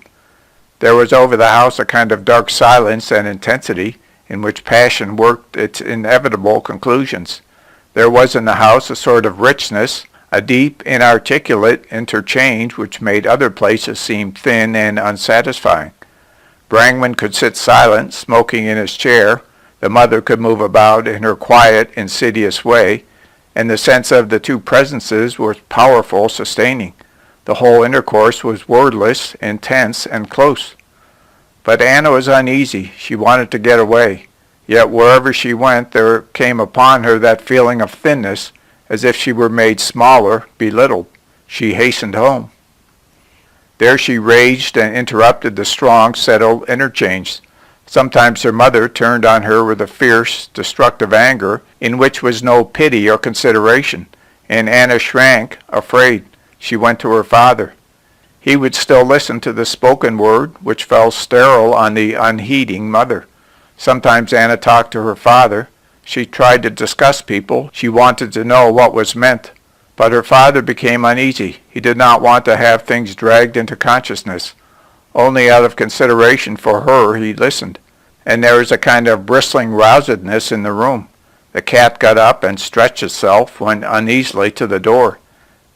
There was over the house a kind of dark silence and intensity in which passion worked its inevitable conclusions. There was in the house a sort of richness, a deep, inarticulate interchange which made other places seem thin and unsatisfying. Brangwen could sit silent, smoking in his chair. The mother could move about in her quiet, insidious way, and the sense of the two presences was powerful, sustaining. The whole intercourse was wordless, intense, and close. But Anna was uneasy. She wanted to get away. Yet wherever she went, there came upon her that feeling of thinness, as if she were made smaller, belittled. She hastened home. There she raged and interrupted the strong, settled interchange. Sometimes her mother turned on her with a fierce, destructive anger, in which was no pity or consideration, and Anna shrank, afraid. She went to her father. He would still listen to the spoken word, which fell sterile on the unheeding mother. Sometimes Anna talked to her father. She tried to discuss people. She wanted to know what was meant. But her father became uneasy. He did not want to have things dragged into consciousness. Only out of consideration for her he listened. And there was a kind of bristling rousedness in the room. The cat got up and stretched itself, went uneasily to the door.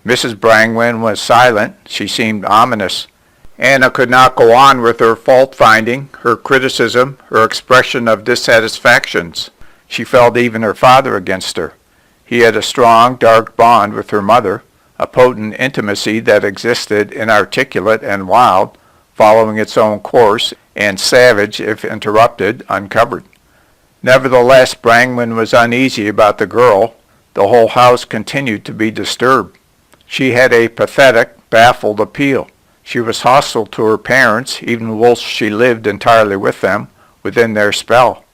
Mrs. Brangwyn was silent. She seemed ominous. Anna could not go on with her fault-finding, her criticism, her expression of dissatisfactions. She felt even her father against her. He had a strong, dark bond with her mother, a potent intimacy that existed inarticulate and wild, following its own course, and savage if interrupted, uncovered. Nevertheless, Brangwyn was uneasy about the girl. The whole house continued to be disturbed. She had a pathetic, baffled appeal. She was hostile to her parents, even whilst she lived entirely with them, within their spell.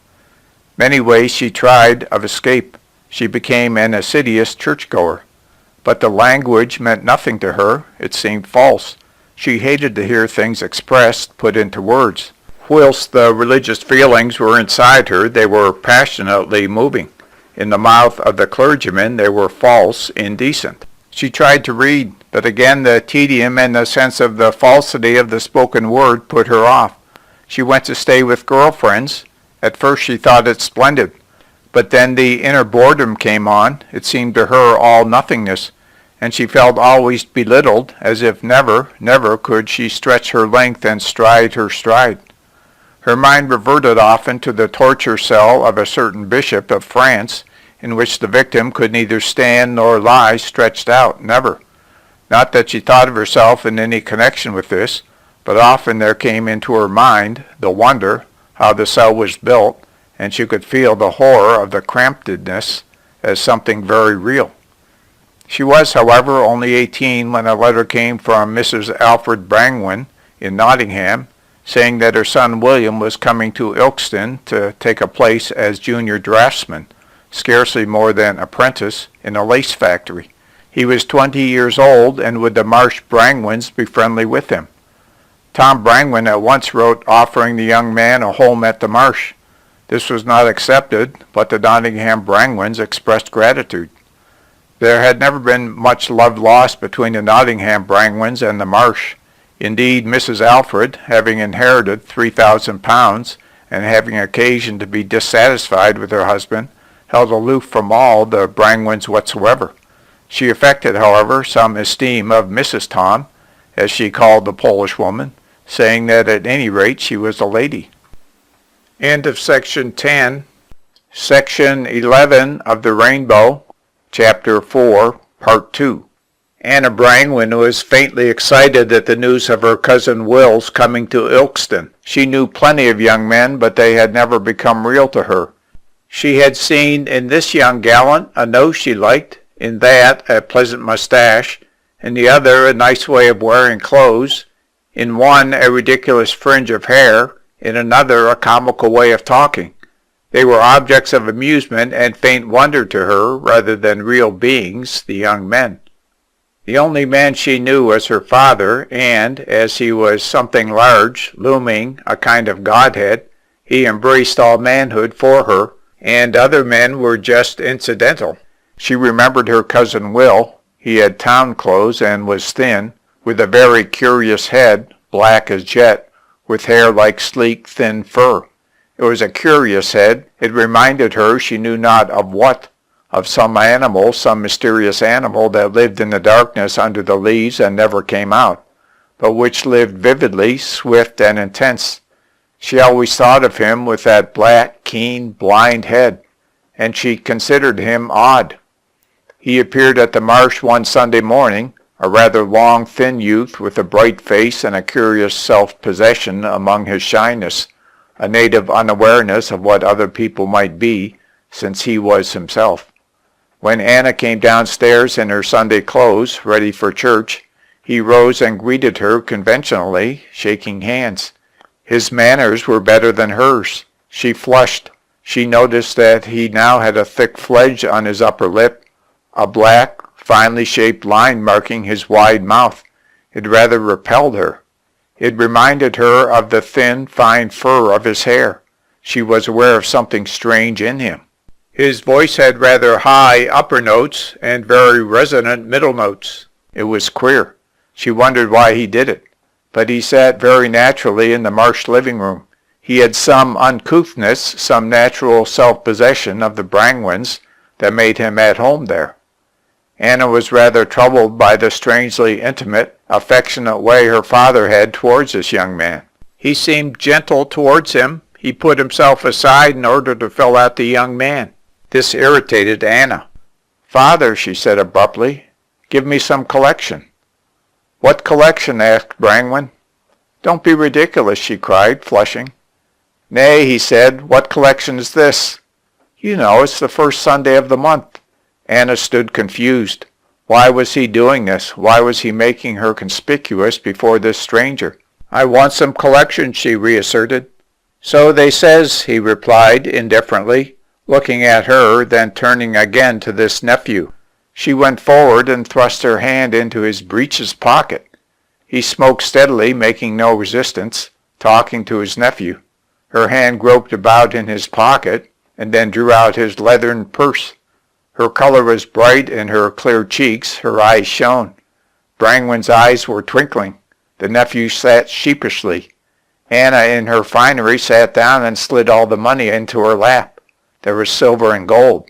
Many ways she tried of escape. She became an assiduous churchgoer. But the language meant nothing to her. It seemed false. She hated to hear things expressed, put into words. Whilst the religious feelings were inside her, they were passionately moving. In the mouth of the clergyman, they were false, indecent. She tried to read, but again the tedium and the sense of the falsity of the spoken word put her off. She went to stay with girlfriends. At first she thought it splendid, but then the inner boredom came on. It seemed to her all nothingness, and she felt always belittled, as if never, never could she stretch her length and stride her stride. Her mind reverted often to the torture cell of a certain bishop of France, in which the victim could neither stand nor lie stretched out, never. Not that she thought of herself in any connection with this, but often there came into her mind the wonder how the cell was built, and she could feel the horror of the crampedness as something very real. She was, however, only 18 when a letter came from Mrs. Alfred Brangwyn in Nottingham, saying that her son William was coming to Ilkeston to take a place as junior draftsman, scarcely more than apprentice, in a lace factory. He was 20 years old, and would the Marsh Brangwyns be friendly with him? Tom Brangwyn at once wrote offering the young man a home at the Marsh. This was not accepted, but the Nottingham Brangwyns expressed gratitude. There had never been much love lost between the Nottingham Brangwyns and the Marsh. Indeed, Mrs. Alfred, having inherited £3,000 and having occasion to be dissatisfied with her husband, held aloof from all the Brangwyns whatsoever. She affected, however, some esteem of Mrs. Tom, as she called the Polish woman, saying that at any rate she was a lady. End of section 10. Section 11 of The Rainbow, Chapter 4, Part 2. Anna Brangwyn was faintly excited at the news of her cousin Will's coming to Ilkeston. She knew plenty of young men, but they had never become real to her. She had seen in this young gallant a nose she liked, in that a pleasant mustache, in the other a nice way of wearing clothes, in one a ridiculous fringe of hair, in another a comical way of talking. They were objects of amusement and faint wonder to her rather than real beings, the young men. The only man she knew was her father, and, as he was something large, looming, a kind of godhead, he embraced all manhood for her, and other men were just incidental. She remembered her cousin Will. He had town clothes and was thin, with a very curious head, black as jet, with hair like sleek, thin fur. It was a curious head. It reminded her she knew not of what, of some animal, some mysterious animal that lived in the darkness under the leaves and never came out, but which lived vividly, swift and intense. She always thought of him with that black, keen, blind head, and she considered him odd. He appeared at the marsh one Sunday morning, a rather long, thin youth with a bright face and a curious self-possession among his shyness, a native unawareness of what other people might be, since he was himself. When Anna came downstairs in her Sunday clothes, ready for church, he rose and greeted her conventionally, shaking hands. His manners were better than hers. She flushed. She noticed that he now had a thick fledge on his upper lip, a black, finely shaped line marking his wide mouth. It rather repelled her. It reminded her of the thin, fine fur of his hair. She was aware of something strange in him. His voice had rather high upper notes and very resonant middle notes. It was queer. She wondered why he did it. But he sat very naturally in the Marsh living room. He had some uncouthness, some natural self-possession of the Brangwens that made him at home there. Anna was rather troubled by the strangely intimate, affectionate way her father had towards this young man. He seemed gentle towards him. He put himself aside in order to fill out the young man. This irritated Anna. "Father," she said abruptly, "give me some collection." "What collection?" asked Brangwen. "Don't be ridiculous," she cried, flushing. "Nay," he said, "what collection is this?" "You know, it's the first Sunday of the month." Anna stood confused. Why was he doing this? Why was he making her conspicuous before this stranger? "I want some collection," she reasserted. "So they says," he replied indifferently, looking at her, then turning again to this nephew. She went forward and thrust her hand into his breeches pocket. He smoked steadily, making no resistance, talking to his nephew. Her hand groped about in his pocket, and then drew out his leathern purse. Her color was bright in her clear cheeks, her eyes shone. Brangwen's eyes were twinkling. The nephew sat sheepishly. Anna, in her finery, sat down and slid all the money into her lap. There was silver and gold.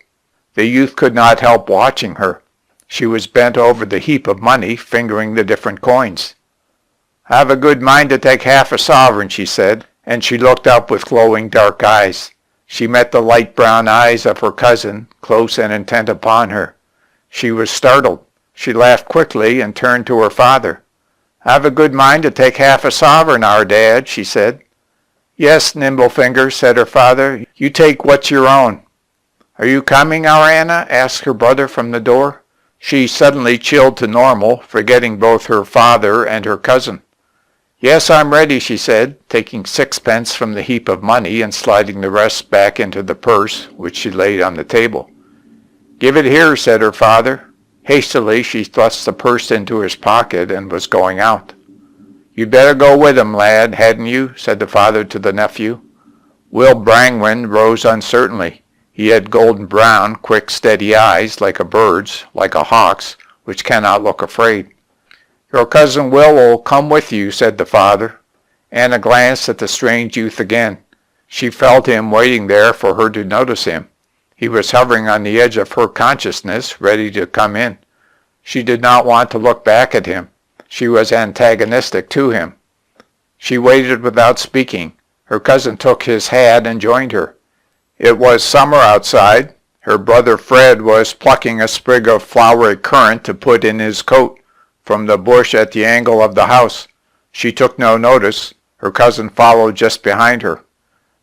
The youth could not help watching her. She was bent over the heap of money, fingering the different coins. "I've a good mind to take half a sovereign," she said, and she looked up with glowing dark eyes. She met the light brown eyes of her cousin, close and intent upon her. She was startled. She laughed quickly and turned to her father. "I've a good mind to take half a sovereign, our dad," she said. "Yes, Nimblefinger," said her father. "You take what's your own." "Are you coming, our Anna?" asked her brother from the door. She suddenly chilled to normal, forgetting both her father and her cousin. "Yes, I'm ready," she said, taking 6 pence from the heap of money and sliding the rest back into the purse, which she laid on the table. "Give it here," said her father. Hastily she thrust the purse into his pocket and was going out. "You'd better go with him, lad, hadn't you?" said the father to the nephew. Will Brangwen rose uncertainly. He had golden brown, quick, steady eyes, like a bird's, like a hawk's, which cannot look afraid. "Your cousin will come with you," said the father. Anna glanced at the strange youth again. She felt him waiting there for her to notice him. He was hovering on the edge of her consciousness, ready to come in. She did not want to look back at him. She was antagonistic to him. She waited without speaking. Her cousin took his hat and joined her. It was summer outside. Her brother Fred was plucking a sprig of flowery currant to put in his coat from the bush at the angle of the house. She took no notice. Her cousin followed just behind her.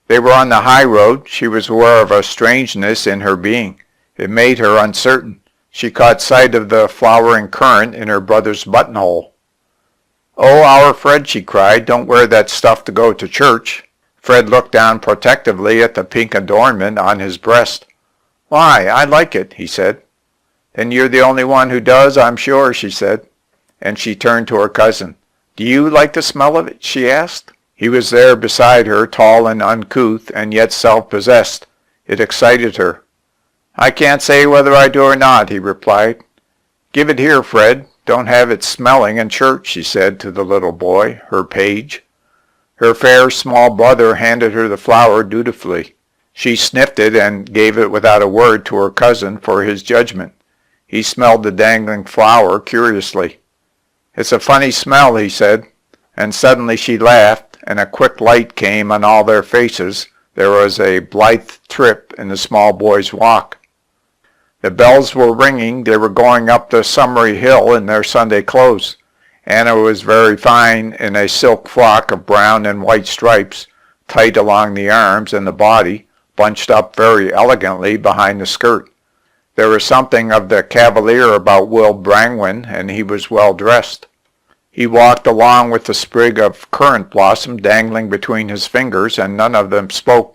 They were on the high road. She was aware of a strangeness in her being. It made her uncertain. She caught sight of the flowering currant in her brother's buttonhole. "Oh, our Fred," she cried, "don't wear that stuff to go to church." Fred looked down protectively at the pink adornment on his breast. "Why, I like it," he said. "Then you're the only one who does, I'm sure," she said. And she turned to her cousin. "Do you like the smell of it?" she asked. He was there beside her, tall and uncouth, and yet self-possessed. It excited her. "I can't say whether I do or not," he replied. "Give it here, Fred. Don't have it smelling in church," she said to the little boy, her page. Her fair small brother handed her the flower dutifully. She sniffed it and gave it without a word to her cousin for his judgment. He smelled the dangling flower curiously. "It's a funny smell," he said, and suddenly she laughed, and a quick light came on all their faces. There was a blithe trip in the small boy's walk. The bells were ringing. They were going up the summery hill in their Sunday clothes. Anna was very fine in a silk frock of brown and white stripes, tight along the arms and the body, bunched up very elegantly behind the skirt. There was something of the cavalier about Will Brangwyn, and he was well dressed. He walked along with a sprig of currant blossom dangling between his fingers, and none of them spoke.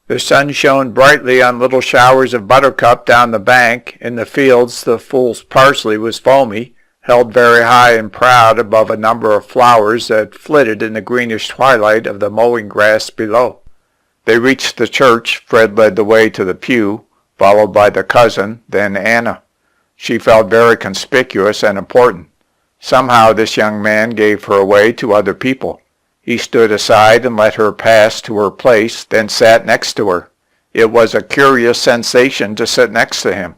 The sun shone brightly on little showers of buttercup down the bank. In the fields the fool's parsley was foamy, held very high and proud above a number of flowers that flitted in the greenish twilight of the mowing grass below. They reached the church. Fred led the way to the pew, followed by the cousin, then Anna. She felt very conspicuous and important. Somehow this young man gave her away to other people. He stood aside and let her pass to her place, then sat next to her. It was a curious sensation to sit next to him.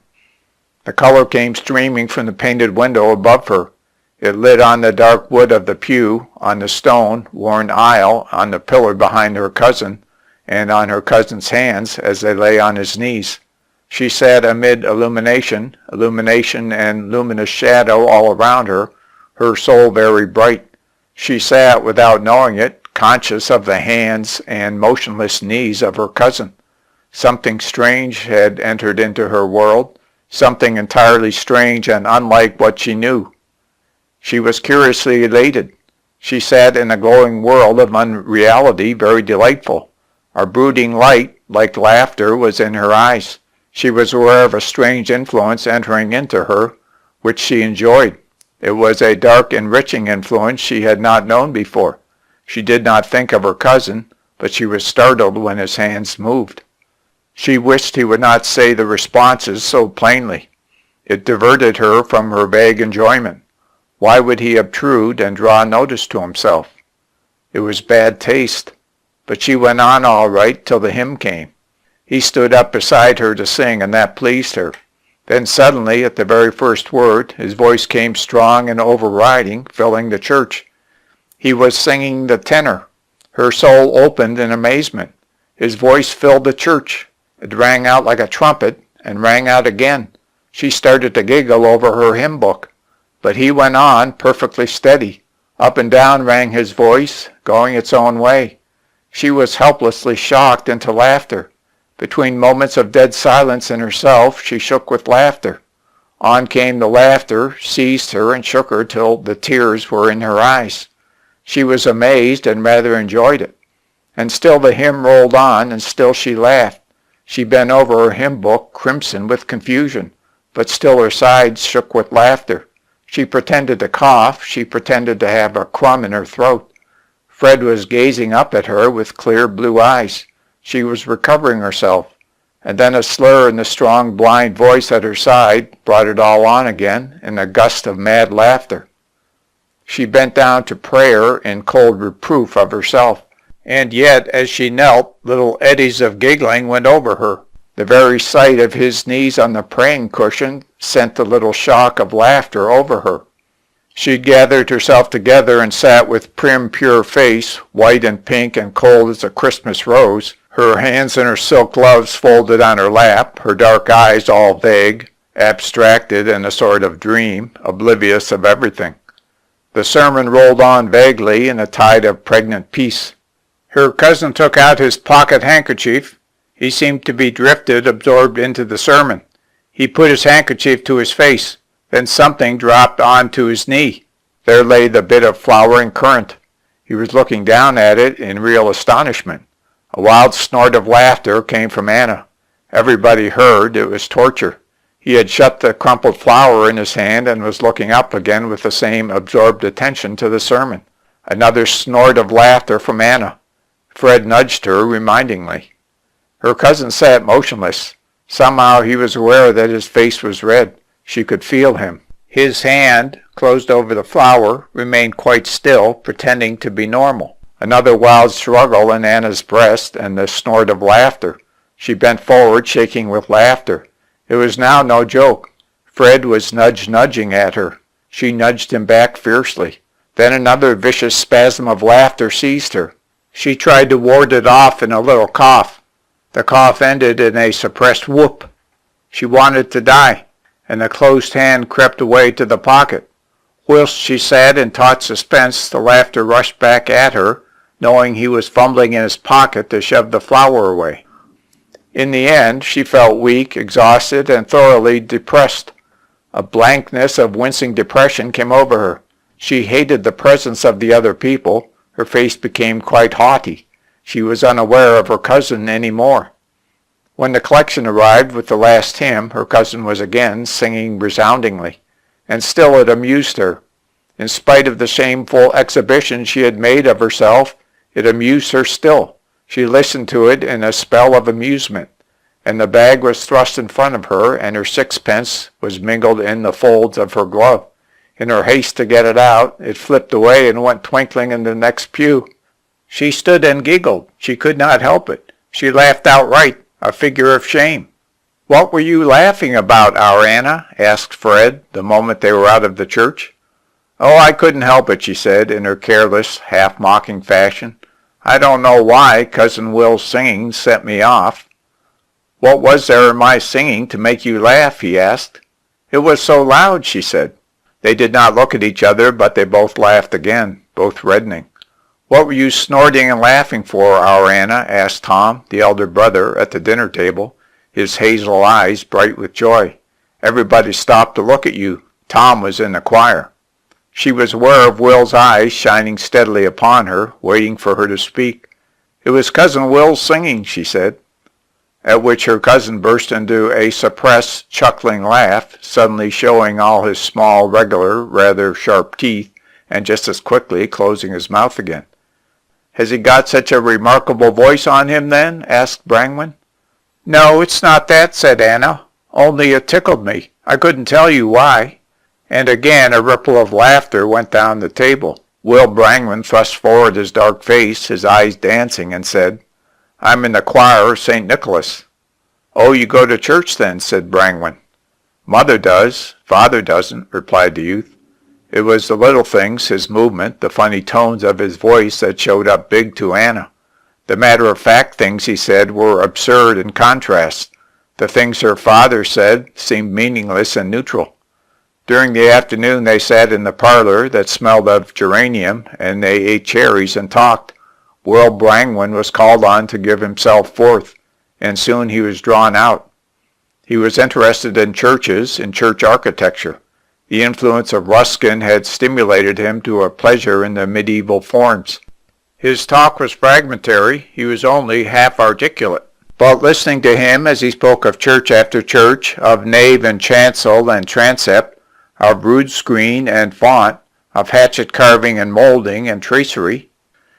The color came streaming from the painted window above her. It lit on the dark wood of the pew, on the stone-worn aisle, on the pillar behind her cousin, and on her cousin's hands as they lay on his knees. She sat amid illumination and luminous shadow all around her, her soul very bright. She sat without knowing it, conscious of the hands and motionless knees of her cousin. Something strange had entered into her world, something entirely strange and unlike what she knew. She was curiously elated. She sat in a glowing world of unreality, very delightful. A brooding light, like laughter, was in her eyes. She was aware of a strange influence entering into her, which she enjoyed. It was a dark, enriching influence she had not known before. She did not think of her cousin, but she was startled when his hands moved. She wished he would not say the responses so plainly. It diverted her from her vague enjoyment. Why would he obtrude and draw notice to himself? It was bad taste. But she went on all right till the hymn came. He stood up beside her to sing, and that pleased her. Then suddenly, at the very first word, his voice came strong and overriding, filling the church. He was singing the tenor. Her soul opened in amazement. His voice filled the church. It rang out like a trumpet, and rang out again. She started to giggle over her hymn book. But he went on, perfectly steady. Up and down rang his voice, going its own way. She was helplessly shocked into laughter. Between moments of dead silence in herself, she shook with laughter. On came the laughter, seized her and shook her till the tears were in her eyes. She was amazed and rather enjoyed it. And still the hymn rolled on, and still she laughed. She bent over her hymn book, crimson with confusion, but still her sides shook with laughter. She pretended to cough. She pretended to have a crumb in her throat. Fred was gazing up at her with clear blue eyes. She was recovering herself, and then a slur in the strong, blind voice at her side brought it all on again in a gust of mad laughter. She bent down to prayer in cold reproof of herself, and yet as she knelt, little eddies of giggling went over her. The very sight of his knees on the praying cushion sent a little shock of laughter over her. She gathered herself together and sat with prim, pure face, white and pink and cold as a Christmas rose, her hands in her silk gloves folded on her lap, her dark eyes all vague, abstracted in a sort of dream, oblivious of everything. The sermon rolled on vaguely in a tide of pregnant peace. Her cousin took out his pocket handkerchief. He seemed to be drifted, absorbed into the sermon. He put his handkerchief to his face. Then something dropped onto his knee. There lay the bit of flowering currant. He was looking down at it in real astonishment. A wild snort of laughter came from Anna. Everybody heard. It was torture. He had shut the crumpled flower in his hand and was looking up again with the same absorbed attention to the sermon. Another snort of laughter from Anna. Fred nudged her remindingly. Her cousin sat motionless. Somehow he was aware that his face was red. She could feel him. His hand, closed over the flower, remained quite still, pretending to be normal. Another wild struggle in Anna's breast, and the snort of laughter. She bent forward, shaking with laughter. It was now no joke. Fred was nudging at her. She nudged him back fiercely. Then another vicious spasm of laughter seized her. She tried to ward it off in a little cough. The cough ended in a suppressed whoop. She wanted to die, and the closed hand crept away to the pocket. Whilst she sat in taut suspense, the laughter rushed back at her, knowing he was fumbling in his pocket to shove the flower away. In the end, she felt weak, exhausted, and thoroughly depressed. A blankness of wincing depression came over her. She hated the presence of the other people. Her face became quite haughty. She was unaware of her cousin any more. When the collection arrived with the last hymn, her cousin was again singing resoundingly, and still it amused her. In spite of the shameful exhibition she had made of herself, it amused her still. She listened to it in a spell of amusement, and the bag was thrust in front of her, and her sixpence was mingled in the folds of her glove. In her haste to get it out, it flipped away and went twinkling in the next pew. She stood and giggled. She could not help it. She laughed outright, a figure of shame. "What were you laughing about, our Anna?" asked Fred, the moment they were out of the church. "Oh, I couldn't help it," she said, in her careless, half-mocking fashion. "I don't know why Cousin Will's singing set me off." "What was there in my singing to make you laugh?" he asked. "It was so loud," she said. They did not look at each other, but they both laughed again, both reddening. "What were you snorting and laughing for, our Anna?" asked Tom, the elder brother, at the dinner table, his hazel eyes bright with joy. Everybody stopped to look at you. Tom was in the choir. She was aware of Will's eyes shining steadily upon her, waiting for her to speak. "It was Cousin Will's singing," she said. At which her cousin burst into a suppressed, chuckling laugh, suddenly showing all his small, regular, rather sharp teeth, and just as quickly closing his mouth again. "Has he got such a remarkable voice on him, then?" asked Brangwyn. "No, it's not that," said Anna. "Only it tickled me. I couldn't tell you why." And again a ripple of laughter went down the table. Will Brangwyn thrust forward his dark face, his eyes dancing, and said, "I'm in the choir of St. Nicholas." "Oh, you go to church then," said Brangwyn. "Mother does. Father doesn't," replied the youth. It was the little things, his movement, the funny tones of his voice that showed up big to Anna. The matter-of-fact things he said were absurd in contrast. The things her father said seemed meaningless and neutral. During the afternoon they sat in the parlor that smelled of geranium, and they ate cherries and talked. Will Brangwyn was called on to give himself forth, and soon he was drawn out. He was interested in churches, in church architecture. The influence of Ruskin had stimulated him to a pleasure in the medieval forms. His talk was fragmentary. He was only half articulate. But listening to him as he spoke of church after church, of nave and chancel and transept, of rood screen and font, of hatchet carving and molding and tracery,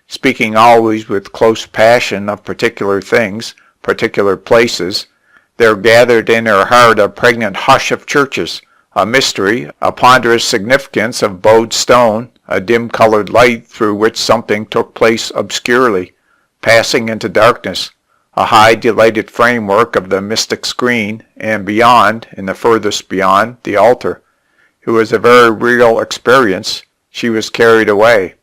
speaking always with close passion of particular things, particular places, there gathered in her heart a pregnant hush of churches, a mystery, a ponderous significance of bowed stone, a dim-colored light through which something took place obscurely, passing into darkness, a high delighted framework of the mystic screen, and beyond, in the furthest beyond, the altar. It was a very real experience. She was carried away,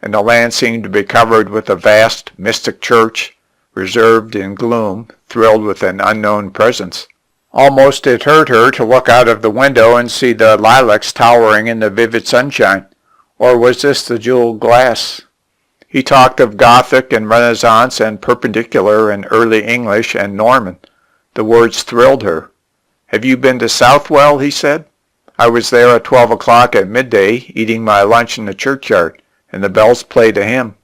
and the land seemed to be covered with a vast, mystic church, reserved in gloom, thrilled with an unknown presence. Almost it hurt her to look out of the window and see the lilacs towering in the vivid sunshine. Or was this the jeweled glass? He talked of Gothic and Renaissance and Perpendicular and Early English and Norman. The words thrilled her. "Have you been to Southwell?" he said. "I was there at 12 o'clock at midday, eating my lunch in the churchyard, and the bells played a hymn."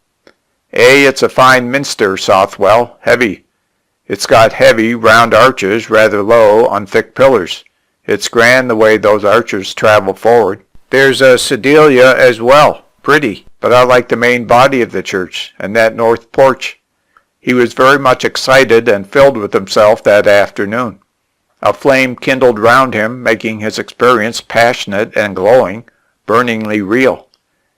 It's a fine minster, Southwell, heavy. It's got heavy, round arches, rather low, on thick pillars. It's grand the way those arches travel forward. There's a sedilia as well, pretty, but I like the main body of the church, and that north porch." He was very much excited and filled with himself that afternoon. A flame kindled round him, making his experience passionate and glowing, burningly real.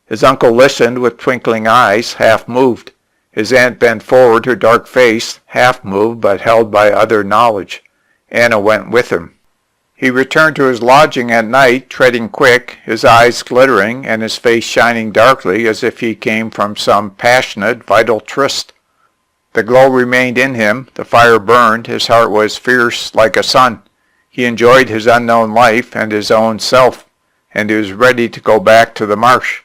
His uncle listened with twinkling eyes, half moved. His aunt bent forward her dark face, half moved but held by other knowledge. Anna went with him. He returned to his lodging at night, treading quick, his eyes glittering, and his face shining darkly as if he came from some passionate, vital tryst. The glow remained in him, the fire burned, his heart was fierce like a sun. He enjoyed his unknown life and his own self, and he was ready to go back to the marsh.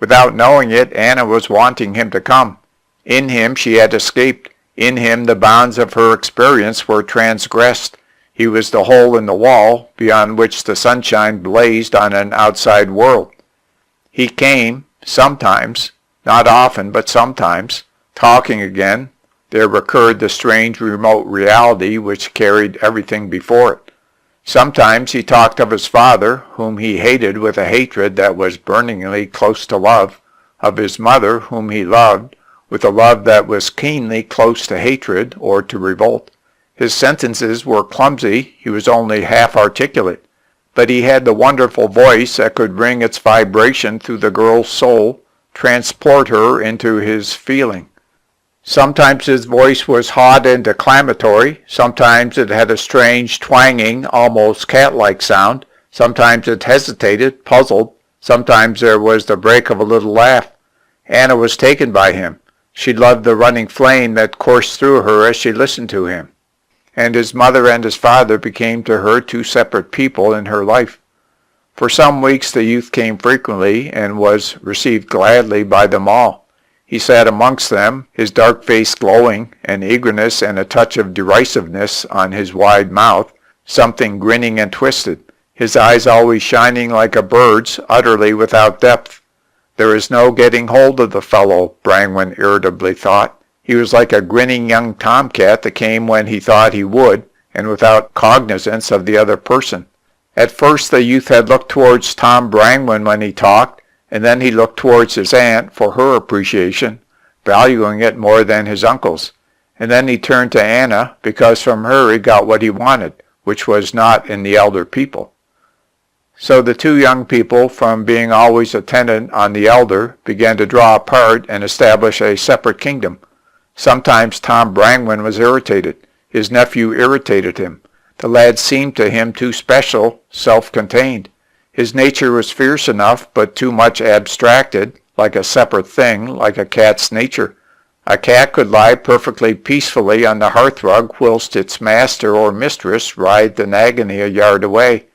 Without knowing it, Anna was wanting him to come. In him she had escaped. In him the bounds of her experience were transgressed. He was the hole in the wall beyond which the sunshine blazed on an outside world. He came, sometimes, not often, but sometimes. Talking again, there recurred the strange remote reality which carried everything before it. Sometimes he talked of his father, whom he hated with a hatred that was burningly close to love, of his mother, whom he loved, with a love that was keenly close to hatred or to revolt. His sentences were clumsy, he was only half articulate, but he had the wonderful voice that could bring its vibration through the girl's soul, transport her into his feeling. Sometimes his voice was hot and declamatory, sometimes it had a strange twanging, almost cat-like sound, sometimes it hesitated, puzzled, sometimes there was the break of a little laugh. Anna was taken by him. She loved the running flame that coursed through her as she listened to him. And his mother and his father became to her two separate people in her life. For some weeks the youth came frequently and was received gladly by them all. He sat amongst them, his dark face glowing, an eagerness and a touch of derisiveness on his wide mouth, something grinning and twisted, his eyes always shining like a bird's, utterly without depth. There is no getting hold of the fellow, Brangwen irritably thought. He was like a grinning young tomcat that came when he thought he would, and without cognizance of the other person. At first the youth had looked towards Tom Brangwen when he talked, and then he looked towards his aunt for her appreciation, valuing it more than his uncle's. And then he turned to Anna, because from her he got what he wanted, which was not in the elder people. So the two young people, from being always attendant on the elder, began to draw apart and establish a separate kingdom. Sometimes Tom Brangwen was irritated. His nephew irritated him. The lad seemed to him too special, self-contained. His nature was fierce enough, but too much abstracted, like a separate thing, like a cat's nature. A cat could lie perfectly peacefully on the hearthrug whilst its master or mistress writhed in agony a yard away.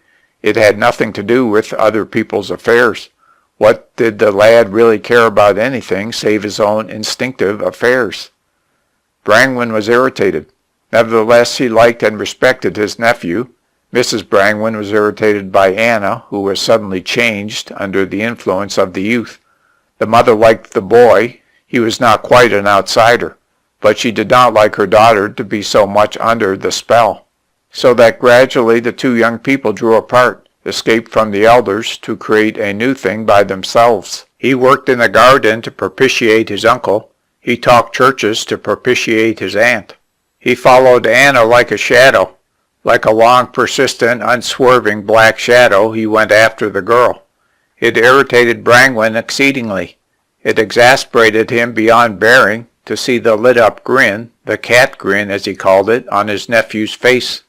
It had nothing to do with other people's affairs. What did the lad really care about anything save his own instinctive affairs? Brangwen was irritated. Nevertheless, he liked and respected his nephew. Mrs. Brangwen was irritated by Anna, who was suddenly changed under the influence of the youth. The mother liked the boy. He was not quite an outsider, but she did not like her daughter to be so much under the spell. So that gradually the two young people drew apart, escaped from the elders to create a new thing by themselves. He worked in the garden to propitiate his uncle. He talked churches to propitiate his aunt. He followed Anna like a shadow. Like a long, persistent, unswerving black shadow, he went after the girl. It irritated Brangwen exceedingly. It exasperated him beyond bearing to see the lit-up grin, the cat grin as he called it, on his nephew's face.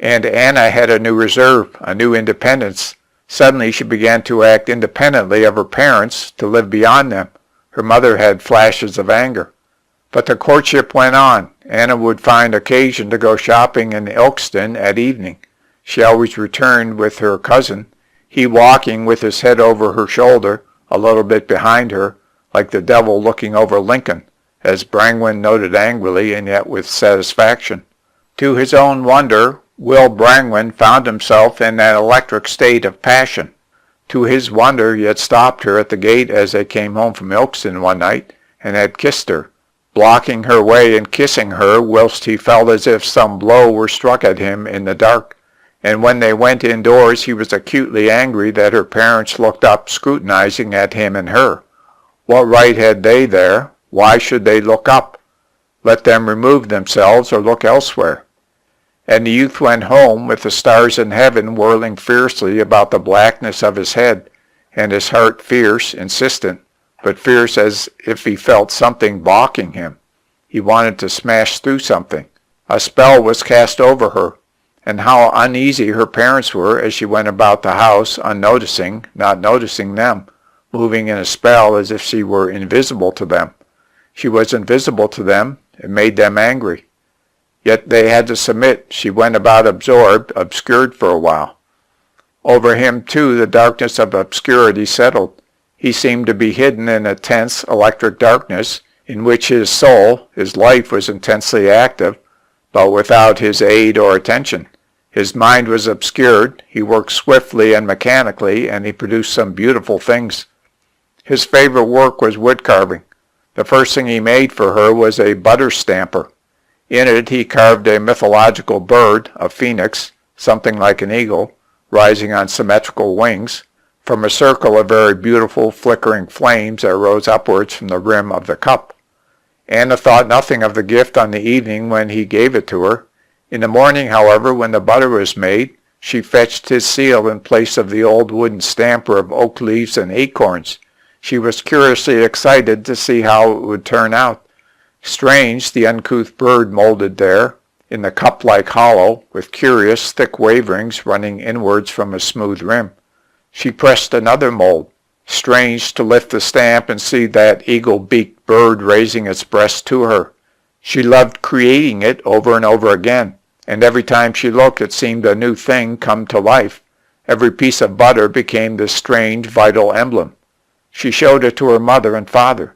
And Anna had a new reserve, a new independence. Suddenly she began to act independently of her parents, to live beyond them. Her mother had flashes of anger. But the courtship went on. Anna would find occasion to go shopping in Ilkeston at evening. She always returned with her cousin, he walking with his head over her shoulder, a little bit behind her, like the devil looking over Lincoln, as Brangwen noted angrily and yet with satisfaction. To his own wonder, Will Brangwen found himself in an electric state of passion. To his wonder, he had stopped her at the gate as they came home from Ilkeston one night, and had kissed her, blocking her way and kissing her whilst he felt as if some blow were struck at him in the dark. And when they went indoors he was acutely angry that her parents looked up scrutinizing at him and her. What right had they there? Why should they look up? Let them remove themselves or look elsewhere. And the youth went home with the stars in heaven whirling fiercely about the blackness of his head, and his heart fierce, insistent, but fierce as if he felt something balking him. He wanted to smash through something. A spell was cast over her, and how uneasy her parents were as she went about the house, unnoticing, not noticing them, moving in a spell as if she were invisible to them. She was invisible to them, and made them angry. Yet they had to submit. She went about absorbed, obscured for a while. Over him, too, the darkness of obscurity settled. He seemed to be hidden in a tense, electric darkness in which his soul, his life, was intensely active, but without his aid or attention. His mind was obscured, he worked swiftly and mechanically, and he produced some beautiful things. His favorite work was wood carving. The first thing he made for her was a butter stamper. In it he carved a mythological bird, a phoenix, something like an eagle, rising on symmetrical wings, from a circle of very beautiful flickering flames that rose upwards from the rim of the cup. Anna thought nothing of the gift on the evening when he gave it to her. In the morning, however, when the butter was made, she fetched his seal in place of the old wooden stamper of oak leaves and acorns. She was curiously excited to see how it would turn out. Strange, the uncouth bird molded there, in the cup-like hollow, with curious, thick waverings running inwards from a smooth rim. She pressed another mold. Strange to lift the stamp and see that eagle-beaked bird raising its breast to her. She loved creating it over and over again, and every time she looked it seemed a new thing come to life. Every piece of butter became this strange, vital emblem. She showed it to her mother and father.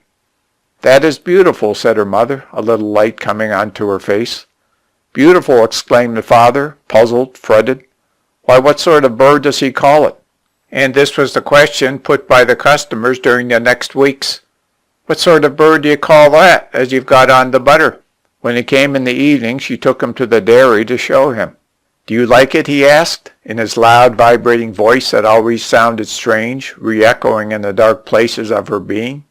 "That is beautiful," said her mother, a little light coming onto her face. "Beautiful," exclaimed the father, puzzled, fretted. "Why, what sort of bird does he call it?" And this was the question put by the customers during the next weeks. "What sort of bird do you call that, as you've got on the butter?" When he came in the evening, she took him to the dairy to show him. "Do you like it?" he asked, in his loud, vibrating voice that always sounded strange, re-echoing in the dark places of her being.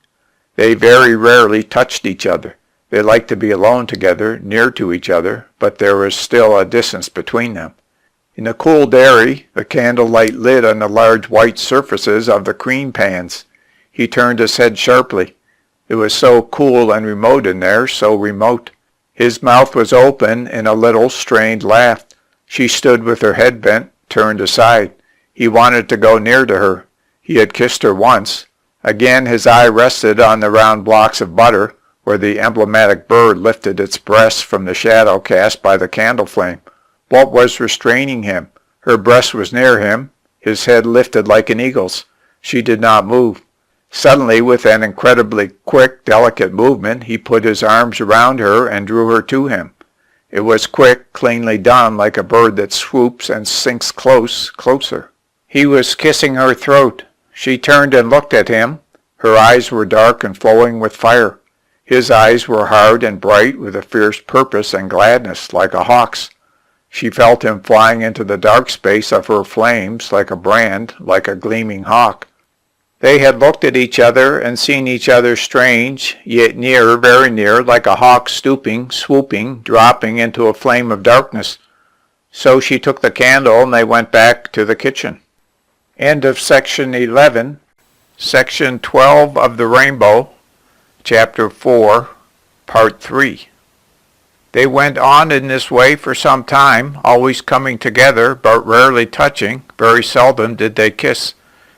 They very rarely touched each other. They liked to be alone together, near to each other, but there was still a distance between them. In the cool dairy, the candlelight lit on the large white surfaces of the cream pans. He turned his head sharply. It was so cool and remote in there, so remote. His mouth was open in a little strained laugh. She stood with her head bent, turned aside. He wanted to go near to her. He had kissed her once. Again his eye rested on the round blocks of butter, where the emblematic bird lifted its breast from the shadow cast by the candle flame. What was restraining him? Her breast was near him, his head lifted like an eagle's. She did not move. Suddenly, with an incredibly quick, delicate movement, he put his arms around her and drew her to him. It was quick, cleanly done, like a bird that swoops and sinks closer. He was kissing her throat. She turned and looked at him. Her eyes were dark and flowing with fire. His eyes were hard and bright with a fierce purpose and gladness, like a hawk's. She felt him flying into the dark space of her flames like a brand, like a gleaming hawk. They had looked at each other and seen each other strange, yet near, very near, like a hawk stooping, swooping, dropping into a flame of darkness. So she took the candle and they went back to the kitchen. End of section 11, section 12 of the Rainbow, chapter 4, part 3. They went on in this way for some time, always coming together, but rarely touching. Very seldom did they kiss.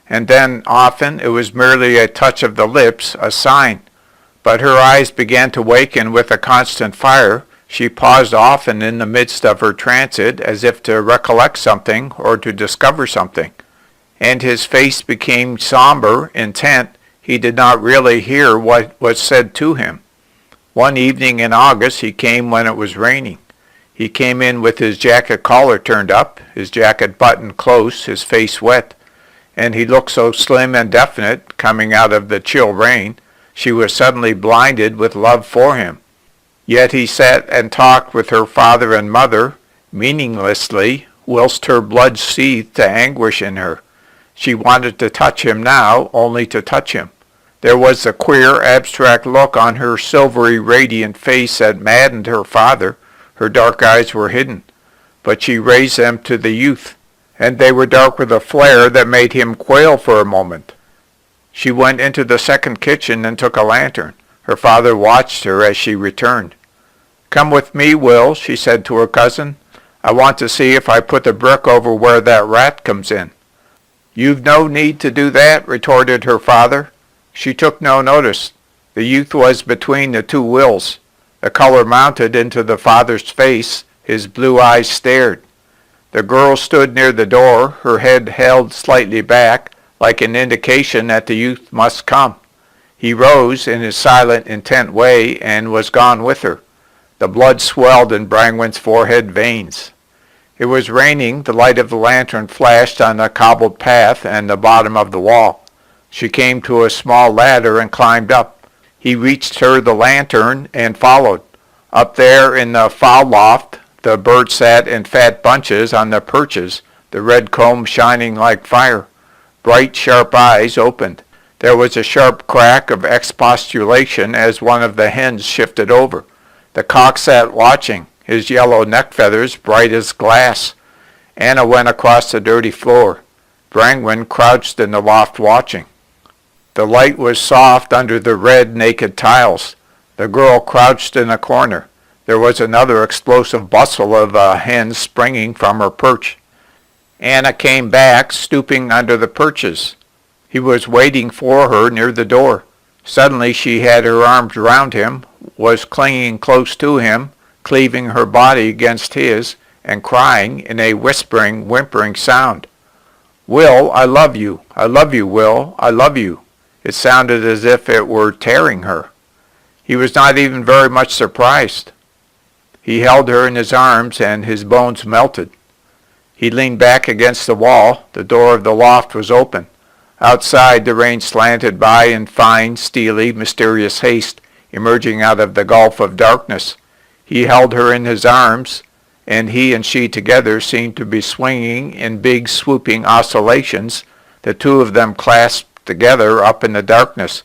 And then, often, it was merely a touch of the lips, a sign. But her eyes began to waken with a constant fire. She paused often in the midst of her transit, as if to recollect something or to discover something. And his face became somber, intent. He did not really hear what was said to him. One evening in August he came when it was raining. He came in with his jacket collar turned up, his jacket buttoned close, his face wet. And he looked so slim and definite, coming out of the chill rain, she was suddenly blinded with love for him. Yet he sat and talked with her father and mother, meaninglessly, whilst her blood seethed to anguish in her. She wanted to touch him now, only to touch him. There was a queer, abstract look on her silvery, radiant face that maddened her father. Her dark eyes were hidden, but she raised them to the youth, and they were dark with a flare that made him quail for a moment. She went into the second kitchen and took a lantern. Her father watched her as she returned. "Come with me, Will," she said to her cousin. "I want to see if I put the brick over where that rat comes in." "You've no need to do that," retorted her father. She took no notice. The youth was between the two Wills. The color mounted into the father's face. His blue eyes stared. The girl stood near the door, her head held slightly back, like an indication that the youth must come. He rose in his silent, intent way and was gone with her. The blood swelled in Brangwen's forehead veins. It was raining. The light of the lantern flashed on the cobbled path and the bottom of the wall. She came to a small ladder and climbed up. He reached her the lantern and followed. Up there in the fowl loft, the birds sat in fat bunches on the perches, the red comb shining like fire. Bright, sharp eyes opened. There was a sharp crack of expostulation as one of the hens shifted over. The cock sat watching, his yellow neck feathers bright as glass. Anna went across the dirty floor. Brangwen crouched in the loft watching. The light was soft under the red, naked tiles. The girl crouched in a corner. There was another explosive bustle of a hen springing from her perch. Anna came back, stooping under the perches. He was waiting for her near the door. Suddenly she had her arms round him, was clinging close to him, cleaving her body against his, and crying in a whispering, whimpering sound. "Will, I love you. I love you, Will. I love you." It sounded as if it were tearing her. He was not even very much surprised. He held her in his arms, and his bones melted. He leaned back against the wall. The door of the loft was open. Outside, the rain slanted by in fine, steely, mysterious haste, emerging out of the gulf of darkness. He held her in his arms, and he and she together seemed to be swinging in big, swooping oscillations, the two of them clasped together up in the darkness.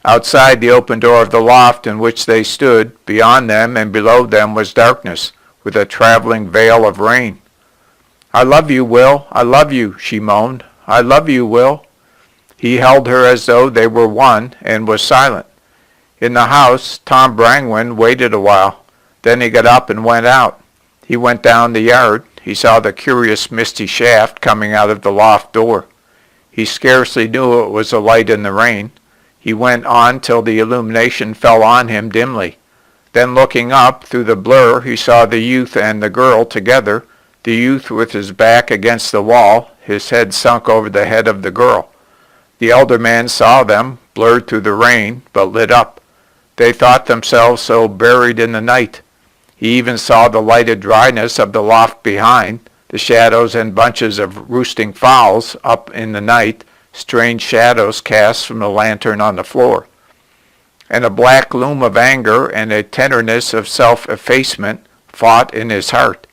Outside the open door of the loft in which they stood, beyond them and below them was darkness, with a traveling veil of rain. "I love you, Will. I love you," she moaned. "I love you, Will." He held her as though they were one, and was silent. In the house, Tom Brangwen waited a while. Then he got up and went out. He went down the yard. He saw the curious misty shaft coming out of the loft door. He scarcely knew it was a light in the rain. He went on till the illumination fell on him dimly. Then looking up through the blur, he saw the youth and the girl together, the youth with his back against the wall, his head sunk over the head of the girl. The elder man saw them, blurred through the rain, but lit up. They thought themselves so buried in the night. He even saw the lighted dryness of the loft behind, the shadows and bunches of roosting fowls up in the night, strange shadows cast from the lantern on the floor. And a black loom of anger and a tenderness of self-effacement fought in his heart.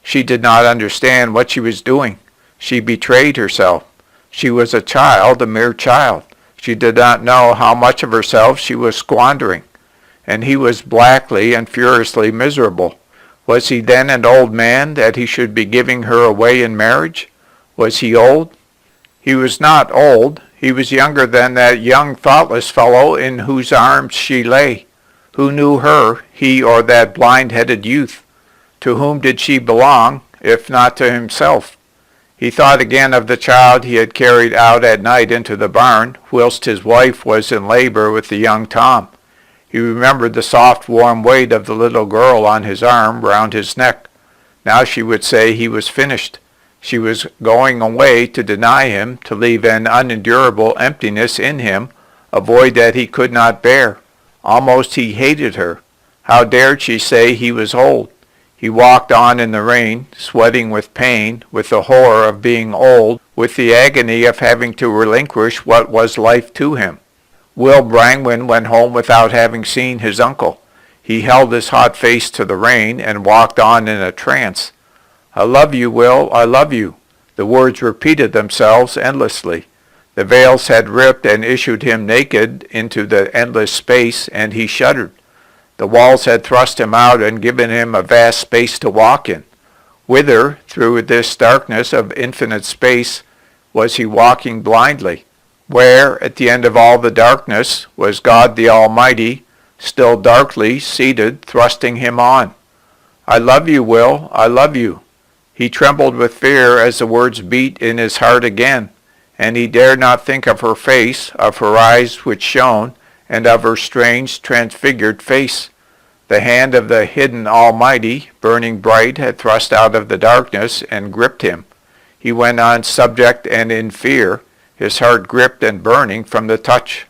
She did not understand what she was doing. She betrayed herself. She was a child, a mere child. She did not know how much of herself she was squandering. And he was blackly and furiously miserable. Was he then an old man that he should be giving her away in marriage? Was he old? He was not old. He was younger than that young thoughtless fellow in whose arms she lay. Who knew her, he or that blind-headed youth? To whom did she belong, if not to himself? He thought again of the child he had carried out at night into the barn, whilst his wife was in labor with the young Tom. He remembered the soft, warm weight of the little girl on his arm round his neck. Now she would say he was finished. She was going away to deny him, to leave an unendurable emptiness in him, a void that he could not bear. Almost he hated her. How dared she say he was old? He walked on in the rain, sweating with pain, with the horror of being old, with the agony of having to relinquish what was life to him. Will Brangwen went home without having seen his uncle. He held his hot face to the rain and walked on in a trance. "I love you, Will, I love you." The words repeated themselves endlessly. The veils had ripped and issued him naked into the endless space, and he shuddered. The walls had thrust him out and given him a vast space to walk in. Whither, through this darkness of infinite space, was he walking blindly? Where, at the end of all the darkness, was God the Almighty, still darkly seated, thrusting him on? "I love you, Will, I love you." He trembled with fear as the words beat in his heart again, and he dared not think of her face, of her eyes which shone, and of her strange, transfigured face. The hand of the hidden Almighty, burning bright, had thrust out of the darkness and gripped him. He went on subject and in fear, his heart gripped and burning from the touch.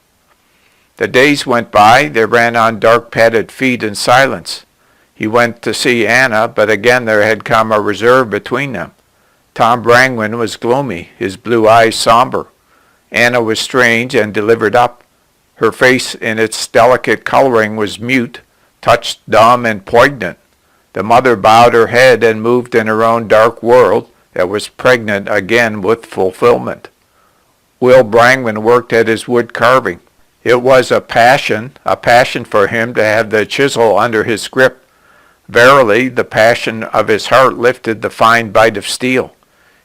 The days went by, they ran on dark padded feet in silence. He went to see Anna, but again there had come a reserve between them. Tom Brangwyn was gloomy, his blue eyes somber. Anna was strange and delivered up. Her face in its delicate coloring was mute, touched dumb and poignant. The mother bowed her head and moved in her own dark world that was pregnant again with fulfillment. Will Brangwyn worked at his wood carving. It was a passion for him to have the chisel under his grip. Verily, the passion of his heart lifted the fine bite of steel.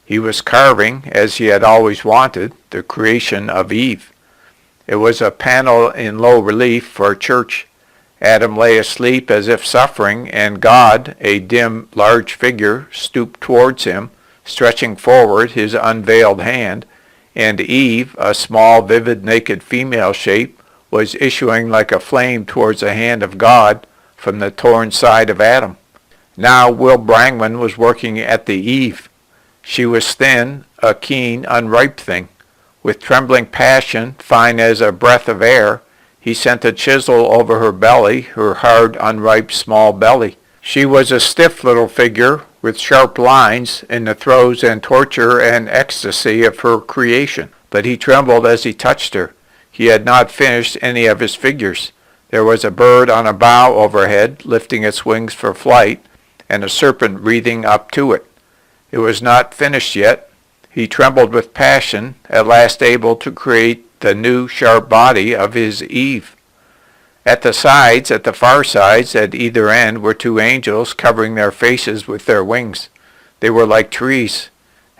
He was carving, as he had always wanted, the creation of Eve. It was a panel in low relief for a church. Adam lay asleep as if suffering, and God, a dim, large figure, stooped towards him, stretching forward his unveiled hand, and Eve, a small, vivid, naked female shape, was issuing like a flame towards the hand of God from the torn side of Adam. Now Will Brangwyn was working at the Eve. She was thin, a keen, unripe thing. With trembling passion, fine as a breath of air, he sent a chisel over her belly, her hard, unripe, small belly. She was a stiff little figure with sharp lines in the throes and torture and ecstasy of her creation. But he trembled as he touched her. He had not finished any of his figures. There was a bird on a bough overhead, lifting its wings for flight, and a serpent wreathing up to it. It was not finished yet. He trembled with passion, at last able to create the new sharp body of his Eve. At the sides, at the far sides, at either end, were two angels covering their faces with their wings. They were like trees.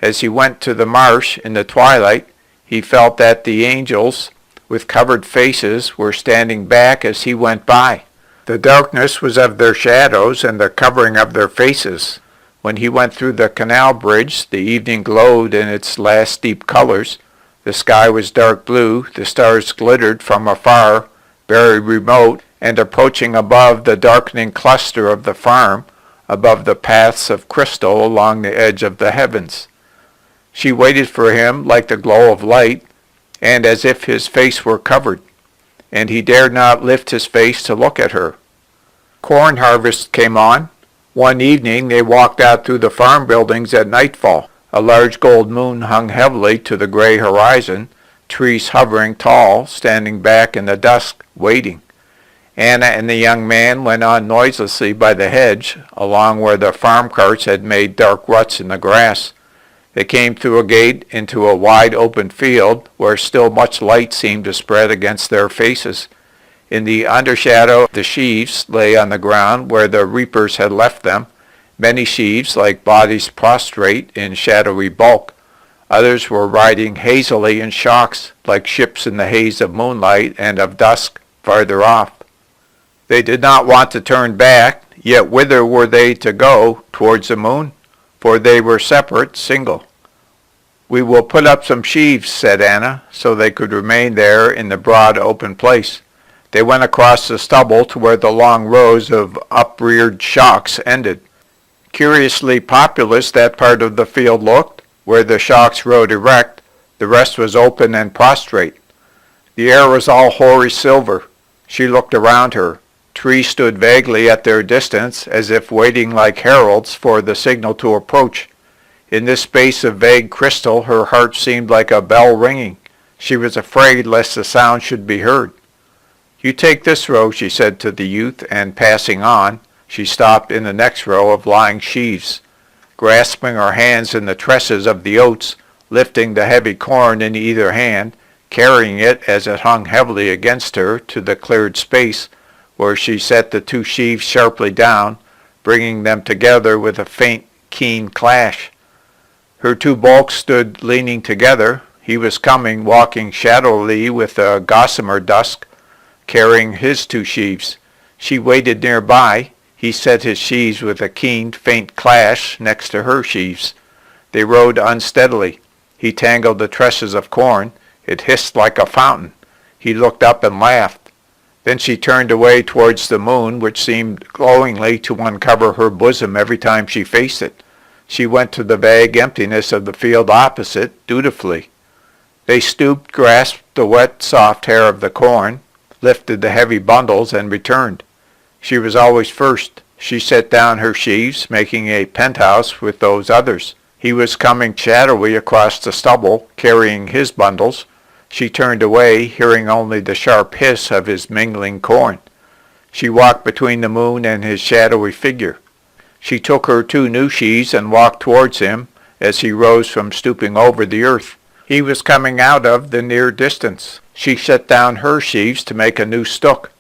As he went to the marsh in the twilight, he felt that the angels, with covered faces, were standing back as he went by. The darkness was of their shadows and the covering of their faces. When he went through the canal bridge, the evening glowed in its last deep colors. The sky was dark blue, the stars glittered from afar, very remote, and approaching above the darkening cluster of the farm, above the paths of crystal along the edge of the heavens. She waited for him like the glow of light, and as if his face were covered, and he dared not lift his face to look at her. Corn harvest came on. One evening they walked out through the farm buildings at nightfall. A large gold moon hung heavily to the gray horizon, trees hovering tall, standing back in the dusk, waiting. Anna and the young man went on noiselessly by the hedge, along where the farm carts had made dark ruts in the grass. They came through a gate into a wide open field, where still much light seemed to spread against their faces. In the undershadow, the sheaves lay on the ground where the reapers had left them, many sheaves like bodies prostrate in shadowy bulk. Others were riding hazily in shocks, like ships in the haze of moonlight and of dusk farther off. They did not want to turn back, yet whither were they to go? Towards the moon? For they were separate, single. "We will put up some sheaves," said Anna, so they could remain there in the broad open place. They went across the stubble to where the long rows of upreared shocks ended. Curiously populous that part of the field looked. Where the shocks rode erect, the rest was open and prostrate. The air was all hoary silver. She looked around her. Trees stood vaguely at their distance, as if waiting like heralds for the signal to approach. In this space of vague crystal, her heart seemed like a bell ringing. She was afraid lest the sound should be heard. "You take this row," she said to the youth, and passing on, she stopped in the next row of lying sheaves. Grasping her hands in the tresses of the oats, lifting the heavy corn in either hand, carrying it as it hung heavily against her to the cleared space, where she set the two sheaves sharply down, bringing them together with a faint, keen clash. Her two bulks stood leaning together. He was coming, walking shadowily with a gossamer dusk, carrying his two sheaves. She waited nearby. He set his sheaves with a keen, faint clash next to her sheaves. They rode unsteadily. He tangled the tresses of corn. It hissed like a fountain. He looked up and laughed. Then she turned away towards the moon, which seemed glowingly to uncover her bosom every time she faced it. She went to the vague emptiness of the field opposite, dutifully. They stooped, grasped the wet, soft hair of the corn, lifted the heavy bundles, and returned. She was always first. She set down her sheaves, making a penthouse with those others. He was coming shadowy across the stubble, carrying his bundles. She turned away, hearing only the sharp hiss of his mingling corn. She walked between the moon and his shadowy figure. She took her 2 new sheaves and walked towards him as he rose from stooping over the earth. He was coming out of the near distance. She set down her sheaves to make a new stook.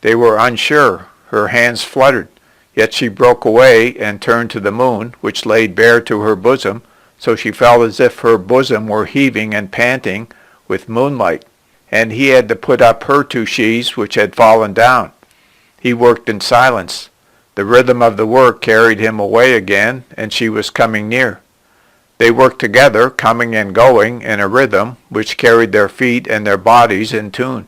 They were unsure. Her hands fluttered. Yet she broke away and turned to the moon, which laid bare to her bosom, so she felt as if her bosom were heaving and panting with moonlight. And he had to put up her 2 sheaves, which had fallen down. He worked in silence. The rhythm of the work carried him away again, and she was coming near. They worked together, coming and going, in a rhythm which carried their feet and their bodies in tune.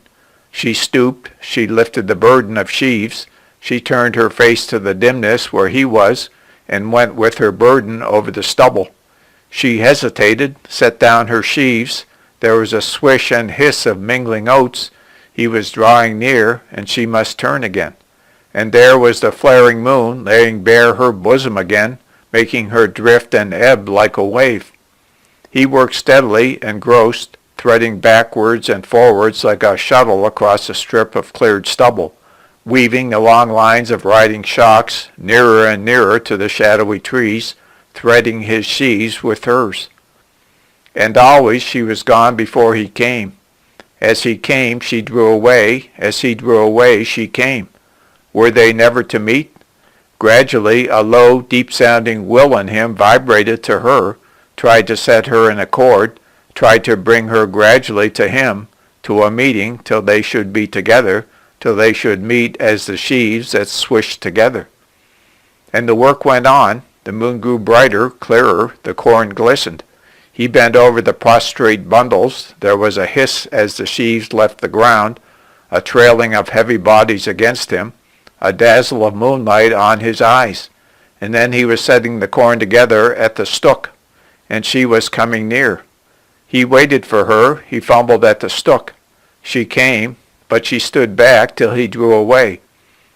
She stooped, she lifted the burden of sheaves, she turned her face to the dimness where he was, and went with her burden over the stubble. She hesitated, set down her sheaves. There was a swish and hiss of mingling oats. He was drawing near, and she must turn again. And there was the flaring moon, laying bare her bosom again, making her drift and ebb like a wave. He worked steadily, engrossed, threading backwards and forwards like a shuttle across a strip of cleared stubble, weaving the long lines of riding shocks nearer and nearer to the shadowy trees, threading his sheaves with hers. And always she was gone before he came. As he came, she drew away. As he drew away, she came. Were they never to meet? Gradually, a low, deep-sounding will in him vibrated to her, tried to set her in accord, tried to bring her gradually to him, to a meeting, till they should be together, till they should meet as the sheaves that swished together. And the work went on. The moon grew brighter, clearer, the corn glistened. He bent over the prostrate bundles. There was a hiss as the sheaves left the ground, a trailing of heavy bodies against him, a dazzle of moonlight on his eyes. And then he was setting the corn together at the stook, and she was coming near. He waited for her. He fumbled at the stook. She came, but she stood back till he drew away.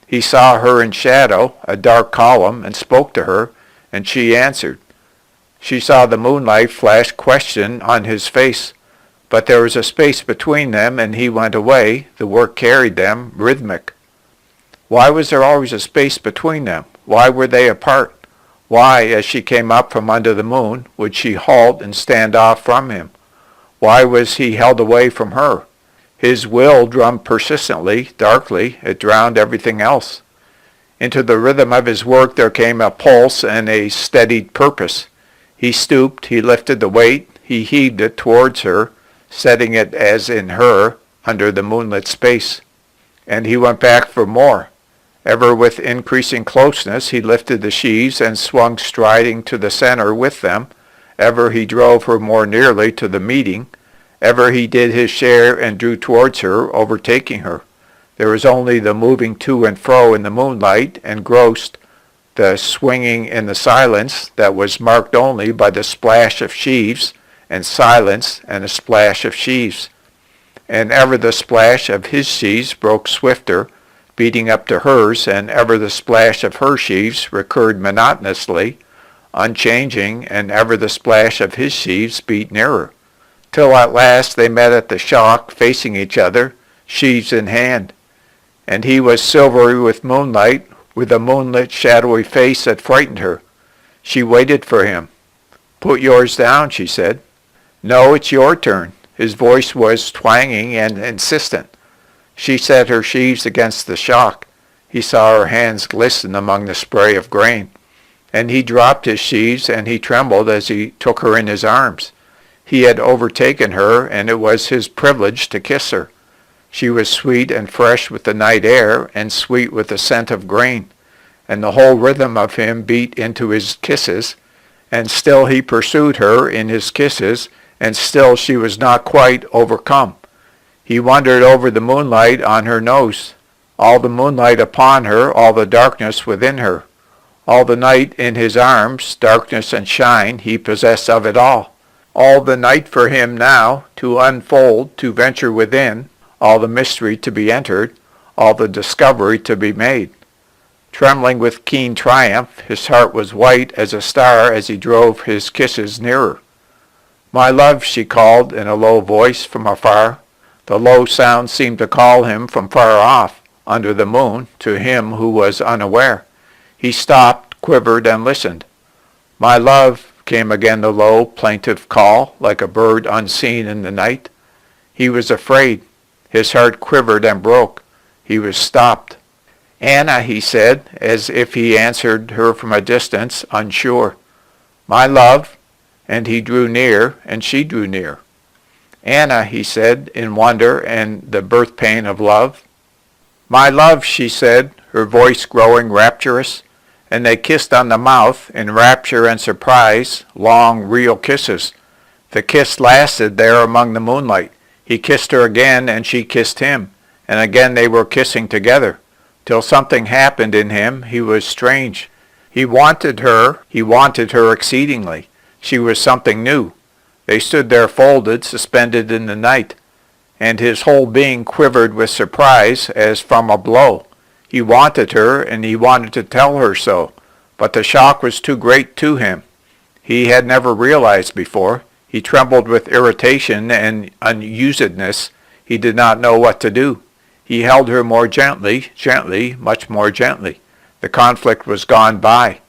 He saw her in shadow, a dark column, and spoke to her, and she answered. She saw the moonlight flash question on his face, but there was a space between them, and he went away. The work carried them, rhythmic. Why was there always a space between them? Why were they apart? Why, as she came up from under the moon, would she halt and stand off from him? Why was he held away from her? His will drummed persistently, darkly. It drowned everything else. Into the rhythm of his work there came a pulse and a steadied purpose. He stooped, he lifted the weight, he heaved it towards her, setting it as in her, under the moonlit space. And he went back for more. Ever with increasing closeness he lifted the sheaves and swung striding to the center with them. Ever he drove her more nearly to the meeting. Ever he did his share and drew towards her, overtaking her. There was only the moving to and fro in the moonlight, engrossed, the swinging in the silence that was marked only by the splash of sheaves, and silence and a splash of sheaves. And ever the splash of his sheaves broke swifter, beating up to hers, and ever the splash of her sheaves recurred monotonously, unchanging, and ever the splash of his sheaves beat nearer, till at last they met at the shock, facing each other, sheaves in hand. And he was silvery with moonlight, with a moonlit shadowy face that frightened her. She waited for him. "Put yours down," she said. "No, it's your turn." His voice was twanging and insistent. She set her sheaves against the shock. He saw her hands glisten among the spray of grain. And he dropped his sheaves, and he trembled as he took her in his arms. He had overtaken her, and it was his privilege to kiss her. She was sweet and fresh with the night air, and sweet with the scent of grain. And the whole rhythm of him beat into his kisses, and still he pursued her in his kisses, and still she was not quite overcome. He wandered over the moonlight on her nose. all the moonlight upon her, all the darkness within her. All the night in his arms, darkness and shine, he possessed of it all. All the night for him now, to unfold, to venture within, all the mystery to be entered, all the discovery to be made. Trembling with keen triumph, his heart was white as a star as he drove his kisses nearer. "My love," she called in a low voice from afar. The low sound seemed to call him from far off, under the moon, to him who was unaware. He stopped, quivered, and listened. "My love," came again the low, plaintive call, like a bird unseen in the night. He was afraid. His heart quivered and broke. He was stopped. "Anna," he said, as if he answered her from a distance, unsure. "My love," and he drew near, and she drew near. "Anna," he said, in wonder and the birth pain of love. "My love," she said, her voice growing rapturous, and they kissed on the mouth in rapture and surprise, long, real kisses. The kiss lasted there among the moonlight. He kissed her again, and she kissed him, and again they were kissing together, till something happened in him. He was strange. He wanted her exceedingly. She was something new. They stood there folded, suspended in the night, and his whole being quivered with surprise as from a blow. He wanted her, and he wanted to tell her so, but the shock was too great to him. He had never realized before. He trembled with irritation and unusedness. He did not know what to do. He held her more gently, much more gently. The conflict was gone by,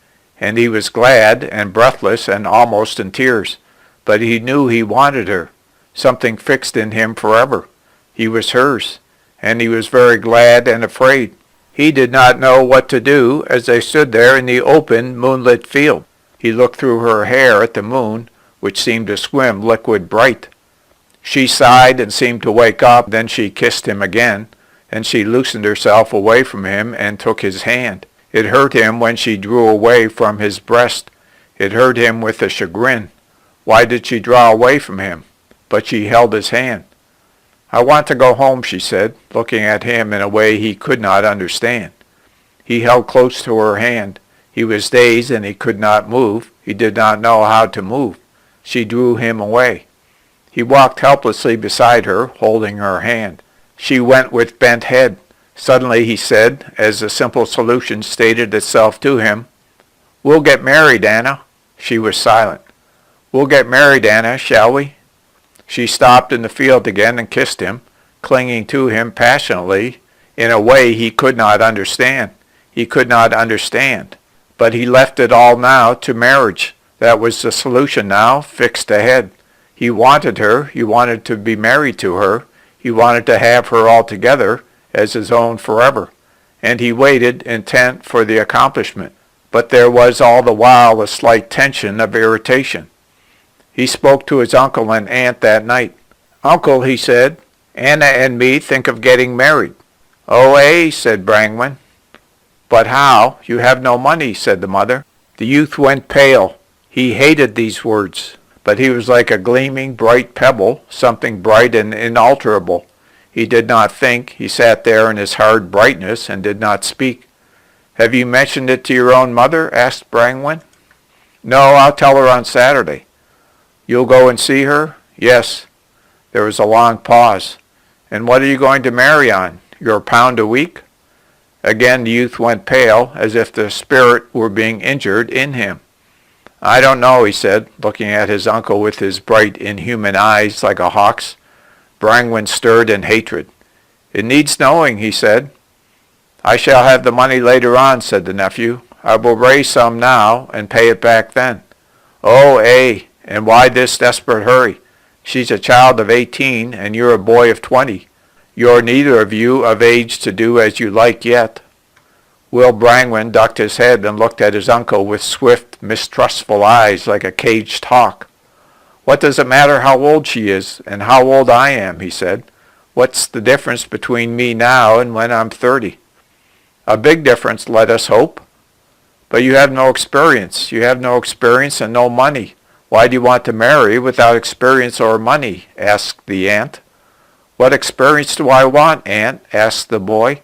and he was glad and breathless and almost in tears. But he knew he wanted her, something fixed in him forever. He was hers, and he was very glad and afraid. He did not know what to do as they stood there in the open, moonlit field. He looked through her hair at the moon, which seemed to swim liquid bright. She sighed and seemed to wake up. Then she kissed him again, and she loosened herself away from him and took his hand. It hurt him when she drew away from his breast. It hurt him with a chagrin. Why did she draw away from him? But she held his hand. "I want to go home," she said, looking at him in a way he could not understand. He held close to her hand. He was dazed and he could not move. He did not know how to move. She drew him away. He walked helplessly beside her, holding her hand. She went with bent head. Suddenly he said, as a simple solution stated itself to him, "We'll get married, Anna." She was silent. "We'll get married, Anna, shall we?" She stopped in the field again and kissed him, clinging to him passionately in a way he could not understand. He could not understand. But he left it all now to marriage. That was the solution now, fixed ahead. He wanted her. He wanted to be married to her. He wanted to have her altogether as his own forever. And he waited, intent for the accomplishment. But there was all the while a slight tension of irritation. He spoke to his uncle and aunt that night. "Uncle," he said, "Anna and me think of getting married." "Oh, eh?" said Brangwyn. "But how? You have no money," said the mother. The youth went pale. He hated these words, but he was like a gleaming, bright pebble, something bright and inalterable. He did not think. He sat there in his hard brightness and did not speak. "Have you mentioned it to your own mother?" asked Brangwyn. "No, I'll tell her on Saturday." "You'll go and see her?" "Yes." There was a long pause. "And what are you going to marry on? Your £1 a week?" Again the youth went pale, as if the spirit were being injured in him. "I don't know," he said, looking at his uncle with his bright, inhuman eyes like a hawk's. Brangwyn stirred in hatred. "It needs knowing," he said. "I shall have the money later on," said the nephew. "I will raise some now and pay it back then." "Oh, eh? And why this desperate hurry? She's a child of 18, and you're a boy of 20. You're neither of you of age to do as you like yet." Will Brangwyn ducked his head and looked at his uncle with swift, mistrustful eyes like a caged hawk. "What does it matter how old she is, and how old I am?" he said. "What's the difference between me now and when I'm 30? "A big difference, let us hope." "But you have no experience. You have no experience and no money. Why do you want to marry without experience or money?" asked the aunt. "What experience do I want, aunt?" asked the boy.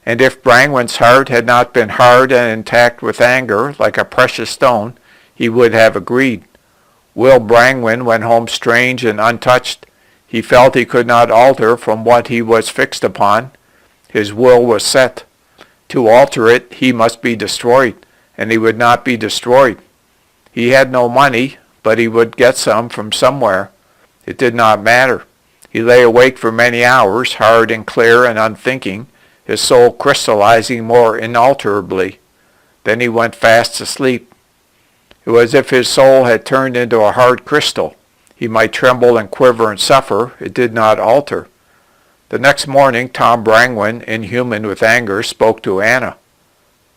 And if Brangwen's heart had not been hard and intact with anger, like a precious stone, he would have agreed. Will Brangwen went home strange and untouched. He felt he could not alter from what he was fixed upon. His will was set. To alter it, he must be destroyed, and he would not be destroyed. He had no money, but he would get some from somewhere. It did not matter. He lay awake for many hours, hard and clear and unthinking, his soul crystallizing more inalterably. Then he went fast asleep. It was as if his soul had turned into a hard crystal. He might tremble and quiver and suffer. It did not alter. The next morning, Tom Brangwen, inhuman with anger, spoke to Anna.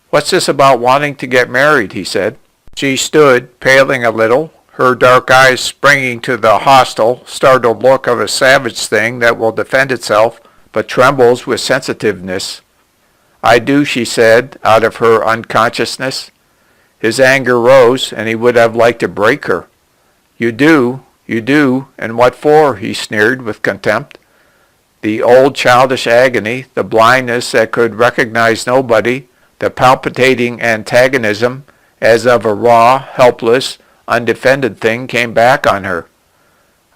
"What's this about wanting to get married?" he said. She stood, paling a little, her dark eyes springing to the hostile, startled look of a savage thing that will defend itself, but trembles with sensitiveness. "I do," she said, out of her unconsciousness. His anger rose, and he would have liked to break her. You do, and what for?" he sneered with contempt. The old childish agony, the blindness that could recognize nobody, the palpitating antagonism, as of a raw, helpless, undefended thing, came back on her.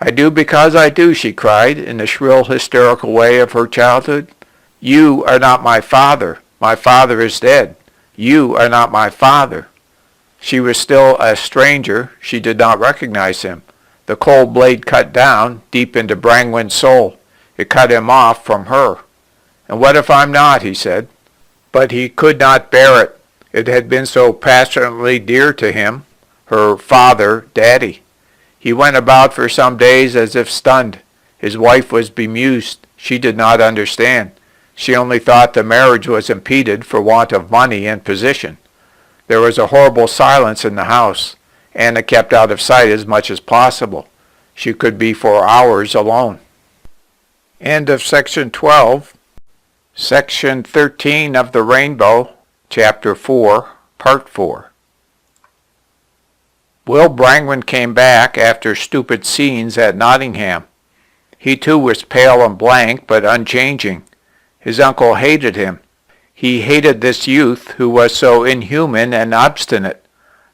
"I do because I do," she cried, in the shrill, hysterical way of her childhood. "You are not my father. My father is dead. You are not my father." She was still a stranger. She did not recognize him. The cold blade cut down, deep into Brangwen's soul. It cut him off from her. "And what if I'm not?" he said. But he could not bear it. It had been so passionately dear to him. Her father, Daddy. He went about for some days as if stunned. His wife was bemused. She did not understand. She only thought the marriage was impeded for want of money and position. There was a horrible silence in the house. Anna kept out of sight as much as possible. She could be for hours alone. End of section 12. Section 13 of the Rainbow, Chapter 4, Part 4. Will Brangwen came back after stupid scenes at Nottingham. He too was pale and blank, but unchanging. His uncle hated him. He hated this youth who was so inhuman and obstinate.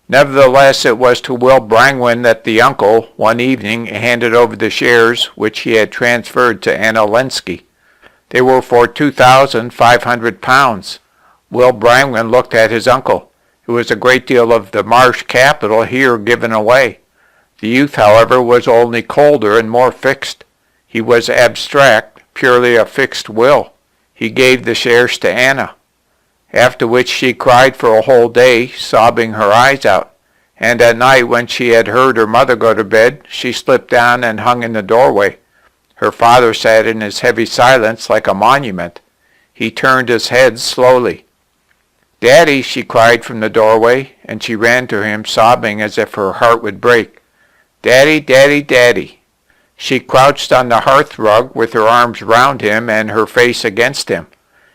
Nevertheless, it was to Will Brangwen that the uncle, one evening, handed over the shares which he had transferred to Anna Lenski. They were for £2,500. Will Brangwen looked at his uncle. It was a great deal of the Marsh capital here given away. The youth, however, was only colder and more fixed. He was abstract, purely a fixed will. He gave the shares to Anna, after which she cried for a whole day, sobbing her eyes out. And at night, when she had heard her mother go to bed, she slipped down and hung in the doorway. Her father sat in his heavy silence like a monument. He turned his head slowly. "Daddy," she cried from the doorway, and she ran to him, sobbing as if her heart would break. "Daddy, Daddy, Daddy." She crouched on the hearth rug with her arms round him and her face against him.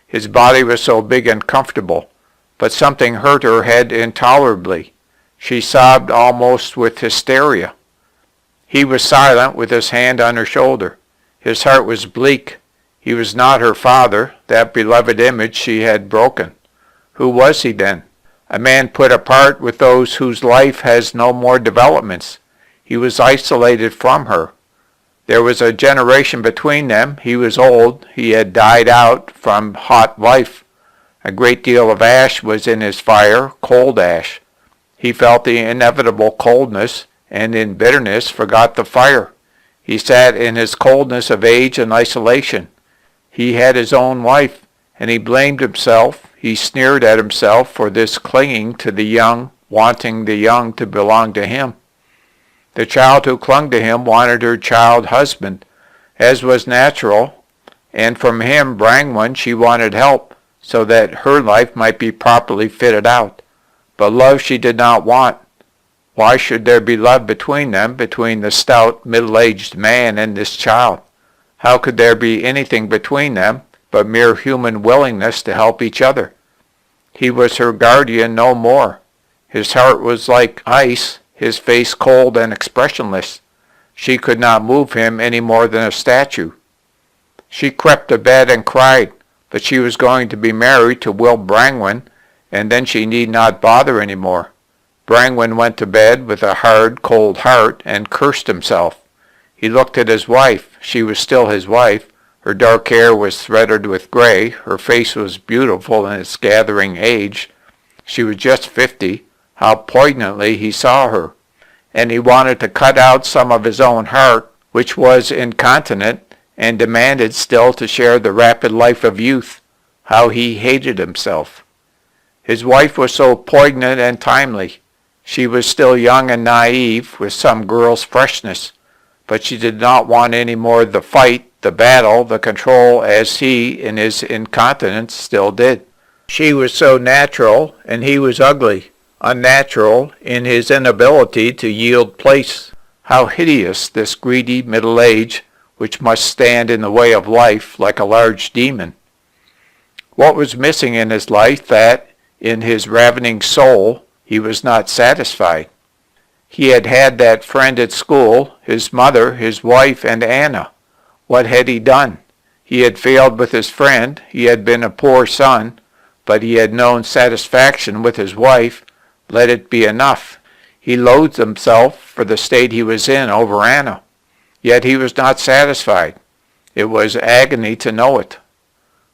His body was so big and comfortable, but something hurt her head intolerably. She sobbed almost with hysteria. He was silent, with his hand on her shoulder. His heart was bleak. He was not her father, that beloved image she had broken. Who was he then? A man put apart with those whose life has no more developments. He was isolated from her. There was a generation between them. He was old. He had died out from hot life. A great deal of ash was in his fire, cold ash. He felt the inevitable coldness, and in bitterness forgot the fire. He sat in his coldness of age and isolation. He had his own wife, and he blamed himself. He sneered at himself for this clinging to the young, wanting the young to belong to him. The child who clung to him wanted her child husband, as was natural, and from him, Brangwen, she wanted help, so that her life might be properly fitted out. But love she did not want. Why should there be love between them, between the stout, middle-aged man and this child? How could there be anything between them but mere human willingness to help each other? He was her guardian no more. His heart was like ice, his face cold and expressionless. She could not move him any more than a statue. She crept to bed and cried, but she was going to be married to Will Brangwyn, and then she need not bother any more. Brangwyn went to bed with a hard, cold heart and cursed himself. He looked at his wife. She was still his wife. Her dark hair was threaded with gray. Her face was beautiful in its gathering age. She was just 50. How poignantly he saw her. And he wanted to cut out some of his own heart, which was incontinent, and demanded still to share the rapid life of youth. How he hated himself. His wife was so poignant and timely. She was still young and naive, with some girl's freshness, but she did not want any more the fight, the battle, the control, as he, in his incontinence, still did. She was so natural, and he was ugly, unnatural in his inability to yield place. How hideous this greedy middle age, which must stand in the way of life like a large demon. What was missing in his life that, in his ravening soul, he was not satisfied? He had had that friend at school, his mother, his wife, and Anna. What had he done? He had failed with his friend. He had been a poor son, but he had known satisfaction with his wife. Let it be enough. He loathed himself for the state he was in over Anna. Yet he was not satisfied. It was agony to know it.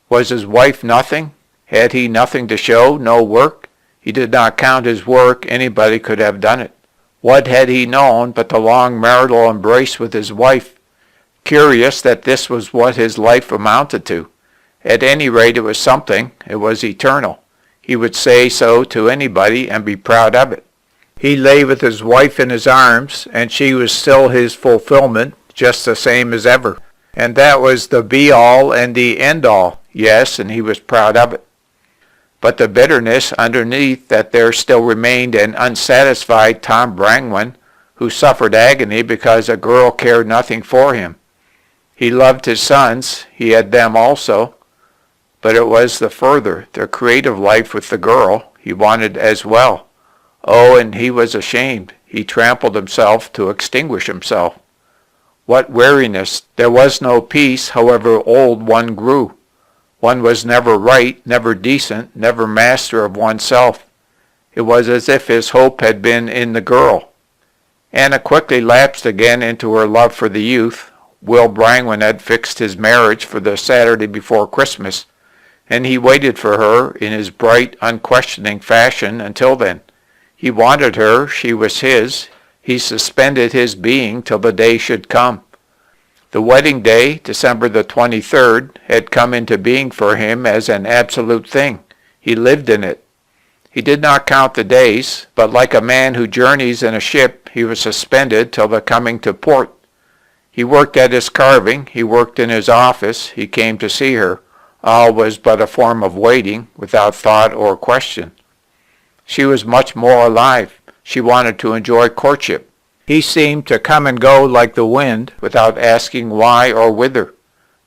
Was his wife nothing? Had he nothing to show, no work? He did not count his work. Anybody could have done it. What had he known but the long marital embrace with his wife? Curious that this was what his life amounted to. At any rate, it was something. It was eternal. He would say so to anybody and be proud of it. He lay with his wife in his arms, and she was still his fulfillment, just the same as ever. And that was the be-all and the end-all. Yes, and he was proud of it. But the bitterness underneath that there still remained an unsatisfied Tom Brangwyn, who suffered agony because a girl cared nothing for him. He loved his sons. He had them also. But it was the creative life with the girl he wanted as well. Oh, and he was ashamed. He trampled himself to extinguish himself. What weariness! There was no peace, however old one grew. One was never right, never decent, never master of oneself. It was as if his hope had been in the girl. Anna quickly lapsed again into her love for the youth. Will Brangwyn had fixed his marriage for the Saturday before Christmas, and he waited for her in his bright, unquestioning fashion until then. He wanted her, she was his. He suspended his being till the day should come. The wedding day, December the 23rd, had come into being for him as an absolute thing. He lived in it. He did not count the days, but like a man who journeys in a ship, he was suspended till the coming to port. He worked at his carving, he worked in his office, he came to see her. All was but a form of waiting, without thought or question. She was much more alive. She wanted to enjoy courtship. He seemed to come and go like the wind, without asking why or whither.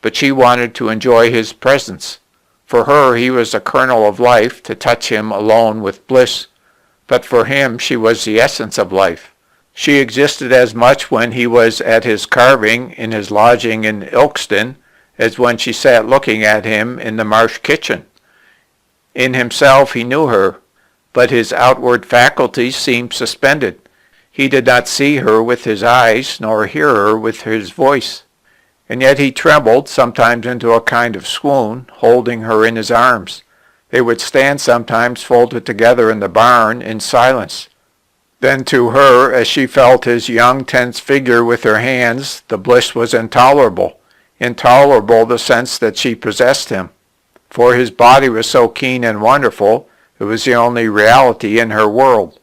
But she wanted to enjoy his presence. For her he was the kernel of life, to touch him alone with bliss. But for him she was the essence of life. She existed as much when he was at his carving in his lodging in Ilkeston, as when she sat looking at him in the Marsh kitchen. In himself he knew her, but his outward faculties seemed suspended. He did not see her with his eyes, nor hear her with his voice. And yet he trembled, sometimes into a kind of swoon, holding her in his arms. They would stand sometimes folded together in the barn in silence. Then to her, as she felt his young, tense figure with her hands, the bliss was intolerable. Intolerable the sense that she possessed him. For his body was so keen and wonderful, it was the only reality in her world.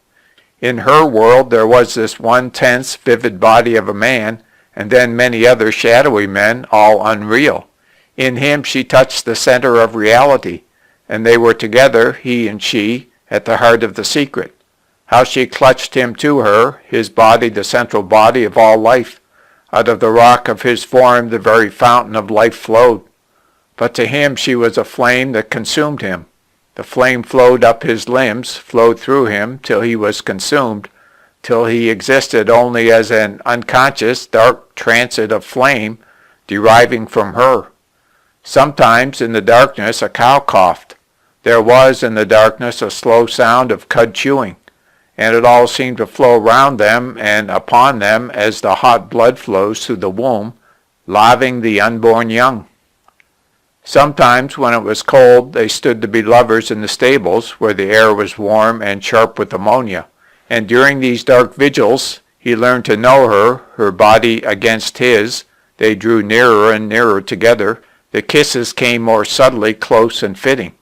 In her world there was this one tense, vivid body of a man, and then many other shadowy men, all unreal. In him she touched the center of reality, and they were together, he and she, at the heart of the secret. How she clutched him to her, his body the central body of all life. Out of the rock of his form the very fountain of life flowed. But to him she was a flame that consumed him. The flame flowed up his limbs, flowed through him, till he was consumed, till he existed only as an unconscious, dark transit of flame deriving from her. Sometimes in the darkness a cow coughed. There was in the darkness a slow sound of cud chewing, and it all seemed to flow round them and upon them as the hot blood flows through the womb, laving the unborn young. Sometimes when it was cold they stood to be lovers in the stables where the air was warm and sharp with ammonia, and during these dark vigils he learned to know her, her body against his. They drew nearer and nearer together. The kisses came more subtly close and fitting.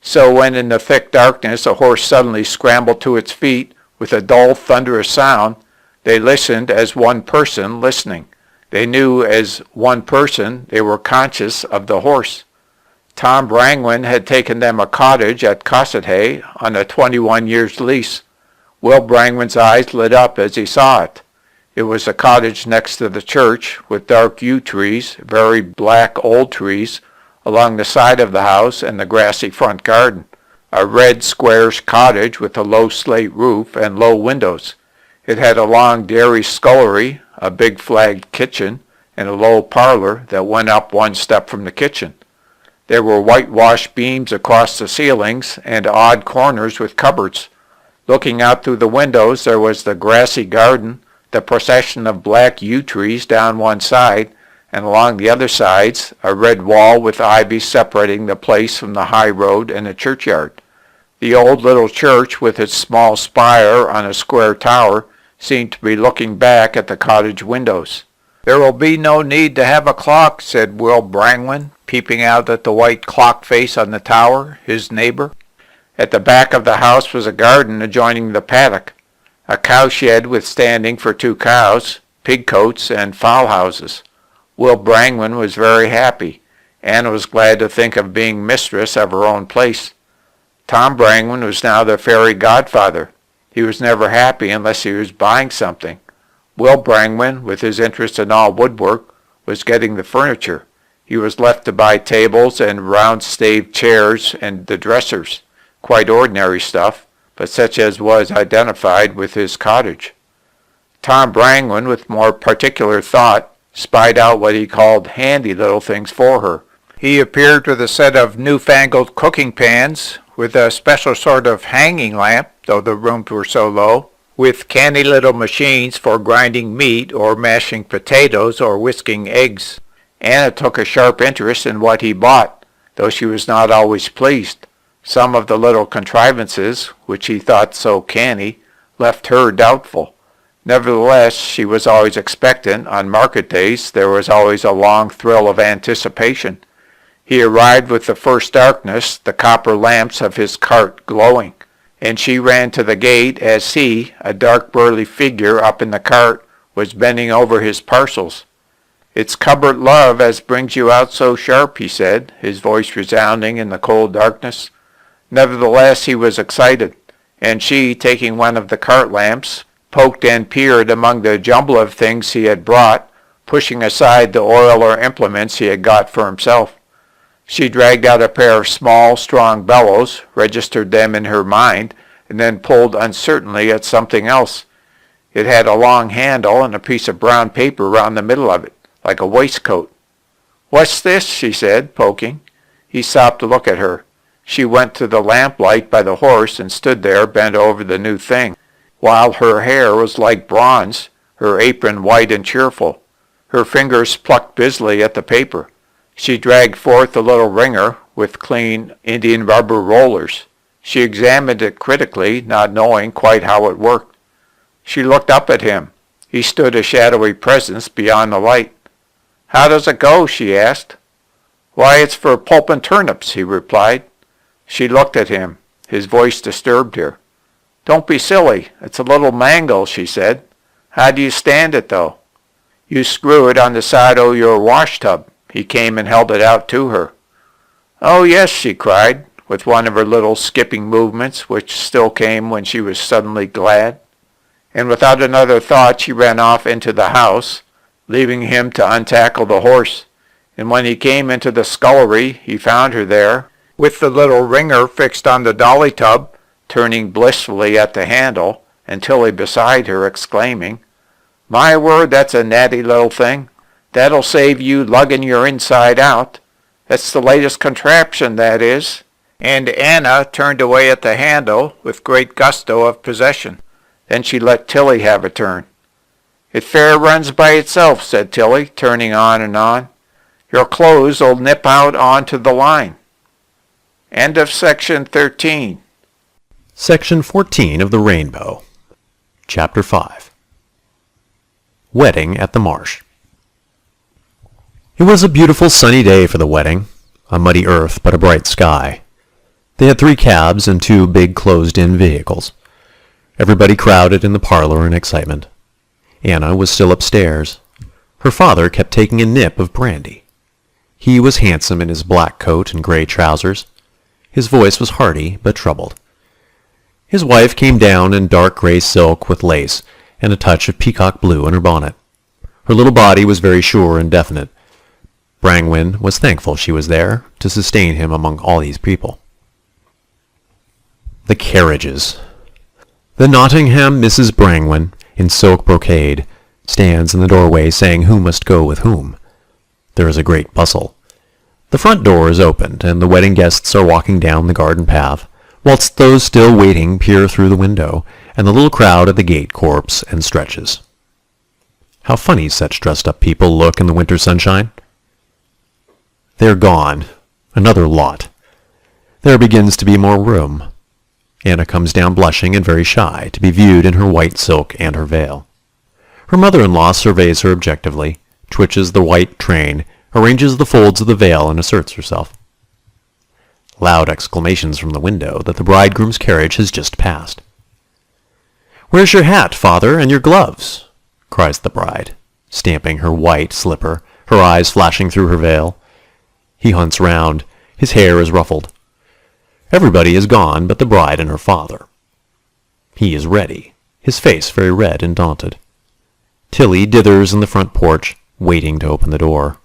So when in the thick darkness a horse suddenly scrambled to its feet with a dull thunderous sound, they listened as one person listening. They knew as one person they were conscious of the horse. Tom Brangwyn had taken them a cottage at Cossethay on a 21 years lease. Will Brangwyn's eyes lit up as he saw it. It was a cottage next to the church with dark yew trees, very black old trees, along the side of the house and the grassy front garden. A red squarish cottage with a low slate roof and low windows. It had a long dairy scullery, a big flagged kitchen, and a low parlor that went up one step from the kitchen. There were whitewashed beams across the ceilings and odd corners with cupboards. Looking out through the windows there was the grassy garden, the procession of black yew trees down one side, and along the other sides a red wall with ivy separating the place from the high road and the churchyard. The old little church with its small spire on a square tower seemed to be looking back at the cottage windows. "There will be no need to have a clock," said Will Brangwyn, peeping out at the white clock face on the tower, his neighbor. At the back of the house was a garden adjoining the paddock, a cowshed with standing for 2 cows, pig cotes, and fowl houses. Will Brangwyn was very happy. Anna was glad to think of being mistress of her own place. Tom Brangwyn was now the fairy godfather. He was never happy unless he was buying something. Will Brangwyn, with his interest in all woodwork, was getting the furniture. He was left to buy tables and round-staved chairs and the dressers. Quite ordinary stuff, but such as was identified with his cottage. Tom Brangwyn, with more particular thought, spied out what he called handy little things for her. He appeared with a set of newfangled cooking pans, with a special sort of hanging lamp, though the rooms were so low, with canny little machines for grinding meat or mashing potatoes or whisking eggs. Anna took a sharp interest in what he bought, though she was not always pleased. Some of the little contrivances, which he thought so canny, left her doubtful. Nevertheless, she was always expectant. On market days there was always a long thrill of anticipation. He arrived with the first darkness, the copper lamps of his cart glowing, and she ran to the gate as he, a dark burly figure up in the cart, was bending over his parcels. "It's cupboard love as brings you out so sharp," he said, his voice resounding in the cold darkness. Nevertheless, he was excited, and she, taking one of the cart lamps, poked and peered among the jumble of things he had brought, pushing aside the oil or implements he had got for himself. She dragged out a pair of small, strong bellows, registered them in her mind, and then pulled uncertainly at something else. It had a long handle and a piece of brown paper round the middle of it, like a waistcoat. "What's this?" she said, poking. He stopped to look at her. She went to the lamplight by the horse and stood there bent over the new thing, while her hair was like bronze, her apron white and cheerful. Her fingers plucked busily at the paper. She dragged forth the little ringer with clean Indian rubber rollers. She examined it critically, not knowing quite how it worked. She looked up at him. He stood a shadowy presence beyond the light. "How does it go?" she asked. "Why, it's for pulping turnips," he replied. She looked at him. His voice disturbed her. "Don't be silly. It's a little mangle," she said. "How do you stand it, though?" "You screw it on the side o' your wash-tub." He came and held it out to her. "Oh, yes," she cried, with one of her little skipping movements, which still came when she was suddenly glad. And without another thought she ran off into the house, leaving him to untackle the horse. And when he came into the scullery, he found her there, with the little ringer fixed on the dolly tub, turning blissfully at the handle, and Tilly beside her, exclaiming, "My word, that's a natty little thing. That'll save you lugging your inside out. That's the latest contraption, that is." And Anna turned away at the handle with great gusto of possession. Then she let Tilly have a turn. "It fair runs by itself," said Tilly, turning on and on. "Your clothes'll nip out onto the line." End of section 13. Section 14 of the Rainbow. Chapter 5. Wedding at the Marsh. It was a beautiful sunny day for the wedding. A muddy earth, but a bright sky. They had 3 cabs and 2 big closed-in vehicles. Everybody crowded in the parlor in excitement. Anna was still upstairs. Her father kept taking a nip of brandy. He was handsome in his black coat and gray trousers. His voice was hearty, but troubled. His wife came down in dark gray silk with lace and a touch of peacock blue in her bonnet. Her little body was very sure and definite. Brangwyn was thankful she was there to sustain him among all these people. The carriages. The Nottingham Mrs. Brangwyn, in silk brocade, stands in the doorway saying who must go with whom. There is a great bustle. The front door is opened, and the wedding guests are walking down the garden path, whilst those still waiting peer through the window, and the little crowd at the gate corps and stretches. How funny such dressed-up people look in the winter sunshine. They're gone. Another lot. There begins to be more room. Anna comes down blushing and very shy, to be viewed in her white silk and her veil. Her mother-in-law surveys her objectively, twitches the white train, arranges the folds of the veil, and asserts herself. Loud exclamations from the window that the bridegroom's carriage has just passed. "Where's your hat, father, and your gloves?" cries the bride, stamping her white slipper, her eyes flashing through her veil. He hunts round. His hair is ruffled. Everybody is gone but the bride and her father. He is ready, his face very red and daunted. Tilly dithers in the front porch, waiting to open the door.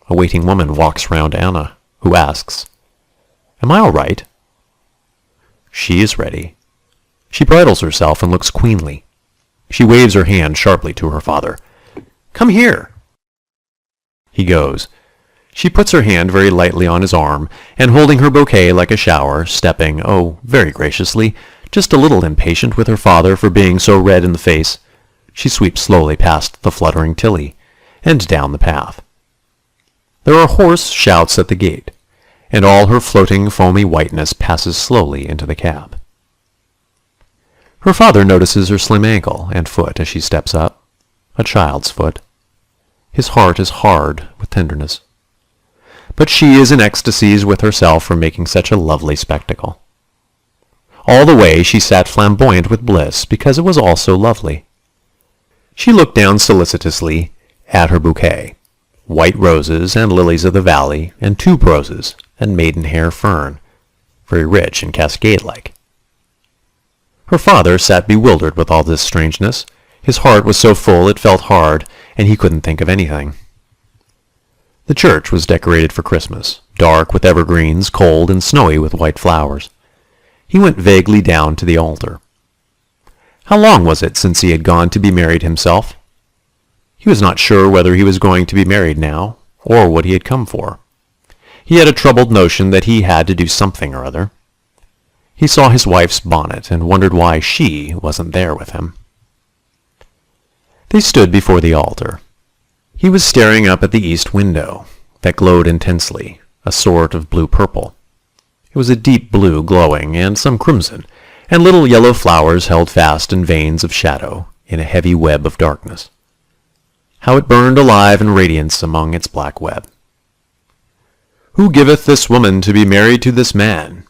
A waiting woman walks round Anna, who asks, "Am I all right?" She is ready. She bridles herself and looks queenly. She waves her hand sharply to her father. "Come here." He goes. She puts her hand very lightly on his arm, and holding her bouquet like a shower, stepping, oh, very graciously, just a little impatient with her father for being so red in the face, she sweeps slowly past the fluttering Tilly, and down the path. There are hoarse shouts at the gate, and all her floating foamy whiteness passes slowly into the cab. Her father notices her slim ankle and foot as she steps up, a child's foot. His heart is hard with tenderness. But she is in ecstasies with herself for making such a lovely spectacle. All the way she sat flamboyant with bliss because it was all so lovely. She looked down solicitously at her bouquet, white roses and lilies of the valley and tuberoses and maidenhair fern, very rich and cascade-like. Her father sat bewildered with all this strangeness. His heart was so full it felt hard, and he couldn't think of anything. The church was decorated for Christmas, dark with evergreens, cold and snowy with white flowers. He went vaguely down to the altar. How long was it since he had gone to be married himself? He was not sure whether he was going to be married now, or what he had come for. He had a troubled notion that he had to do something or other. He saw his wife's bonnet and wondered why she wasn't there with him. They stood before the altar. He was staring up at the east window, that glowed intensely, a sort of blue-purple. It was a deep blue glowing, and some crimson, and little yellow flowers held fast in veins of shadow, in a heavy web of darkness. How it burned alive in radiance among its black web. "Who giveth this woman to be married to this man?"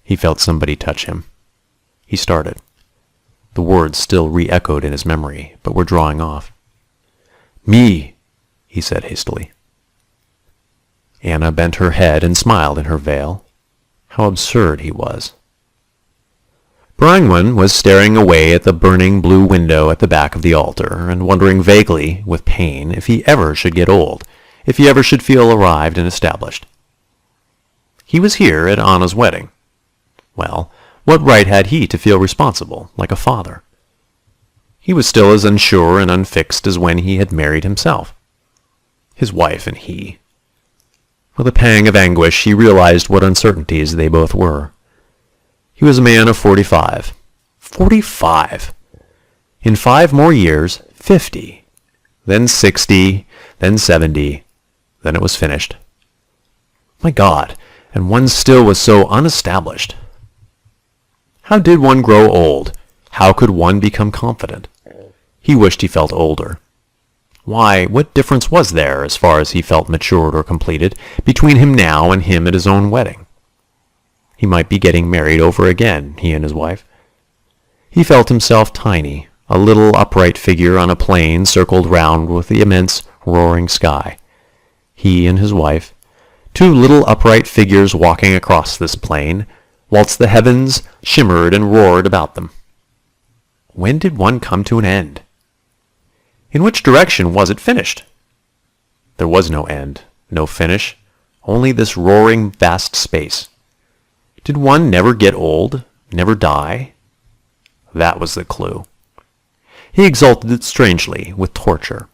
He felt somebody touch him. He started. The words still re-echoed in his memory, but were drawing off. "Me," he said hastily. Anna bent her head and smiled in her veil. How absurd he was. Brangwyn was staring away at the burning blue window at the back of the altar, and wondering vaguely, with pain, if he ever should get old, if he ever should feel arrived and established. He was here at Anna's wedding. Well, what right had he to feel responsible, like a father? He was still as unsure and unfixed as when he had married himself. His wife and he. With a pang of anguish, he realized what uncertainties they both were. He was a man of 45. 45! In 5 more years, 50. Then 60, then 70. Then it was finished. My God, and one still was so unestablished. How did one grow old? How could one become confident? He wished he felt older. Why, what difference was there, as far as he felt matured or completed, between him now and him at his own wedding? He might be getting married over again, he and his wife. He felt himself tiny, a little upright figure on a plain circled round with the immense roaring sky. He and his wife, 2 little upright figures walking across this plain, whilst the heavens shimmered and roared about them. When did one come to an end? In which direction was it finished? There was no end, no finish, only this roaring vast space. Did one never get old, never die? That was the clue. He exulted strangely, with torture.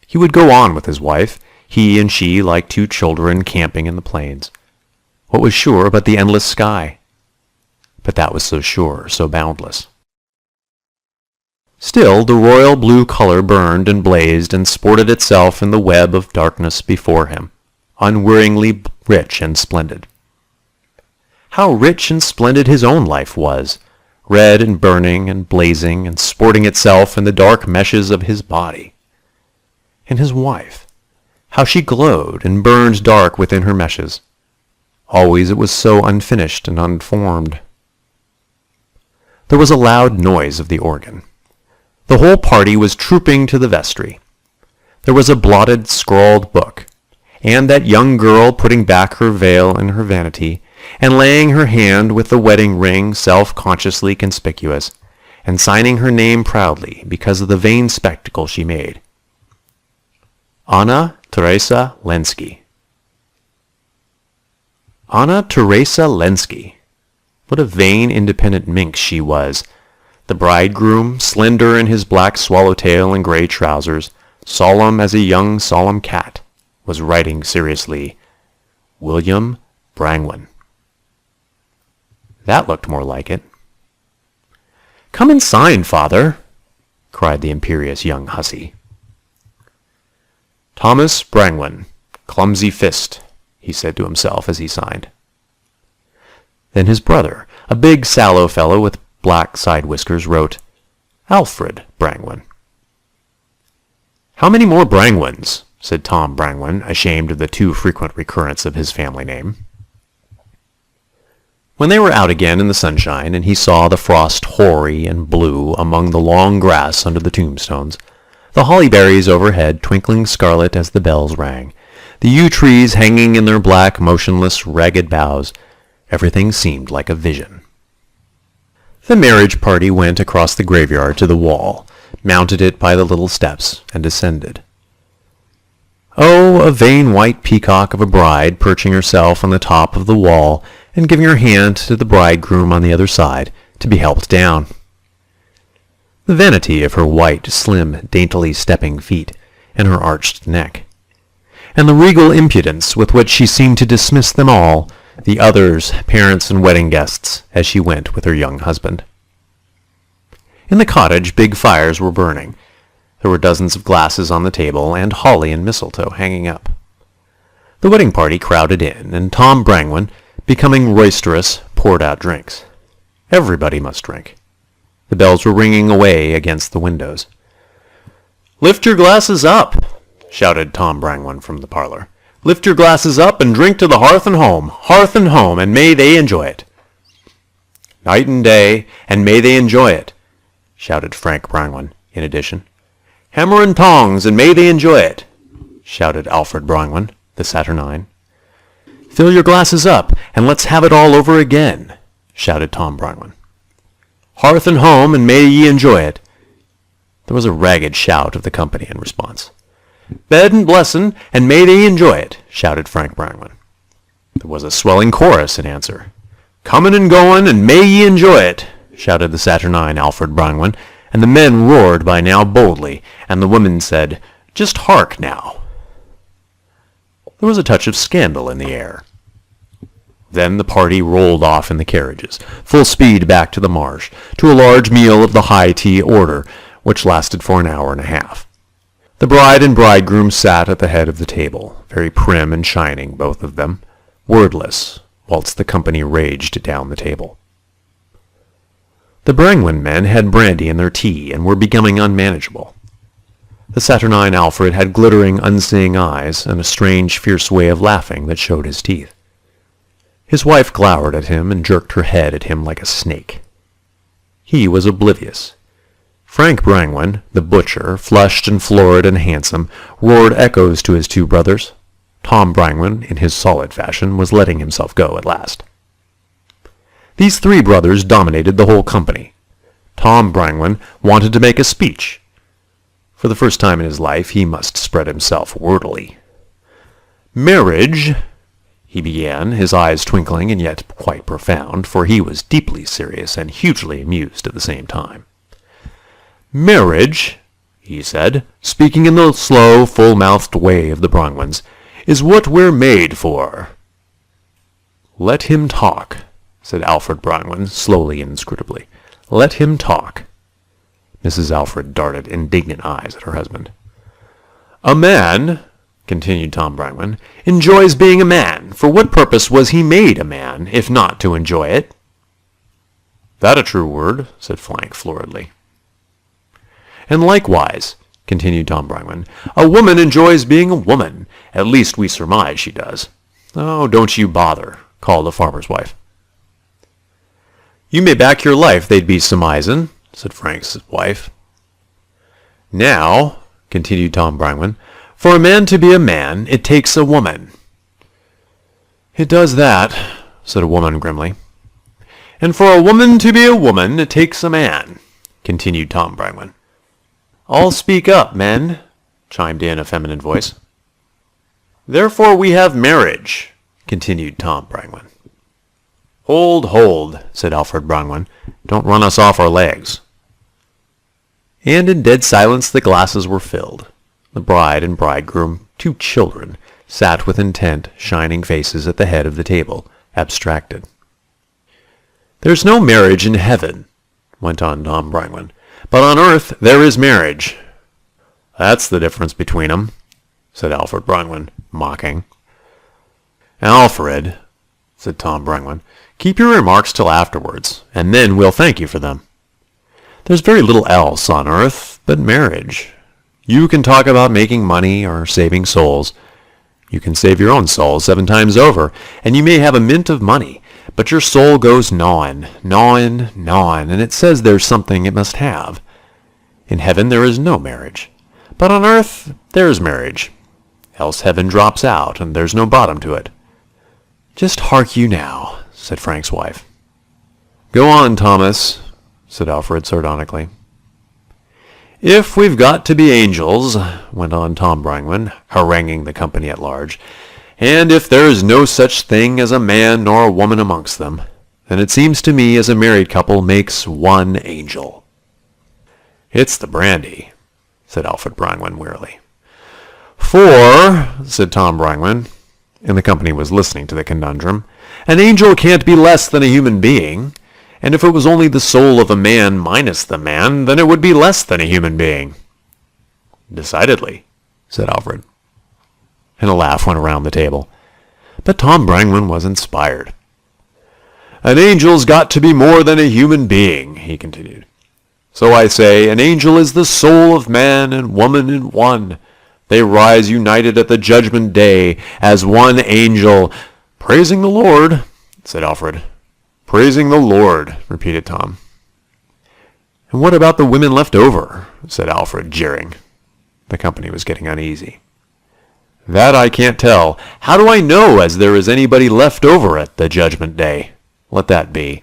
He would go on with his wife, he and she like 2 children camping in the plains. What was sure but the endless sky? But that was so sure, so boundless. Still, the royal blue color burned and blazed and sported itself in the web of darkness before him, unwearyingly rich and splendid. How rich and splendid his own life was, red and burning and blazing and sporting itself in the dark meshes of his body. And his wife, how she glowed and burned dark within her meshes. Always it was so unfinished and unformed. There was a loud noise of the organ. The whole party was trooping to the vestry. There was a blotted, scrawled book, and that young girl putting back her veil in her vanity, and laying her hand with the wedding ring self-consciously conspicuous, and signing her name proudly because of the vain spectacle she made. Anna Teresa Lenski. Anna Teresa Lenski. What a vain, independent minx she was. The bridegroom, slender in his black swallowtail and gray trousers, solemn as a young solemn cat, was writing seriously, William Brangwen. That looked more like it. "Come and sign, father," cried the imperious young hussy. "Thomas Brangwen, clumsy fist," he said to himself as he signed. Then his brother, a big sallow fellow with black side whiskers, wrote, Alfred Brangwen. "How many more Brangwens?" said Tom Brangwen, ashamed of the too frequent recurrence of his family name. When they were out again in the sunshine, and he saw the frost hoary and blue among the long grass under the tombstones, the holly berries overhead twinkling scarlet as the bells rang, the yew trees hanging in their black, motionless, ragged boughs, everything seemed like a vision. The marriage party went across the graveyard to the wall, mounted it by the little steps, and descended. Oh, a vain white peacock of a bride perching herself on the top of the wall and giving her hand to the bridegroom on the other side to be helped down. The vanity of her white, slim, daintily stepping feet, and her arched neck, and the regal impudence with which she seemed to dismiss them all, the others, parents and wedding guests, as she went with her young husband. In the cottage, big fires were burning. There were dozens of glasses on the table, and holly and mistletoe hanging up. The wedding party crowded in, and Tom Brangwen, becoming roisterous, poured out drinks. Everybody must drink. The bells were ringing away against the windows. "Lift your glasses up," shouted Tom Brangwen from the parlor. "Lift your glasses up and drink to the hearth and home, and may they enjoy it." "Night and day, and may they enjoy it," shouted Frank Brangwen, in addition. "Hammer and tongs, and may they enjoy it," shouted Alfred Brangwen, the saturnine. "Fill your glasses up, and let's have it all over again," shouted Tom Brangwen. "Hearth and home, and may ye enjoy it." There was a ragged shout of the company in response. "Bed and blessin', and may they enjoy it," shouted Frank Brangwen. There was a swelling chorus in answer. "Comin' and goin', and may ye enjoy it," shouted the saturnine Alfred Brangwen, and the men roared by now boldly, and the women said, "Just hark now." There was a touch of scandal in the air. Then the party rolled off in the carriages, full speed back to the marsh, to a large meal of the high tea order, which lasted for an hour and a half. The bride and bridegroom sat at the head of the table, very prim and shining, both of them, wordless, whilst the company raged down the table. The Brangwen men had brandy in their tea, and were becoming unmanageable. The saturnine Alfred had glittering, unseeing eyes, and a strange, fierce way of laughing that showed his teeth. His wife glowered at him and jerked her head at him like a snake. He was oblivious. Frank Brangwen, the butcher, flushed and florid and handsome, roared echoes to his two brothers. Tom Brangwen, in his solid fashion, was letting himself go at last. These three brothers dominated the whole company. Tom Brangwen wanted to make a speech. For the first time in his life, he must spread himself wordily. "Marriage," he began, his eyes twinkling and yet quite profound, for he was deeply serious and hugely amused at the same time. "Marriage," he said, speaking in the slow, full-mouthed way of the Brangwens, "is what we're made for." "Let him talk," said Alfred Brangwen, slowly and inscrutably. "Let him talk." Mrs. Alfred darted indignant eyes at her husband. "A man," continued Tom Brangwen, "enjoys being a man. For what purpose was he made a man, if not to enjoy it?" "That a true word," said Frank floridly. "And likewise," continued Tom Brangwen, "a woman enjoys being a woman. At least we surmise she does." "Oh, don't you bother," called the farmer's wife. "You may back your life they'd be surmisin'," said Frank's wife. "Now," continued Tom Brangwen, "for a man to be a man, it takes a woman." "It does that," said a woman grimly. "And for a woman to be a woman, it takes a man," continued Tom Brangwen. "All speak up, men," chimed in a feminine voice. "Therefore we have marriage," continued Tom Brangwen. Hold, said Alfred Brangwen. "Don't run us off our legs." And in dead silence the glasses were filled. The bride and bridegroom, two children, sat with intent, shining faces at the head of the table, abstracted. "There's no marriage in heaven," went on Tom Brangwen, "but on earth there is marriage." "That's the difference between 'em," said Alfred Brangwen, mocking. "Alfred," said Tom Brangwen, "keep your remarks till afterwards, and then we'll thank you for them. There's very little else on earth but marriage. You can talk about making money or saving souls. You can save your own soul 7 times over, and you may have a mint of money, but your soul goes gnawing, and it says there's something it must have. In heaven there is no marriage, but on earth there is marriage. Else heaven drops out, and there's no bottom to it." "Just hark you now," said Frank's wife. "Go on, Thomas," said Alfred sardonically. "If we've got to be angels," went on Tom Brangwen, haranguing the company at large, "and if there is no such thing as a man nor a woman amongst them, then it seems to me as a married couple makes one angel." "It's the brandy," said Alfred Brangwen wearily. "For," said Tom Brangwen, and the company was listening to the conundrum, "an angel can't be less than a human being, and if it was only the soul of a man minus the man, then it would be less than a human being." "Decidedly," said Alfred. And a laugh went around the table. But Tom Brangwen was inspired. "An angel's got to be more than a human being," he continued. "So I say, an angel is the soul of man and woman in one. They rise united at the judgment day as one angel." "Praising the Lord," said Alfred. "Praising the Lord," repeated Tom. "And what about the women left over?" said Alfred, jeering. The company was getting uneasy. "That I can't tell. How do I know as there is anybody left over at the judgment day? Let that be.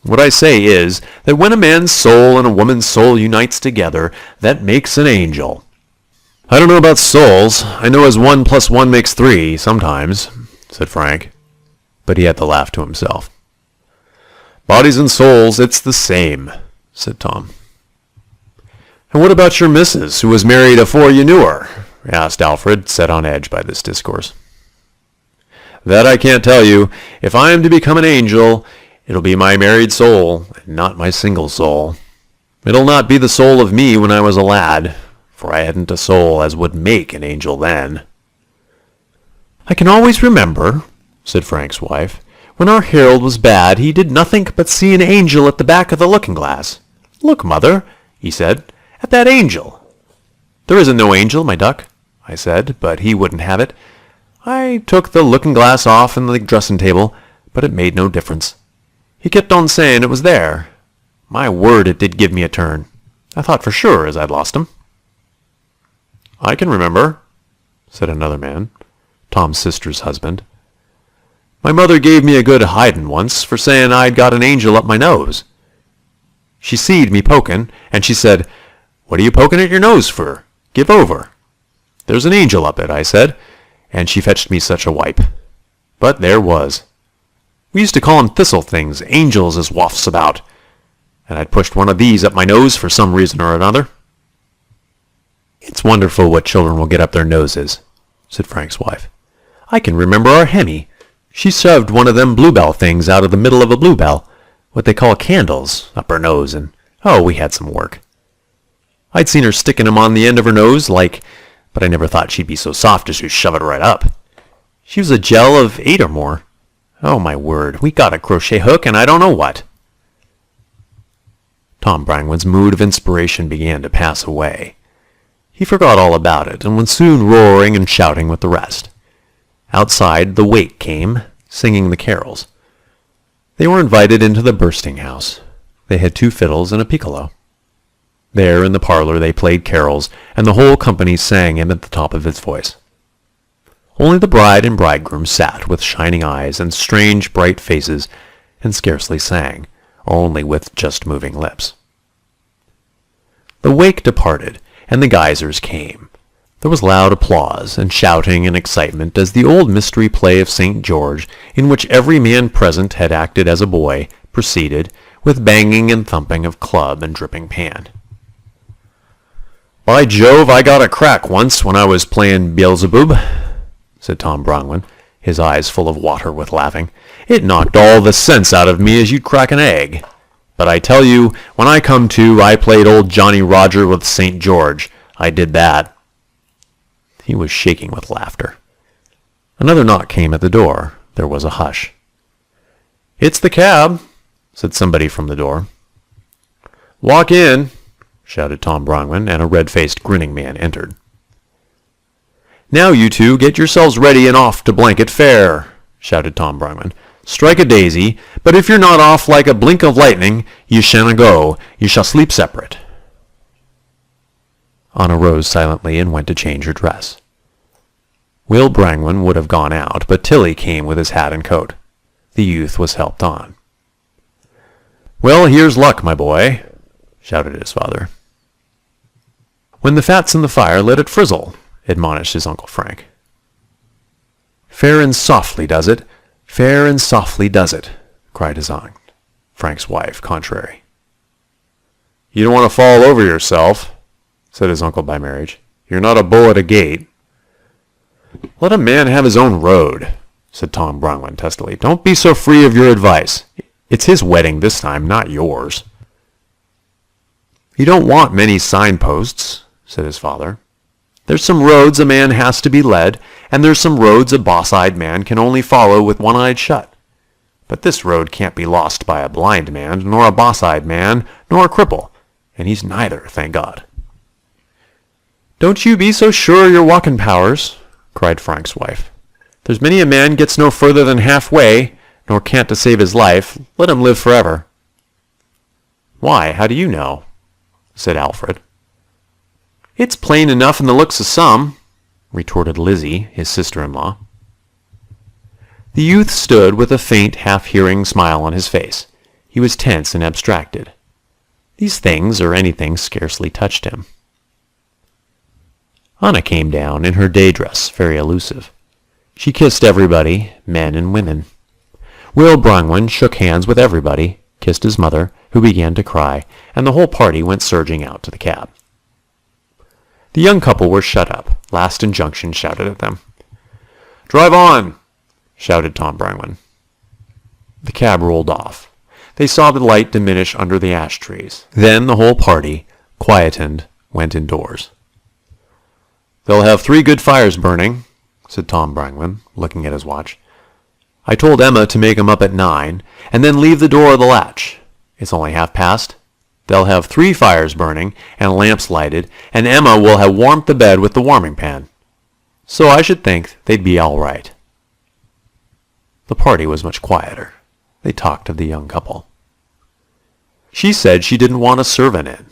What I say is that when a man's soul and a woman's soul unites together, that makes an angel." "I don't know about souls. I know as 1 + 1 makes 3 sometimes," said Frank. But he had to laugh to himself. "Bodies and souls, it's the same," said Tom. "And what about your missus, who was married afore you knew her?" asked Alfred, set on edge by this discourse. That I can't tell you. If I am to become an angel, it'll be my married soul, and not my single soul. It'll not be the soul of me when I was a lad, for I hadn't a soul as would make an angel then. I can always remember, said Frank's wife, when our Harold was bad, he did nothing but see an angel at the back of the looking-glass. Look, mother, he said, at that angel. There isn't no angel, my duck, I said, but he wouldn't have it. I took the looking-glass off in the dressing-table, but it made no difference. He kept on saying it was there. My word, it did give me a turn. I thought for sure as I'd lost him. I can remember, said another man, Tom's sister's husband. My mother gave me a good hidin' once for saying I'd got an angel up my nose. She seed me pokin', and she said, "What are you pokin' at your nose for? Give over." "There's an angel up it," I said, and she fetched me such a wipe. But there was. We used to call 'em thistle things, angels as wafts about, and I'd pushed one of these up my nose for some reason or another. It's wonderful what children will get up their noses, said Frank's wife. I can remember our Hemmy. She shoved one of them bluebell things out of the middle of a bluebell, what they call candles, up her nose, and, oh, we had some work. I'd seen her sticking 'em on the end of her nose, but I never thought she'd be so soft as to shove it right up. She was a gel of 8 or more. Oh, my word, we got a crochet hook, and I don't know what. Tom Brangwen's mood of inspiration began to pass away. He forgot all about it, and was soon roaring and shouting with the rest. Outside, the wake came, singing the carols. They were invited into the bursting house. They had 2 fiddles and a piccolo. There in the parlor they played carols, and the whole company sang him at the top of its voice. Only the bride and bridegroom sat with shining eyes and strange bright faces, and scarcely sang, or only with just moving lips. The wake departed, and the geysers came. There was loud applause and shouting and excitement as the old mystery play of St. George, in which every man present had acted as a boy, proceeded, with banging and thumping of club and dripping pan. By Jove, I got a crack once when I was playing Beelzebub, said Tom Brangwen, his eyes full of water with laughing. It knocked all the sense out of me as you'd crack an egg. But I tell you, when I come to, I played old Johnny Roger with St. George. I did that. He was shaking with laughter. Another knock came at the door. There was a hush. It's the cab, said somebody from the door. Walk in, shouted Tom Brangwen, and a red-faced, grinning man entered. Now you two, get yourselves ready and off to Blanket Fair, shouted Tom Brangwen. Strike a daisy, but if you're not off like a blink of lightning, you shanna go. You shall sleep separate. Anna rose silently and went to change her dress. Will Brangwen would have gone out, but Tilly came with his hat and coat. The youth was helped on. Well, here's luck, my boy, shouted his father. When the fat's in the fire, let it frizzle, admonished his Uncle Frank. Fair and softly does it, fair and softly does it, cried his aunt, Frank's wife, contrary. You don't want to fall over yourself, said his uncle by marriage. You're not a bull at a gate. Let a man have his own road, said Tom Brangwen testily. Don't be so free of your advice. It's his wedding this time, not yours. You don't want many signposts, said his father. There's some roads a man has to be led, and there's some roads a boss-eyed man can only follow with one eye shut. But this road can't be lost by a blind man, nor a boss-eyed man, nor a cripple, and he's neither, thank God. Don't you be so sure of your walking powers, cried Frank's wife. There's many a man gets no further than halfway, nor can't to save his life. Let him live forever. Why, how do you know? Said Alfred. It's plain enough in the looks of some, retorted Lizzie, his sister-in-law. The youth stood with a faint, half-hearing smile on his face. He was tense and abstracted. These things, or anything, scarcely touched him. Anna came down in her day dress, very elusive. She kissed everybody, men and women. Will Brangwen shook hands with everybody, kissed his mother, who began to cry, and the whole party went surging out to the cab. The young couple were shut up. Last Injunction shouted at them. Drive on, shouted Tom Brangwen. The cab rolled off. They saw the light diminish under the ash trees. Then the whole party, quietened, went indoors. "They'll have 3 good fires burning," said Tom Brangwen, looking at his watch. "I told Emma to make 'em up at 9, and then leave the door of the latch. It's only 1:30. They'll have 3 fires burning, and lamps lighted, and Emma will have warmed the bed with the warming pan. So I should think they'd be all right." The party was much quieter. They talked of the young couple. "She said she didn't want a servant in,"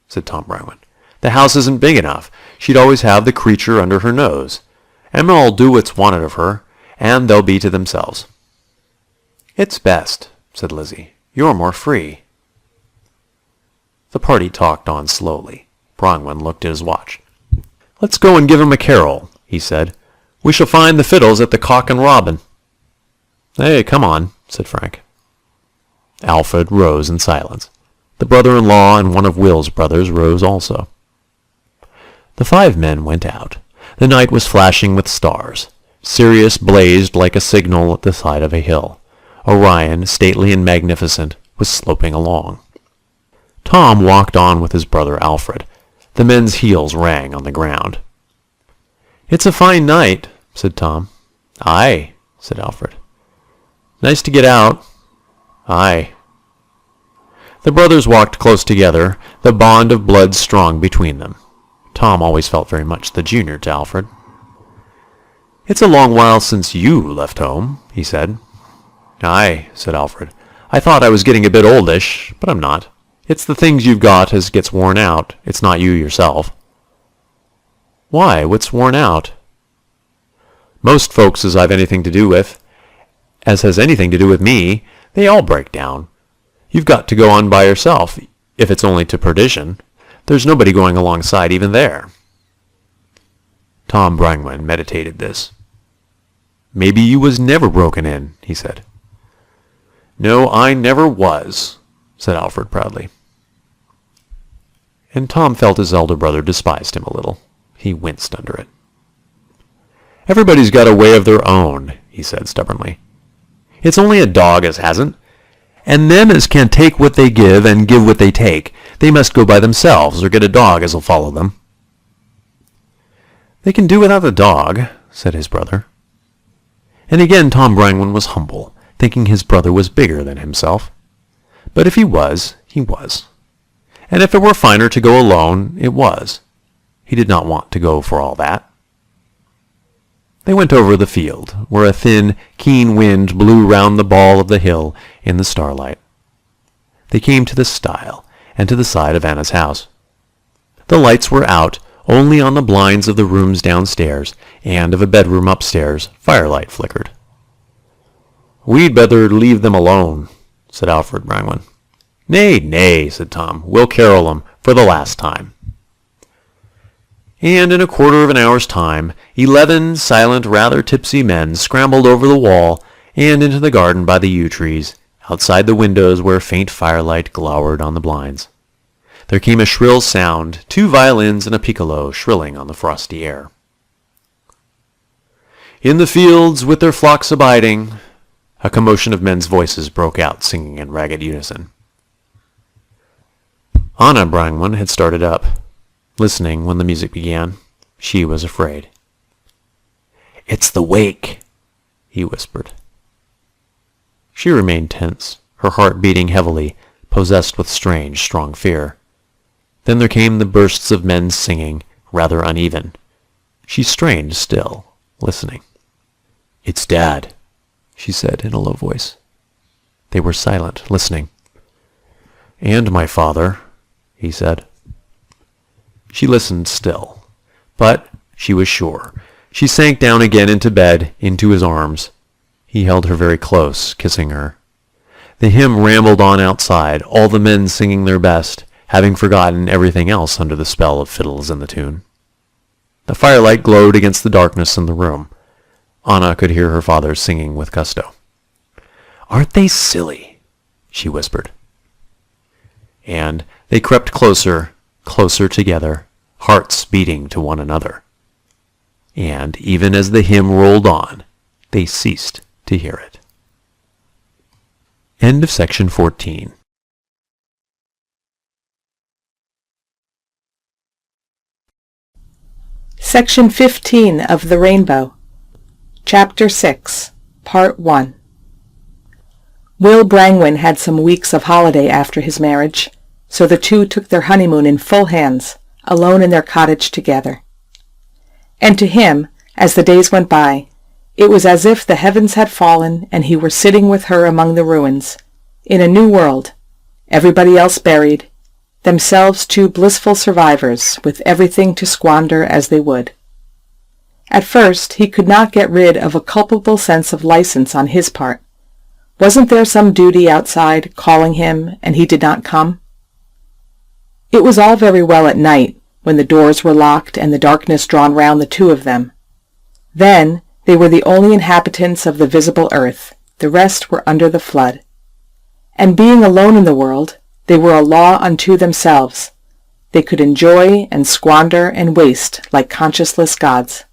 said Tom Brangwen. "The house isn't big enough. She'd always have the creature under her nose. Emma'll do what's wanted of her, and they'll be to themselves." "It's best," said Lizzie. "You're more free." The party talked on slowly. Brangwen looked at his watch. "Let's go and give 'em a carol," he said. "We shall find the fiddles at the Cock and Robin." "Hey, come on," said Frank. Alfred rose in silence. The brother-in-law and one of Will's brothers rose also. The 5 men went out. The night was flashing with stars. Sirius blazed like a signal at the side of a hill. Orion, stately and magnificent, was sloping along. Tom walked on with his brother Alfred. The men's heels rang on the ground. "It's a fine night," said Tom. "Aye," said Alfred. "Nice to get out." "Aye." The brothers walked close together, the bond of blood strong between them. Tom always felt very much the junior to Alfred. "It's a long while since you left home," he said. "Aye," said Alfred. "I thought I was getting a bit oldish, but I'm not. It's the things you've got as gets worn out. It's not you yourself." "Why, what's worn out?" "Most folks as I've anything to do with, as has anything to do with me, they all break down. You've got to go on by yourself, if it's only to perdition. There's nobody going alongside even there." Tom Brangwen meditated this. "Maybe you was never broken in," he said. "No, I never was," said Alfred proudly. And Tom felt his elder brother despised him a little. He winced under it. "Everybody's got a way of their own," he said stubbornly. "It's only a dog as hasn't. And them as can take what they give and give what they take, they must go by themselves or get a dog as'll follow them." "They can do without the dog," said his brother. And again Tom Brangwen was humble, thinking his brother was bigger than himself. But if he was, he was. And if it were finer to go alone, it was. He did not want to go for all that. They went over the field, where a thin, keen wind blew round the ball of the hill in the starlight. They came to the stile, and to the side of Anna's house. The lights were out, only on the blinds of the rooms downstairs, and of a bedroom upstairs, firelight flickered. "We'd better leave them alone," said Alfred Brangwen. "Nay, nay," said Tom. "We'll carol 'em for the last time." And in a quarter of an hour's time, 11 silent, rather tipsy men scrambled over the wall and into the garden by the yew trees, outside the windows where faint firelight glowered on the blinds. There came a shrill sound, 2 violins and a piccolo shrilling on the frosty air. "In the fields with their flocks abiding," a commotion of men's voices broke out, singing in ragged unison. Anna Brangwen had started up, listening when the music began. She was afraid. "It's the wake," he whispered. She remained tense, her heart beating heavily, possessed with strange, strong fear. Then there came the bursts of men singing, rather uneven. She strained still, listening. "It's Dad," she said in a low voice. They were silent, listening. "And my father," he said. She listened still, but she was sure. She sank down again into bed, into his arms. He held her very close, kissing her. The hymn rambled on outside, all the men singing their best, having forgotten everything else under the spell of fiddles and the tune. The firelight glowed against the darkness in the room. Anna could hear her father singing with gusto. "Aren't they silly?" she whispered. And they crept closer, closer together, hearts beating to one another. And even as the hymn rolled on, they ceased to hear it. End of section 14. Section 15 of The Rainbow. Chapter 6, Part 1. Will Brangwyn had some weeks of holiday after his marriage, so the two took their honeymoon in full hands, alone in their cottage together. And to him, as the days went by, it was as if the heavens had fallen and he were sitting with her among the ruins, in a new world, everybody else buried, themselves two blissful survivors with everything to squander as they would. At first he could not get rid of a culpable sense of license on his part. Wasn't there some duty outside calling him, and he did not come? It was all very well at night, when the doors were locked and the darkness drawn round the two of them. Then they were the only inhabitants of the visible earth, the rest were under the flood. And being alone in the world, they were a law unto themselves. They could enjoy and squander and waste like conscienceless gods.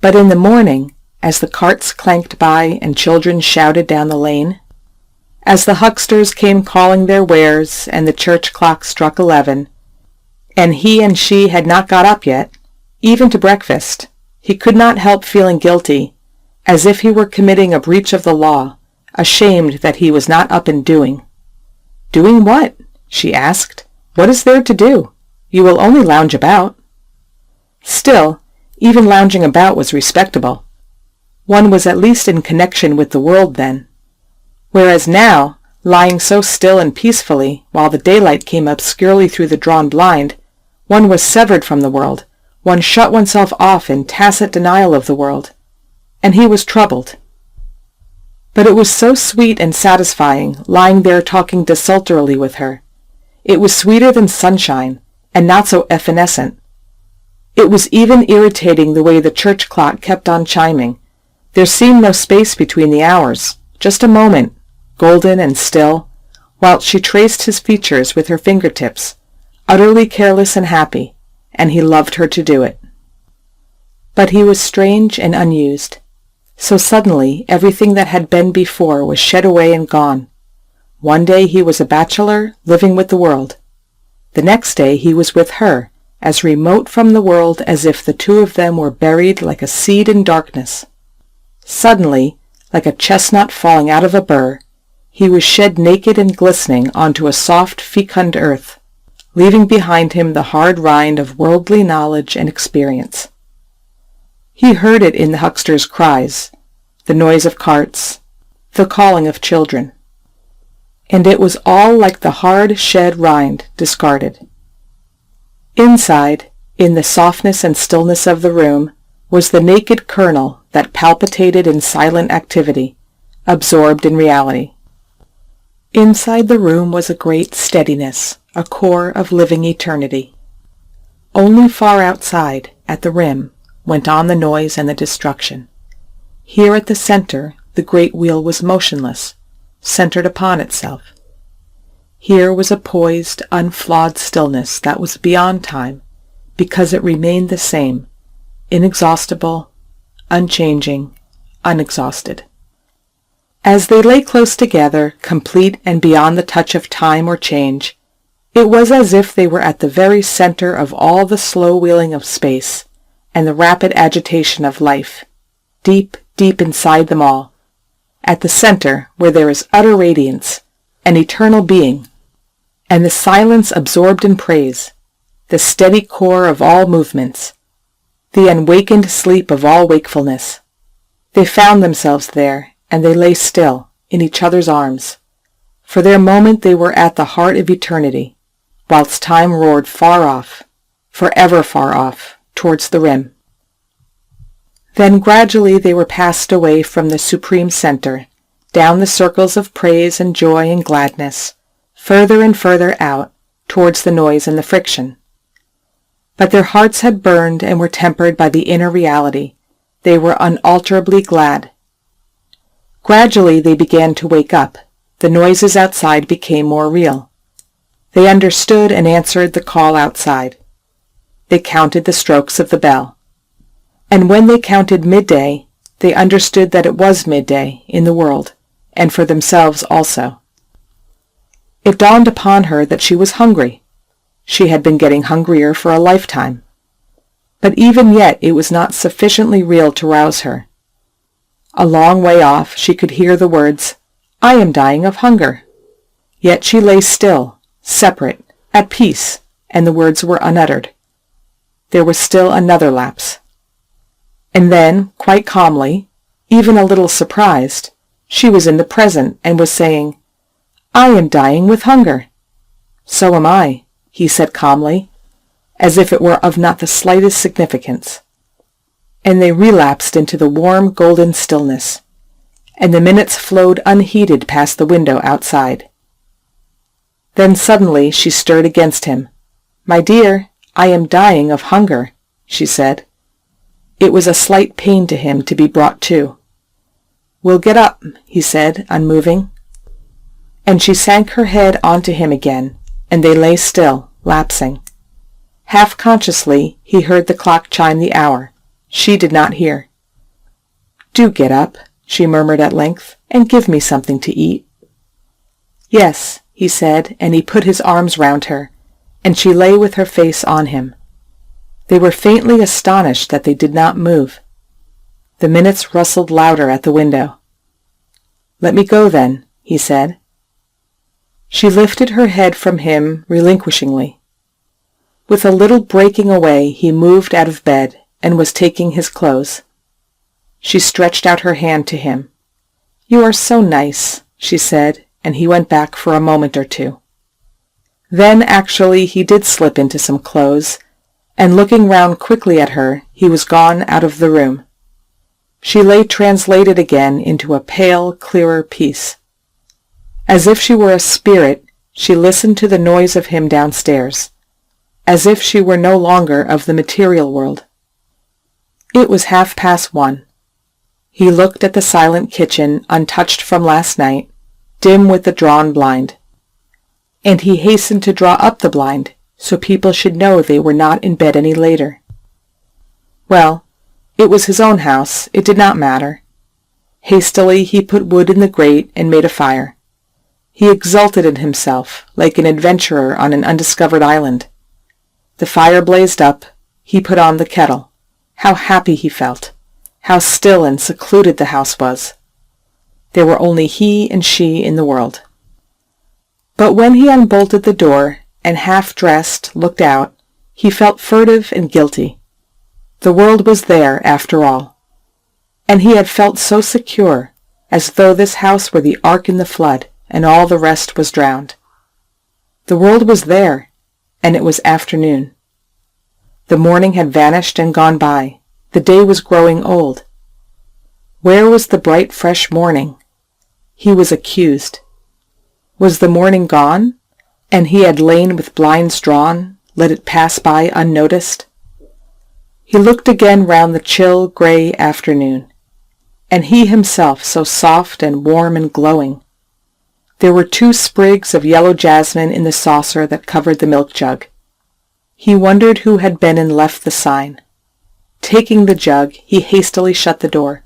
But in the morning, as the carts clanked by and children shouted down the lane, as the hucksters came calling their wares and the church clock struck 11, and he and she had not got up yet, even to breakfast, he could not help feeling guilty, as if he were committing a breach of the law, ashamed that he was not up and doing. "Doing what?" she asked. "What is there to do? You will only lounge about." Still, even lounging about was respectable. One was at least in connection with the world then. Whereas now, lying so still and peacefully, while the daylight came obscurely through the drawn blind, one was severed from the world, one shut oneself off in tacit denial of the world, and he was troubled. But it was so sweet and satisfying, lying there talking desultorily with her. It was sweeter than sunshine, and not so evanescent. It was even irritating the way the church clock kept on chiming. There seemed no space between the hours, just a moment, golden and still, whilst she traced his features with her fingertips, utterly careless and happy, and he loved her to do it. But he was strange and unused. So suddenly everything that had been before was shed away and gone. One day he was a bachelor, living with the world. The next day he was with her, as remote from the world as if the two of them were buried like a seed in darkness. Suddenly, like a chestnut falling out of a burr, he was shed naked and glistening onto a soft, fecund earth, leaving behind him the hard rind of worldly knowledge and experience. He heard it in the hucksters' cries, the noise of carts, the calling of children. And it was all like the hard shed rind discarded. Inside, in the softness and stillness of the room, was the naked kernel that palpitated in silent activity, absorbed in reality. Inside the room was a great steadiness, a core of living eternity. Only far outside, at the rim, went on the noise and the destruction. Here at the center, the great wheel was motionless, centered upon itself. Here was a poised, unflawed stillness that was beyond time, because it remained the same, inexhaustible, unchanging, unexhausted. As they lay close together, complete and beyond the touch of time or change, it was as if they were at the very center of all the slow wheeling of space, and the rapid agitation of life, deep, deep inside them all, at the center where there is utter radiance, an eternal being, and the silence absorbed in praise, the steady core of all movements, the unawakened sleep of all wakefulness. They found themselves there, and they lay still, in each other's arms. For their moment they were at the heart of eternity, whilst time roared far off, forever far off, towards the rim. Then gradually they were passed away from the supreme center, down the circles of praise and joy and gladness, further and further out, towards the noise and the friction. But their hearts had burned and were tempered by the inner reality. They were unalterably glad. Gradually they began to wake up. The noises outside became more real. They understood and answered the call outside. They counted the strokes of the bell. And when they counted midday, They understood that it was midday in the world, and for themselves also. It dawned upon her that she was hungry. She had been getting hungrier for a lifetime. But even yet it was not sufficiently real to rouse her. A long way off she could hear the words, "I am dying of hunger." Yet she lay still, separate, at peace, and the words were unuttered. There was still another lapse. And then, quite calmly, even a little surprised, she was in the present and was saying, "I am dying with hunger." "So am I," he said calmly, as if it were of not the slightest significance. And they relapsed into the warm golden stillness, and the minutes flowed unheeded past the window outside. Then suddenly she stirred against him. "My dear, I am dying of hunger," she said. It was a slight pain to him to be brought to. "We'll get up," he said, unmoving. And she sank her head onto him again, and they lay still, lapsing. Half consciously he heard the clock chime the hour. She did not hear. "Do get up," she murmured at length, "and give me something to eat." "Yes," he said, and he put his arms round her, and she lay with her face on him. They were faintly astonished that they did not move. The minutes rustled louder at the window. "Let me go, then," he said. She lifted her head from him relinquishingly. With a little breaking away he moved out of bed and was taking his clothes. She stretched out her hand to him. "You are so nice," she said, and he went back for a moment or two. Then actually he did slip into some clothes, and looking round quickly at her, he was gone out of the room. She lay translated again into a pale, clearer peace. As if she were a spirit, she listened to the noise of him downstairs, as if she were no longer of the material world. It was 1:30. He looked at the silent kitchen, untouched from last night, dim with the drawn blind. And he hastened to draw up the blind, so people should know they were not in bed any later. Well, it was his own house, it did not matter. Hastily he put wood in the grate and made a fire. He exulted in himself, like an adventurer on an undiscovered island. The fire blazed up. He put on the kettle. How happy he felt! How still and secluded the house was! There were only he and she in the world. But when he unbolted the door and, half-dressed, looked out, he felt furtive and guilty. The world was there, after all. And he had felt so secure, as though this house were the ark in the flood, and all the rest was drowned. The world was there, and it was afternoon. The morning had vanished and gone by. The day was growing old. Where was the bright, fresh morning? He was accused. Was the morning gone, and he had lain with blinds drawn, let it pass by unnoticed? He looked again round the chill, grey afternoon, and he himself so soft and warm and glowing. There were 2 sprigs of yellow jasmine in the saucer that covered the milk jug. He wondered who had been and left the sign. Taking the jug, he hastily shut the door.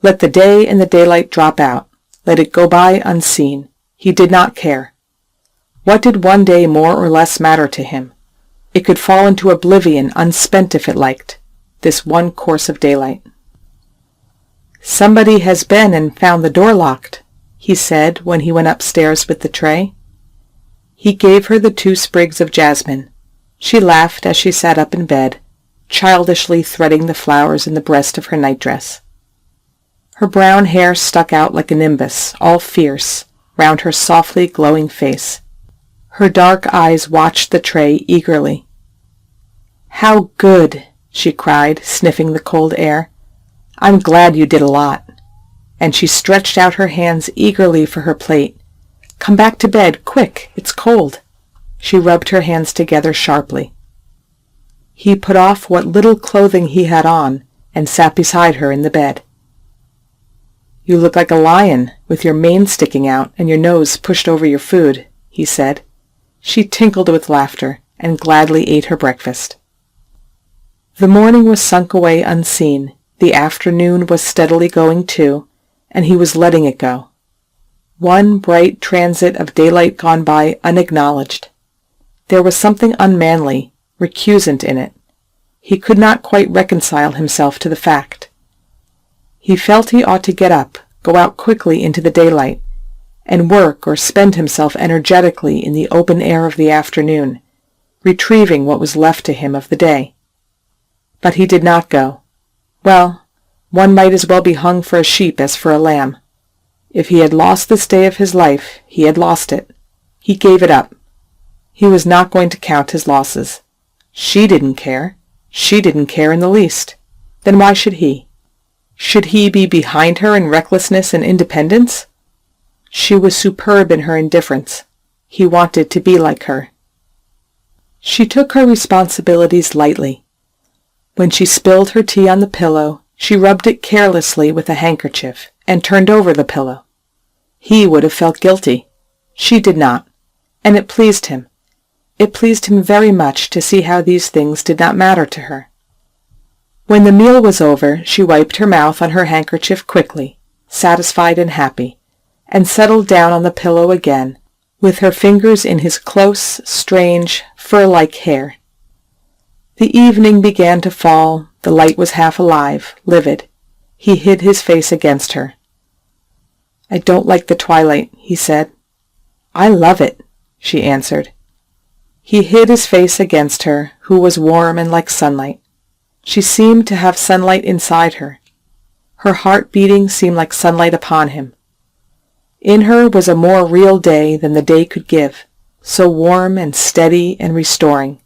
Let the day and the daylight drop out. Let it go by unseen. He did not care. What did one day more or less matter to him? It could fall into oblivion, unspent if it liked, this one course of daylight. "Somebody has been and found the door locked," he said when he went upstairs with the tray. He gave her the 2 sprigs of jasmine. She laughed as she sat up in bed, childishly threading the flowers in the breast of her nightdress. Her brown hair stuck out like a nimbus, all fierce, round her softly glowing face. Her dark eyes watched the tray eagerly. "How good!" she cried, sniffing the cold air. "I'm glad you did a lot." And she stretched out her hands eagerly for her plate. "Come back to bed, quick, it's cold." She rubbed her hands together sharply. He put off what little clothing he had on and sat beside her in the bed. "You look like a lion, with your mane sticking out and your nose pushed over your food," he said. She tinkled with laughter and gladly ate her breakfast. The morning was sunk away unseen, The afternoon was steadily going too, and he was letting it go. One bright transit of daylight gone by unacknowledged. There was something unmanly, recusant in it. He could not quite reconcile himself to the fact. He felt he ought to get up, go out quickly into the daylight, and work or spend himself energetically in the open air of the afternoon, retrieving what was left to him of the day. But he did not go. Well, one might as well be hung for a sheep as for a lamb. If he had lost this day of his life, he had lost it. He gave it up. He was not going to count his losses. She didn't care. She didn't care in the least. Then why should he? Should he be behind her in recklessness and independence? She was superb in her indifference. He wanted to be like her. She took her responsibilities lightly. When she spilled her tea on the pillow, she rubbed it carelessly with a handkerchief and turned over the pillow. He would have felt guilty. She did not, and it pleased him. It pleased him very much to see how these things did not matter to her. When the meal was over, she wiped her mouth on her handkerchief quickly, satisfied and happy, and settled down on the pillow again, with her fingers in his close, strange, fur-like hair. The evening began to fall. The light was half alive, livid. He hid his face against her. "I don't like the twilight," he said. "I love it," she answered. He hid his face against her, who was warm and like sunlight. She seemed to have sunlight inside her. Her heart beating seemed like sunlight upon him. In her was a more real day than the day could give, so warm and steady and restoring.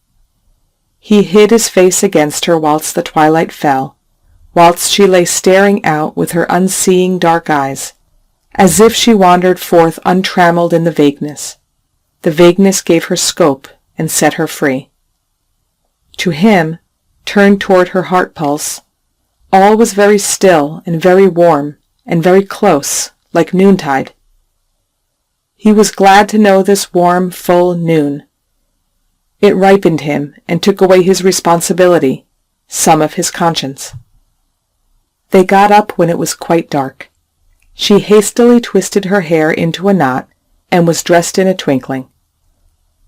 He hid his face against her whilst the twilight fell, whilst she lay staring out with her unseeing dark eyes, as if she wandered forth untrammeled in the vagueness. The vagueness gave her scope and set her free. To him, turned toward her heart pulse, all was very still and very warm and very close, like noontide. He was glad to know this warm, full noon. It ripened him and took away his responsibility, some of his conscience. They got up when it was quite dark. She hastily twisted her hair into a knot and was dressed in a twinkling.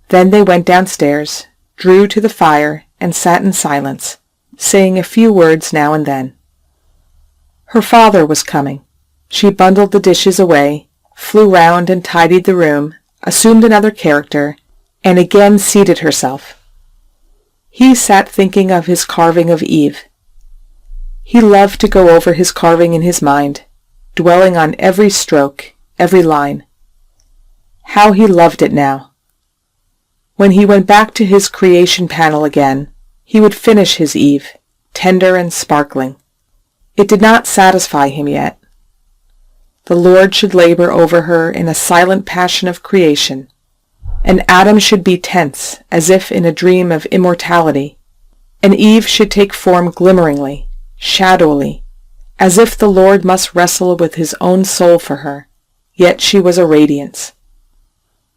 Then they went downstairs, drew to the fire, and sat in silence, saying a few words now and then. Her father was coming. She bundled the dishes away, flew round and tidied the room, assumed another character, and again seated herself. He sat thinking of his carving of Eve. He loved to go over his carving in his mind, dwelling on every stroke, every line. How he loved it now! When he went back to his creation panel again, he would finish his Eve, tender and sparkling. It did not satisfy him yet. The Lord should labor over her in a silent passion of creation, and Adam should be tense, as if in a dream of immortality, and Eve should take form glimmeringly, shadowily, as if the Lord must wrestle with his own soul for her, yet she was a radiance.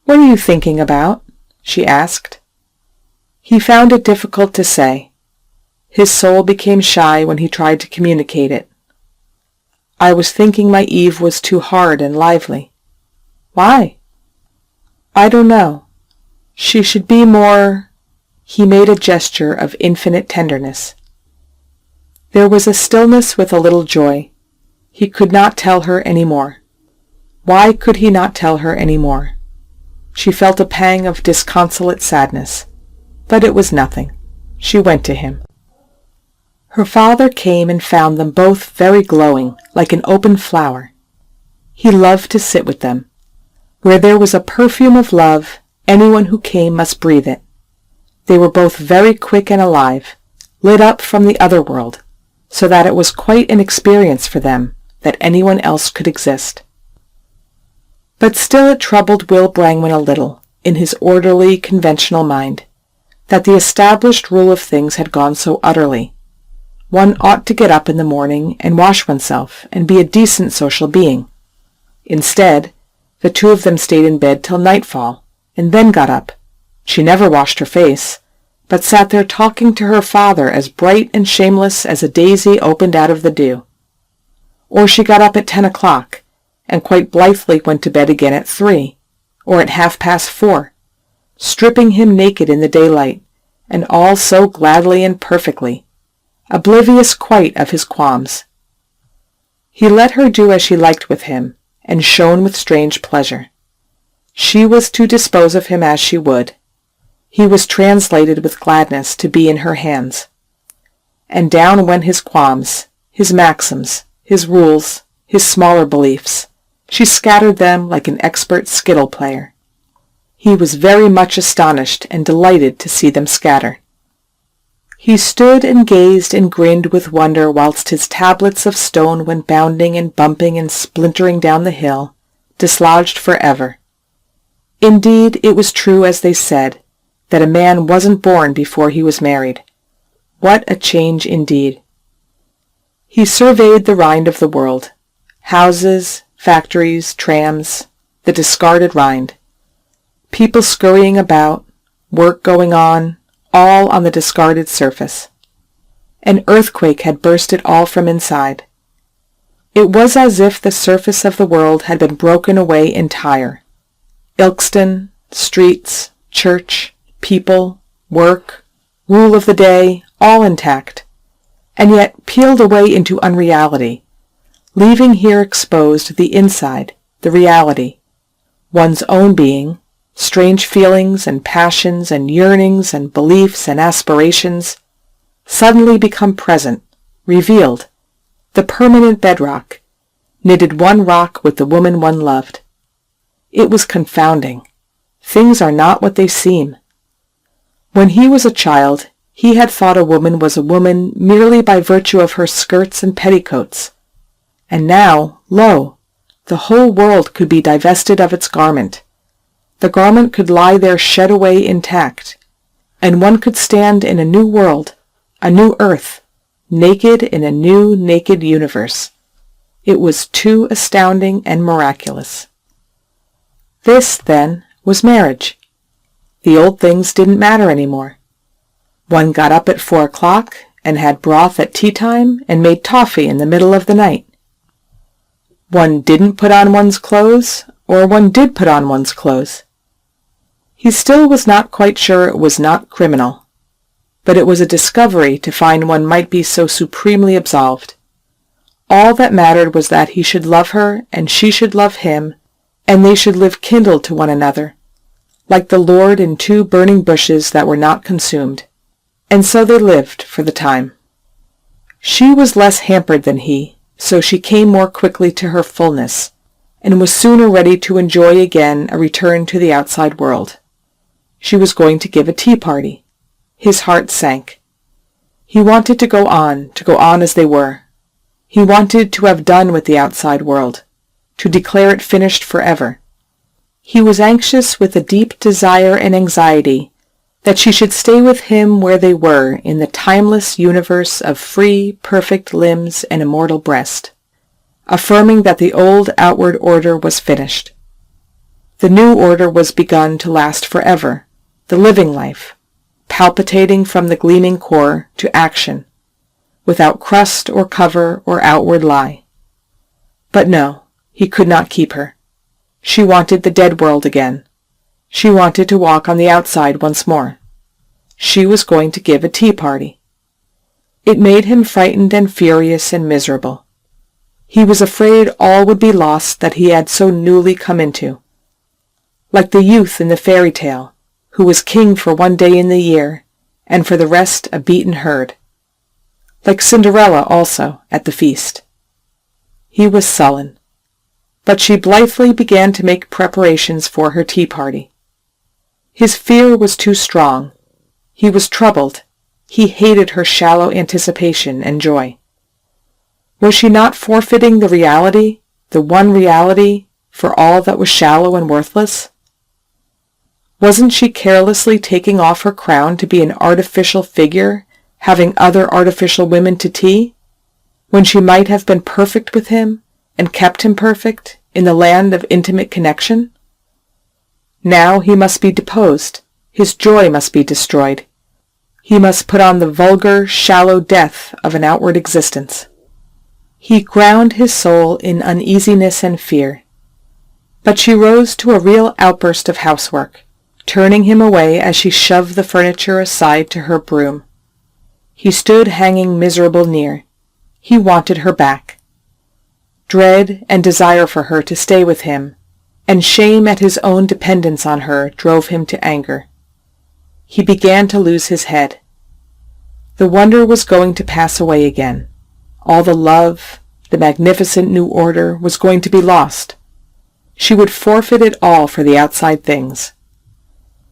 "What are you thinking about?" she asked. He found it difficult to say. His soul became shy when he tried to communicate it. "I was thinking my Eve was too hard and lively." "Why?" "I don't know. She should be more—" He made a gesture of infinite tenderness. There was a stillness with a little joy. He could not tell her any more. Why could he not tell her any more? She felt a pang of disconsolate sadness. But it was nothing. She went to him. Her father came and found them both very glowing, like an open flower. He loved to sit with them. Where there was a perfume of love, anyone who came must breathe it. They were both very quick and alive, lit up from the other world, so that it was quite an experience for them that anyone else could exist. But still it troubled Will Brangwyn a little, in his orderly, conventional mind, that the established rule of things had gone so utterly. One ought to get up in the morning and wash oneself and be a decent social being. Instead, the two of them stayed in bed till nightfall, and then got up. She never washed her face, but sat there talking to her father as bright and shameless as a daisy opened out of the dew. Or she got up at 10 o'clock, and quite blithely went to bed again at 3, or at 4:30, stripping him naked in the daylight, and all so gladly and perfectly, oblivious quite of his qualms. He let her do as she liked with him, and shone with strange pleasure. She was to dispose of him as she would. He was translated with gladness to be in her hands. And down went his qualms, his maxims, his rules, his smaller beliefs. She scattered them like an expert skittle player. He was very much astonished and delighted to see them scatter. He stood and gazed and grinned with wonder whilst his tablets of stone went bounding and bumping and splintering down the hill, dislodged for ever. Indeed, it was true as they said, that a man wasn't born before he was married. What a change indeed! He surveyed the rind of the world, houses, factories, trams, the discarded rind, people scurrying about, work going on, all on the discarded surface. An earthquake had burst it all from inside. It was as if the surface of the world had been broken away entire. Ilkeston, streets, church, people, work, rule of the day, all intact, and yet peeled away into unreality, leaving here exposed the inside, the reality, one's own being, strange feelings and passions and yearnings and beliefs and aspirations, suddenly become present, revealed, the permanent bedrock, knitted one rock with the woman one loved. It was confounding. Things are not what they seem. When he was a child, he had thought a woman was a woman merely by virtue of her skirts and petticoats. And now, lo, the whole world could be divested of its garment. The garment could lie there shed away intact, and one could stand in a new world, a new earth, naked in a new naked universe. It was too astounding and miraculous. This, then, was marriage. The old things didn't matter any more. One got up at 4 o'clock and had broth at tea time and made toffee in the middle of the night. One didn't put on one's clothes, or one did put on one's clothes. He still was not quite sure it was not criminal, but it was a discovery to find one might be so supremely absolved. All that mattered was that he should love her and she should love him, and they should live kindled to one another, like the Lord in 2 burning bushes that were not consumed. And so they lived for the time. She was less hampered than he, so she came more quickly to her fullness, and was sooner ready to enjoy again a return to the outside world. She was going to give a tea party. His heart sank. He wanted to go on as they were. He wanted to have done with the outside world, to declare it finished forever. He was anxious with a deep desire and anxiety that she should stay with him where they were in the timeless universe of free, perfect limbs and immortal breast, affirming that the old outward order was finished. The new order was begun to last forever, the living life, palpitating from the gleaming core to action, without crust or cover or outward lie. But no, he could not keep her. She wanted the dead world again. She wanted to walk on the outside once more. She was going to give a tea party. It made him frightened and furious and miserable. He was afraid all would be lost that he had so newly come into. Like the youth in the fairy tale, who was king for 1 day in the year, and for the rest a beaten herd. Like Cinderella also at the feast. He was sullen, but she blithely began to make preparations for her tea party. His fear was too strong. He was troubled. He hated her shallow anticipation and joy. Was she not forfeiting the reality, the one reality, for all that was shallow and worthless? Wasn't she carelessly taking off her crown to be an artificial figure, having other artificial women to tea, when she might have been perfect with him and kept him perfect in the land of intimate connection? Now he must be deposed. His joy must be destroyed. He must put on the vulgar, shallow death of an outward existence. He ground his soul in uneasiness and fear. But she rose to a real outburst of housework, turning him away as she shoved the furniture aside to her broom. He stood hanging miserable near. He wanted her back. Dread and desire for her to stay with him, and shame at his own dependence on her drove him to anger. He began to lose his head. The wonder was going to pass away again. All the love, the magnificent new order was going to be lost. She would forfeit it all for the outside things.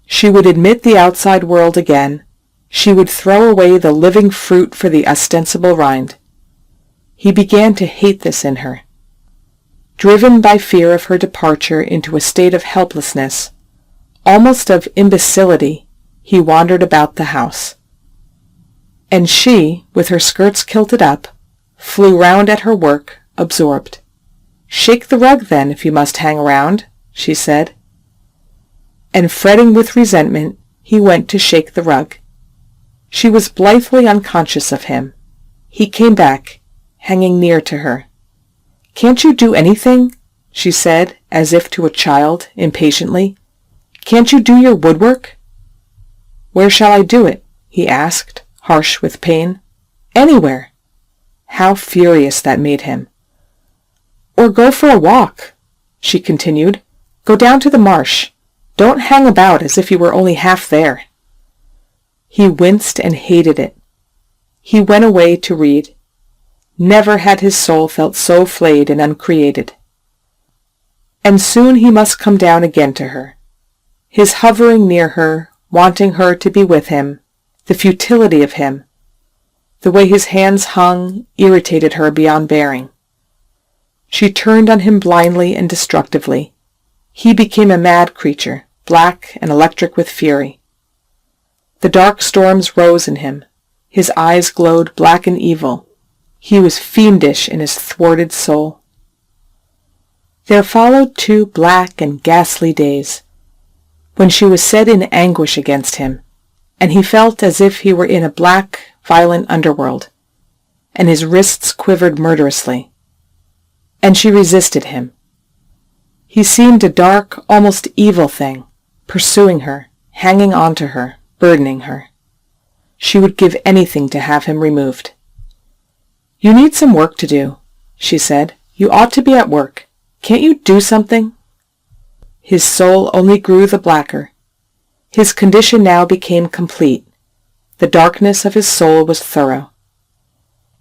She would admit the outside world again. She would throw away the living fruit for the ostensible rind. He began to hate this in her. Driven by fear of her departure into a state of helplessness, almost of imbecility, he wandered about the house. And she, with her skirts kilted up, flew round at her work, absorbed. "Shake the rug, then, if you must hang around," she said. And fretting with resentment, he went to shake the rug. She was blithely unconscious of him. He came back, hanging near to her. "Can't you do anything?" she said, as if to a child, impatiently. "Can't you do your woodwork?" "Where shall I do it?" he asked, harsh with pain. "Anywhere." How furious that made him. "Or go for a walk," she continued. "Go down to the marsh. Don't hang about as if you were only half there." He winced and hated it. He went away to read. Never had his soul felt so flayed and uncreated. And soon he must come down again to her. His hovering near her, wanting her to be with him, the futility of him, the way his hands hung, irritated her beyond bearing. She turned on him blindly and destructively. He became a mad creature, black and electric with fury. The dark storms rose in him. His eyes glowed black and evil. He was fiendish in his thwarted soul. There followed 2 black and ghastly days, when she was set in anguish against him, and he felt as if he were in a black, violent underworld, and his wrists quivered murderously. And she resisted him. He seemed a dark, almost evil thing, pursuing her, hanging on to her, burdening her. She would give anything to have him removed. "You need some work to do," she said. "You ought to be at work. Can't you do something?" His soul only grew the blacker. His condition now became complete. The darkness of his soul was thorough.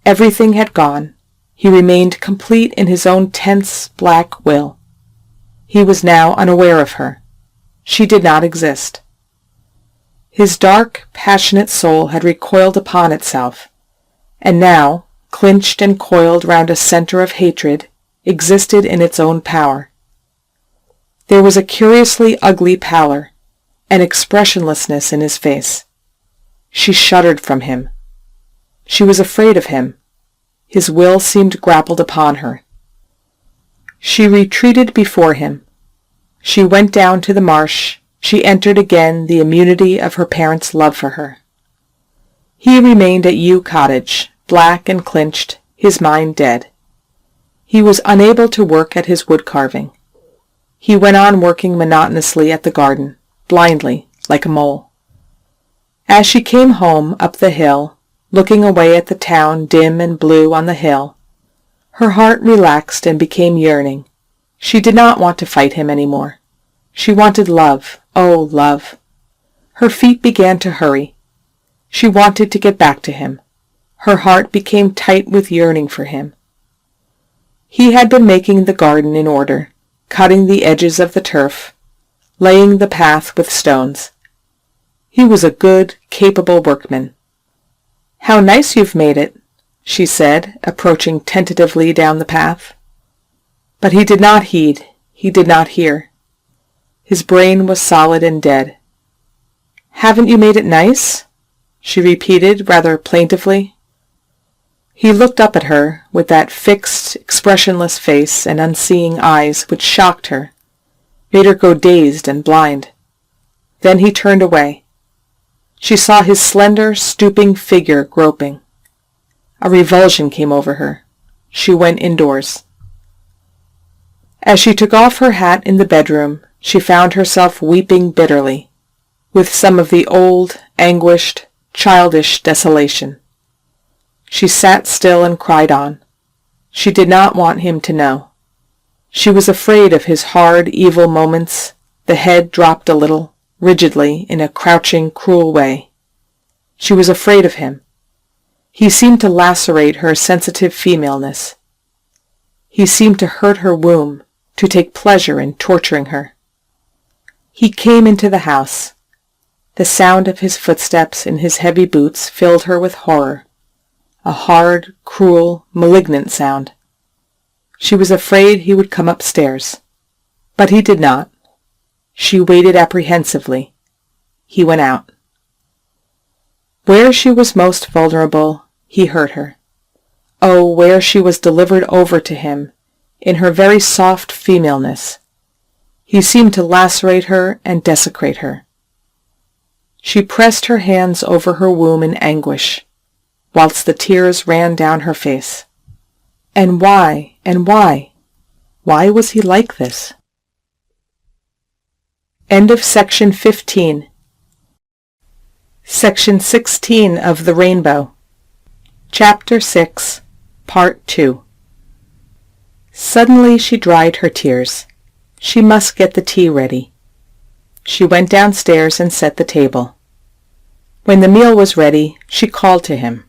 Everything had gone. He remained complete in his own tense, black will. He was now unaware of her. She did not exist. His dark, passionate soul had recoiled upon itself, and now, clinched and coiled round a center of hatred, existed in its own power. There was a curiously ugly pallor, an expressionlessness in his face. She shuddered from him. She was afraid of him. His will seemed grappled upon her. She retreated before him. She went down to the marsh. She entered again the immunity of her parents' love for her. He remained at U Cottage, black and clinched, his mind dead. He was unable to work at his wood-carving. He went on working monotonously at the garden, blindly, like a mole. As she came home up the hill, looking away at the town dim and blue on the hill, her heart relaxed and became yearning. She did not want to fight him any more. She wanted love, oh, love. Her feet began to hurry. She wanted to get back to him. Her heart became tight with yearning for him. He had been making the garden in order, cutting the edges of the turf, laying the path with stones. He was a good, capable workman. "How nice you've made it," she said, approaching tentatively down the path. But he did not heed. He did not hear. His brain was solid and dead. "Haven't you made it nice?" she repeated rather plaintively. He looked up at her with that fixed, expressionless face and unseeing eyes which shocked her, made her go dazed and blind. Then he turned away. She saw his slender, stooping figure groping. A revulsion came over her. She went indoors. As she took off her hat in the bedroom, she found herself weeping bitterly, with some of the old, anguished, childish desolation. She sat still and cried on. She did not want him to know. She was afraid of his hard, evil moments. The head dropped a little, rigidly, in a crouching, cruel way. She was afraid of him. He seemed to lacerate her sensitive femaleness. He seemed to hurt her womb, to take pleasure in torturing her. He came into the house. The sound of his footsteps in his heavy boots filled her with horror, a hard, cruel, malignant sound. She was afraid he would come upstairs, but he did not. She waited apprehensively. He went out. Where she was most vulnerable, he hurt her. Oh, where she was delivered over to him, in her very soft femaleness. He seemed to lacerate her and desecrate her. She pressed her hands over her womb in anguish, whilst the tears ran down her face. And why? And why? Why was he like this? End of section 15. Section 16 of The Rainbow. Chapter 6, Part 2. Suddenly she dried her tears. She must get the tea ready. She went downstairs and set the table. When the meal was ready, she called to him.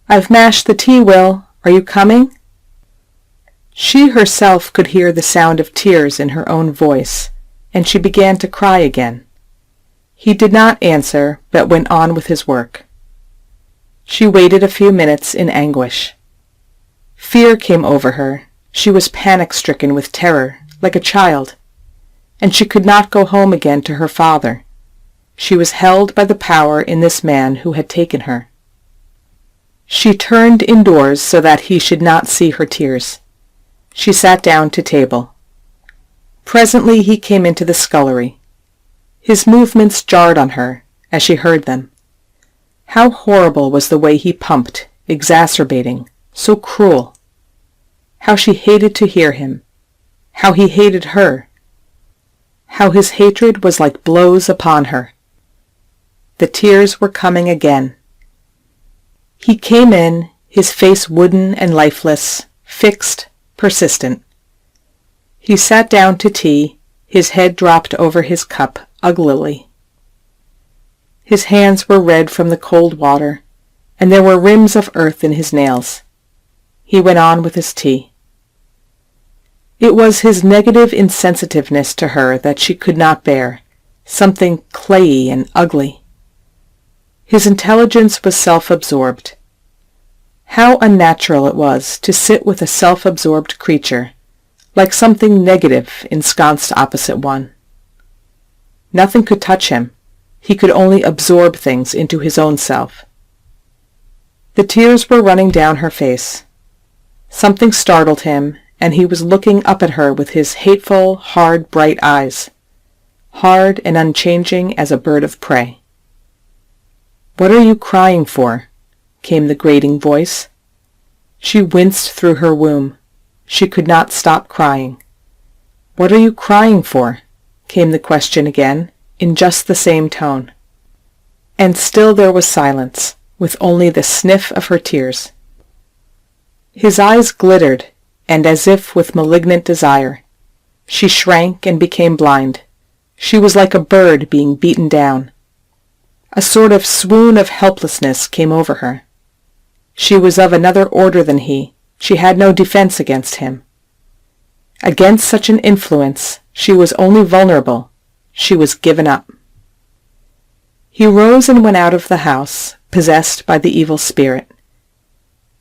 "I've mashed the tea, Will. Are you coming?" She herself could hear the sound of tears in her own voice, and she began to cry again. He did not answer, but went on with his work. She waited a few minutes in anguish. Fear came over her. She was panic-stricken with terror, like a child, and she could not go home again to her father. She was held by the power in this man who had taken her. She turned indoors so that he should not see her tears. She sat down to table. Presently he came into the scullery. His movements jarred on her as she heard them. How horrible was the way he pumped, exacerbating, so cruel. How she hated to hear him. How he hated her. How his hatred was like blows upon her. The tears were coming again. He came in, his face wooden and lifeless, fixed, persistent. He sat down to tea, his head dropped over his cup uglily. His hands were red from the cold water, and there were rims of earth in his nails. He went on with his tea. It was his negative insensitiveness to her that she could not bear, something clayey and ugly. His intelligence was self-absorbed. How unnatural it was to sit with a self-absorbed creature, like something negative ensconced opposite one. Nothing could touch him. He could only absorb things into his own self. The tears were running down her face. Something startled him, and he was looking up at her with his hateful, hard, bright eyes, hard and unchanging as a bird of prey. "What are you crying for?" came the grating voice. She winced through her womb. She could not stop crying. "What are you crying for?" came the question again, in just the same tone. And still there was silence, with only the sniff of her tears. His eyes glittered, and as if with malignant desire. She shrank and became blind. She was like a bird being beaten down. A sort of swoon of helplessness came over her. She was of another order than he. She had no defense against him. Against such an influence, she was only vulnerable. She was given up. He rose and went out of the house, possessed by the evil spirit.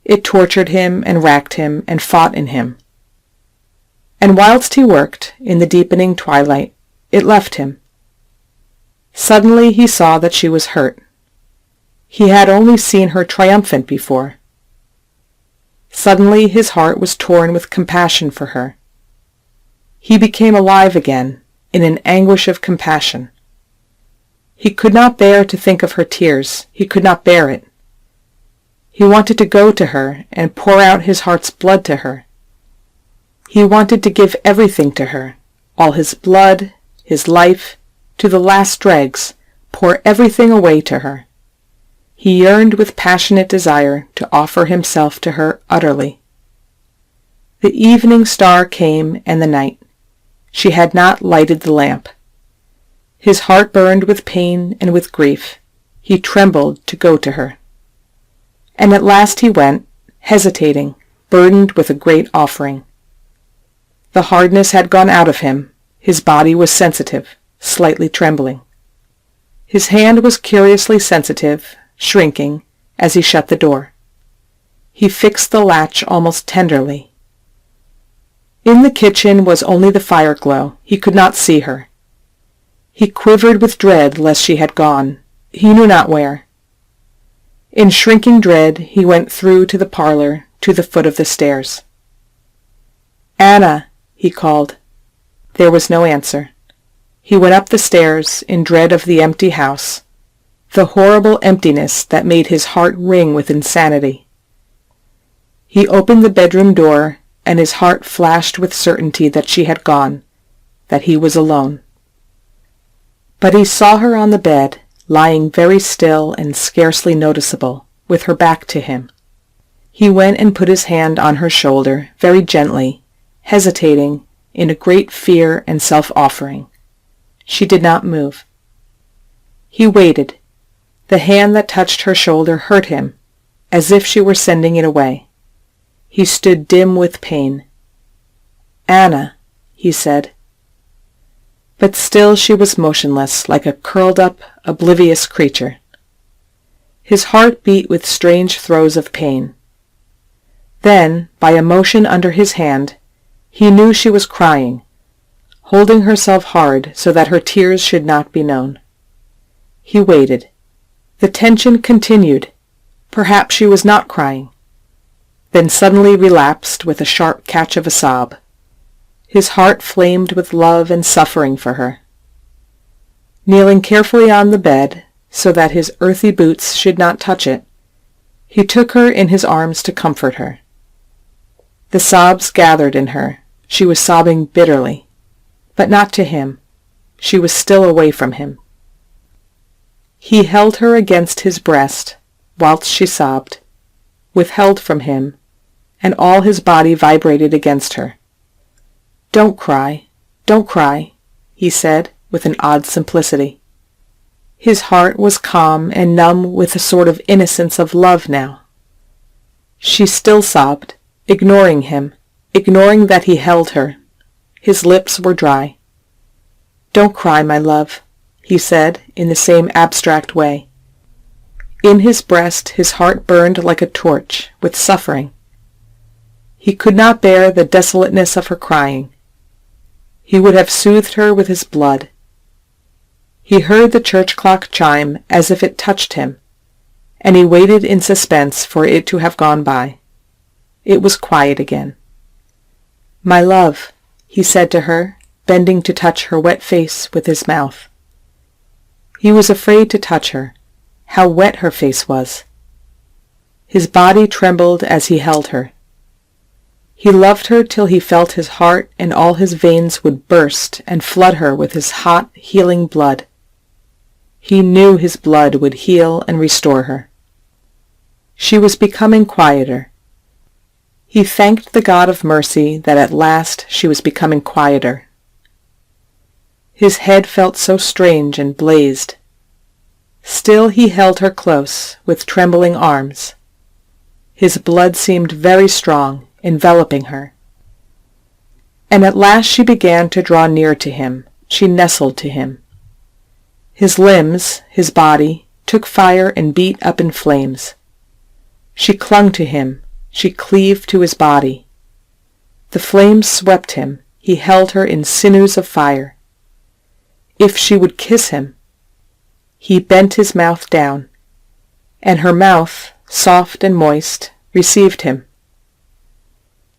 It tortured him and racked him and fought in him. And whilst he worked, in the deepening twilight, it left him. Suddenly he saw that she was hurt. He had only seen her triumphant before. Suddenly his heart was torn with compassion for her. He became alive again, in an anguish of compassion. He could not bear to think of her tears. He could not bear it. He wanted to go to her and pour out his heart's blood to her. He wanted to give everything to her, all his blood, his life, to the last dregs, pour everything away to her. He yearned with passionate desire to offer himself to her utterly. The evening star came and the night. She had not lighted the lamp. His heart burned with pain and with grief. He trembled to go to her. And at last he went, hesitating, burdened with a great offering. The hardness had gone out of him. His body was sensitive, slightly trembling. His hand was curiously sensitive, shrinking, as he shut the door. He fixed the latch almost tenderly. In the kitchen was only the fire glow. He could not see her. He quivered with dread lest she had gone, he knew not where. In shrinking dread he went through to the parlor, to the foot of the stairs. "Anna," he called. There was no answer. He went up the stairs in dread of the empty house, the horrible emptiness that made his heart ring with insanity. He opened the bedroom door, and his heart flashed with certainty that she had gone, that he was alone. But he saw her on the bed, lying very still and scarcely noticeable, with her back to him. He went and put his hand on her shoulder, very gently, hesitating, in a great fear and self-offering. She did not move. He waited. The hand that touched her shoulder hurt him, as if she were sending it away. He stood dim with pain. "Anna," he said. But still she was motionless, like a curled-up, oblivious creature. His heart beat with strange throes of pain. Then, by a motion under his hand, he knew she was crying, holding herself hard so that her tears should not be known. He waited. The tension continued. Perhaps she was not crying. Then suddenly relapsed with a sharp catch of a sob. His heart flamed with love and suffering for her. Kneeling carefully on the bed, so that his earthy boots should not touch it, he took her in his arms to comfort her. The sobs gathered in her. She was sobbing bitterly, but not to him. She was still away from him. He held her against his breast, whilst she sobbed, withheld from him, and all his body vibrated against her. "Don't cry, don't cry," he said, with an odd simplicity. His heart was calm and numb with a sort of innocence of love now. She still sobbed, ignoring him, ignoring that he held her. His lips were dry. "Don't cry, my love," he said, in the same abstract way. In his breast his heart burned like a torch, with suffering. He could not bear the desolateness of her crying. He would have soothed her with his blood. He heard the church clock chime as if it touched him, and he waited in suspense for it to have gone by. It was quiet again. "My love," he said to her, bending to touch her wet face with his mouth. He was afraid to touch her. How wet her face was. His body trembled as he held her. He loved her till he felt his heart and all his veins would burst and flood her with his hot, healing blood. He knew his blood would heal and restore her. She was becoming quieter. He thanked the God of mercy that at last she was becoming quieter. His head felt so strange and blazed. Still he held her close, with trembling arms. His blood seemed very strong, enveloping her. And at last she began to draw near to him. She nestled to him. His limbs, his body, took fire and beat up in flames. She clung to him. She cleaved to his body. The flames swept him. He held her in sinews of fire. If she would kiss him. He bent his mouth down, and her mouth, soft and moist, received him.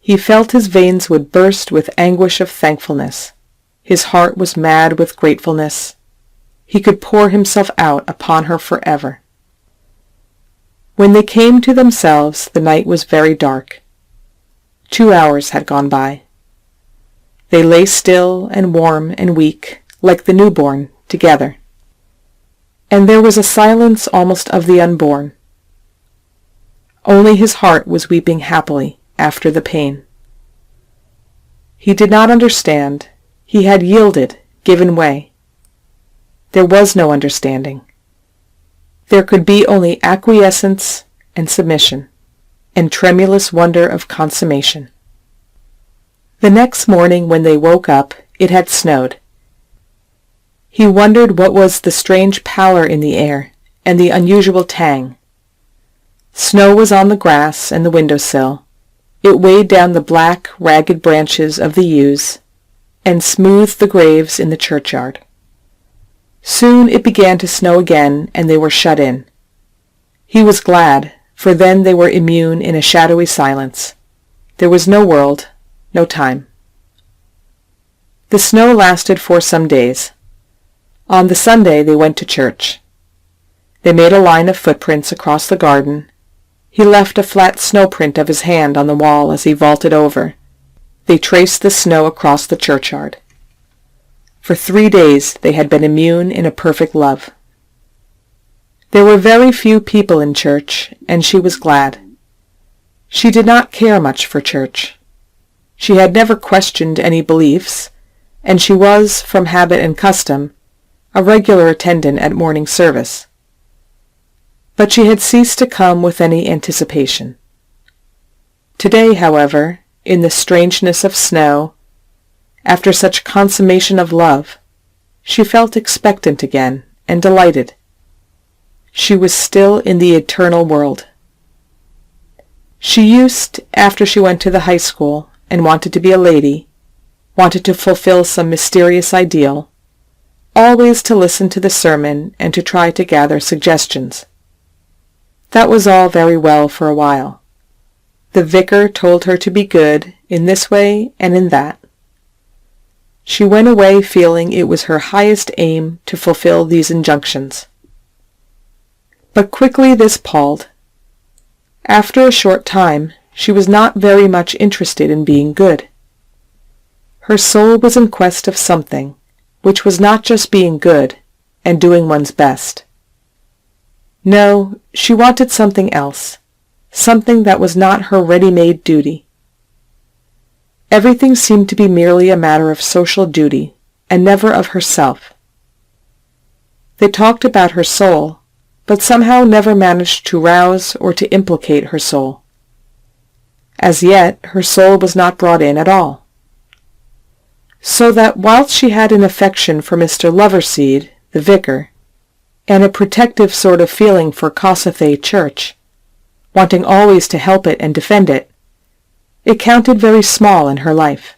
He felt his veins would burst with anguish of thankfulness. His heart was mad with gratefulness. He could pour himself out upon her forever. When they came to themselves, the night was very dark. 2 hours had gone by. They lay still and warm and weak, like the newborn, together. And there was a silence almost of the unborn. Only his heart was weeping happily after the pain. He did not understand. He had yielded, given way. There was no understanding. There could be only acquiescence and submission, and tremulous wonder of consummation. The next morning when they woke up, it had snowed. He wondered what was the strange pallor in the air, and the unusual tang. Snow was on the grass and the window-sill. It weighed down the black, ragged branches of the yews, and smoothed the graves in the churchyard. Soon it began to snow again, and they were shut in. He was glad, for then they were immune in a shadowy silence. There was no world, no time. The snow lasted for some days. On the Sunday they went to church. They made a line of footprints across the garden. He left a flat snow print of his hand on the wall as he vaulted over. They traced the snow across the churchyard. For 3 days they had been immune in a perfect love. There were very few people in church, and she was glad. She did not care much for church. She had never questioned any beliefs, and she was, from habit and custom, a regular attendant at morning service. But she had ceased to come with any anticipation. Today, however, in the strangeness of snow, after such consummation of love, she felt expectant again and delighted. She was still in the eternal world. She used, after she went to the high school and wanted to be a lady, wanted to fulfill some mysterious ideal, always to listen to the sermon and to try to gather suggestions. That was all very well for a while. The vicar told her to be good in this way and in that. She went away feeling it was her highest aim to fulfill these injunctions. But quickly this palled. After a short time, she was not very much interested in being good. Her soul was in quest of something, which was not just being good and doing one's best. No, she wanted something else, something that was not her ready-made duty. Everything seemed to be merely a matter of social duty, and never of herself. They talked about her soul, but somehow never managed to rouse or to implicate her soul. As yet, her soul was not brought in at all. So that whilst she had an affection for Mr. Loverseed, the vicar, and a protective sort of feeling for Kossuth Church, wanting always to help it and defend it, it counted very small in her life.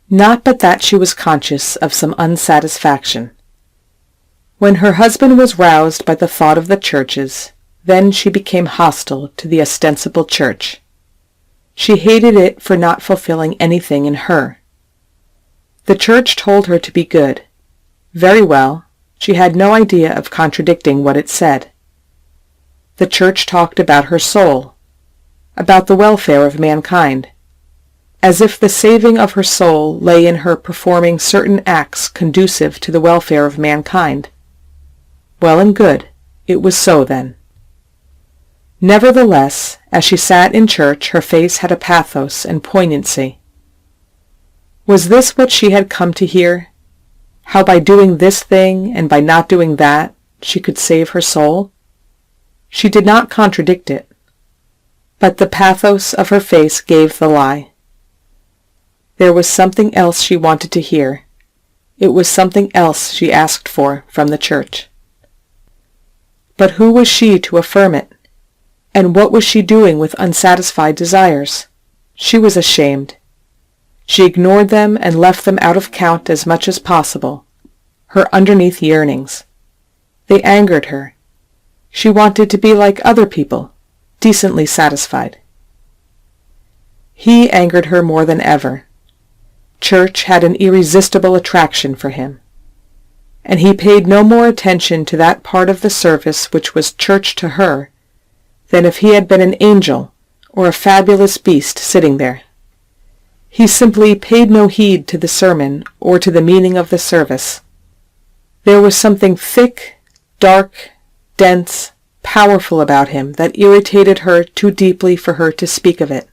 Not but that she was conscious of some unsatisfaction. When her husband was roused by the thought of the churches, then she became hostile to the ostensible church. She hated it for not fulfilling anything in her. The church told her to be good. Very well, she had no idea of contradicting what it said. The church talked about her soul, about the welfare of mankind, as if the saving of her soul lay in her performing certain acts conducive to the welfare of mankind. Well and good, it was so then. Nevertheless, as she sat in church, her face had a pathos and poignancy. Was this what she had come to hear? How by doing this thing and by not doing that, she could save her soul? She did not contradict it, but the pathos of her face gave the lie. There was something else she wanted to hear. It was something else she asked for from the church. But who was she to affirm it? And what was she doing with unsatisfied desires? She was ashamed. She ignored them and left them out of count as much as possible, her underneath yearnings. They angered her. She wanted to be like other people, decently satisfied. He angered her more than ever. Church had an irresistible attraction for him. and he paid no more attention to that part of the service which was church to her than if he had been an angel or a fabulous beast sitting there. He simply paid no heed to the sermon or to the meaning of the service. There was something thick, dark, dense, powerful about him that irritated her too deeply for her to speak of it.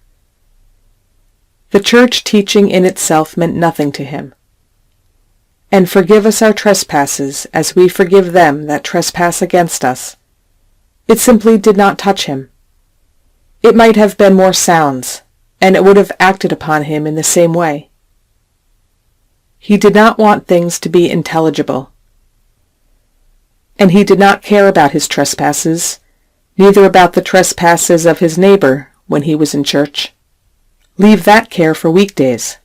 The church teaching in itself meant nothing to him. And forgive us our trespasses as we forgive them that trespass against us. It simply did not touch him. It might have been more sounds, and it would have acted upon him in the same way. He did not want things to be intelligible. And he did not care about his trespasses, neither about the trespasses of his neighbor when he was in church. Leave that care for weekdays.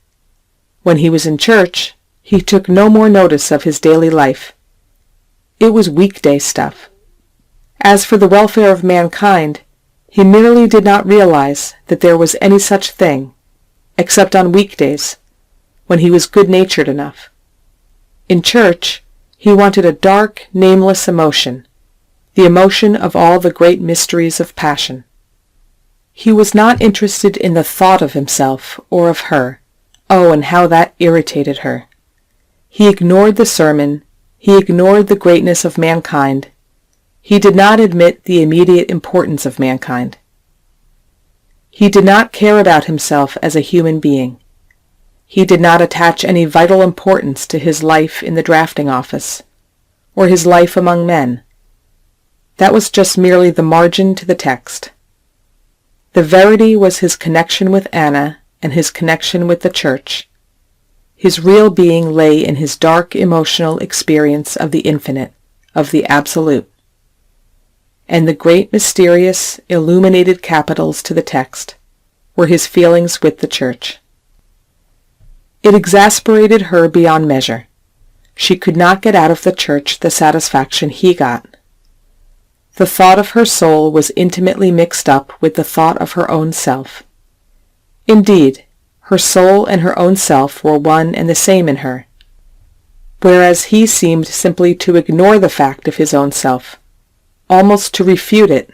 When he was in church, he took no more notice of his daily life. It was weekday stuff. As for the welfare of mankind, he merely did not realize that there was any such thing, except on weekdays, when he was good-natured enough. In church, he wanted a dark, nameless emotion, the emotion of all the great mysteries of passion. He was not interested in the thought of himself or of her. Oh, and how that irritated her. He ignored the sermon. He ignored the greatness of mankind. He did not admit the immediate importance of mankind. He did not care about himself as a human being. He did not attach any vital importance to his life in the drafting office, or his life among men. That was just merely the margin to the text. The verity was his connection with Anna and his connection with the church. His real being lay in his dark emotional experience of the infinite, of the absolute. And the great mysterious, illuminated capitals to the text were his feelings with the church. It exasperated her beyond measure. She could not get out of the church the satisfaction he got. The thought of her soul was intimately mixed up with the thought of her own self. Indeed, her soul and her own self were one and the same in her, whereas he seemed simply to ignore the fact of his own self, almost to refute it.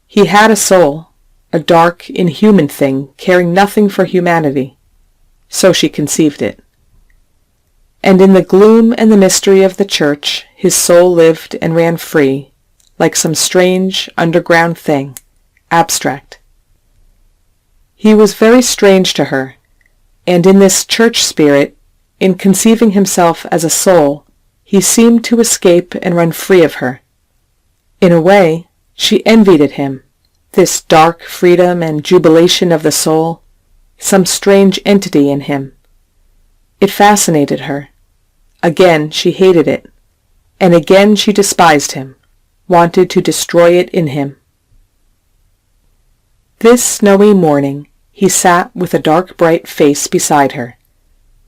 He had a soul, a dark, inhuman thing, caring nothing for humanity. So she conceived it. And in the gloom and the mystery of the church, his soul lived and ran free, like some strange, underground thing, abstract. He was very strange to her, and in this church spirit, in conceiving himself as a soul, he seemed to escape and run free of her. In a way, she envied at him, this dark freedom and jubilation of the soul, some strange entity in him. It fascinated her. Again she hated it, and again she despised him, wanted to destroy it in him. This snowy morning he sat with a dark bright face beside her,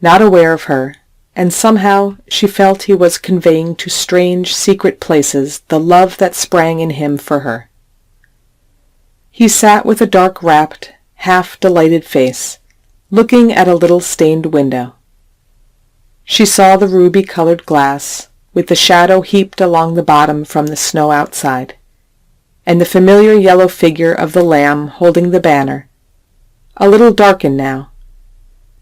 not aware of her, and somehow she felt he was conveying to strange secret places the love that sprang in him for her. He sat with a dark rapt, half-delighted face, looking at a little stained window. She saw the ruby-colored glass, with the shadow heaped along the bottom from the snow outside, and the familiar yellow figure of the lamb holding the banner, a little darkened now,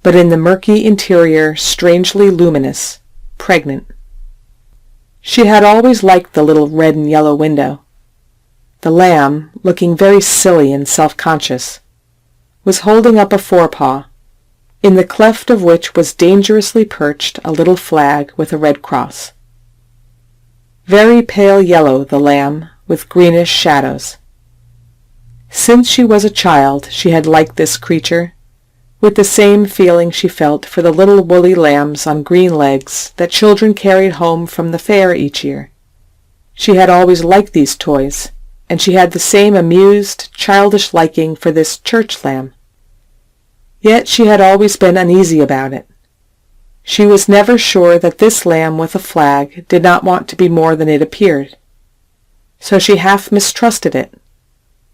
but in the murky interior strangely luminous, pregnant. She had always liked the little red and yellow window. The lamb, looking very silly and self-conscious, was holding up a forepaw, in the cleft of which was dangerously perched a little flag with a red cross. Very pale yellow, the lamb, with greenish shadows. Since she was a child she had liked this creature, with the same feeling she felt for the little woolly lambs on green legs that children carried home from the fair each year. She had always liked these toys, and she had the same amused, childish liking for this church lamb. Yet she had always been uneasy about it. She was never sure that this lamb with a flag did not want to be more than it appeared. So she half mistrusted it.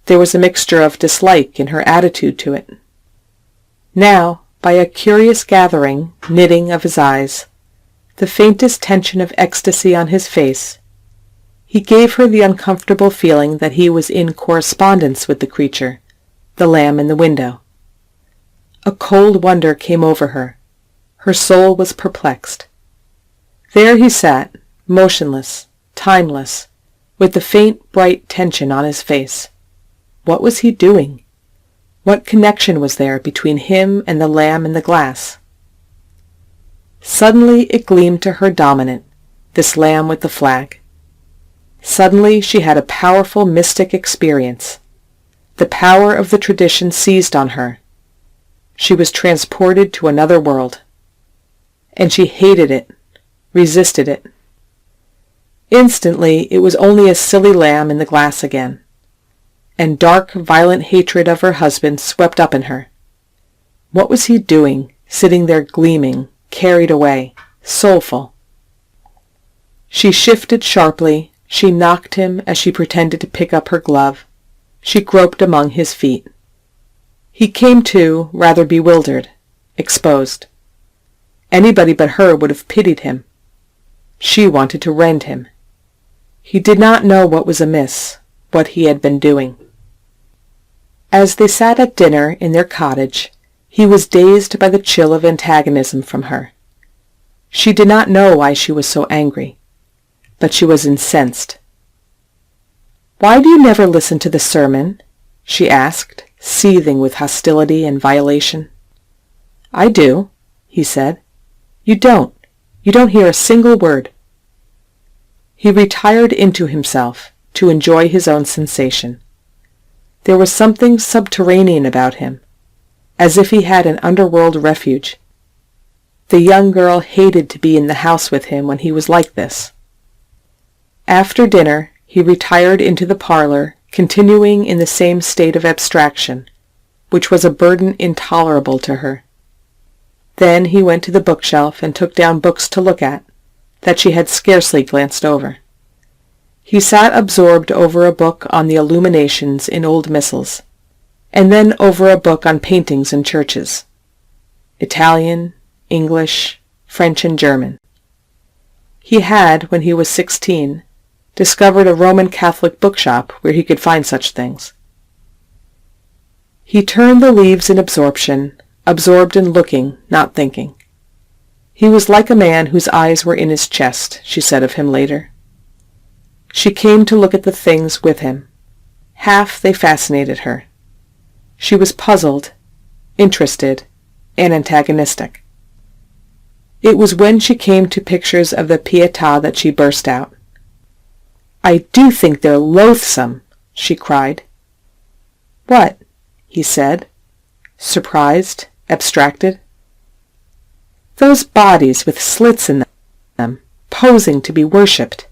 There was a mixture of dislike in her attitude to it. Now, by a curious gathering, knitting of his eyes, the faintest tension of ecstasy on his face. He gave her the uncomfortable feeling that he was in correspondence with the creature, the lamb in the window. A cold wonder came over her. Her soul was perplexed. There he sat, motionless, timeless, with the faint, bright tension on his face. What was he doing? What connection was there between him and the lamb in the glass? Suddenly it gleamed to her dominant, this lamb with the flag. Suddenly she had a powerful mystic experience. The power of the tradition seized on her. She was transported to another world. And she hated it, resisted it. Instantly it was only a silly lamb in the glass again. And dark, violent hatred of her husband swept up in her. What was he doing, sitting there gleaming, carried away, soulful? She shifted sharply. She knocked him as she pretended to pick up her glove. She groped among his feet. He came to, rather bewildered, exposed. Anybody but her would have pitied him. She wanted to rend him. He did not know what was amiss, what he had been doing. As they sat at dinner in their cottage, he was dazed by the chill of antagonism from her. She did not know why she was so angry, but she was incensed. "Why do you never listen to the sermon?" she asked, seething with hostility and violation. "I do," he said. "You don't. You don't hear a single word." He retired into himself to enjoy his own sensation. There was something subterranean about him, as if he had an underworld refuge. The young girl hated to be in the house with him when he was like this. After dinner, he retired into the parlor, continuing in the same state of abstraction, which was a burden intolerable to her. Then he went to the bookshelf and took down books to look at, that she had scarcely glanced over. He sat absorbed over a book on the illuminations in old missals, and then over a book on paintings in churches. Italian, English, French, and German. He had, when he was 16, discovered a Roman Catholic bookshop where he could find such things. He turned the leaves in absorption, absorbed in looking, not thinking. He was like a man whose eyes were in his chest, she said of him later. She came to look at the things with him. Half they fascinated her. She was puzzled, interested, and antagonistic. It was when she came to pictures of the Pietà that she burst out. "I do think they're loathsome," she cried. "What?" he said, surprised, abstracted. "Those bodies with slits in them, posing to be worshipped."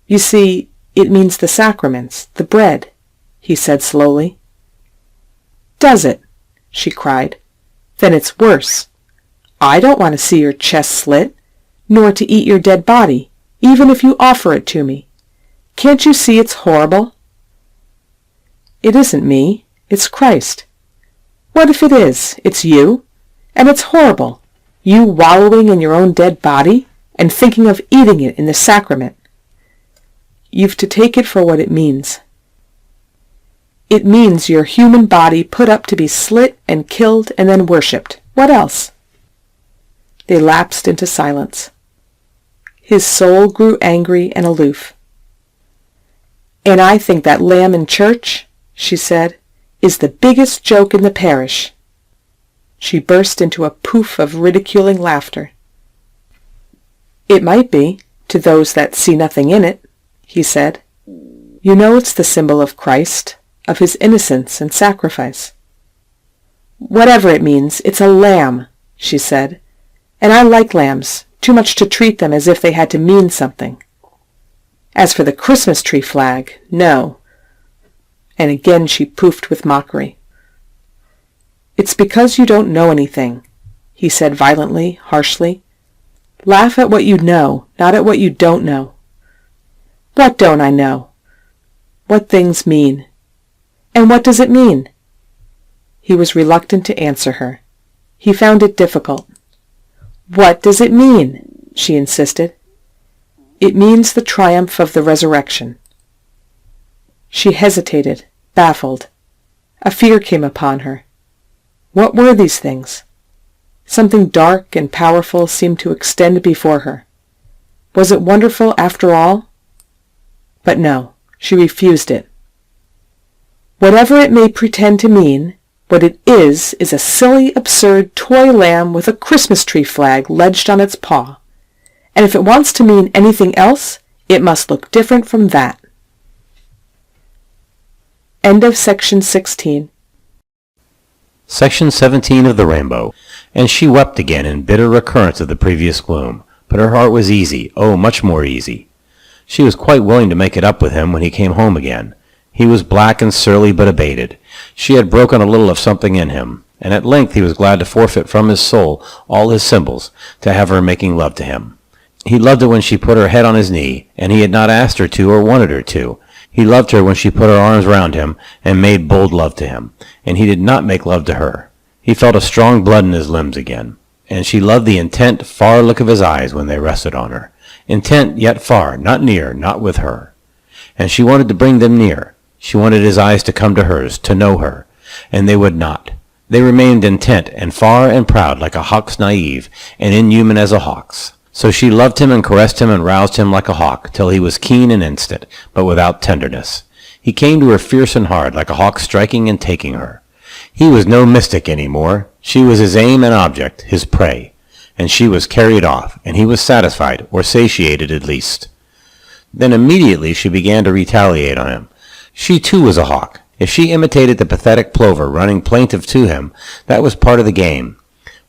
"You see, it means the sacraments, the bread," he said slowly. "Does it?" she cried. "Then it's worse. I don't want to see your chest slit, nor to eat your dead body, even if you offer it to me. Can't you see it's horrible?" "It isn't me. It's Christ." "What if it is? It's you. And it's horrible. You wallowing in your own dead body and thinking of eating it in the sacrament. You've to take it for what it means. It means your human body put up to be slit and killed and then worshipped. What else?" They lapsed into silence. His soul grew angry and aloof. "And I think that lamb in church," she said, "is the biggest joke in the parish." She burst into a poof of ridiculing laughter. "It might be, to those that see nothing in it," he said. "You know it's the symbol of Christ, of his innocence and sacrifice." "Whatever it means, it's a lamb," she said, "and I like lambs, too much to treat them as if they had to mean something. As for the Christmas tree flag, no." And again she poofed with mockery. "It's because you don't know anything," he said violently, harshly. "Laugh at what you know, not at what you don't know." "What don't I know?" "What things mean." "And what does it mean?" He was reluctant to answer her. He found it difficult. "What does it mean?" she insisted. "It means the triumph of the resurrection." She hesitated, baffled. A fear came upon her. What were these things? Something dark and powerful seemed to extend before her. Was it wonderful after all? But no, she refused it. Whatever it may pretend to mean, what it is a silly, absurd toy lamb with a Christmas tree flag ledged on its paw. And if it wants to mean anything else, it must look different from that. End of section 16. Section 17 of the Rainbow. And she wept again in bitter recurrence of the previous gloom, but her heart was easy, oh, much more easy. She was quite willing to make it up with him when he came home again. He was black and surly but abated. She had broken a little of something in him, and at length he was glad to forfeit from his soul all his symbols, to have her making love to him. He loved it when she put her head on his knee, and he had not asked her to or wanted her to. He loved her when she put her arms round him and made bold love to him, and he did not make love to her. He felt a strong blood in his limbs again, and she loved the intent, far look of his eyes when they rested on her. Intent, yet far, not near, not with her. And she wanted to bring them near. She wanted his eyes to come to hers, to know her, and they would not. They remained intent and far and proud like a hawk's naive, and inhuman as a hawk's. So she loved him and caressed him and roused him like a hawk, till he was keen and instant, but without tenderness. He came to her fierce and hard, like a hawk striking and taking her. He was no mystic any more. She was his aim and object, his prey, and she was carried off, and he was satisfied, or satiated at least. Then immediately she began to retaliate on him. She too was a hawk. If she imitated the pathetic plover running plaintive to him, that was part of the game.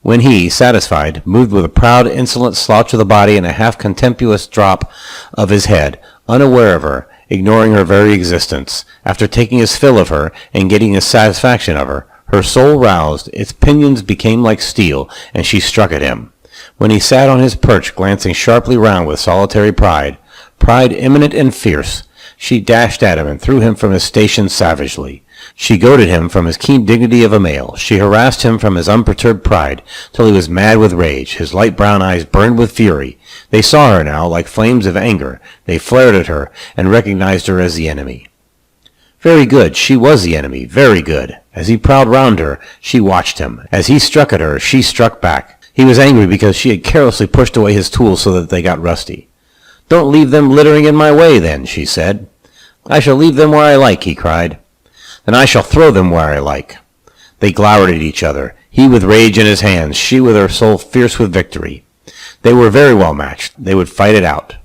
When he, satisfied, moved with a proud, insolent slouch of the body and a half-contemptuous drop of his head, unaware of her, ignoring her very existence, after taking his fill of her and getting his satisfaction of her, her soul roused, its pinions became like steel, and she struck at him. When he sat on his perch, glancing sharply round with solitary pride imminent and fierce, she dashed at him and threw him from his station savagely. She goaded him from his keen dignity of a male. She harassed him from his unperturbed pride, till he was mad with rage. His light brown eyes burned with fury. They saw her now, like flames of anger. They flared at her, and recognized her as the enemy. Very good, she was the enemy, very good. As he prowled round her, she watched him. As he struck at her, she struck back. He was angry because she had carelessly pushed away his tools so that they got rusty. "Don't leave them littering in my way, then," she said. "I shall leave them where I like," he cried. "Then I shall throw them where I like." They glowered at each other, he with rage in his hands, she with her soul fierce with victory. They were very well matched. They would fight it out.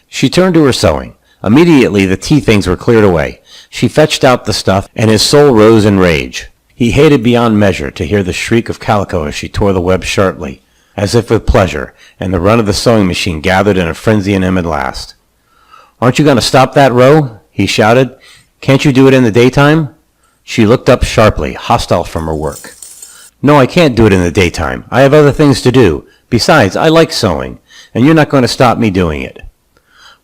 She turned to her sewing. Immediately the tea things were cleared away. She fetched out the stuff, and his soul rose in rage. He hated beyond measure to hear the shriek of calico as she tore the web sharply, as if with pleasure, and the run of the sewing machine gathered in a frenzy in him at last. "Aren't you going to stop that row?" he shouted. "Can't you do it in the daytime?" She looked up sharply, hostile from her work. "No, I can't do it in the daytime. I have other things to do. Besides, I like sewing, and you're not going to stop me doing it."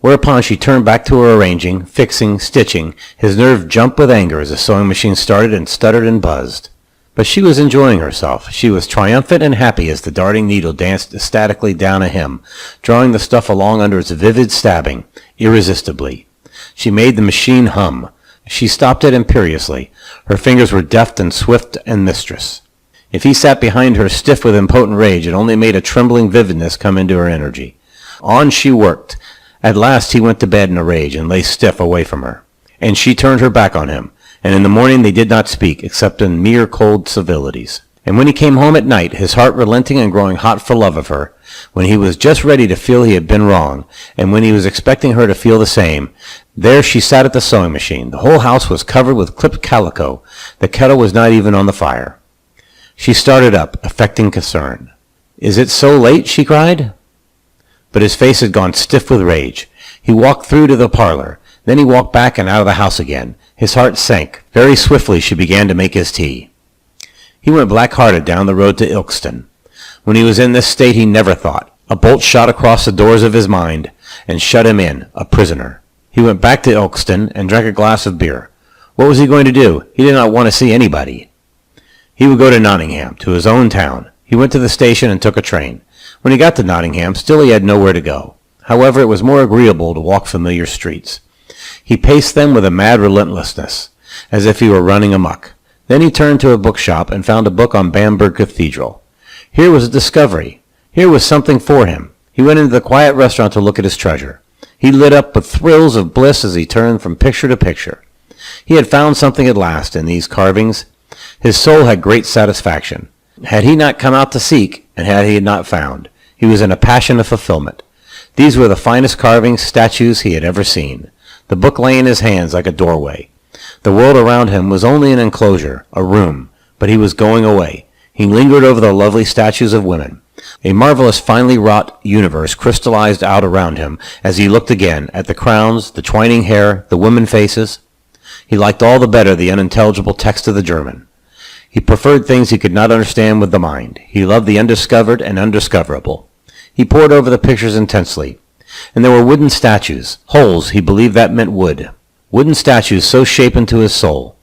Whereupon she turned back to her arranging, fixing, stitching. His nerve jumped with anger as the sewing machine started and stuttered and buzzed. But she was enjoying herself. She was triumphant and happy as the darting needle danced ecstatically down a hem, drawing the stuff along under its vivid stabbing, irresistibly. She made the machine hum. She stopped it imperiously. Her fingers were deft and swift and mistress. If he sat behind her stiff with impotent rage, it only made a trembling vividness come into her energy. On she worked. At last he went to bed in a rage and lay stiff away from her. And she turned her back on him, and in the morning they did not speak, except in mere cold civilities. And when he came home at night, his heart relenting and growing hot for love of her, when he was just ready to feel he had been wrong, and when he was expecting her to feel the same, there she sat at the sewing machine. The whole house was covered with clipped calico. The kettle was not even on the fire. She started up, affecting concern. "Is it so late?" she cried. But his face had gone stiff with rage. He walked through to the parlor. Then he walked back and out of the house again. His heart sank. Very swiftly she began to make his tea. He went black-hearted down the road to Ilkeston. When he was in this state he never thought. A bolt shot across the doors of his mind and shut him in, a prisoner. He went back to Ilkeston and drank a glass of beer. What was he going to do? He did not want to see anybody. He would go to Nottingham, to his own town. He went to the station and took a train. When he got to Nottingham, still he had nowhere to go. However, it was more agreeable to walk familiar streets. He paced them with a mad relentlessness, as if he were running amuck. Then he turned to a bookshop and found a book on Bamberg Cathedral. Here was a discovery. Here was something for him. He went into the quiet restaurant to look at his treasure. He lit up with thrills of bliss as he turned from picture to picture. He had found something at last in these carvings. His soul had great satisfaction. Had he not come out to seek, and had he not found, he was in a passion of fulfillment. These were the finest carvings, statues he had ever seen. The book lay in his hands like a doorway. The world around him was only an enclosure, a room, but he was going away. He lingered over the lovely statues of women. A marvelous, finely wrought universe crystallized out around him as he looked again at the crowns, the twining hair, the women faces. He liked all the better the unintelligible text of the German. He preferred things he could not understand with the mind. He loved the undiscovered and undiscoverable. He pored over the pictures intensely. And there were wooden statues. Holes, he believed that meant wood. Wooden statues so shapen to his soul.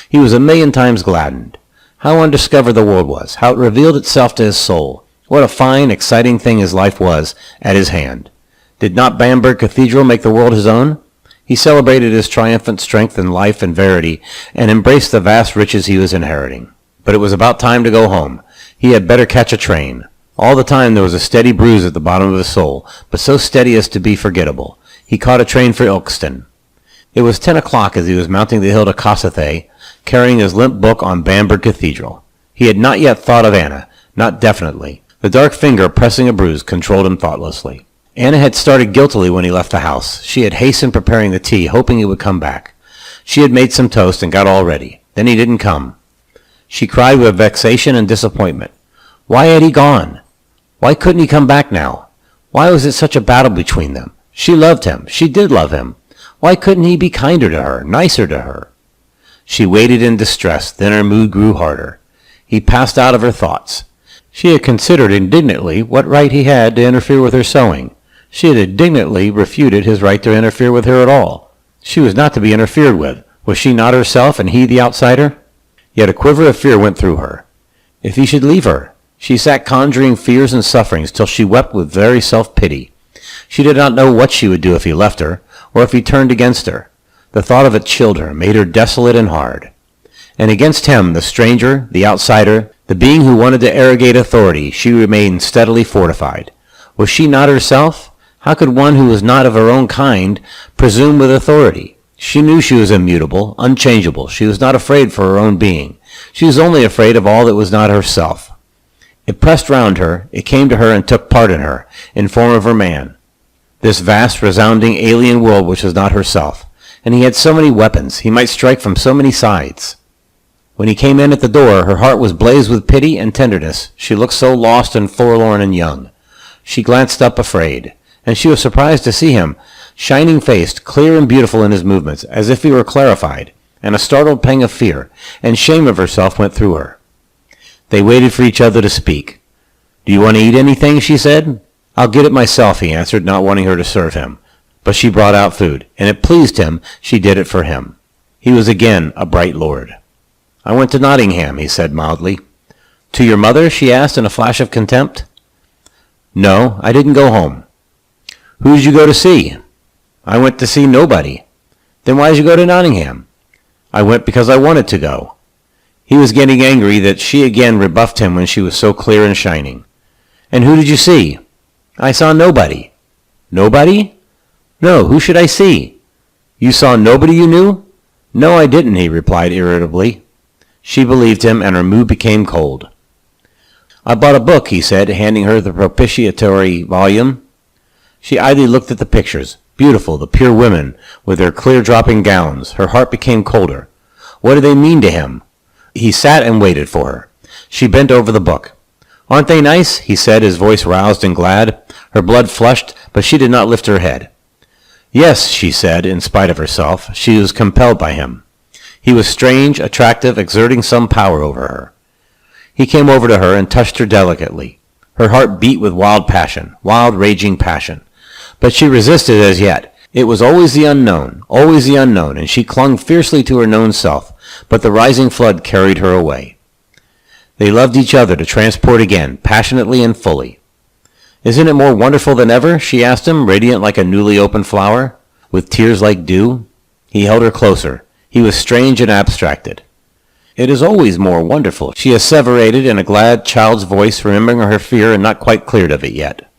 He was a million times gladdened. How undiscovered the world was, how it revealed itself to his soul. What a fine, exciting thing his life was at his hand. Did not Bamberg Cathedral make the world his own? He celebrated his triumphant strength in life and verity, and embraced the vast riches he was inheriting. But it was about time to go home. He had better catch a train. All the time there was a steady bruise at the bottom of his soul, but so steady as to be forgettable. He caught a train for Ilkeston. It was 10 o'clock as he was mounting the hill to Kossuth, carrying his limp book on Bamberg Cathedral. He had not yet thought of Anna, not definitely. The dark finger pressing a bruise controlled him thoughtlessly. Anna had started guiltily when he left the house. She had hastened preparing the tea, hoping he would come back. She had made some toast and got all ready. Then he didn't come. She cried with vexation and disappointment. Why had he gone? Why couldn't he come back now? Why was it such a battle between them? She loved him. She did love him. Why couldn't he be kinder to her, nicer to her? She waited in distress, then her mood grew harder. He passed out of her thoughts. She had considered indignantly what right he had to interfere with her sewing. She had indignantly refuted his right to interfere with her at all. She was not to be interfered with. Was she not herself and he the outsider? Yet a quiver of fear went through her. If he should leave her? She sat conjuring fears and sufferings till she wept with very self-pity. She did not know what she would do if he left her, or if he turned against her. The thought of it chilled her, made her desolate and hard. And against him, the stranger, the outsider, the being who wanted to arrogate authority, she remained steadily fortified. Was she not herself? How could one who was not of her own kind presume with authority? She knew she was immutable, unchangeable. She was not afraid for her own being. She was only afraid of all that was not herself. It pressed round her, it came to her and took part in her, in form of her man. This vast, resounding, alien world which was not herself. And he had so many weapons, he might strike from so many sides. When he came in at the door, her heart was blazed with pity and tenderness. She looked so lost and forlorn and young. She glanced up afraid, and she was surprised to see him, shining-faced, clear and beautiful in his movements, as if he were clarified, and a startled pang of fear and shame of herself went through her. They waited for each other to speak. "Do you want to eat anything?" she said. "I'll get it myself," he answered, not wanting her to serve him. But she brought out food, and it pleased him she did it for him. He was again a bright lord. "I went to Nottingham," he said mildly. "To your mother?" she asked in a flash of contempt. "No, I didn't go home." "Who did you go to see?" "I went to see nobody." "Then why did you go to Nottingham?" "I went because I wanted to go." He was getting angry that she again rebuffed him when she was so clear and shining. "And who did you see?" "I saw nobody." "Nobody?" "No, who should I see?" "You saw nobody you knew?" "No, I didn't," he replied irritably. She believed him, and her mood became cold. "I bought a book," he said, handing her the propitiatory volume. She idly looked at the pictures. Beautiful, the pure women, with their clear-dropping gowns. Her heart became colder. What did they mean to him? He sat and waited for her. She bent over the book. "Aren't they nice?" he said, his voice roused and glad. Her blood flushed, but she did not lift her head. "Yes," she said, in spite of herself. She was compelled by him. He was strange, attractive, exerting some power over her. He came over to her and touched her delicately. Her heart beat with wild passion, wild, raging passion. But she resisted as yet. It was always the unknown, and she clung fiercely to her known self, but the rising flood carried her away. They loved each other to transport again, passionately and fully. "Isn't it more wonderful than ever?" she asked him, radiant like a newly opened flower, with tears like dew. He held her closer. He was strange and abstracted. "It is always more wonderful," she asseverated in a glad child's voice, remembering her fear and not quite cleared of it yet.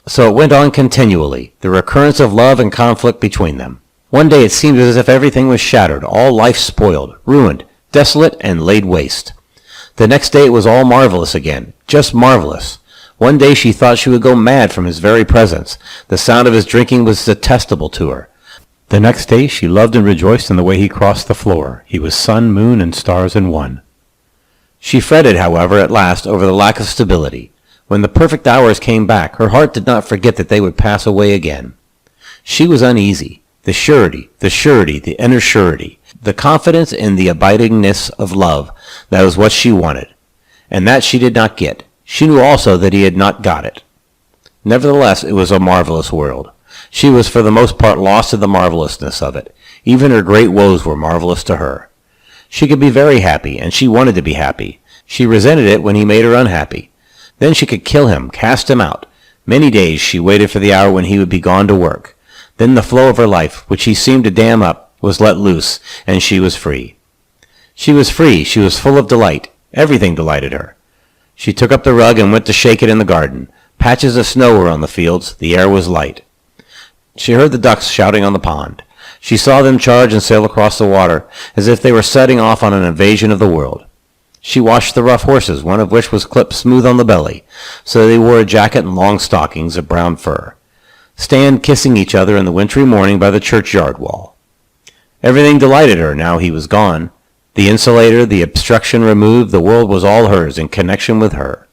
So it went on continually, the recurrence of love and conflict between them. One day it seemed as if everything was shattered, all life spoiled, ruined, desolate, and laid waste. The next day it was all marvelous again, just marvelous. One day she thought she would go mad from his very presence. The sound of his drinking was detestable to her. The next day she loved and rejoiced in the way he crossed the floor. He was sun, moon, and stars in one. She fretted, however, at last over the lack of stability. When the perfect hours came back, her heart did not forget that they would pass away again. She was uneasy. The surety, the inner surety, the confidence in the abidingness of love, that was what she wanted. And that she did not get. She knew also that he had not got it. Nevertheless, it was a marvelous world. She was for the most part lost in the marvelousness of it. Even her great woes were marvelous to her. She could be very happy, and she wanted to be happy. She resented it when he made her unhappy. Then she could kill him, cast him out. Many days she waited for the hour when he would be gone to work. Then the flow of her life, which he seemed to dam up, was let loose, and she was free. She was free, she was full of delight. Everything delighted her. She took up the rug and went to shake it in the garden. Patches of snow were on the fields, the air was light. She heard the ducks shouting on the pond. She saw them charge and sail across the water, as if they were setting off on an invasion of the world. She watched the rough horses, one of which was clipped smooth on the belly, so they wore a jacket and long stockings of brown fur, stand kissing each other in the wintry morning by the churchyard wall. Everything delighted her now he was gone. The insulator, the obstruction removed, the world was all hers in connection with her.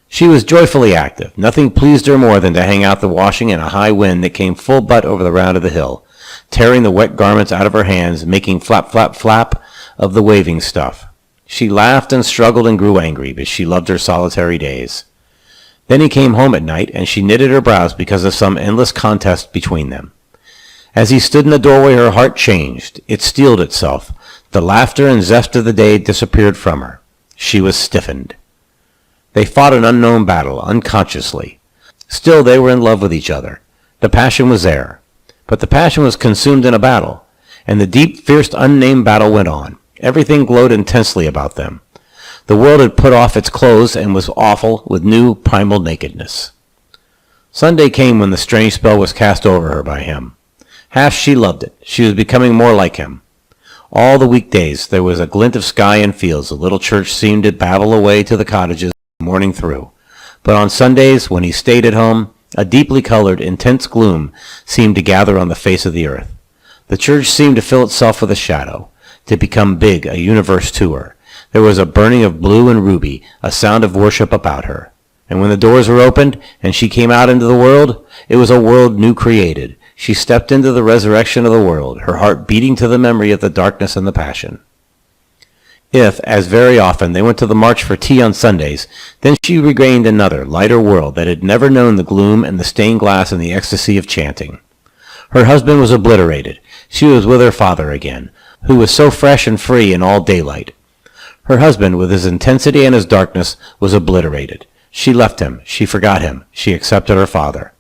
She was joyfully active. Nothing pleased her more than to hang out the washing in a high wind that came full butt over the round of the hill, tearing the wet garments out of her hands, making flap, flap, flap of the waving stuff. She laughed and struggled and grew angry, but she loved her solitary days. Then he came home at night, and she knitted her brows because of some endless contest between them. As he stood in the doorway, her heart changed. It steeled itself. The laughter and zest of the day disappeared from her. She was stiffened. They fought an unknown battle, unconsciously. Still they were in love with each other. The passion was there. But the passion was consumed in a battle, and the deep, fierce, unnamed battle went on. Everything glowed intensely about them. The world had put off its clothes and was awful with new, primal nakedness. Sunday came when the strange spell was cast over her by him. Half she loved it. She was becoming more like him. All the weekdays there was a glint of sky and fields. The little church seemed to babble away to the cottages the morning through. But on Sundays, when he stayed at home, a deeply colored, intense gloom seemed to gather on the face of the earth. The church seemed to fill itself with a shadow, to become big, a universe to her. There was a burning of blue and ruby, a sound of worship about her. And when the doors were opened, and she came out into the world, it was a world new created. She stepped into the resurrection of the world, her heart beating to the memory of the darkness and the passion. If, as very often, they went to the march for tea on Sundays, then she regained another, lighter world that had never known the gloom and the stained glass and the ecstasy of chanting. Her husband was obliterated. She was with her father again, who was so fresh and free in all daylight. Her husband, with his intensity and his darkness, was obliterated. She left him. She forgot him. She accepted her father.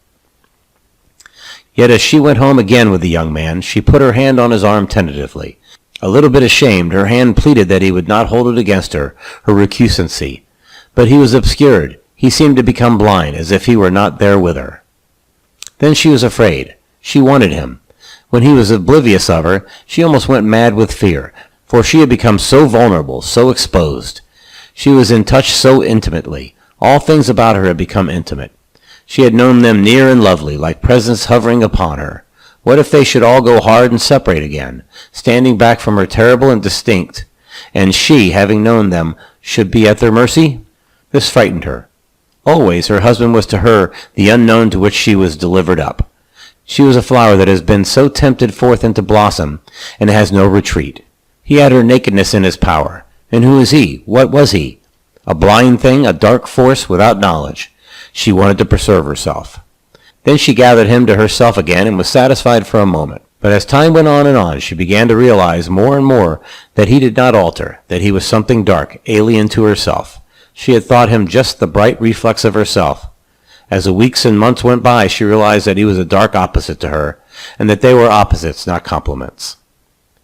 Yet as she went home again with the young man, she put her hand on his arm tentatively. A little bit ashamed, her hand pleaded that he would not hold it against her recusancy. But he was obscured. He seemed to become blind, as if he were not there with her. Then she was afraid. She wanted him. When he was oblivious of her, she almost went mad with fear, for she had become so vulnerable, so exposed. She was in touch so intimately. All things about her had become intimate. She had known them near and lovely, like presence hovering upon her. What if they should all go hard and separate again, standing back from her terrible and distinct, and she, having known them, should be at their mercy? This frightened her. Always her husband was to her the unknown to which she was delivered up. She was a flower that has been so tempted forth into blossom, and has no retreat. He had her nakedness in his power. And who is he? What was he? A blind thing, a dark force without knowledge. She wanted to preserve herself. Then she gathered him to herself again and was satisfied for a moment. But as time went on, she began to realize more and more that he did not alter, that he was something dark, alien to herself. She had thought him just the bright reflex of herself. As the weeks and months went by, she realized that he was a dark opposite to her, and that they were opposites, not complements.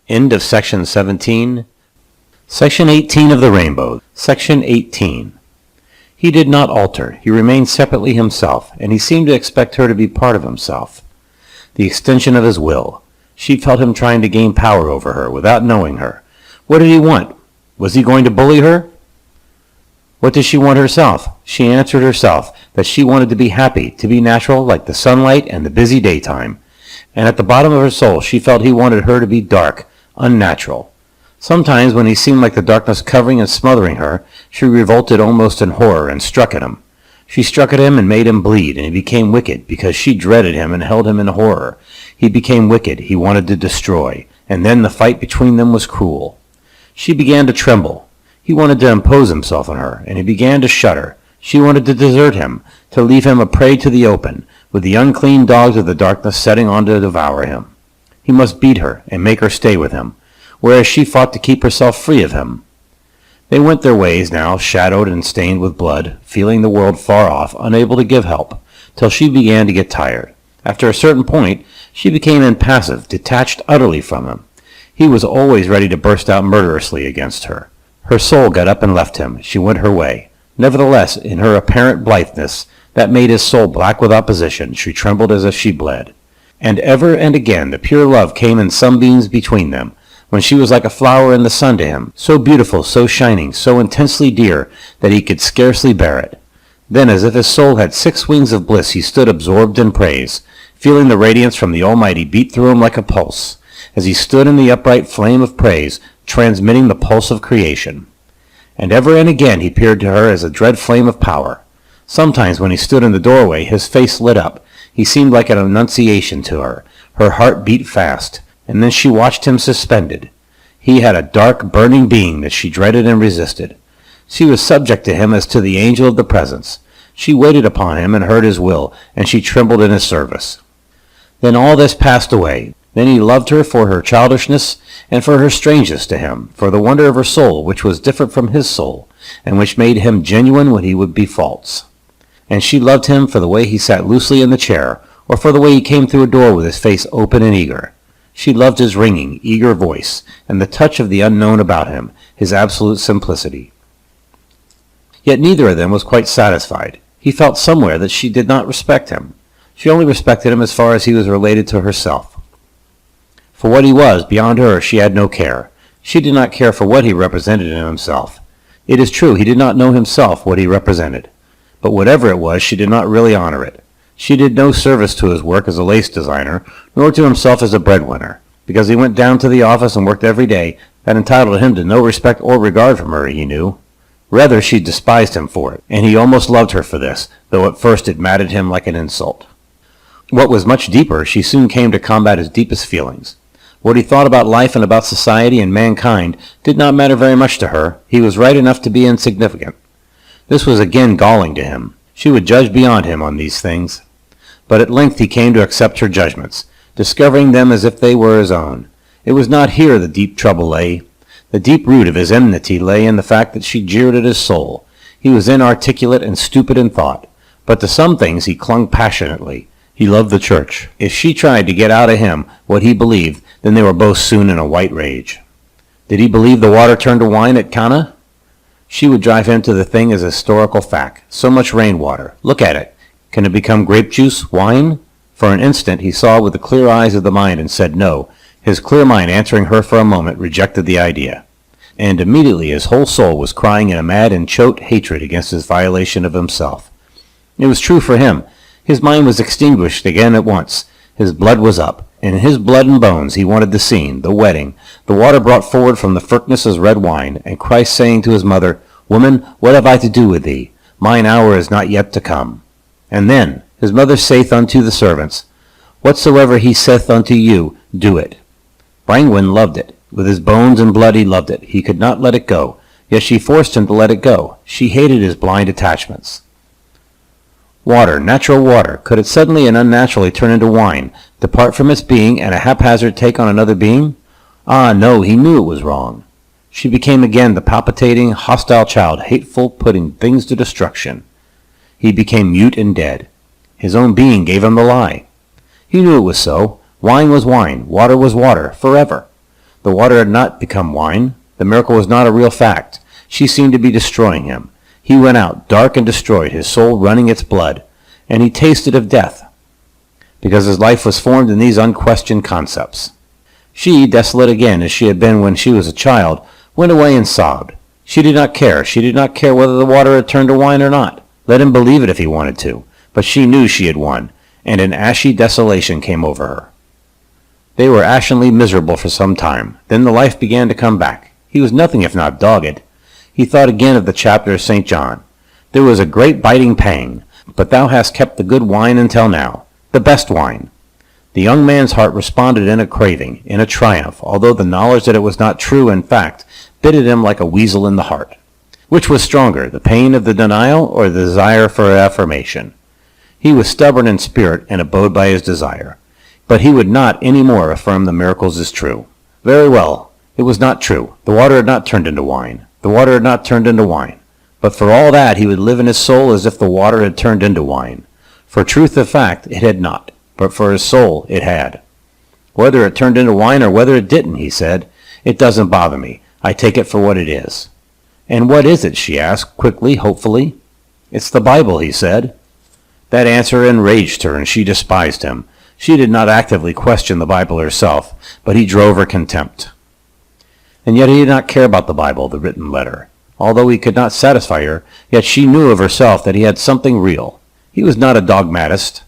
End of section 17. Section 18 of the Rainbow. Section 18. He did not alter. He remained separately himself, and he seemed to expect her to be part of himself. The extension of his will. She felt him trying to gain power over her without knowing her. What did he want? Was he going to bully her? What did she want herself? She answered herself that she wanted to be happy, to be natural like the sunlight and the busy daytime. And at the bottom of her soul she felt he wanted her to be dark, unnatural. Sometimes when he seemed like the darkness covering and smothering her, she revolted almost in horror and struck at him. She struck at him and made him bleed, and he became wicked because she dreaded him and held him in horror. He became wicked. He wanted to destroy. And then the fight between them was cruel. She began to tremble. He wanted to impose himself on her, and he began to shudder. She wanted to desert him, to leave him a prey to the open, with the unclean dogs of the darkness setting on to devour him. He must beat her and make her stay with him, whereas she fought to keep herself free of him. They went their ways now, shadowed and stained with blood, feeling the world far off, unable to give help, till she began to get tired. After a certain point, she became impassive, detached utterly from him. He was always ready to burst out murderously against her. Her soul got up and left him. She went her way. Nevertheless, in her apparent blitheness, that made his soul black with opposition, she trembled as if she bled. And ever and again the pure love came in sunbeams between them, when she was like a flower in the sun to him, so beautiful, so shining, so intensely dear, that he could scarcely bear it. Then, as if his soul had 6 wings of bliss, he stood absorbed in praise, feeling the radiance from the Almighty beat through him like a pulse, as he stood in the upright flame of praise, transmitting the pulse of creation. And ever and again he appeared to her as a dread flame of power. Sometimes when he stood in the doorway, his face lit up. He seemed like an annunciation to her. Her heart beat fast, and then she watched him suspended. He had a dark, burning being that she dreaded and resisted. She was subject to him as to the angel of the presence. She waited upon him and heard his will, and she trembled in his service. Then all this passed away. Then he loved her for her childishness and for her strangeness to him, for the wonder of her soul, which was different from his soul, and which made him genuine when he would be false. And she loved him for the way he sat loosely in the chair, or for the way he came through a door with his face open and eager. She loved his ringing, eager voice, and the touch of the unknown about him, his absolute simplicity. Yet neither of them was quite satisfied. He felt somewhere that she did not respect him. She only respected him as far as he was related to herself. For what he was, beyond her, she had no care. She did not care for what he represented in himself. It is true, he did not know himself what he represented. But whatever it was, she did not really honor it. She did no service to his work as a lace designer, nor to himself as a breadwinner. Because he went down to the office and worked every day, that entitled him to no respect or regard from her, he knew. Rather, she despised him for it, and he almost loved her for this, though at first it maddened him like an insult. What was much deeper, she soon came to combat his deepest feelings. What he thought about life and about society and mankind did not matter very much to her. He was right enough to be insignificant. This was again galling to him. She would judge beyond him on these things. But at length he came to accept her judgments, discovering them as if they were his own. It was not here the deep trouble lay. The deep root of his enmity lay in the fact that she jeered at his soul. He was inarticulate and stupid in thought, but to some things he clung passionately. He loved the church. If she tried to get out of him what he believed, then they were both soon in a white rage. Did he believe the water turned to wine at Cana? She would drive him to the thing as a historical fact. So much rainwater. Look at it. Can it become grape juice, wine? For an instant he saw with the clear eyes of the mind and said no. His clear mind, answering her for a moment, rejected the idea. And immediately his whole soul was crying in a mad and choked hatred against his violation of himself. It was true for him. His mind was extinguished again at once. His blood was up. And in his blood and bones he wanted the scene, the wedding, the water brought forward from the Furkness as red wine, and Christ saying to his mother, "Woman, what have I to do with thee? Mine hour is not yet to come." And then his mother saith unto the servants, "Whatsoever he saith unto you, do it." Brangwen loved it. With his bones and blood he loved it. He could not let it go. Yet she forced him to let it go. She hated his blind attachments. Water, natural water, could it suddenly and unnaturally turn into wine, depart from its being, and a haphazard take on another being? Ah, no, he knew it was wrong. She became again the palpitating, hostile child, hateful, putting things to destruction. He became mute and dead. His own being gave him the lie. He knew it was so. Wine was wine. Water was water. Forever. The water had not become wine. The miracle was not a real fact. She seemed to be destroying him. He went out, dark and destroyed, his soul running its blood, and he tasted of death, because his life was formed in these unquestioned concepts. She, desolate again as she had been when she was a child, went away and sobbed. She did not care. She did not care whether the water had turned to wine or not. Let him believe it if he wanted to. But she knew she had won, and an ashy desolation came over her. They were ashenly miserable for some time. Then the life began to come back. He was nothing if not dogged. He thought again of the chapter of St. John. There was a great biting pang, but thou hast kept the good wine until now, the best wine. The young man's heart responded in a craving, in a triumph, although the knowledge that it was not true in fact bit at him like a weasel in the heart. Which was stronger, the pain of the denial or the desire for affirmation? He was stubborn in spirit and abode by his desire. But he would not any more affirm the miracles as true. Very well, it was not true. The water had not turned into wine. The water had not turned into wine. But for all that he would live in his soul as if the water had turned into wine. For truth of fact, it had not. But for his soul, it had. Whether it turned into wine or whether it didn't, he said, it doesn't bother me. I take it for what it is. And what is it, she asked, quickly, hopefully. It's the Bible, he said. That answer enraged her, and she despised him. She did not actively question the Bible herself, but he drove her contempt. And yet he did not care about the Bible, the written letter. Although he could not satisfy her, yet she knew of herself that he had something real. He was not a dogmatist.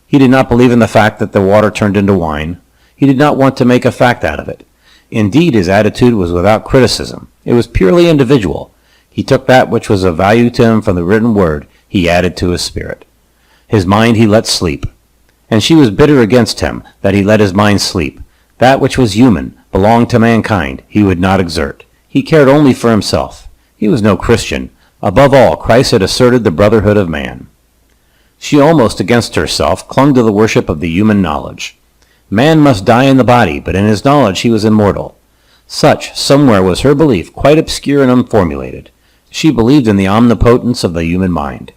He did not believe in the fact that the water turned into wine. He did not want to make a fact out of it. Indeed, his attitude was without criticism. It was purely individual. He took that which was of value to him from the written word. He added to his spirit. His mind he let sleep. And she was bitter against him, that he let his mind sleep. That which was human, belonged to mankind, he would not exert. He cared only for himself. He was no Christian. Above all, Christ had asserted the brotherhood of man. She, almost against herself, clung to the worship of the human knowledge. Man must die in the body, but in his knowledge he was immortal. Such, somewhere, was her belief, quite obscure and unformulated. She believed in the omnipotence of the human mind.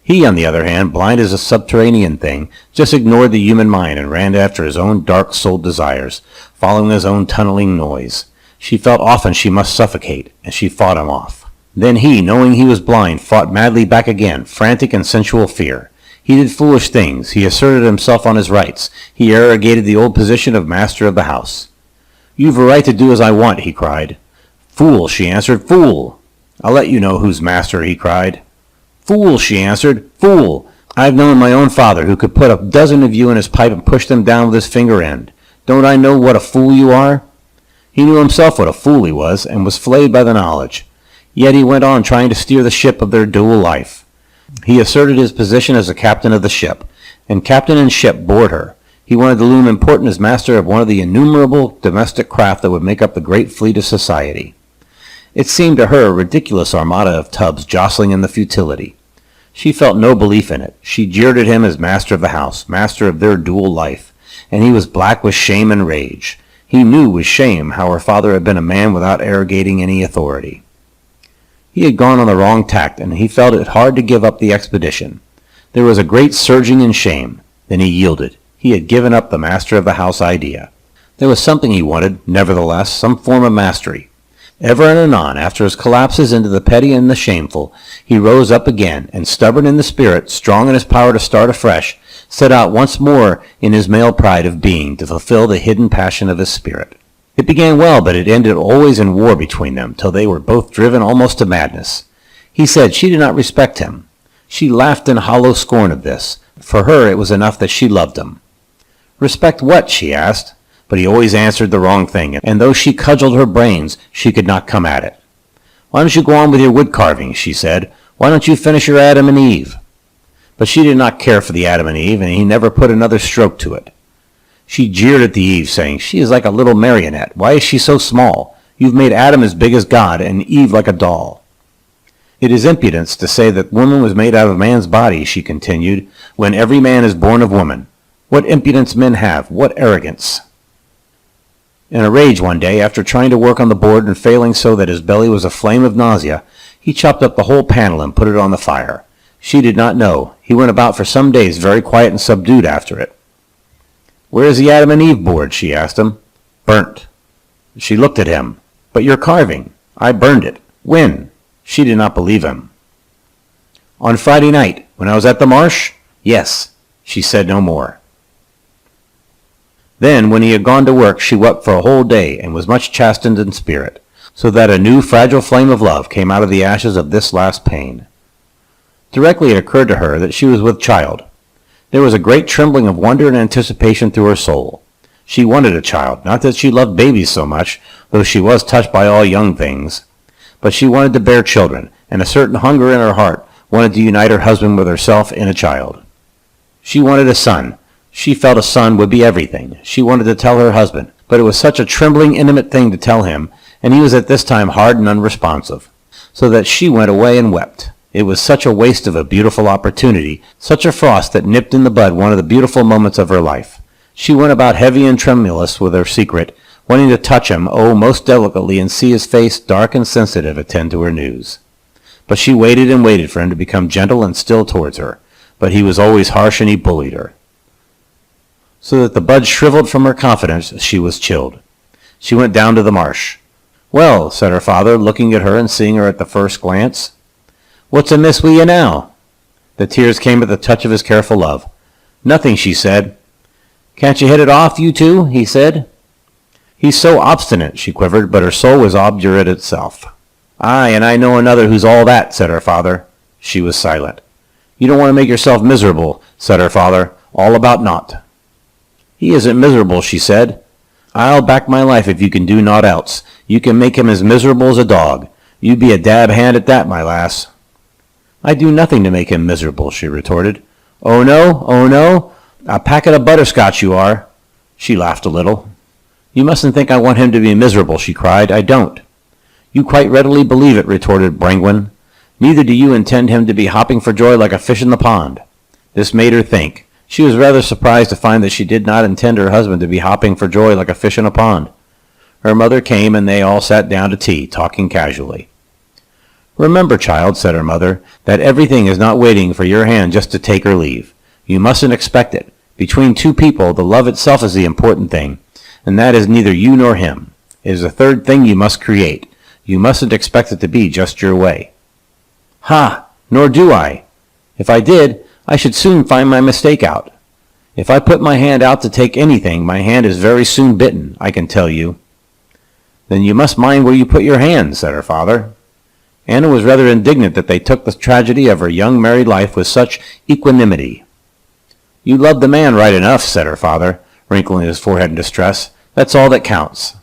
He, on the other hand, blind as a subterranean thing, just ignored the human mind and ran after his own dark-souled desires, following his own tunneling noise. She felt often she must suffocate, and she fought him off. Then he, knowing he was blind, fought madly back again, frantic in sensual fear. He did foolish things. He asserted himself on his rights. He arrogated the old position of master of the house. "You've a right to do as I want," he cried. "Fool," she answered, "fool." "I'll let you know who's master," he cried. "Fool," she answered, "fool. I've known my own father who could put a dozen of you in his pipe and push them down with his finger end. Don't I know what a fool you are?" He knew himself what a fool he was, and was flayed by the knowledge. Yet he went on trying to steer the ship of their dual life. He asserted his position as the captain of the ship, and captain and ship bored her. He wanted to loom important as master of one of the innumerable domestic craft that would make up the great fleet of society. It seemed to her a ridiculous armada of tubs jostling in the futility. She felt no belief in it. She jeered at him as master of the house, master of their dual life, and he was black with shame and rage. He knew with shame how her father had been a man without arrogating any authority. He had gone on the wrong tack, and he felt it hard to give up the expedition. There was a great surging in shame. Then he yielded. He had given up the master of the house idea. There was something he wanted, nevertheless, some form of mastery. Ever and anon, after his collapses into the petty and the shameful, he rose up again, and stubborn in the spirit, strong in his power to start afresh, set out once more in his male pride of being to fulfill the hidden passion of his spirit. It began well, but it ended always in war between them, till they were both driven almost to madness. He said she did not respect him. She laughed in hollow scorn of this. For her it was enough that she loved him. "Respect what?" she asked. But he always answered the wrong thing, and though she cudgelled her brains, she could not come at it. "Why don't you go on with your wood carving?" she said. "Why don't you finish your Adam and Eve?" But she did not care for the Adam and Eve, and he never put another stroke to it. She jeered at the Eve, saying, "She is like a little marionette. Why is she so small? You've made Adam as big as God, and Eve like a doll." "It is impudence to say that woman was made out of man's body," she continued, "when every man is born of woman. What impudence men have! What arrogance!" In a rage one day, after trying to work on the board and failing so that his belly was a flame of nausea, he chopped up the whole panel and put it on the fire. She did not know. He went about for some days very quiet and subdued after it. "Where is the Adam and Eve board?" she asked him. "Burnt." She looked at him. "But your carving." "I burned it." "When?" She did not believe him. "On Friday night, when I was at the marsh?" "Yes." She said no more. Then, when he had gone to work, she wept for a whole day and was much chastened in spirit, so that a new fragile flame of love came out of the ashes of this last pain. Directly it occurred to her that she was with child. There was a great trembling of wonder and anticipation through her soul. She wanted a child, not that she loved babies so much, though she was touched by all young things, but she wanted to bear children, and a certain hunger in her heart wanted to unite her husband with herself in a child. She wanted a son. She felt a son would be everything. She wanted to tell her husband, but it was such a trembling, intimate thing to tell him, and he was at this time hard and unresponsive, so that she went away and wept. It was such a waste of a beautiful opportunity, such a frost that nipped in the bud one of the beautiful moments of her life. She went about heavy and tremulous with her secret, wanting to touch him, oh, most delicately, and see his face, dark and sensitive, attend to her news. But she waited and waited for him to become gentle and still towards her, but he was always harsh and he bullied her, so that the bud shriveled from her confidence. She was chilled. She went down to the marsh. "Well," said her father, looking at her and seeing her at the first glance, "what's amiss with you now?" The tears came at the touch of his careful love. "Nothing," she said. "Can't you hit it off, you two?" he said. "He's so obstinate," she quivered, but her soul was obdurate itself. "Aye, and I know another who's all that," said her father. She was silent. "You don't want to make yourself miserable," said her father. "All about naught." "He isn't miserable," she said. "I'll back my life if you can do naught else. You can make him as miserable as a dog. You be a dab hand at that, my lass." "I do nothing to make him miserable," she retorted. "Oh no, oh no? A packet of butterscotch you are." She laughed a little. "You mustn't think I want him to be miserable," she cried. "I don't." "You quite readily believe it," retorted Brangwen. "Neither do you intend him to be hopping for joy like a fish in the pond." This made her think. She was rather surprised to find that she did not intend her husband to be hopping for joy like a fish in a pond. Her mother came, and they all sat down to tea, talking casually. "Remember, child," said her mother, "that everything is not waiting for your hand just to take or leave. You mustn't expect it. Between two people, the love itself is the important thing, and that is neither you nor him. It is a third thing you must create. You mustn't expect it to be just your way." "Ha! Nor do I. If I did, I should soon find my mistake out. If I put my hand out to take anything, my hand is very soon bitten, I can tell you." "Then you must mind where you put your hand," said her father. Anna was rather indignant that they took the tragedy of her young married life with such equanimity. "You love the man right enough," said her father, wrinkling his forehead in distress. "That's all that counts."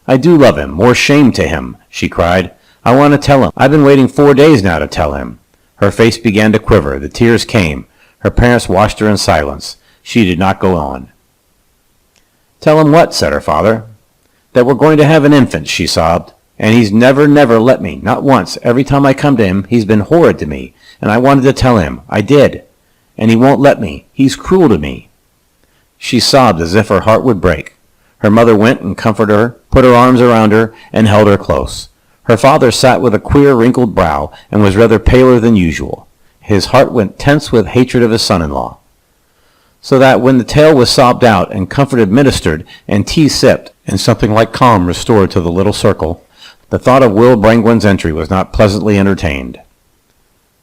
"I do love him. More shame to him," she cried. "I want to tell him. I've been waiting 4 days now to tell him." Her face began to quiver. The tears came. Her parents watched her in silence. She did not go on. "Tell him what?" said her father. "That we're going to have an infant," she sobbed. "And he's never let me, not once. Every time I come to him, he's been horrid to me, and I wanted to tell him. I did. And he won't let me. He's cruel to me." She sobbed as if her heart would break. Her mother went and comforted her, put her arms around her, and held her close. Her father sat with a queer, wrinkled brow, and was rather paler than usual. His heart went tense with hatred of his son-in-law. So that when the tale was sobbed out, and comfort administered, and tea sipped, and something like calm restored to the little circle, the thought of Will Brangwen's entry was not pleasantly entertained.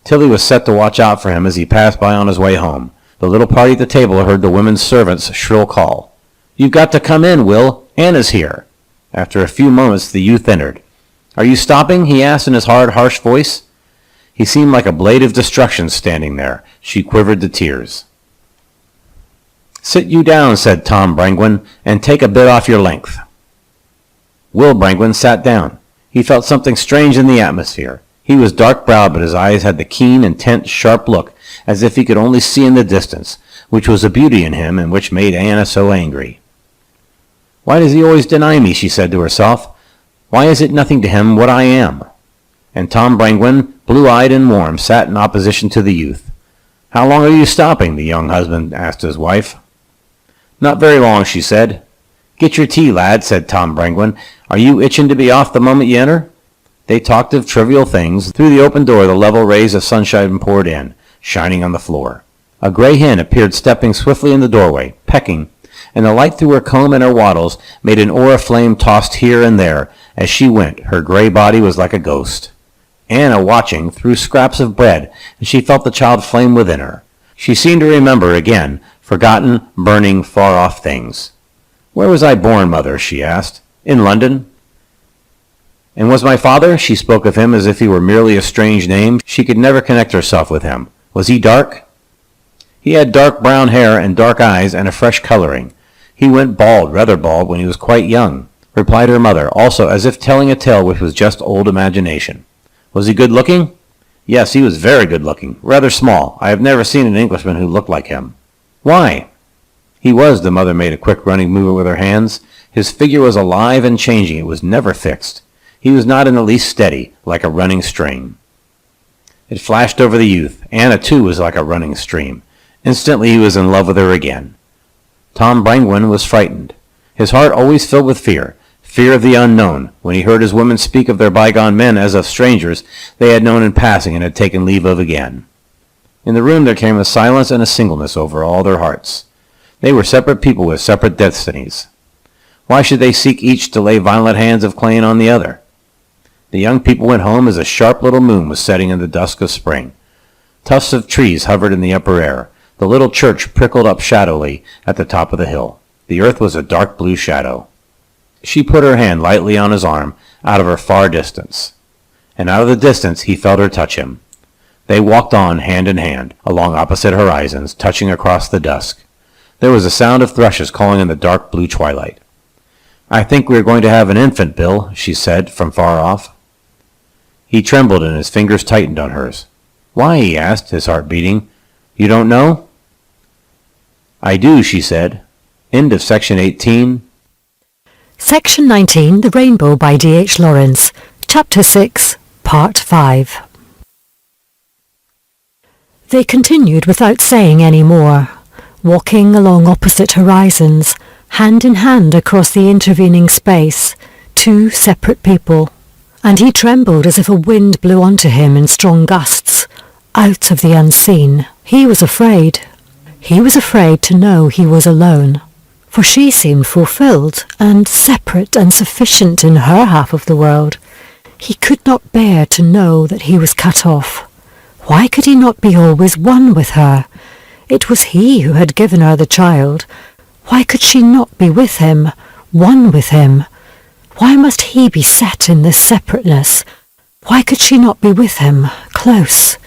Tilly was set to watch out for him as he passed by on his way home. The little party at the table heard the women's servant's shrill call. "You've got to come in, Will. Anna's here." After a few moments the youth entered. "Are you stopping?" he asked in his hard, harsh voice. He seemed like a blade of destruction standing there. She quivered to tears. "Sit you down," said Tom Brangwen, "and take a bit off your length." Will Brangwen sat down. He felt something strange in the atmosphere. He was dark-browed, but his eyes had the keen, intent, sharp look, as if he could only see in the distance, which was a beauty in him and which made Anna so angry. "Why does he always deny me?" she said to herself. "Why is it nothing to him what I am?" And Tom Brangwen, blue-eyed and warm, sat in opposition to the youth. "How long are you stopping?" the young husband asked his wife. "Not very long," she said. "Get your tea, lad," said Tom Brangwen. "Are you itching to be off the moment you enter?" They talked of trivial things. Through the open door the level rays of sunshine poured in, shining on the floor. A gray hen appeared stepping swiftly in the doorway, pecking, and the light through her comb and her wattles made an aura flame tossed here and there. As she went, her gray body was like a ghost. Anna, watching, threw scraps of bread, and she felt the child flame within her. She seemed to remember again forgotten, burning, far-off things. "Where was I born, Mother?" she asked. "In London." "And was my father?" She spoke of him as if he were merely a strange name. She could never connect herself with him. "Was he dark?" "He had dark brown hair and dark eyes and a fresh coloring. He went bald, rather bald, when he was quite young," replied her mother, also as if telling a tale which was just old imagination. "Was he good-looking?" "Yes, he was very good-looking. Rather small. I have never seen an Englishman who looked like him." "Why?" "He was," the mother made a quick running movement with her hands. "His figure was alive and changing. It was never fixed. He was not in the least steady, like a running stream." It flashed over the youth. Anna, too, was like a running stream. Instantly he was in love with her again. Tom Brangwen was frightened. His heart always filled with fear of the unknown. When he heard his women speak of their bygone men as of strangers they had known in passing and had taken leave of again. In the room there came a silence and a singleness over all their hearts. They were separate people with separate destinies. Why should they seek each to lay violent hands of clay on the other? The young people went home as a sharp little moon was setting in the dusk of spring. Tufts of trees hovered in the upper air. The little church prickled up shadowily at the top of the hill. The earth was a dark blue shadow. She put her hand lightly on his arm out of her far distance, and out of the distance he felt her touch him. They walked on hand in hand, along opposite horizons, touching across the dusk. There was a sound of thrushes calling in the dark blue twilight. "I think we are going to have an infant, Bill," she said from far off. He trembled and his fingers tightened on hers. "Why?" he asked, his heart beating. "You don't know?" "I do," she said. End of section 18. Section 19, The Rainbow by D.H. Lawrence. Chapter 6, Part 5. They continued without saying any more, walking along opposite horizons, hand in hand across the intervening space, two separate people. And he trembled as if a wind blew onto him in strong gusts, out of the unseen. He was afraid. He was afraid to know he was alone. For she seemed fulfilled and separate and sufficient in her half of the world. He could not bear to know that he was cut off. Why could he not be always one with her? It was he who had given her the child. Why could she not be with him, one with him? Why must he be set in this separateness? Why could she not be with him, close,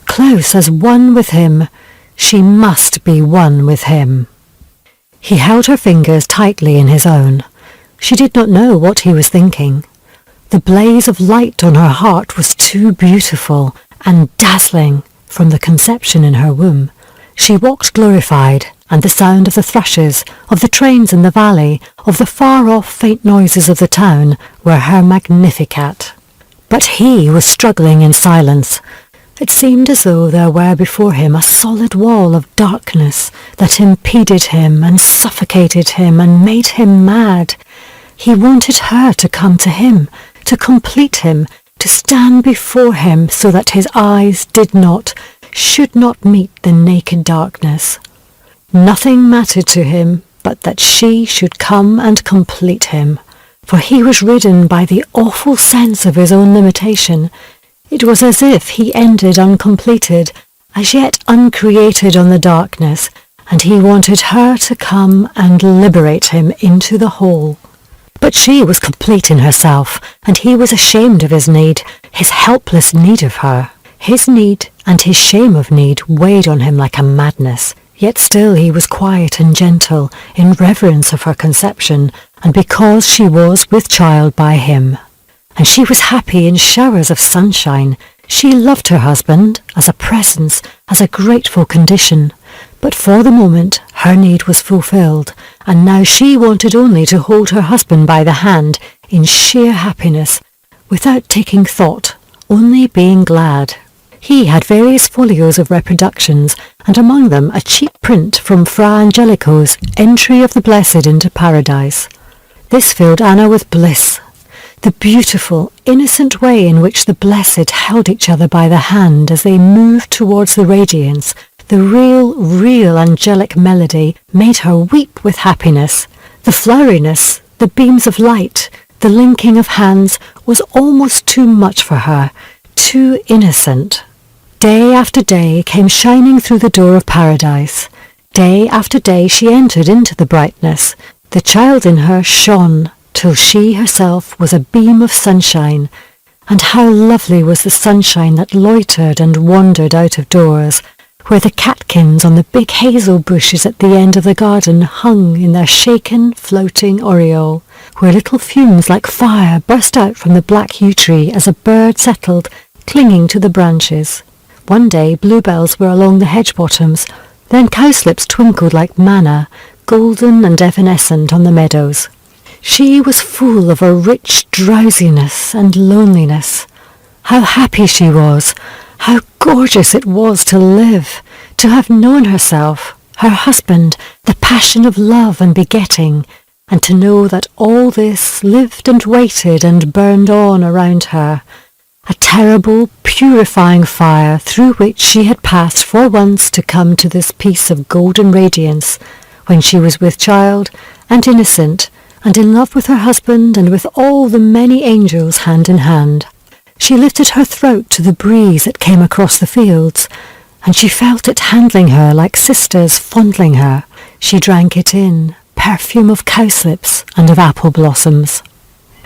close as one with him? She must be one with him. He held her fingers tightly in his own. She did not know what he was thinking. The blaze of light on her heart was too beautiful and dazzling from the conception in her womb. She walked glorified, and the sound of the thrushes, of the trains in the valley, of the far-off faint noises of the town were her Magnificat. But he was struggling in silence. It seemed as though there were before him a solid wall of darkness that impeded him and suffocated him and made him mad. He wanted her to come to him, to complete him, to stand before him so that his eyes should not meet the naked darkness. Nothing mattered to him but that she should come and complete him, for he was ridden by the awful sense of his own limitation. It was as if he ended uncompleted, as yet uncreated on the darkness, and he wanted her to come and liberate him into the whole. But she was complete in herself, and he was ashamed of his need, his helpless need of her. His need and his shame of need weighed on him like a madness, yet still he was quiet and gentle in reverence of her conception, and because she was with child by him. And she was happy in showers of sunshine. She loved her husband as a presence, as a grateful condition. But for the moment her need was fulfilled, and now she wanted only to hold her husband by the hand in sheer happiness, without taking thought, only being glad. He had various folios of reproductions, and among them a cheap print from Fra Angelico's Entry of the Blessed into Paradise. This filled Anna with bliss. The beautiful, innocent way in which the blessed held each other by the hand as they moved towards the radiance, the real angelic melody, made her weep with happiness. The floweriness, the beams of light, the linking of hands was almost too much for her, too innocent. Day after day came shining through the door of paradise. Day after day she entered into the brightness. The child in her shone, till she herself was a beam of sunshine. And how lovely was the sunshine that loitered and wandered out of doors, where the catkins on the big hazel bushes at the end of the garden hung in their shaken, floating aureole, where little fumes like fire burst out from the black yew tree as a bird settled, clinging to the branches. One day bluebells were along the hedge bottoms, then cowslips twinkled like manna, golden and evanescent on the meadows. She was full of a rich drowsiness and loneliness. How happy she was! How gorgeous it was to live, to have known herself, her husband, the passion of love and begetting, and to know that all this lived and waited and burned on around her, a terrible, purifying fire through which she had passed for once to come to this piece of golden radiance, when she was with child and innocent, and in love with her husband and with all the many angels hand in hand. She lifted her throat to the breeze that came across the fields, and she felt it handling her like sisters fondling her. She drank it in, perfume of cowslips and of apple blossoms.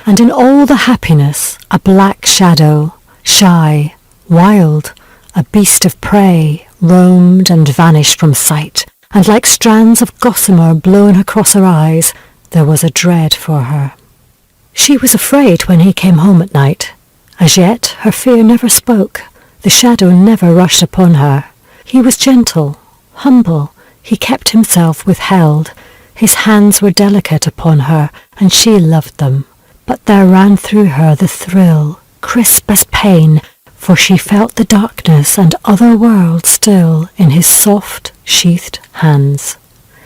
And in all the happiness, a black shadow, shy, wild, a beast of prey, roamed and vanished from sight, and like strands of gossamer blown across her eyes, there was a dread for her. She was afraid when he came home at night. As yet her fear never spoke, the shadow never rushed upon her. He was gentle, humble, he kept himself withheld. His hands were delicate upon her, and she loved them. But there ran through her the thrill, crisp as pain, for she felt the darkness and other world still in his soft, sheathed hands.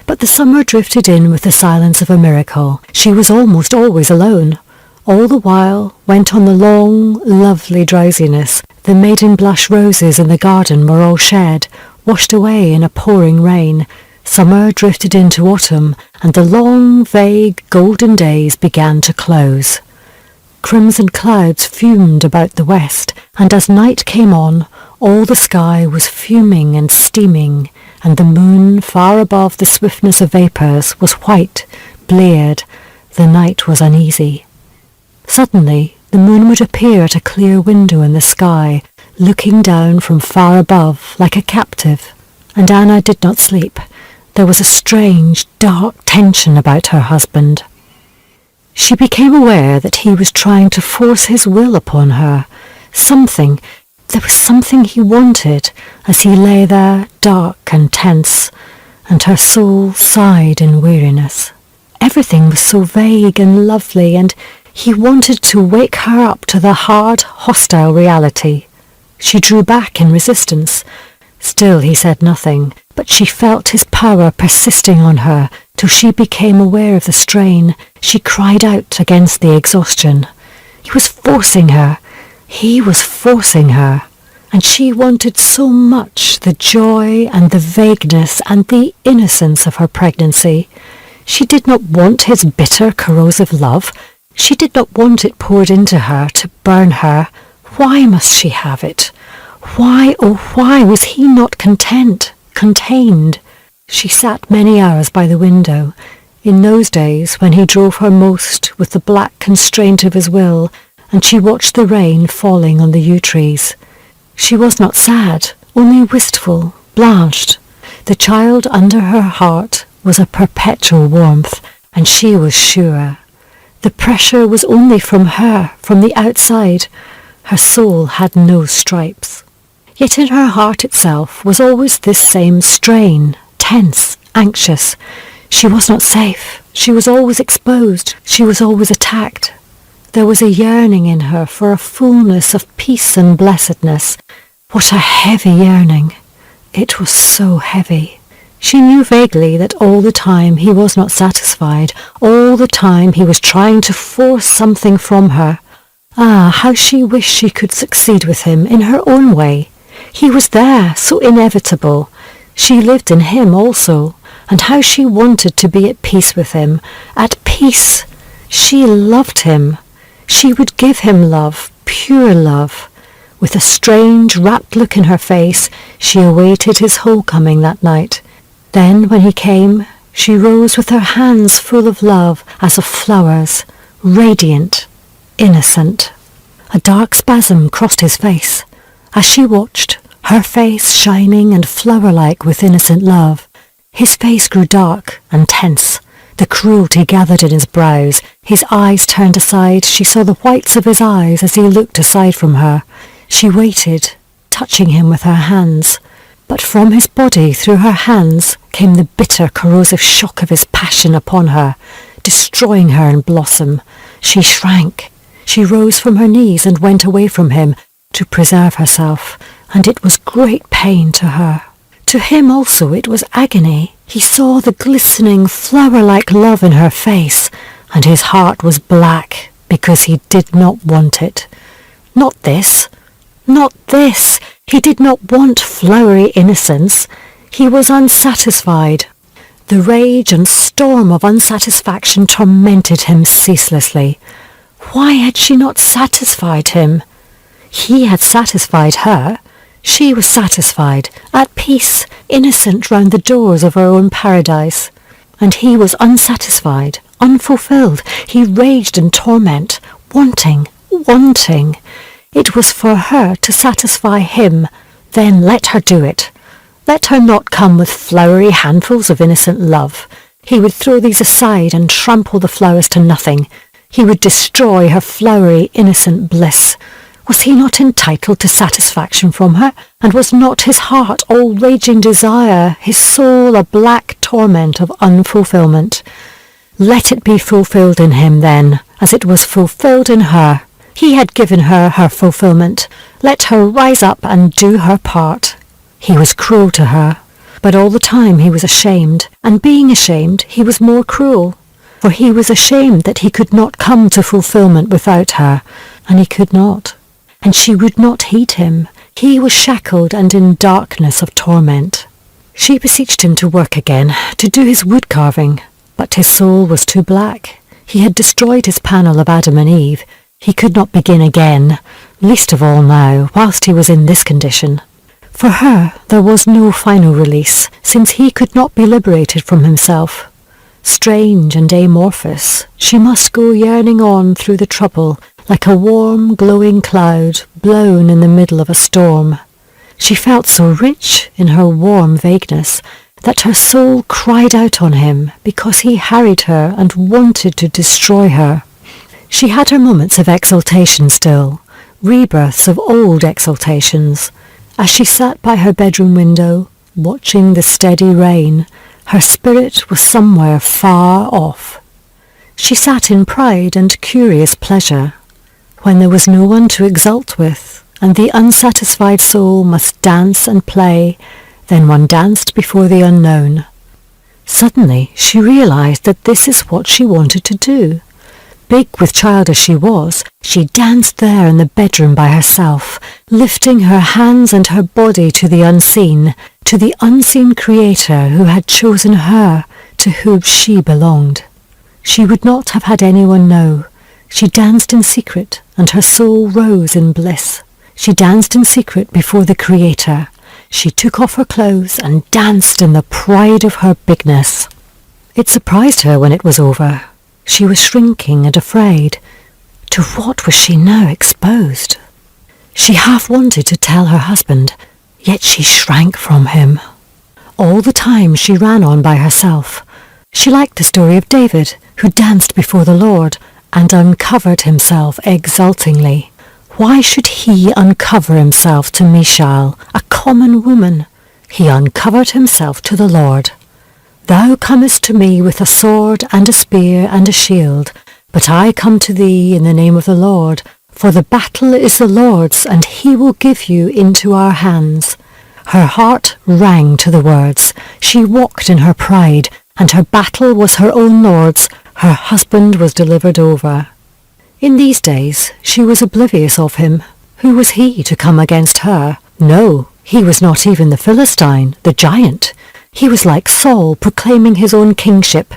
But the summer drifted in with the silence of a miracle. She was almost always alone. All the while went on the long, lovely drowsiness. The maiden blush roses in the garden were all shed, washed away in a pouring rain. Summer drifted into autumn, and the long, vague, golden days began to close. Crimson clouds fumed about the west, and as night came on, all the sky was fuming and steaming, and the moon, far above the swiftness of vapours, was white, bleared. The night was uneasy. Suddenly the moon would appear at a clear window in the sky, looking down from far above like a captive, and Anna did not sleep. There was a strange, dark tension about her husband. She became aware that he was trying to force his will upon her. There was something he wanted, as he lay there, dark and tense, and her soul sighed in weariness. Everything was so vague and lovely, and he wanted to wake her up to the hard, hostile reality. She drew back in resistance. Still he said nothing, but she felt his power persisting on her till she became aware of the strain. She cried out against the exhaustion. He was forcing her. He was forcing her. And she wanted so much the joy and the vagueness and the innocence of her pregnancy. She did not want his bitter, corrosive love. She did not want it poured into her to burn her. Why must she have it? Why, oh why, was he not contained? She sat many hours by the window, in those days when he drove her most with the black constraint of his will, and she watched the rain falling on the yew trees. She was not sad, only wistful, blanched. The child under her heart was a perpetual warmth, and she was sure. The pressure was only from her, from the outside. Her soul had no stripes. Yet in her heart itself was always this same strain, tense, anxious. She was not safe. She was always exposed. She was always attacked. There was a yearning in her for a fullness of peace and blessedness, What a heavy yearning. It was so heavy. She knew vaguely that all the time he was not satisfied, all the time he was trying to force something from her. Ah, how she wished she could succeed with him in her own way. He was there, so inevitable. She lived in him also, and how she wanted to be at peace with him. At peace! She loved him. She would give him love, pure love. With a strange, rapt look in her face, she awaited his homecoming that night. Then, when he came, she rose with her hands full of love as of flowers, radiant, innocent. A dark spasm crossed his face. As she watched, her face shining and flower-like with innocent love, his face grew dark and tense. The cruelty gathered in his brows. His eyes turned aside. She saw the whites of his eyes as he looked aside from her. She waited, touching him with her hands. But from his body, through her hands, came the bitter, corrosive shock of his passion upon her, destroying her in blossom. She shrank. She rose from her knees and went away from him to preserve herself, and it was great pain to her. To him also it was agony. He saw the glistening, flower-like love in her face, and his heart was black because he did not want it. Not this. Not this. He did not want flowery innocence. He was unsatisfied. The rage and storm of unsatisfaction tormented him ceaselessly. Why had she not satisfied him? He had satisfied her. She was satisfied, at peace, innocent round the doors of her own paradise. And he was unsatisfied, unfulfilled. He raged in torment, wanting, wanting. It was for her to satisfy him. Then let her do it. Let her not come with flowery handfuls of innocent love. He would throw these aside and trample the flowers to nothing. He would destroy her flowery, innocent bliss. Was he not entitled to satisfaction from her? And was not his heart all raging desire, his soul a black torment of unfulfilment? Let it be fulfilled in him, then, as it was fulfilled in her. He had given her her fulfilment. Let her rise up and do her part. He was cruel to her, but all the time he was ashamed, and being ashamed he was more cruel. For he was ashamed that he could not come to fulfilment without her, and he could not. And she would not heed him. He was shackled and in darkness of torment. She beseeched him to work again, to do his wood carving, but his soul was too black. He had destroyed his panel of Adam and Eve. He could not begin again, least of all now, whilst he was in this condition. For her there was no final release, since he could not be liberated from himself. Strange and amorphous, she must go yearning on through the trouble, like a warm, glowing cloud blown in the middle of a storm. She felt so rich in her warm vagueness that her soul cried out on him because he harried her and wanted to destroy her. She had her moments of exaltation still, rebirths of old exaltations. As she sat by her bedroom window, watching the steady rain, her spirit was somewhere far off. She sat in pride and curious pleasure, when there was no one to exult with, and the unsatisfied soul must dance and play. Then one danced before the unknown. Suddenly she realized that this is what she wanted to do. Big with child as she was, she danced there in the bedroom by herself, lifting her hands and her body to the unseen Creator who had chosen her, to whom she belonged. She would not have had anyone know. She danced in secret, and her soul rose in bliss. She danced in secret before the Creator. She took off her clothes and danced in the pride of her bigness. It surprised her when it was over. She was shrinking and afraid. To what was she now exposed? She half wanted to tell her husband, yet she shrank from him. All the time she ran on by herself. She liked the story of David, who danced before the Lord, and uncovered himself exultingly. Why should he uncover himself to Michal, a common woman? He uncovered himself to the Lord. Thou comest to me with a sword and a spear and a shield, but I come to thee in the name of the Lord, For the battle is the Lord's, and he will give you into our hands. Her heart rang to the words. She walked in her pride, and her battle was her own Lord's. Her husband was delivered over. In these days she was oblivious of him. Who was he to come against her? No, he was not even the Philistine, the giant. He was like Saul, proclaiming his own kingship.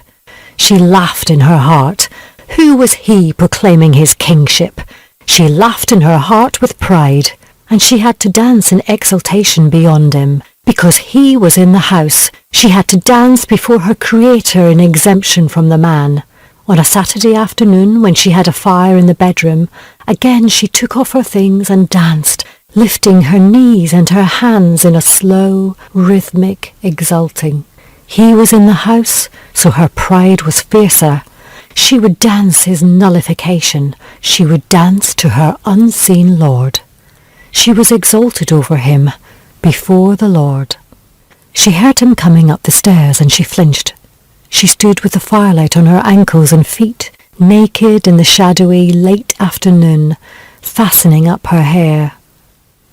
She laughed in her heart. Who was he proclaiming his kingship? She laughed in her heart with pride, and she had to dance in exultation beyond him. Because he was in the house, she had to dance before her Creator in exemption from the man. On a Saturday afternoon, when she had a fire in the bedroom, again she took off her things and danced, lifting her knees and her hands in a slow, rhythmic exulting. He was in the house, so her pride was fiercer. She would dance his nullification. She would dance to her unseen Lord. She was exalted over him, before the Lord. She heard him coming up the stairs, and she flinched. She stood with the firelight on her ankles and feet, naked in the shadowy late afternoon, fastening up her hair.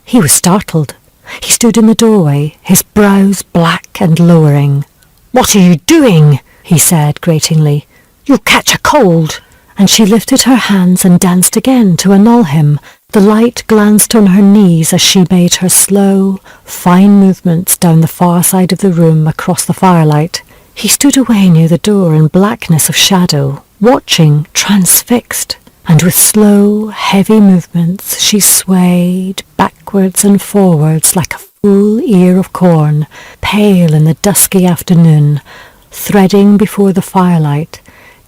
He was startled. He stood in the doorway, his brows black and lowering. "What are you doing?" he said gratingly. "You'll catch a cold." And she lifted her hands and danced again to annul him. The light glanced on her knees as she made her slow, fine movements down the far side of the room across the firelight. He stood away near the door in blackness of shadow, watching, transfixed, and with slow, heavy movements she swayed backwards and forwards like a full ear of corn, pale in the dusky afternoon, threading before the firelight,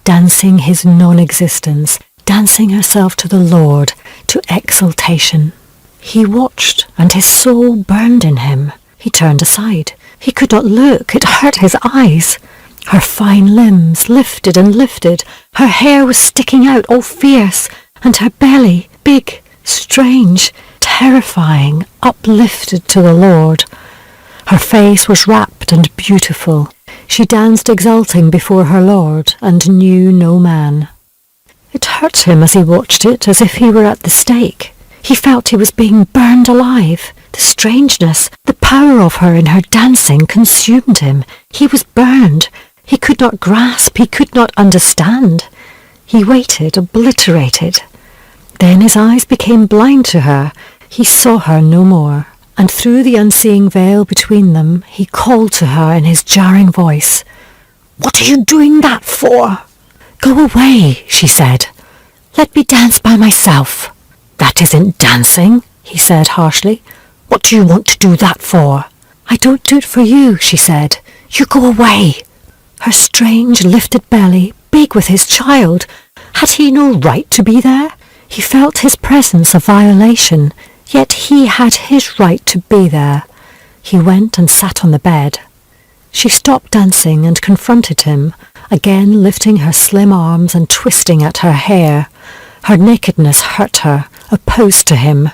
dancing his non-existence, dancing herself to the Lord, to exaltation. He watched, and his soul burned in him. He turned aside. He could not look. It hurt his eyes. Her fine limbs lifted and lifted. Her hair was sticking out all fierce, and her belly, big, strange, terrifying, uplifted to the Lord. Her face was rapt and beautiful. She danced exulting before her Lord, and knew no man. It hurt him as he watched it, as if he were at the stake. He felt he was being burned alive. The strangeness, the power of her in her dancing consumed him. He was burned. He could not grasp, he could not understand. He waited, obliterated. Then his eyes became blind to her. He saw her no more, and through the unseeing veil between them, he called to her in his jarring voice. "What are you doing that for?" "Go away," she said. "Let me dance by myself." "That isn't dancing," he said harshly. "What do you want to do that for?" "I don't do it for you," she said. "You go away." Her strange lifted belly, big with his child. Had he no right to be there? He felt his presence a violation, yet he had his right to be there. He went and sat on the bed. She stopped dancing and confronted him, again lifting her slim arms and twisting at her hair. Her nakedness hurt her, opposed to him.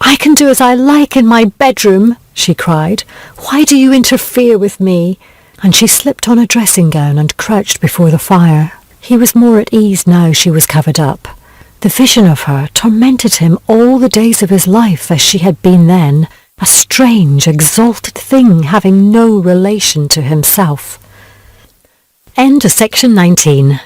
"I can do as I like in my bedroom," she cried. "Why do you interfere with me?" And she slipped on a dressing gown and crouched before the fire. He was more at ease now she was covered up. The vision of her tormented him all the days of his life as she had been then, a strange, exalted thing having no relation to himself. End of section 19.